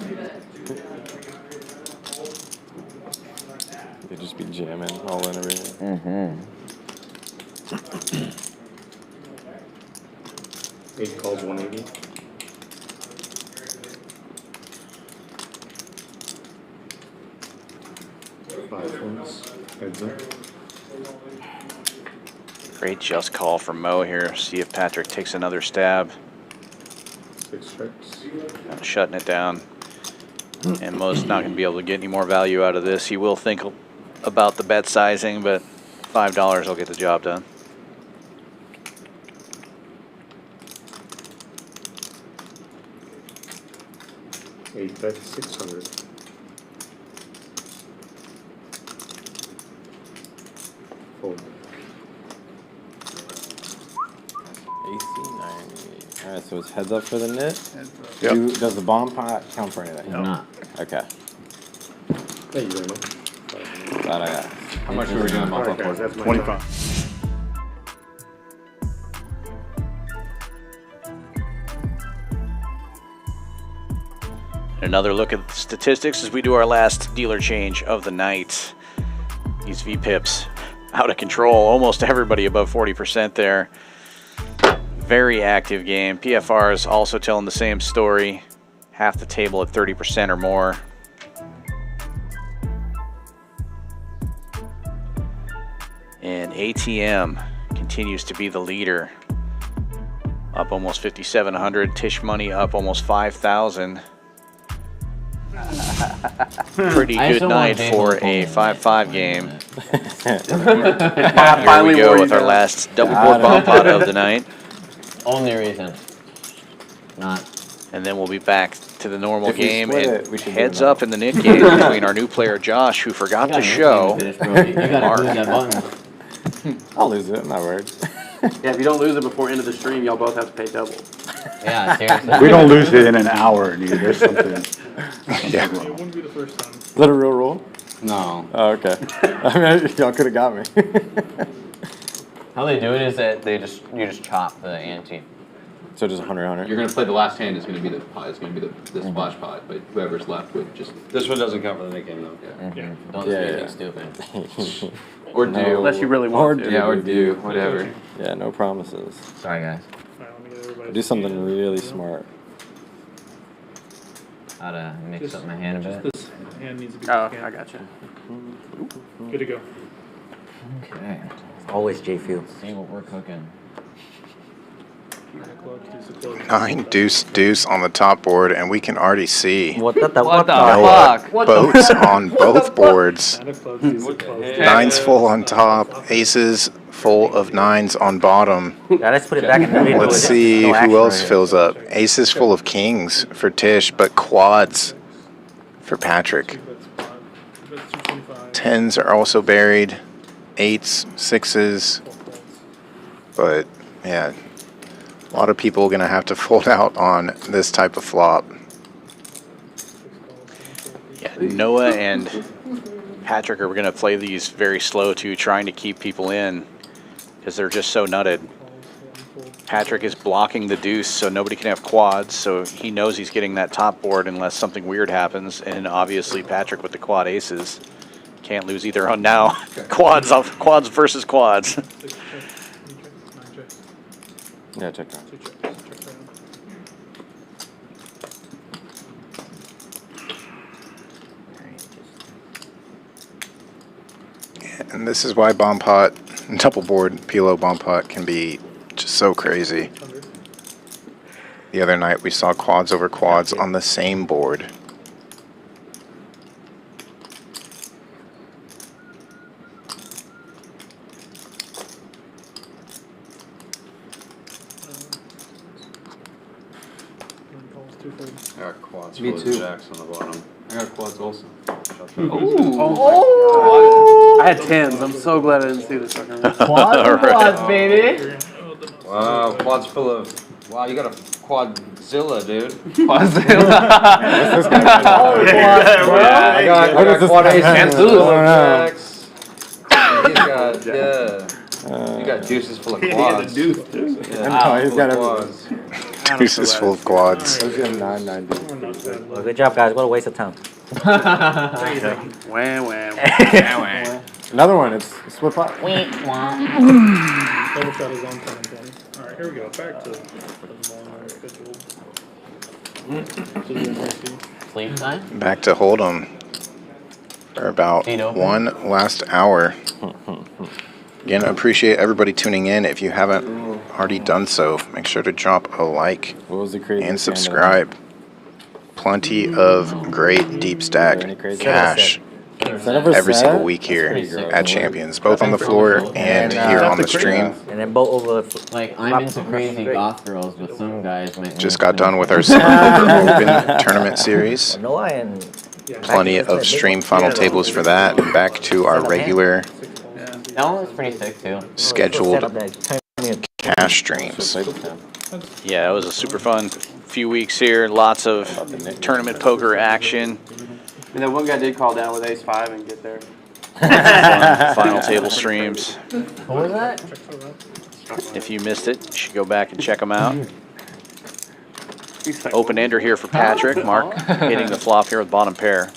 They'd just be jamming all in everything. Mm-hmm. 8 calls 180. Five ones. Heads up. Great just call from Mo here. See if Patrick takes another stab. 6 strikes. I'm shutting it down. And Mo's not going to be able to get any more value out of this. He will think about the bet sizing, but $5 will get the job done. Eight bet 600. Fold. AC90. Alright, so it's heads up for the nit. Yep. Does the bomb pot count for anything? No. Not. Okay. Thank you very much. Glad I asked. How much were we doing bomb pot for? That's my 25. Another look at the statistics as we do our last dealer change of the night. These VPIPs out of control. Almost everybody above 40% there. Very active game. PFR is also telling the same story. Half the table at 30% or more. And ATM continues to be the leader. Up almost 5,700. Tisch Money up almost 5,000. Pretty good night for a 5-5 game. Here we go with our last double board bomb pot of the night. Only reason. Not. And then we'll be back to the normal If we game. split And it, we should do heads it now. up in the nit game between our new player Josh, who forgot to show. You gotta Mark. lose that button. I'll lose it, I'm not worried. Yeah, if you don't lose it before end of the stream, y'all both have to pay double. Yeah, seriously. We don't lose it in an hour, dude. There's something. Yeah. It wouldn't be the first time. Is that a real rule? No. Oh, okay. I mean, y'all could have got me. How they do it is that you just chop the ante. So just 100. You're gonna play the last hand is gonna be the pot. It's gonna be the splash pot, but whoever's left would just. This one doesn't count for the nick game though. Yeah. Don't do anything stupid. Or do. Unless you really want to. Yeah, or do whatever. Yeah, no promises. Sorry, guys. Alright, let me get everybody Do something really smart. How to mix up my hand a bit. This hand needs to be Oh, scanned. I got you. Good to go. Okay. Always JPhil. See what we're cooking. 9 deuce deuce on the top board, and we can already see What the Noah fuck? boats on both boards. What the heck? Nines full on top, aces full of 9s on bottom. Yeah, let's put it back in the middle. Let's see who else fills up. Aces full of kings for Tish, but quads for Patrick. 10s are also buried. 8s, 6s. But, yeah, a lot of people are going to have to fold out on this type of flop. Yeah, Noah and Patrick are going to play these very slow, too, trying to keep people in because they're just so nutted. Patrick is blocking the deuce so nobody can have quads, so he knows he's getting that top board unless something weird happens. And obviously Patrick with the quad aces can't lose either on now. Quads versus quads. Yeah, check that. And this is why bomb pot, double board, PLO bomb pot can be just so crazy. The other night we saw quads over quads on the same board. I got quads Me full of too. jacks on the bottom. I got quads also. Oh, I had 10s. I'm so glad I didn't see this. Quads, baby. Wow, quads full of. Wow, you got a quadzilla, dude. Quadzilla. I got quad aces full of jacks. He's got, you got deuces full of quads. Deuce, too. Yeah, He's got quads. Deuces full of quads. Well, good job, guys. What a waste of time. Another one. It's split pot. Double shot is on 10 and 20. Alright, here we go. Back to the normal schedule. Sleep time? Back to Hold'em for about one last hour. Again, I appreciate everybody tuning in. If you haven't already done so, make sure to drop a like and subscribe. Plenty of great deep stack cash every single week here at Champions, both on the floor and here on the stream. And then both over. Like, I'm into crazy goth girls, but some guys might. Just got done with our Open Tournament Series. Noah and Plenty of stream final tables for that. And back to our regular That one was pretty sick, too. scheduled cash streams. Yeah, it was a super fun few weeks here. Lots of tournament poker action. And then one guy did call down with ace-5 and get there. Final table streams. What was that? If you missed it, you should go back and check them out. Open ender here for Patrick. Mark hitting the flop here with bottom pair.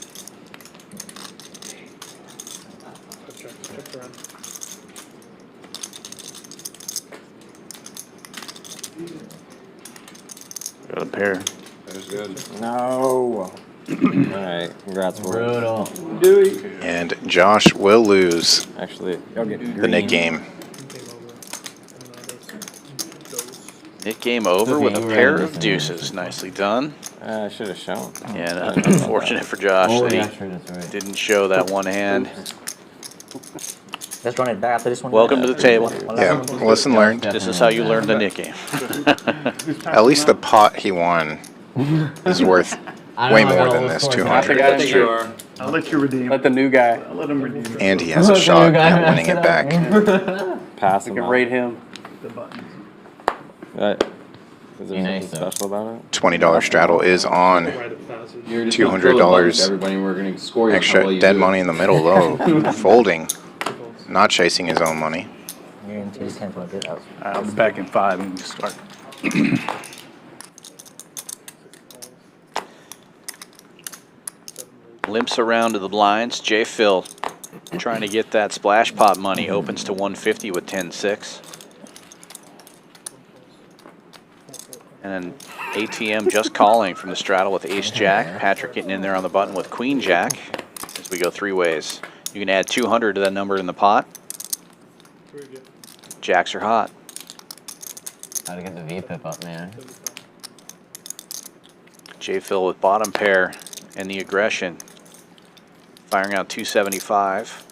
Got a pair. That's good. No. Alright, congrats, boy. Brutal. And Josh will lose Actually, y'all get the Nick game. Nick game over with a pair of deuces. Nicely done. I should have shown. And unfortunate for Josh that he didn't show that one hand. Let's run it back after this one. Welcome to the table. Yeah, lesson learned. This is how you learn the Nick game. At least the pot he won is worth way more than this 200. I'll let you redeem. Let the new guy. I'll let him redeem. And he has a shot at winning it back. Pass We him can out. rate him. The buttons. Right. Is there Nice, something special about it? $20 straddle is on. You're just gonna throw the buttons to $200 everybody, and we're gonna score you on how well extra you dead do. money in the middle though. Folding. Not chasing his own money. You're into this hand for a bit out. I'll be back in 5 and start. Limps around to the blinds. JPhil trying to get that splash pot money. Opens to 150 with 10-6. And then ATM just calling from the straddle with ace-jack. Patrick getting in there on the button with queen-jack as we go three ways. You can add 200 to that number in the pot. Jacks are hot. Gotta get the V-pip up, man. JPhil with bottom pair and the aggression. Firing out 275.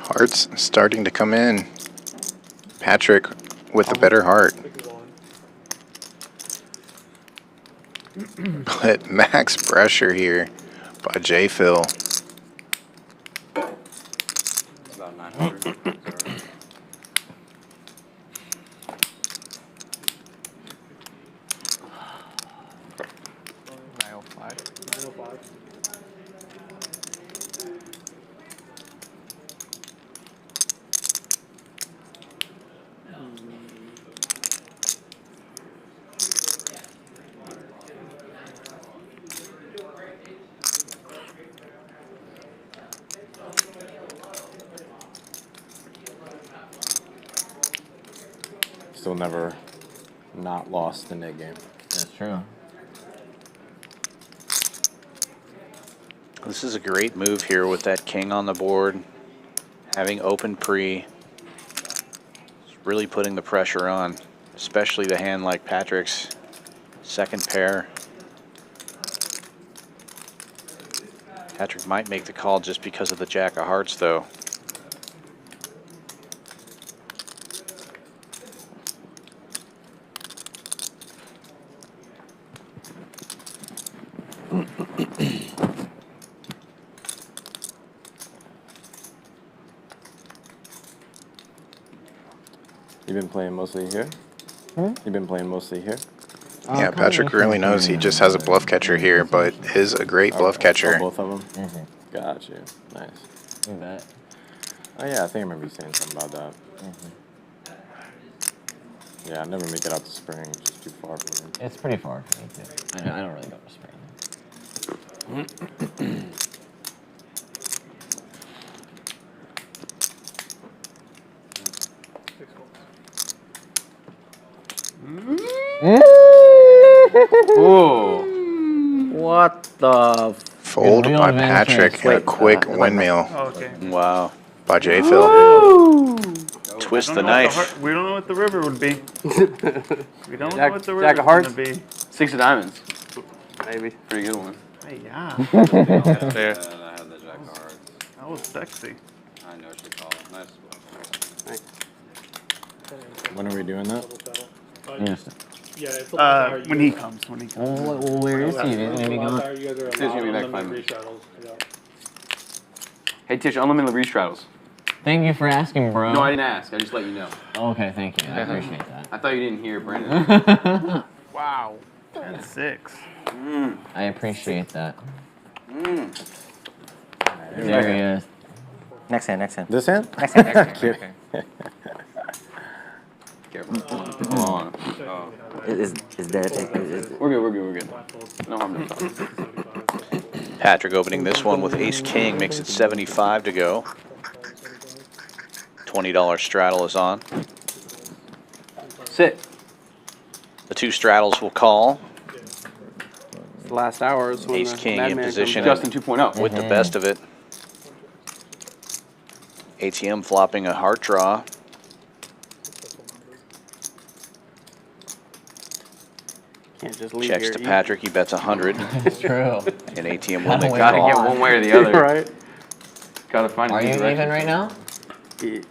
Hearts starting to come in. Patrick with a better heart. But max pressure here by JPhil. About 900. Still never not lost the net game. That's true. This is a great move here with that king on the board. Having open pre. It's really putting the pressure on, especially the hand like Patrick's. Second pair. Patrick might make the call just because of the jack of hearts, though. You've been playing mostly here? You've been playing mostly here? Yeah, Patrick really knows he just has a bluff catcher here, but is a great bluff catcher. Oh, both of them? Got you. Nice. Look at that. Oh, yeah, I think I remember you saying something about that. Yeah, I never make it out to spring. It's just too far for me. It's pretty far for me, too. I don't really go to spring. Whoa. What the? Fold by Patrick and a quick windmill. Okay. Wow. By JPhil. Twist the knife. We don't know what the river would be. We don't know Jack, what the Jack river's of hearts? gonna be. 6 of diamonds. Maybe. Pretty good one. Hey, yeah. There. I had the jack of hearts. That was sexy. I know what you call it. Nice. When are we doing that? Yes. Yeah, it's When he comes. When he comes. Well, where is he? Maybe You gone. guys are Tisch, you'll be back allowed 5 unlimited minutes. restraddles. Yeah. Hey, Tisch, unlimited restraddles. Thank you for asking, bro. No, I didn't ask. I just let you know. Okay, thank you. I appreciate that. I thought you didn't hear, Brandon. Wow. 10-6. I appreciate that. There There he is. Next hand, next hand. This hand? Next hand, next hand. Careful. Hold on. Is there? We're good, we're good, we're good. No harm, no foul. Patrick opening this one with ace king makes it 75 to go. $20 straddle is on. Sit. The two straddles will call. The last hour is when Ace the king in madman position. comes Justin 2.0. With the best of it. ATM flopping a heart draw. Can't just leave Checks here to easy. Patrick. He bets 100. It's true. And ATM will make the Gotta call. get one way or the other. Right. Gotta find Are a new you direction. even right now?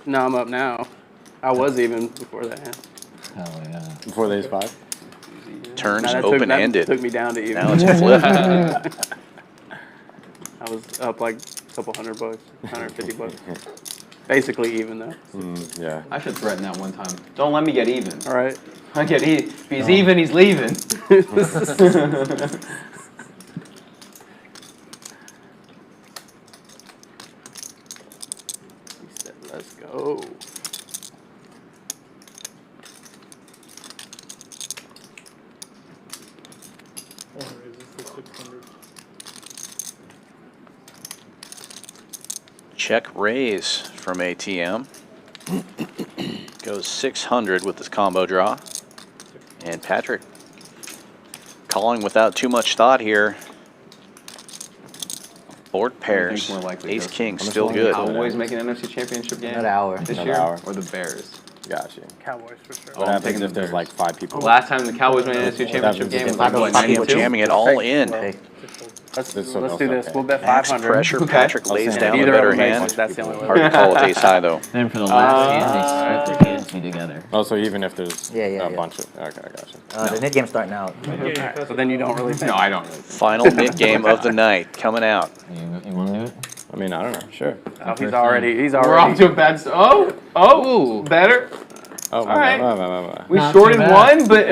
No, I'm up now. I was even before that hand. Hell yeah. Before the ace 5? Turns Nah, that open-ended. took me down to even. Now it's a flip. I was up like a couple $100, $150. Basically even though. Yeah. I should threaten that one time. Don't let me get even. All right. I get even. If he's even, he's leaving. He said, "Let's go." Check raise from ATM. Goes 600 with this combo draw. And Patrick calling without too much thought here. Board pairs. More likely, Ace Joseph? king still good. Cowboys make an NFC Championship game Another hour. this Another year, hour. or the Bears? Got you. Cowboys for sure. What happens if there's like 5 people? Last time the Cowboys won the NFC Championship game was like what, 92? Jamming it all in. Let's do this. We'll bet Max 500. pressure. Patrick lays down the Either better of them hand. that's the only way. Hard to call with ace high though. Then for the last hand, they split their hands together. Oh, so even if there's Yeah. a bunch of... Okay, I got you. The net game's starting out. So then you don't really think. No, I don't. Final mid game of the night coming out. You want to do it? I mean, I don't know. Sure. Oh, he's already. We're off to a bad start. Oh, better. Oh, All right. my. We Not shorted too bad. one, but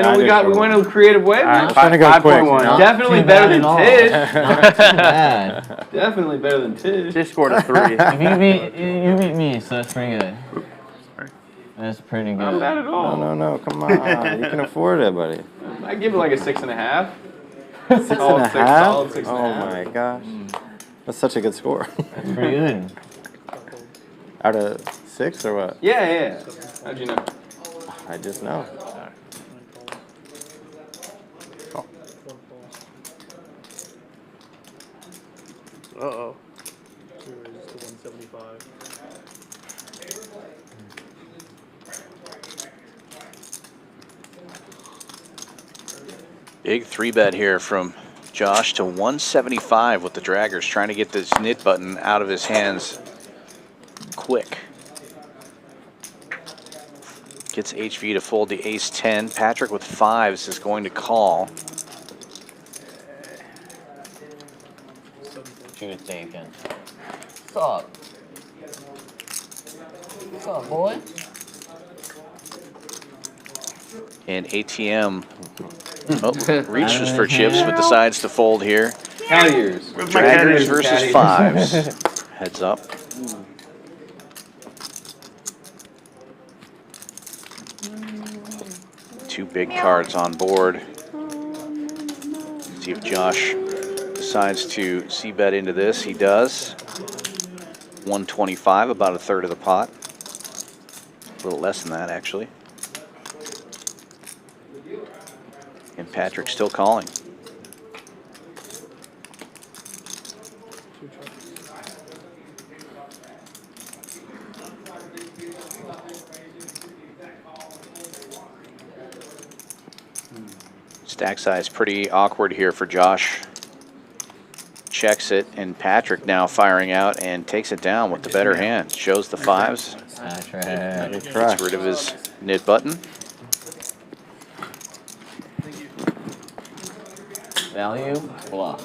we went a creative way. Alright, trying to go quick. 5.1. Definitely Not better too than bad Tish. at all. Not too bad. Definitely better than Tish. Tish scored a 3. If you beat me, so that's pretty good. That's pretty good. Not bad at all. No, come on. You can afford it, buddy. I give it like a 6.5. 6.5? Solid 6.5. Oh my gosh. That's such a good score. That's pretty good. Out of 6 or what? Yeah. How'd you know? I just know. Uh-oh. Big 3-bet here from Josh to 175 with the draggers, trying to get this knit button out of his hands quick. Gets HV to fold the ace 10. Patrick with 5s is going to call. Shoot it taken. What's up? What's up, boy? And ATM reaches for chips but decides to fold here. Cat ears. Draggers versus 5s. Heads up. Two big cards on board. See if Josh decides to c-bet into this. He does. 125, about a third of the pot. A little less than that, actually. And Patrick's still calling. Stack size pretty awkward here for Josh. Checks it, and Patrick now firing out and takes it down with the better hand. Shows the 5s. Gets rid of his knit button. Value, bluff.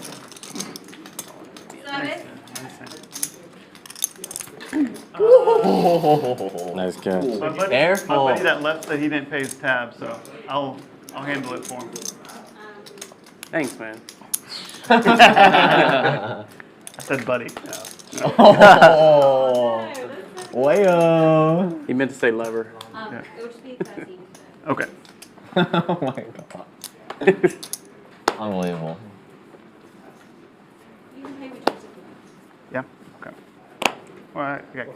Nice catch. My buddy that left said he didn't pay his tab, so I'll handle it for him. Thanks, man. I said buddy. Oh, wayo. He meant to say lever. Yeah. It would just be fuzzy. Okay. Oh my god. Unbelievable. You can pay me 20. Yeah. Okay. All right. Okay.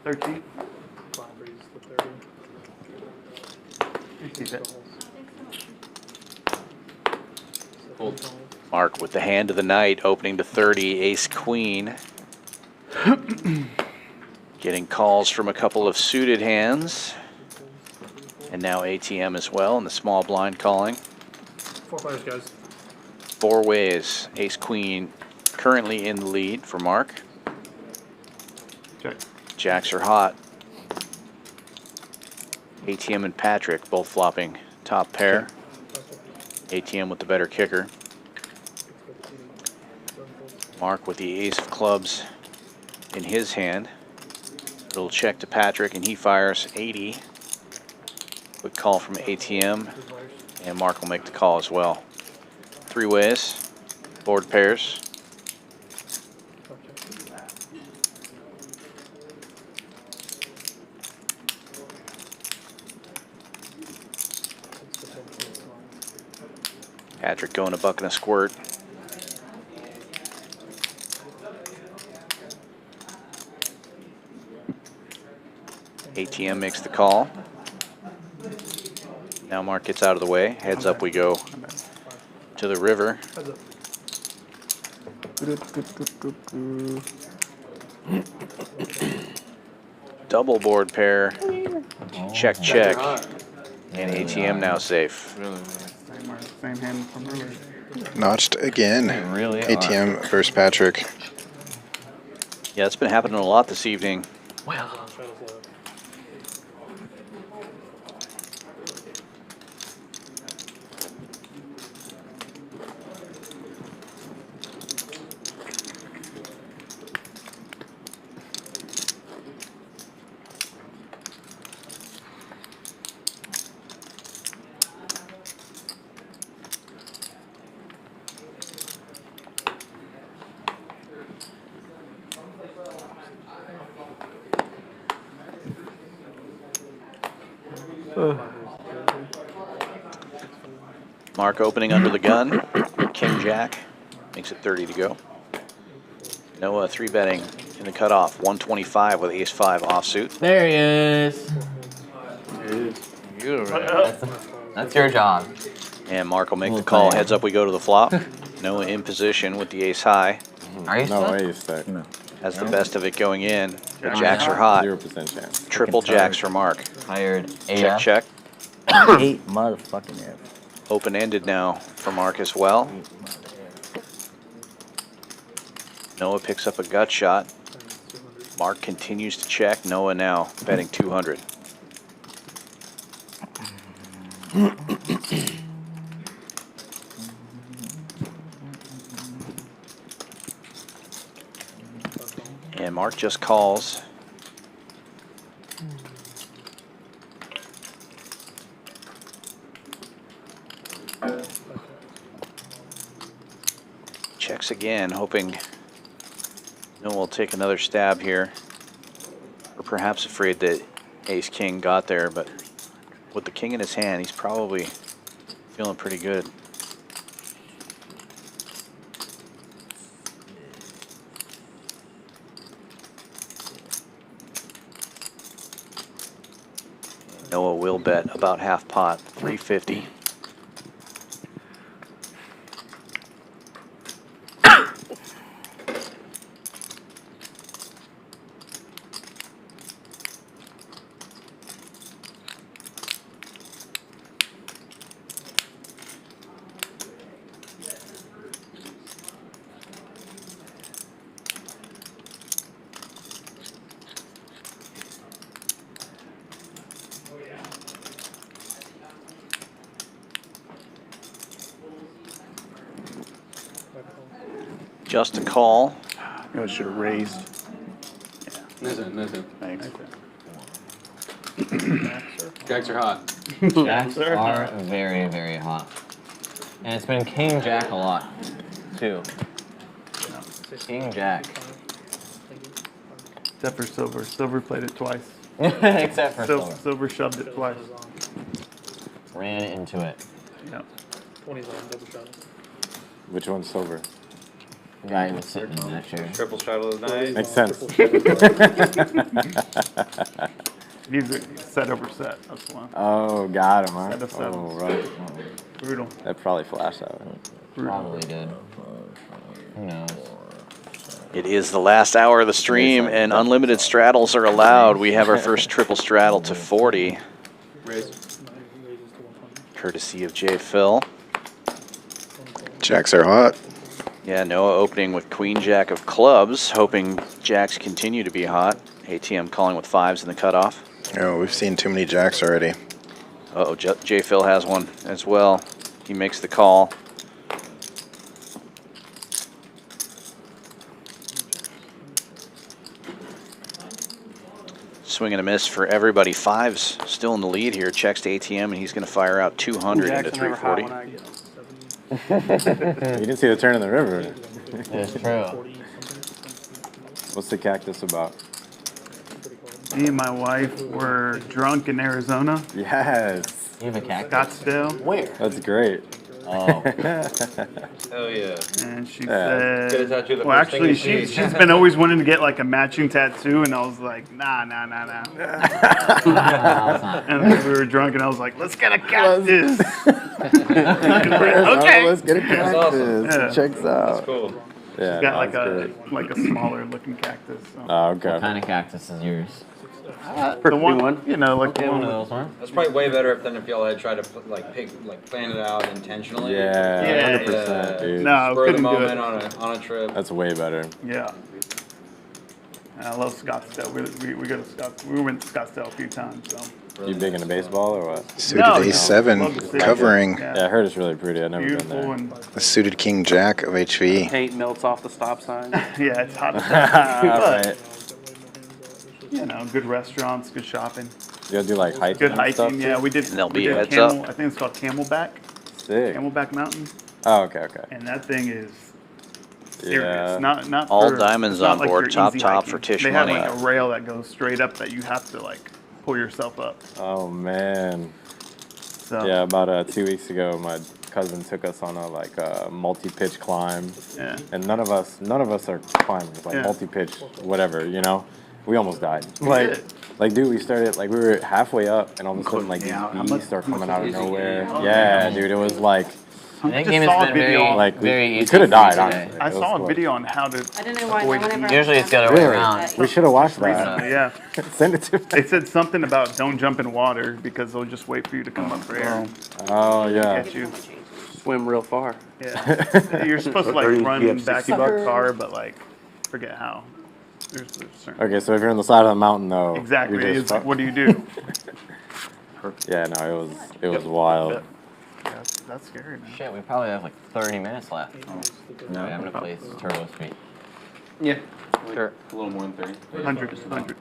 13. Mark with the hand of the night, opening to 30, ace queen. Getting calls from a couple of suited hands. And now ATM as well, and the small blind calling. 4 players, guys. 4 ways. Ace queen currently in the lead for Mark. Check. Jacks are hot. ATM and Patrick both flopping top pair. ATM with the better kicker. Mark with the ace of clubs in his hand. Little check to Patrick, and he fires 80. Quick call from ATM, and Mark will make the call as well. 3 ways, board pairs. Patrick going a buck and a squirt. ATM makes the call. Now Mark gets out of the way. Heads up we go to the river. Double board pair. Check, check. And ATM now safe. Same hand from earlier. Notched again. Really ATM versus Patrick. Yeah, it's been happening a lot this evening. Well. Mark opening under the gun. King Jack makes it 30 to go. Noah 3-betting in the cutoff. 125 with ace 5 offsuit. There he is. That's your job. And Mark will make the call. Heads up, we go to the flop. Noah in position with the ace high. Are you No stuck? way he's stuck. No. Has the best of it going in. The jacks are hot. 0% chance. Triple jacks for Mark. Tired. Check, check. 8 motherfucking F. Open-ended now for Mark as well. Noah picks up a gut shot. Mark continues to check. Noah now betting 200. And Mark just calls. Checks again, hoping Noah will take another stab here. Or perhaps afraid that ace-king got there, but with the king in his hand, he's probably feeling pretty good. Noah will bet about half pot, 350. Just a call. I should have raised. Listen. Thanks. Jacks are hot. Jacks are very, very hot. And it's been King Jack a lot, too. King Jack. Except for Silver. Silver played it twice. Except for Silver. Silver shoved it twice. Ran into it. Yep. 20's on double shot. Which one's silver? The guy who was sitting in that chair. Triple straddle is nice. Makes sense. Usually set over set. That's one. Oh, got him, huh? Set of sevens. Oh, right. Brutal. That probably flashed out. Probably did. Who knows? It is the last hour of the stream, and unlimited straddles are allowed. We have our first triple straddle to 40. Courtesy of JPhil. Jacks are hot. Yeah, Noah opening with Queen Jack of clubs, hoping jacks continue to be hot. ATM calling with 5s in the cutoff. Oh, we've seen too many jacks already. Uh-oh, JPhil has one as well. He makes the call. Swing and a miss for everybody. 5s still in the lead here. Checks to ATM, and he's going to fire out 200 into 340. You didn't see the turn in the river. It's true. What's the cactus about? Me and my wife were drunk in Arizona. Yes. You have a cactus? Scottsdale. Where? That's great. Oh. Hell yeah. And she Get a said, tattoo the well, first thing actually, you see. she's been always wanting to get like a matching tattoo, and I was like, nah. And then we were drunk, and I was like, let's get a cactus. Okay. Let's get a That's cactus. awesome. Yeah. Checks out. That's cool. Yeah, She's got like a smaller looking cactus. So. Oh, okay. What kind of cactus is yours? The one, you know, like the one. One of those ones. That's probably way better than if y'all had tried to plan it out intentionally. Yeah, 100%, dude. No, spur of the couldn't do moment it. on a trip. That's way better. Yeah. I love Scottsdale. We go to Scottsdale. We went to Scottsdale a few times. So. You big into baseball or what? Suited A7 covering. Yeah, I heard it's really pretty. I've never been there. The suited King Jack of HV. Paint melts off the stop sign. Yeah, it's hot. Right. You know, good restaurants, good shopping. You gotta do like hiking. Good and hiking, stuff, yeah. too? We did. And there'll be we did heads camel, up. I think it's called Camelback. Sick. Camelback Mountain. Oh, okay, okay. And that thing is serious. Yeah. Not All for, diamonds it's not on like board, your top easy top hiking. for Tisch They Money. have like a rail that goes straight up that you have to like pull yourself up. Oh man. So. Yeah, about 2 weeks ago, my cousin took us on a multi-pitch climb. Yeah. And none of us are climbers, like Yeah. multi-pitch, whatever, you know. We almost died. did. Like, dude, we started we were halfway up, and all of a sudden, like these beasts are coming out of nowhere. Yeah, dude, it was like. That game has been very we easy could have for me died, today. honestly. I It saw was a video on how to avoid heat. Usually it's the other way around. We should have watched that. Yeah. Send it to me. They said something about don't jump in water because they'll just wait for you to come up for air. Oh, yeah. Get you. Swim real far. Yeah. You're supposed to like 30 run PF back in your car, but like forget how. There's certain. Okay, so if you're on the side of the mountain, though. Exactly. you just It's like, what do you do? Yeah, no, it was wild. Yeah, that's scary, man. Shit, we probably have like 30 minutes left. No, I'm gonna play Turbo Street. Yeah. Sure. A little more than 30. 100.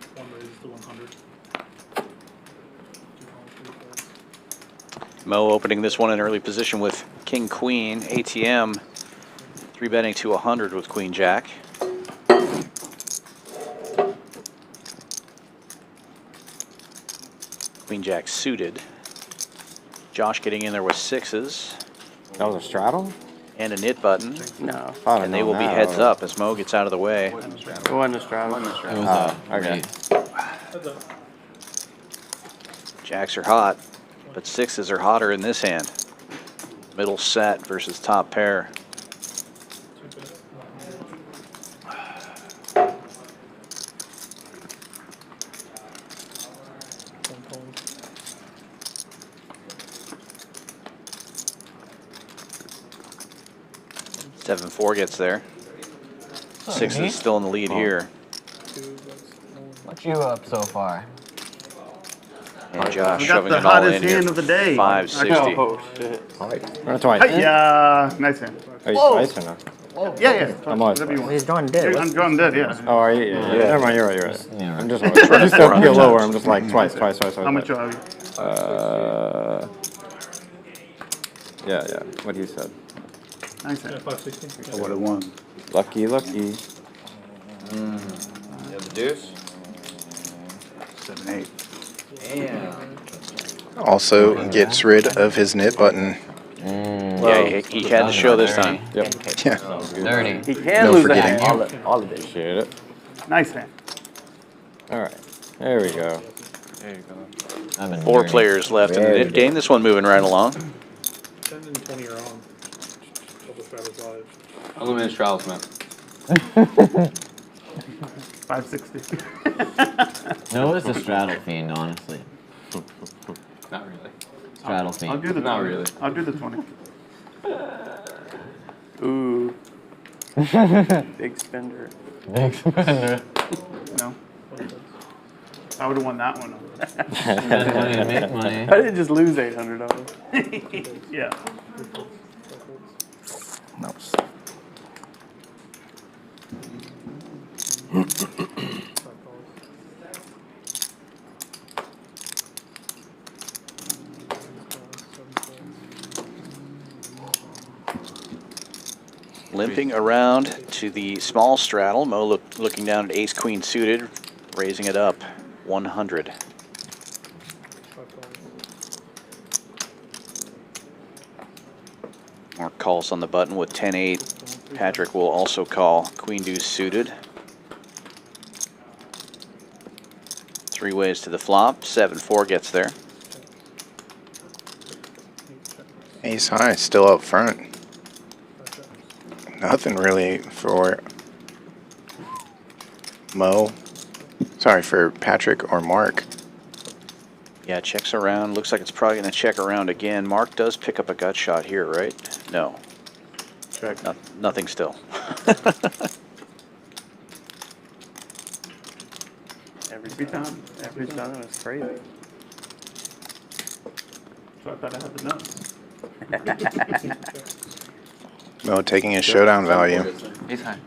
Mo opening this one in early position with King Queen. ATM 3-betting to 100 with Queen Jack. Queen Jack suited. Josh getting in there with sixes. That was a straddle? And a knit button. No. And they will be heads up as Mo gets out of the way. It wasn't a straddle. It was okay. Jacks are hot, but sixes are hotter in this hand. Middle set versus top pair. Seven four gets there. Sixes still in the lead here. What you up so far? And Josh We got shoving the it all hottest in here. hand of the day. 560. Oh, shit. Run twice. Yeah, nice hand. Are you twice or not? Yeah. I'm always Whatever you want. He's drawing dead. I'm drawing dead, yeah. Oh, are you? Yeah. Never mind, you're right. I'm just to get lower. I'm just like twice. How much are you? Yeah. What he said. Nice hand. I would have won. Lucky. You have the deuce? 7-8. Yeah. Also gets rid of his knit button. Yeah, he had to show this time. Yep. Yeah. 30. He can No lose a forgetting. hand. All of it. Appreciate it. Nice hand. All right. There we go. There you go. Four players left in the knit game. This one moving right along. 10 and 20 are on. Double straddles live. Unlimited straddles, man. 560. Noah's a straddle fiend, honestly. Not really. Straddle I'll fiend. do the Not 20. really. I'll do the 20. Ooh. Big spender. Big spender. No. I would have won that one. Spend money to make money. I didn't just lose $800. Yeah. No. Limping around to the small straddle. Mo looking down at ace queen suited, raising it up 100. Mark calls on the button with 10-8. Patrick will also call queen deuce suited. Three ways to the flop. 7-4 gets there. Ace high still up front. Nothing really for Mo. Sorry, for Patrick or Mark. Yeah, checks around. Looks like it's probably going to check around again. Mark does pick up a gut shot here, right? No. Check. Nothing still. Every time. Every time. It's crazy. So I thought I had the nuts. Mo taking his showdown value. Ace high.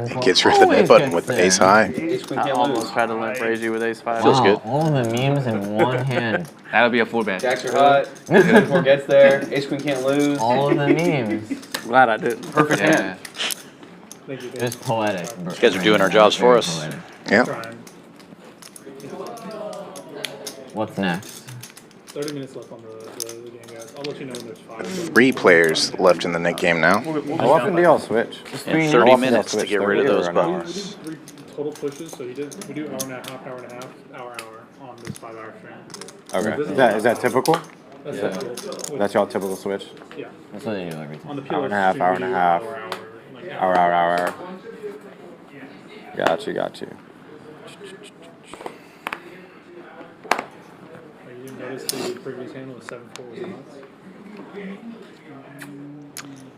He gets rid of the nip button with the ace high. I almost tried to limp raise you with ace 5. Feels good. All the memes in one hand. That'll be a full bet. Jacks are hot. 10-4 gets there. Ace queen can't lose. All of the memes. Glad I didn't. Perfect hand. Just poetic. You guys are doing our jobs for us. Yep. What's next? 30 minutes left on the game, guys. I'll let you know when there's 5. 3 players left in the Nick game now. How often do y'all switch? And 30 minutes to get rid of those buttons. 3 total pushes, so we do hour and a half, hour on this 5-hour stream. Okay. Is that typical? That's typical. That's y'all typical switch? Yeah. That's what they do every time. On the Hour and a half, hour and a half. Hour. Got you. You didn't notice the previous hand was 7-4 was nuts?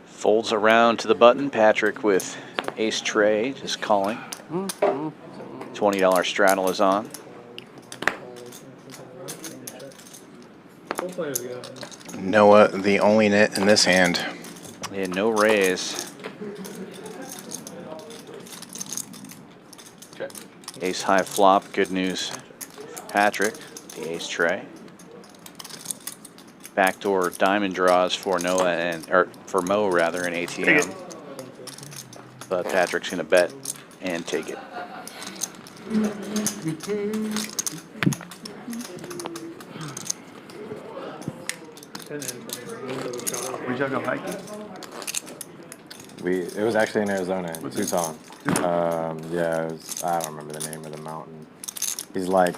Folds around to the button. Patrick with ace tray, just calling. $20 straddle is on. Noah, the only nit in this hand. Yeah, no raise. Ace high flop, good news. Patrick, the ace tray. Backdoor diamond draws for Noah or for Mo rather in ATM. But Patrick's gonna bet and take it. Where'd y'all go hiking? It was actually in Arizona, in Tucson. Yeah, it was, I don't remember the name of the mountain. He's like,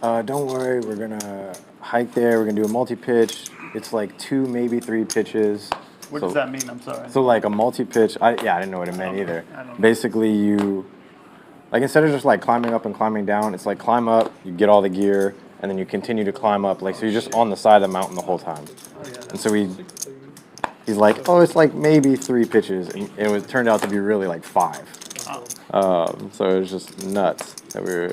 don't worry, we're gonna hike there. We're gonna do a multi-pitch. It's like 2, maybe 3 pitches. What does that mean? I'm sorry. So like a multi-pitch, I didn't know what it meant either. Basically, you, like instead of just like climbing up and climbing down, it's like climb up, you get all the gear, and then you continue to climb up. Like so, you're just on the side of the mountain the whole time. And so he's like, oh, it's like maybe 3 pitches, and it turned out to be really like 5. So it was just nuts that we were.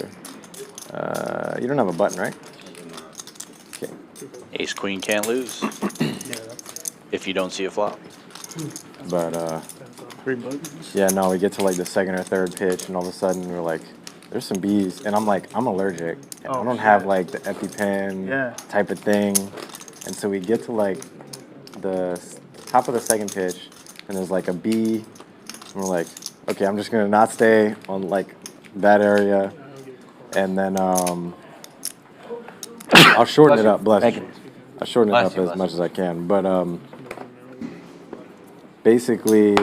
You don't have a button, right? Okay. Ace queen can't lose. If you don't see a flop. But yeah, no, we get to like the 2nd or 3rd pitch, and all of a sudden we're like, there's some bees, and I'm like, I'm allergic. I don't have like the EpiPen type of thing, and so we get to like the top of the 2nd pitch, and there's like a bee, and we're like, okay, I'm just gonna not stay on like that area, and then I'll shorten it up. Bless you. I'll shorten it up as much as I can, but basically,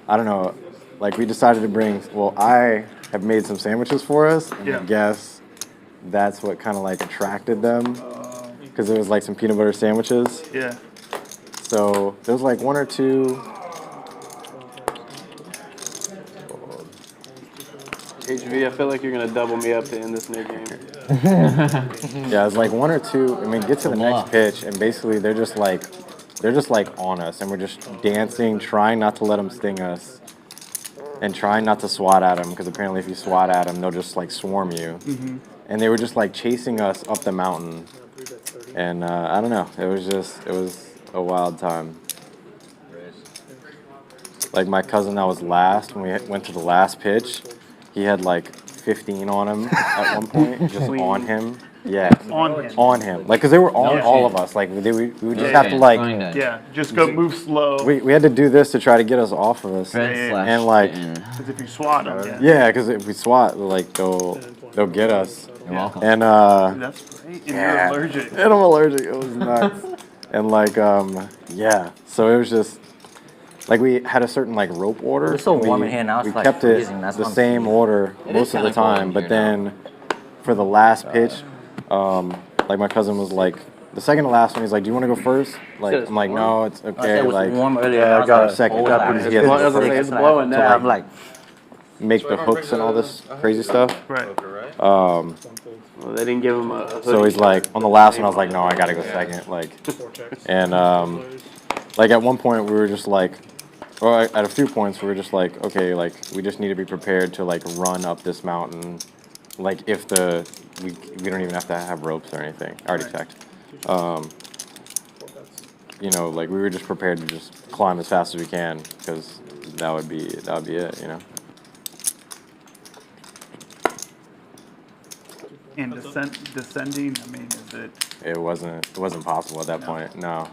I don't know, like we decided to bring, well, I have made some sandwiches for us, and I guess that's what kind of like attracted them, because there was like some peanut butter sandwiches. Yeah. So there was like 1 or 2. HV, I feel like you're gonna double me up to end this new game. Yeah, it's like 1 or 2. I mean, get to the next pitch, and basically they're just like on us, and we're just dancing, trying not to let them sting us, and trying not to swat at them, because apparently if you swat at them, they'll just like swarm you. And they were just like chasing us up the mountain, and I don't know, it was a wild time. Like my cousin that was last, when we went to the last pitch, he had like 15 on him at one point, just on him. Yeah, on him. Like, because they were on all of us. Like, we would just have to like, just go move slow. We had to do this to try to get us off of us. And like, because if you swat them, because if we swat, like they'll get us. You're welcome. And that's great. And you're allergic. And I'm allergic. It was nuts. And like, so it was just. Like we had a certain like rope order. It's so warm in here now. We kept it the same order most of the time, but then for the last pitch, like my cousin was like the second to last one, he's like, "Do you want to go first?" Like, I'm like, "No, it's okay." it was Like, warm earlier. yeah, I I got second. second. He has to go It's first. blowing So, now. I'm like, make the hooks and all this crazy stuff. Right. Well, they didn't give him a hoodie. So he's like, on the last one, I was like, "No, I gotta go second." Like, and like at one point we were just like, or at a few points we were just like, okay, like we just need to be prepared to like run up this mountain, like if we don't even have to have ropes or anything. I already checked. You know, like we were just prepared to just climb as fast as we can because that would be it. You know. And descending, I mean, is it? It wasn't possible at that point. No.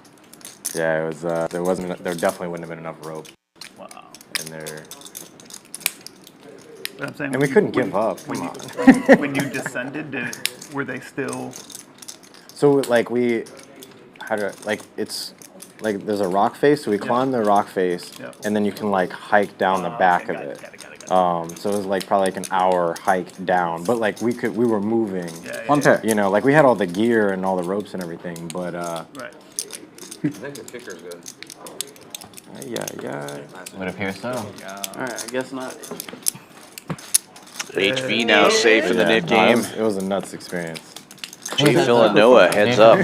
Yeah, it was. There definitely wouldn't have been enough rope. Wow. And there. But I'm saying. And we couldn't give up. When Come you, on. when you descended, were they still? So like it's like there's a rock face. So we climbed the rock face, and then you can like hike down the back of it. So it was like probably like an hour hike down, but like we were moving. One pair. You know, like we had all the gear and all the ropes and everything, but Right. I think the kicker's good. yeah. Would appear so. Alright, I guess not. HV now safe in the knit game. It was a nuts experience. JPhil and Noah, heads up.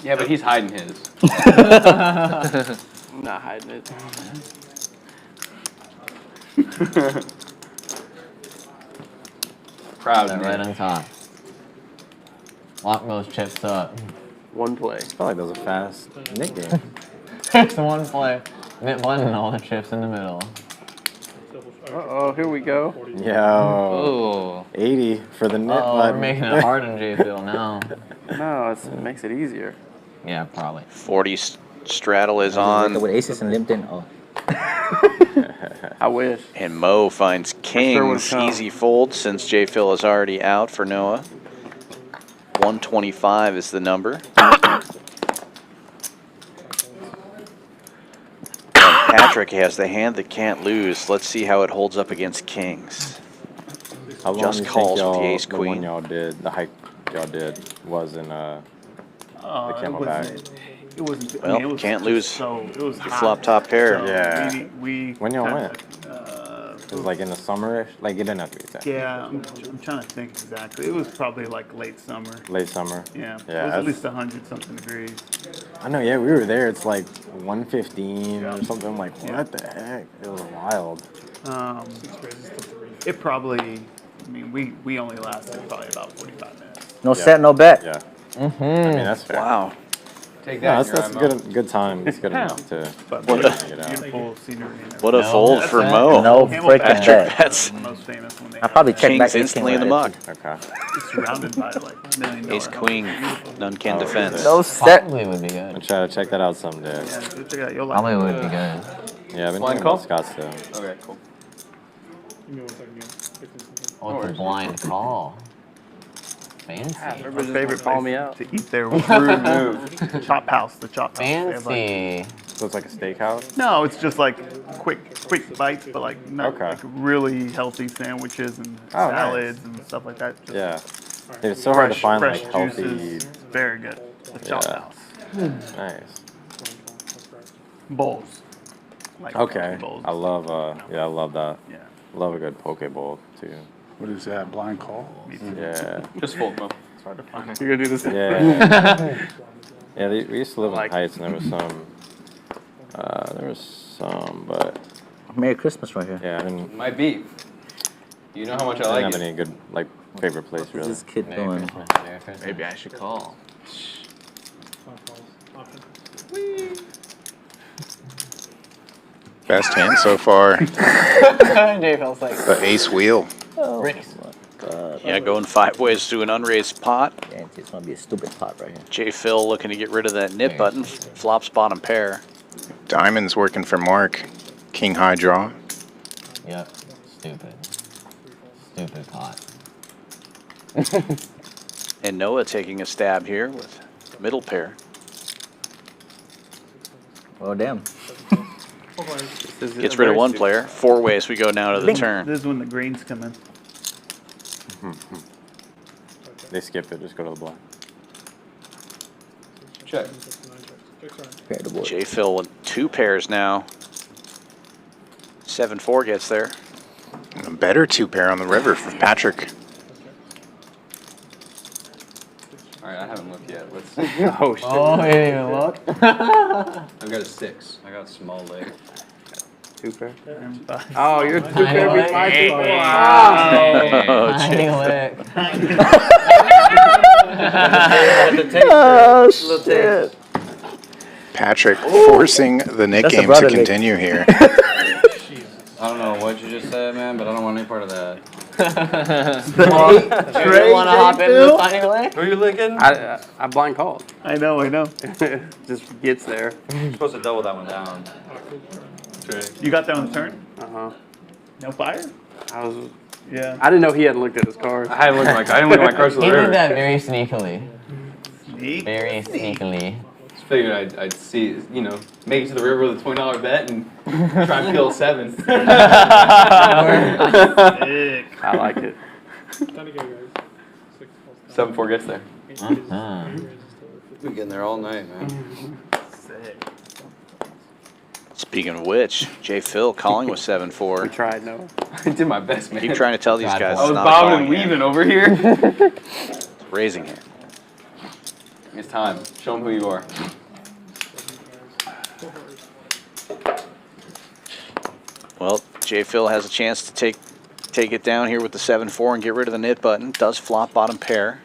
Yeah, but he's hiding his. I'm not hiding it. Proud They're right on top. Lock those chips up. One play. I felt like that was a fast knit game. It's one play. Knit button and all the chips in the middle. Uh-oh, here we go. Yo. 80 for the knit button. We're making it hard on JPhil now. No, it makes it easier. Yeah, probably. 40 straddle is on. With aces and limped in. Oh. I wish. And Mo finds kings. Sure would Easy fold since JPhil is already out for Noah. 125 is the number. Patrick has the hand that can't lose. Let's see how it holds up against kings. How long Just do you calls think with the ace the one queen. y'all did, the hike y'all did, was in the camelback? It was. I Well, mean, it was can't just lose So it was your hot. flop top pair. So Yeah. We When y'all kinda, went? It was like in the summer-ish? Like, it didn't have to be exact. Yeah, I'm trying to think exactly. It was probably like late summer. Late summer? Yeah. It was that's- at least 100-something degrees. I know, yeah, we were there. It's like 115 or something. I'm like, what the heck? It was wild. It probably, I mean, we only lasted probably about 45 minutes. No set, no bet. Yeah. I mean, that's fair. Wow. Take No, that. that's good time. It's good enough to But What get out. beautiful scenery. And What a everything. fold for Mo. No freaking Patrick bet. bets. Most famous when they I probably checked back Kings instantly in the muck. Okay. surrounded by like $1 million. Ace queen. None can defense. No set. Probably would be good. I'll try to check that out someday. Yeah, so check it out. You'll like Probably it. would be good. Yeah, I've been Blind thinking call? about Scottsdale. Okay, cool. Give me 1 second. Oh, it's a blind call. Fancy. My favorite call me out. To eat there with rude move. Chop house, the chop house. They have, like- Fancy. So it's like a steakhouse? No, it's just like quick bites, but like not Okay. like really healthy sandwiches and Oh, nice. salads and stuff like that. Just Yeah. Dude, it's so hard to find fresh like healthy. juices. Very good. The chop Yeah. house. Nice. Bowls. Like Okay. bowls. I love I love that. Yeah. Love a good poke bowl too. What is that, blind call? Yeah. Just fold, Mo. It's hard to find. You're gonna do this? Yeah. Yeah, we used to live in the Heights, and there was some, but Merry Christmas right here. yeah, I didn't Might be. You know how much I have like it. any good like favorite place What's really. this kid Merry doing? Christmas. Merry Christmas. Maybe I should call. Best hand so far, JPhil's like, the ace wheel. race. Yeah, going 5 ways to an unraised pot. Yeah, it's gonna be a stupid pot right here. JPhil looking to get rid of that nip button. Flops bottom pair. Diamond's working for Mark. King high draw. Yep. Stupid. Stupid pot. And Noah taking a stab here with middle pair. Oh damn. Gets rid of one player. 4 ways we go now to the turn. This is when the greens come in. They skip it, just go to the black. Check. JPhil with 2 pairs now. 7-4 gets there. A better 2-pair on the river for Patrick. All right, I haven't looked yet. Let's. Oh shit! Oh, he didn't even look. I've got a 6. I got small leg. 2 pair. Oh, you're 2 pair with my 2 pair. Wow. Tiny lick. Oh shit! Patrick forcing the Nick game to continue here. I don't know what you just said, man, but I don't want any part of that. Do you want to hop into the tiny lick? Who are you licking? I blind called. I know. Just gets there. You're supposed to double that one down. You got that on the turn? Uh-huh. No fire? Yeah. I didn't know he hadn't looked at his cards. I didn't look at my cards. He did that very sneakily. Sneak? Very sneakily. Just figured I'd see, you know, make it to the river with a $20 bet and try and kill 7. Sick. I like it. 7-4 gets there. We've been getting there all night, man. Sick. Speaking of which, JPhil calling with 7-4. We tried, no. I did my best, man. Keep trying to tell these guys I was it's not bobbing and calling weaving over here. It's raising here. It's time. Show them who you are. Well, JPhil has a chance to take it down here with the 7-4 and get rid of the knit button. Does flop bottom pair.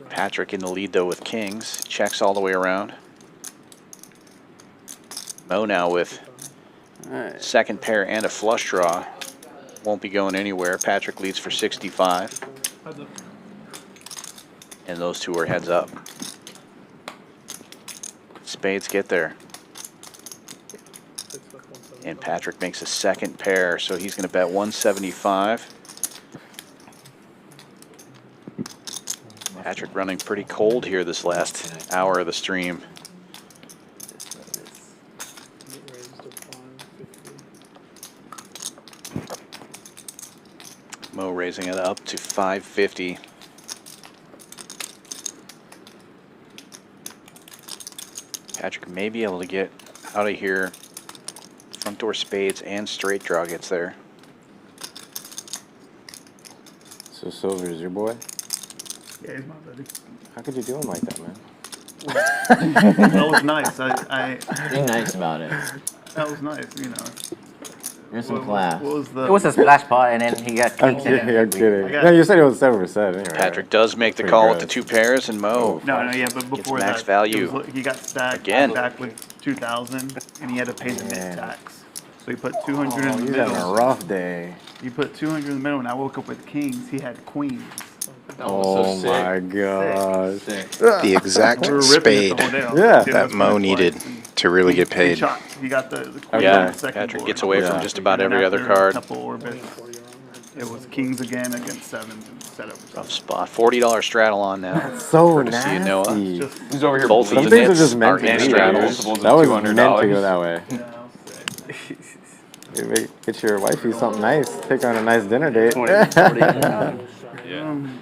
Patrick in the lead though with kings. Checks all the way around. Mo now with second pair and a flush draw. Won't be going anywhere. Patrick leads for 65. And those two are heads up. Spades get there. And Patrick makes a second pair, so he's going to bet 175. Patrick running pretty cold here this last hour of the stream. Mo raising it up to 550. Patrick may be able to get out of here. Front door spades and straight draw gets there. So Silver's your boy? Yeah, he's my buddy. How could you do him like that, man? That was nice. Be nice about it. That was nice, you know. Here's some class. What was the? It was a splash pot, and then he got I'm kings in it. kidding. I'm kidding. No, you said it was 7% anyway. Patrick does make the call with the 2 pairs, and Mo Yeah, but gets before max that, value. he got stacked Again. back with 2,000, and he had to pay the net tax. So he put 200 in the He's middle. having a rough day. He put 200 in the middle, and I woke up with kings. He had queens. Oh my gosh. The exact spade that Mo needed to really get paid. He got the Yeah, second Patrick board. gets away from just about And every other after a card. couple orbits, it was kings again against sevens and setup. Rough spot. $40 straddle on now. That's so Courtesy of Noah. nasty. He's over here. Both of Some the things are nits just are meant to in be. straddles. That was meant to go that way. Get your wifey something nice. Take her on a nice dinner date.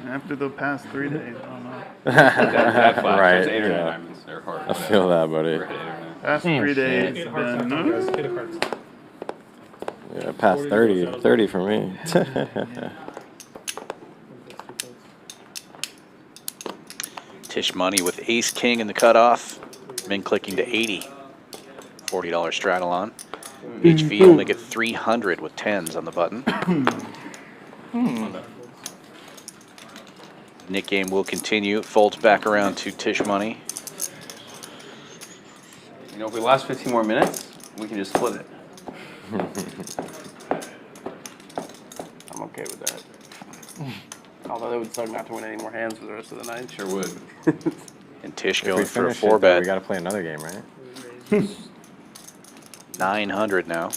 After the past 3 days, I don't know. Right. There's 8 or 9 Yeah. diamonds. They're hard. I feel that, buddy. Past 3 days, been, Yeah, past 30. 30 for me. Tisch Money with ace king in the cutoff. Min clicking to 80. $40 straddle on. HV will make it 300 with 10s on the button. Nick game will continue. Folds back around to Tisch Money. You know, if we last 15 more minutes, we can just split it. I'm okay with that. Although it would suck not to win any more hands for the rest of the night. Sure would. And Tisch If we going for a finish 4 it, though, bet. we got to play another game, right? 900 now.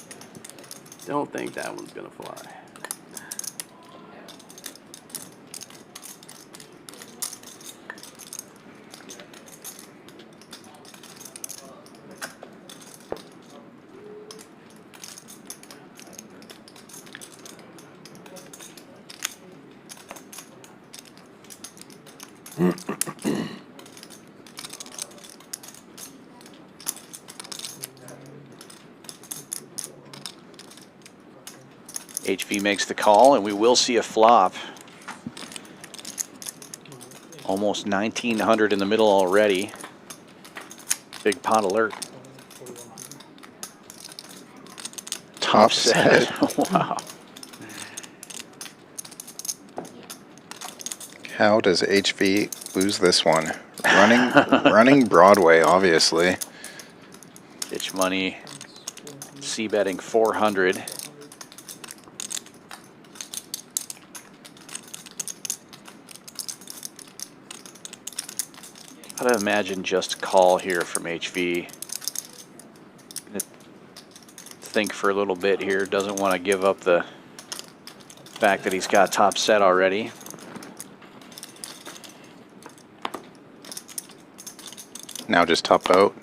Don't think that one's gonna fly. HV makes the call, and we will see a flop. Almost 1900 in the middle already. Big pot alert. Top set. Wow. How does HV lose this one? Running Broadway, obviously. Tisch Money c-betting 400. Gotta imagine just call here from HV. Gonna think for a little bit here. Doesn't want to give up the fact that he's got top set already. Now just top out.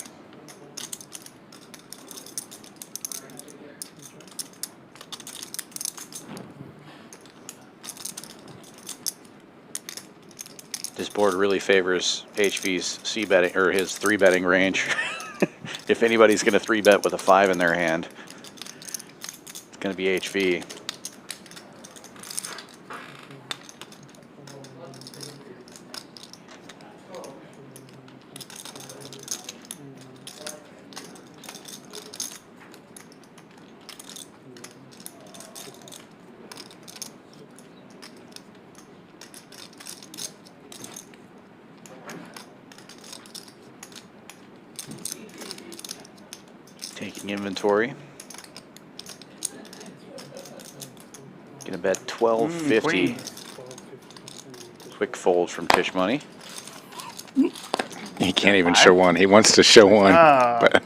This board really favors HV's c-betting, or his 3-betting range. If anybody's going to 3-bet with a 5 in their hand, it's going to be HV. Taking inventory. Gonna bet 1250. Quick fold from Tisch Money. He can't even show one. He wants to show one. But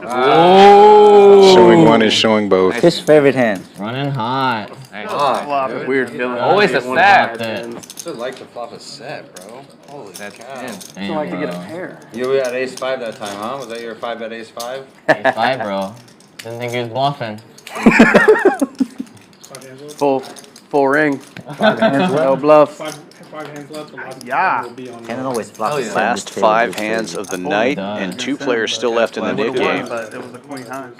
Showing one is showing both. His favorite hand. Running hot. Nice. Weird feeling. Always a set. Still like to flop a set, bro. Holy cow. Still like to get a pair. You were at ace 5 that time, huh? Was that your 5 bet ace 5? Ace 5, bro. Didn't think he was bluffing. Full ring. No bluff. Five hands left. The last Yeah. will be on. Can't always flop. Last 5 hands of the night, and 2 players still left in the nit game. But it was a queen high.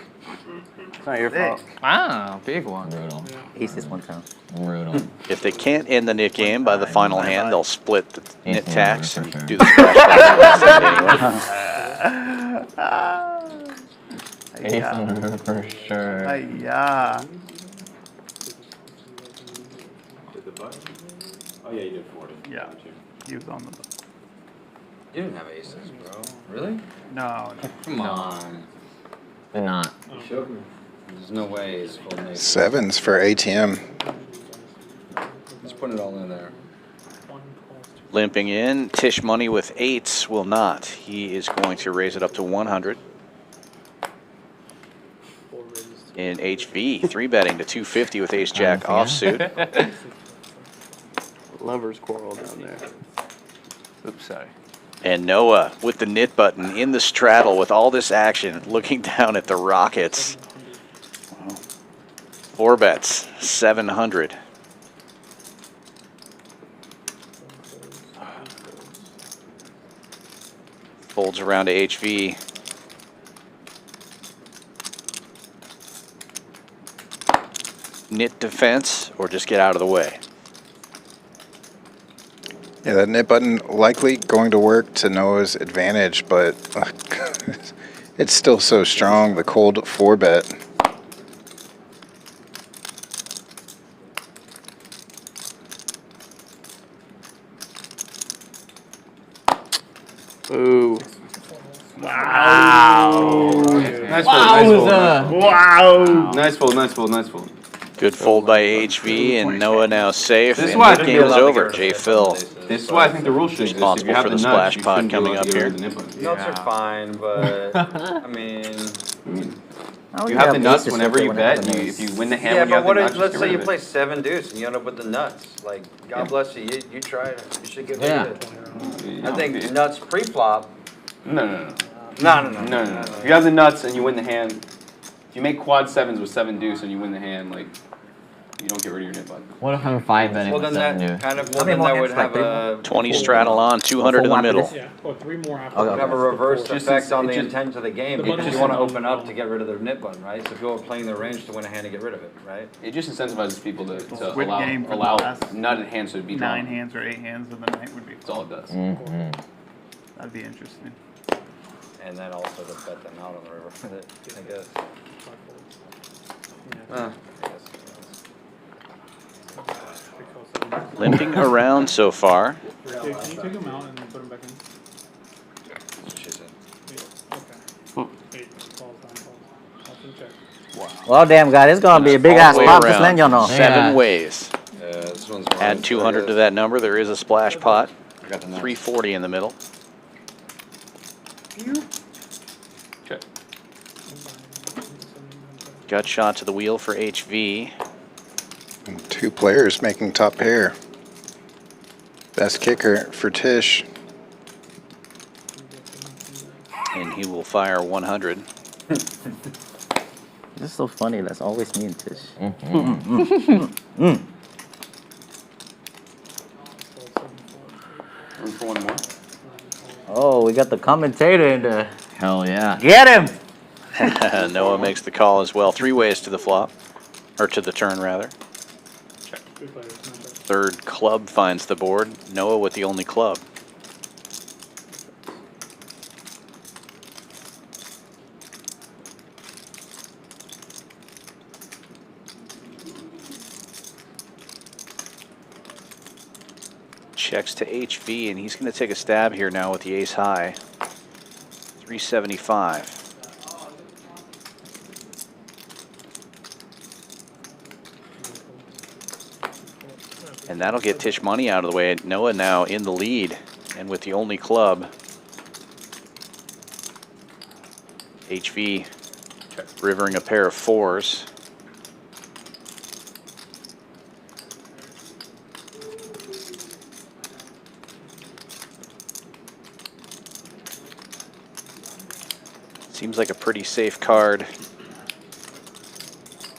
It's not your fault. Wow, big one. Brutal. Aces one time. Brutal. If they can't end the nit game by the final hand, they'll split the nit tax and for sure. do the scratch anyway. Ace on the river for sure. Yeah. Oh yeah, you did 40. Yeah. He was on the bus. You didn't have aces, bro. Really? No. Come on. Did not. There's no way he's full ace. 7s for ATM. Just putting it all in there. Limping in, Tisch Money with 8s will not. He is going to raise it up to 100. In HV, 3-betting to 250 with ace-jack offsuit. Lovers quarrel down there. Oops, sorry. And Noah with the nit button in the straddle with all this action, looking down at the Rockets. 4 bets, 700. Folds around to HV. Nit defense, or just get out of the way. Yeah, that nit button likely going to work to Noah's advantage, but it's still so strong, the cold 4-bet. Ooh. Wow. Nice fold, nice fold. Wow. Nice fold, nice fold, nice fold. Good fold by HV, and Noah now safe. This is and why I the think game is you're allowed to over. get JPhil. This is why I think the rule should exist. If you Responsible have for the nuts, splash you pod shouldn't be coming allowed up to get here. rid of the nip button. Nuts are fine, but I mean, you have the nuts whenever you bet. If you win the hand, yeah, when you but have what the if, nuts, let's just say get you rid of play it. 7 deuce and you end up with the nuts. Like, God bless you. You tried. You should get rid of it. I think nuts pre-flop. No. No. If you have the nuts and you win the hand, if you make quad 7s with 7 deuce and you win the hand, like, You don't get rid of your nip button. What if I'm 5-betting Well, with then 7 that deuce? kind of, well, then that would have a 20 straddle on, 200 in the middle. Yeah, or 3 more after. would have a reverse Just effect as- on it the just- intent of the game, The because button you want to is open up to get rid of their nip button, right? So people are playing their range to win a hand and get rid of it, right? It just incentivizes people to Squid game for the allow last nutted hands to be 9 drawn. hands or 8 hands of the night would be. That's all it does. That'd be interesting. And then also to bet them out on the river with it, I guess. Limping around so far. Yeah, can you take him out and put him back in? Okay. 8 falls, 9 falls. Nothing check. Well, damn, guy, it's gonna be a big ass All the way pop. Just around. letting y'all know. 7 ways. This one's Add 200 to that number. There is a splash pot. 340 in the middle. Check. Gut shot to the wheel for HV. And 2 players making top pair. Best kicker for Tisch. And he will fire 100. This is so funny. That's always me and Tisch. Room for one more. Oh, we got the commentator in there. Hell yeah. Get him! Noah makes the call as well. 3 ways to the flop. Or to the turn, rather. Third club finds the board. Noah with the only club. Checks to HV, and he's going to take a stab here now with the ace high. 375. And that'll get Tisch Money out of the way. Noah now in the lead and with the only club. HV rivering a pair of 4s. Seems like a pretty safe card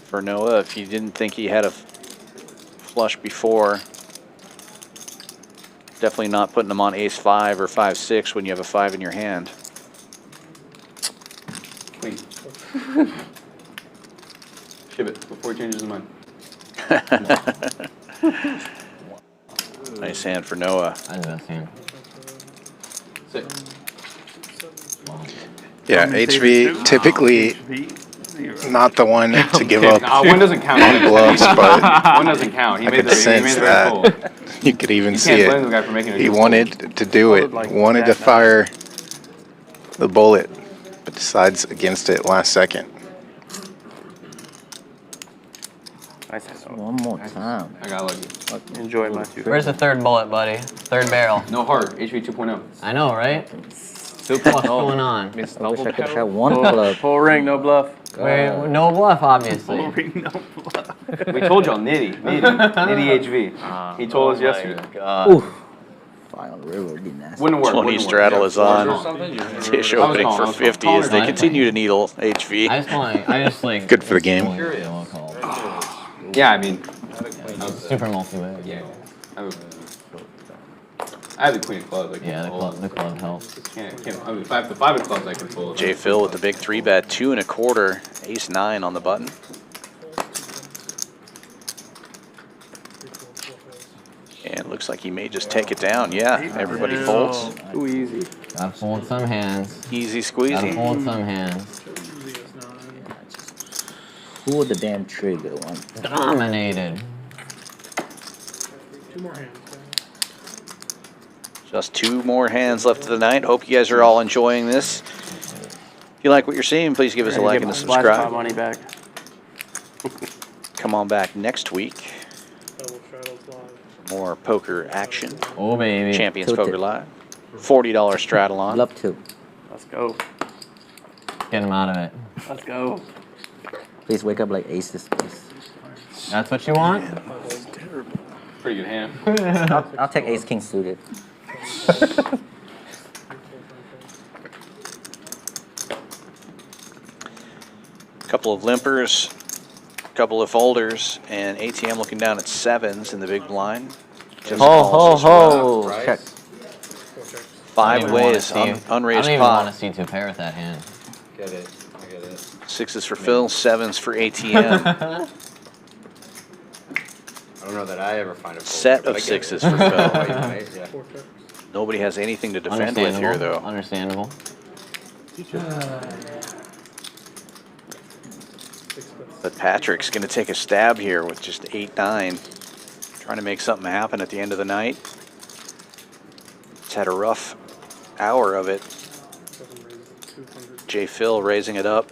for Noah if you didn't think he had a flush before. Definitely not putting him on ace 5 or 5-6 when you have a 5 in your hand. Queen. Ship it before he changes his mind. Nice hand for Noah. That's the best hand. 6. Yeah, HV typically not the one to give up One doesn't count. on bluffs, but One doesn't count. He I made could the, he sense made the that. right call. You could even You see can't it. blame the guy for making a He good call. wanted to do it, wanted to fire the bullet, but decides against it last second. One more time. I got lucky. Enjoy my 2. Where's the third bullet, buddy? Third barrel. No heart. HV 2.0. I know, right? What's going on? I wish I could have one club. Full ring, no bluff. Wait, no bluff, obviously. Full ring, no bluff. We told y'all Nitty HV. He told us yesterday. Oof. Fire on the river would be nasty. Wouldn't work. 20 wouldn't straddle work. is on. Tisch opening for 50 as they calling. continue to needle HV. I just like. Good for the game. Yeah, I mean, Super multi-way. yeah. I have the queen of clubs. Yeah, the club helps. I mean, if I have the 5 of clubs, I can pull it. JPhil with the big 3-bet, 2 1/4, ace 9 on the button. And looks like he may just take it down. Yeah, everybody folds. Too easy. Gotta fold some hands. Easy Gotta squeezy. fold some hands. Pull the damn trigger one. Dominated. 2 more hands. Just 2 more hands left of the night. Hope you guys are all enjoying this. If you like what you're seeing, please give us a like and a subscribe. Money back. Come on back next week. More poker action. Oh, baby. Champions Tilted. Poker Live. $40 straddle on. Love to. Let's go. Get him out of it. Let's go. Please wake up like aces, please. That's what you want? Pretty good hand. I'll take ace king suited. Couple of limpers. couple of folders, and ATM looking down at 7s in the big blind. Just Ho, calls ho, as well. ho. Check. 5 ways, unraised I don't even pot. want to see 2 pair with that hand. Get it. I get it. 6s for Phil, 7s for ATM. I don't know that I ever find a fold Set there, of but I get 6s it. for Phil. Oh, you might, yeah. Nobody has anything to defend with here, though. Understandable. But Patrick's going to take a stab here with just 8-9. Trying to make something happen at the end of the night. It's had a rough hour of it. JPhil raising it up.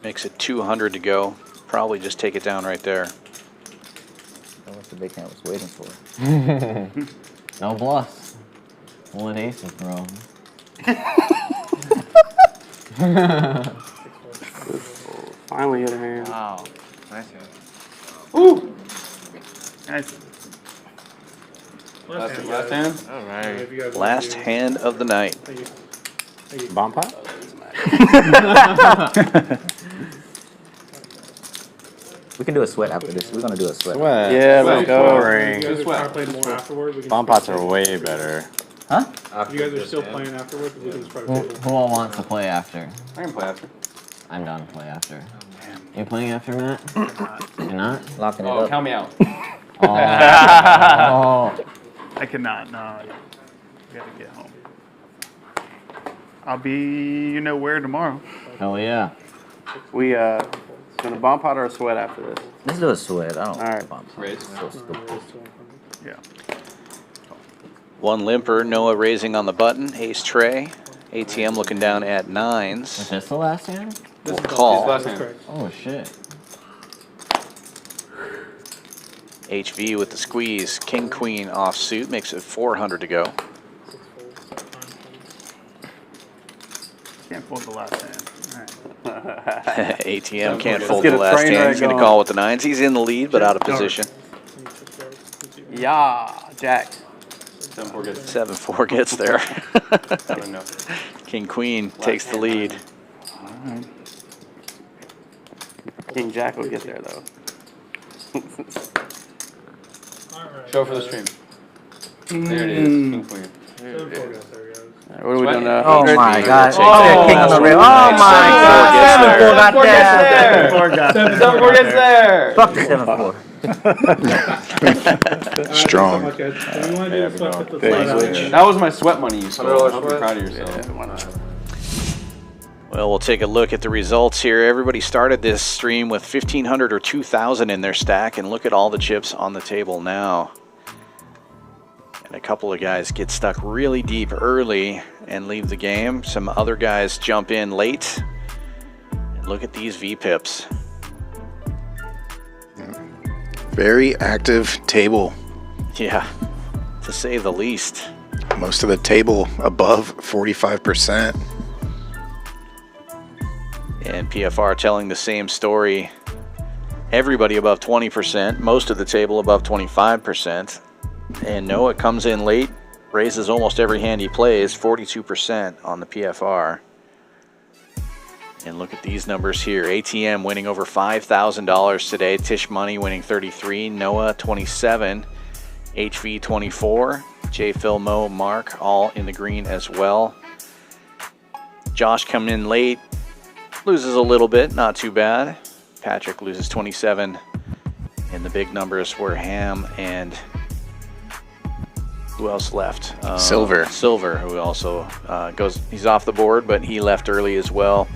Makes it 200 to go. Probably just take it down right there. That's what the big hand was waiting for. No bluffs. Pulling aces, bro. Finally hit a hand. Wow. Nice hand. Ooh! Nice. Last hand? All right. Last hand of the night. Bomb pot? We can do a sweat after this. We're gonna do a sweat. Sweat. Yeah, let's go. You guys are trying to play more afterward. We can Bomb pots are way better. Huh? If you guys are still playing afterward, we can just try to play. Who all wants to play after? I can play after. I'm down to play after. You playing after, Matt? You're not? Locking it Oh, up. count me out. Oh. I cannot. No, I gotta get home. I'll be you know where tomorrow. Hell yeah. We gonna bomb pot or a sweat after this? Let's do a sweat. I don't. All right. Bomb. Raise. So stupid. Yeah. One limper, Noah raising on the button, ace tray. ATM looking down at 9s. Is this the last hand? We'll call. Last hand. Oh shit. HV with the squeeze. King Queen offsuit makes it 400 to go. Can't fold the last hand. All right. ATM can't Let's fold get the a last train hand. wreck He's going to going. call with the 9s. He's in the lead, but out of position. Yeah, Jack. 7-4 gets. 7-4 gets there. 7-0. King Queen takes the lead. King Jack will get there though. Show for the stream. There it is. King Queen. What are we doing now? Oh my God! Take Oh, king on the rail. Oh my God! 7-4 got there. 7-4 gets there. Fuck the 7-4. Strong. That was my sweat money you stole. I hope you're proud of yourself. Well, we'll take a look at the results here. Everybody started this stream with 1,500 or 2,000 in their stack, and look at all the chips on the table now. And a couple of guys get stuck really deep early and leave the game. Some other guys jump in late. And look at these V-pips. Very active table. Yeah, to say the least. Most of the table above 45%. And PFR telling the same story. Everybody above 20%, most of the table above 25%. And Noah comes in late, raises almost every hand he plays, 42% on the PFR. And look at these numbers here. ATM winning over $5,000 today. Tisch Money winning 33, Noah 27, HV 24, JPhil, Mo, Mark all in the green as well. Josh coming in late, loses a little bit, not too bad. Patrick loses 27. And the big numbers were Ham and who else left? Silver. Silver, who also goes, he's off the board, but he left early as well.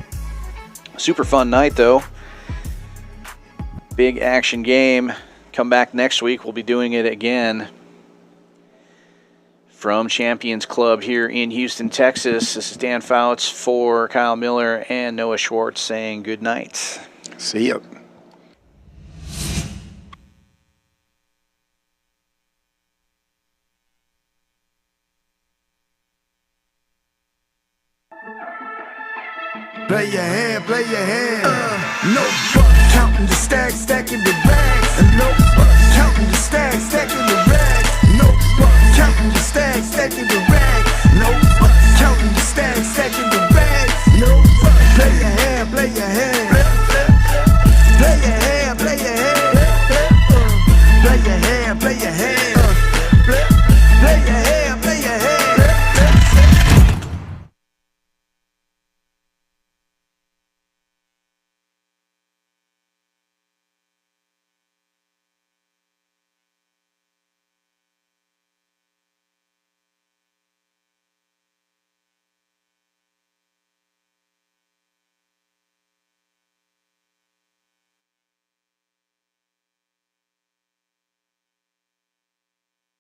Super fun night, though. Big action game. Come back next week. We'll be doing it again from Champions Club here in Houston, Texas. This is Dan Fouts for Kyle Miller and Noah Schwartz saying good night. See ya. Play your hand, play your hand. No fuck, counting the stacks, stacking the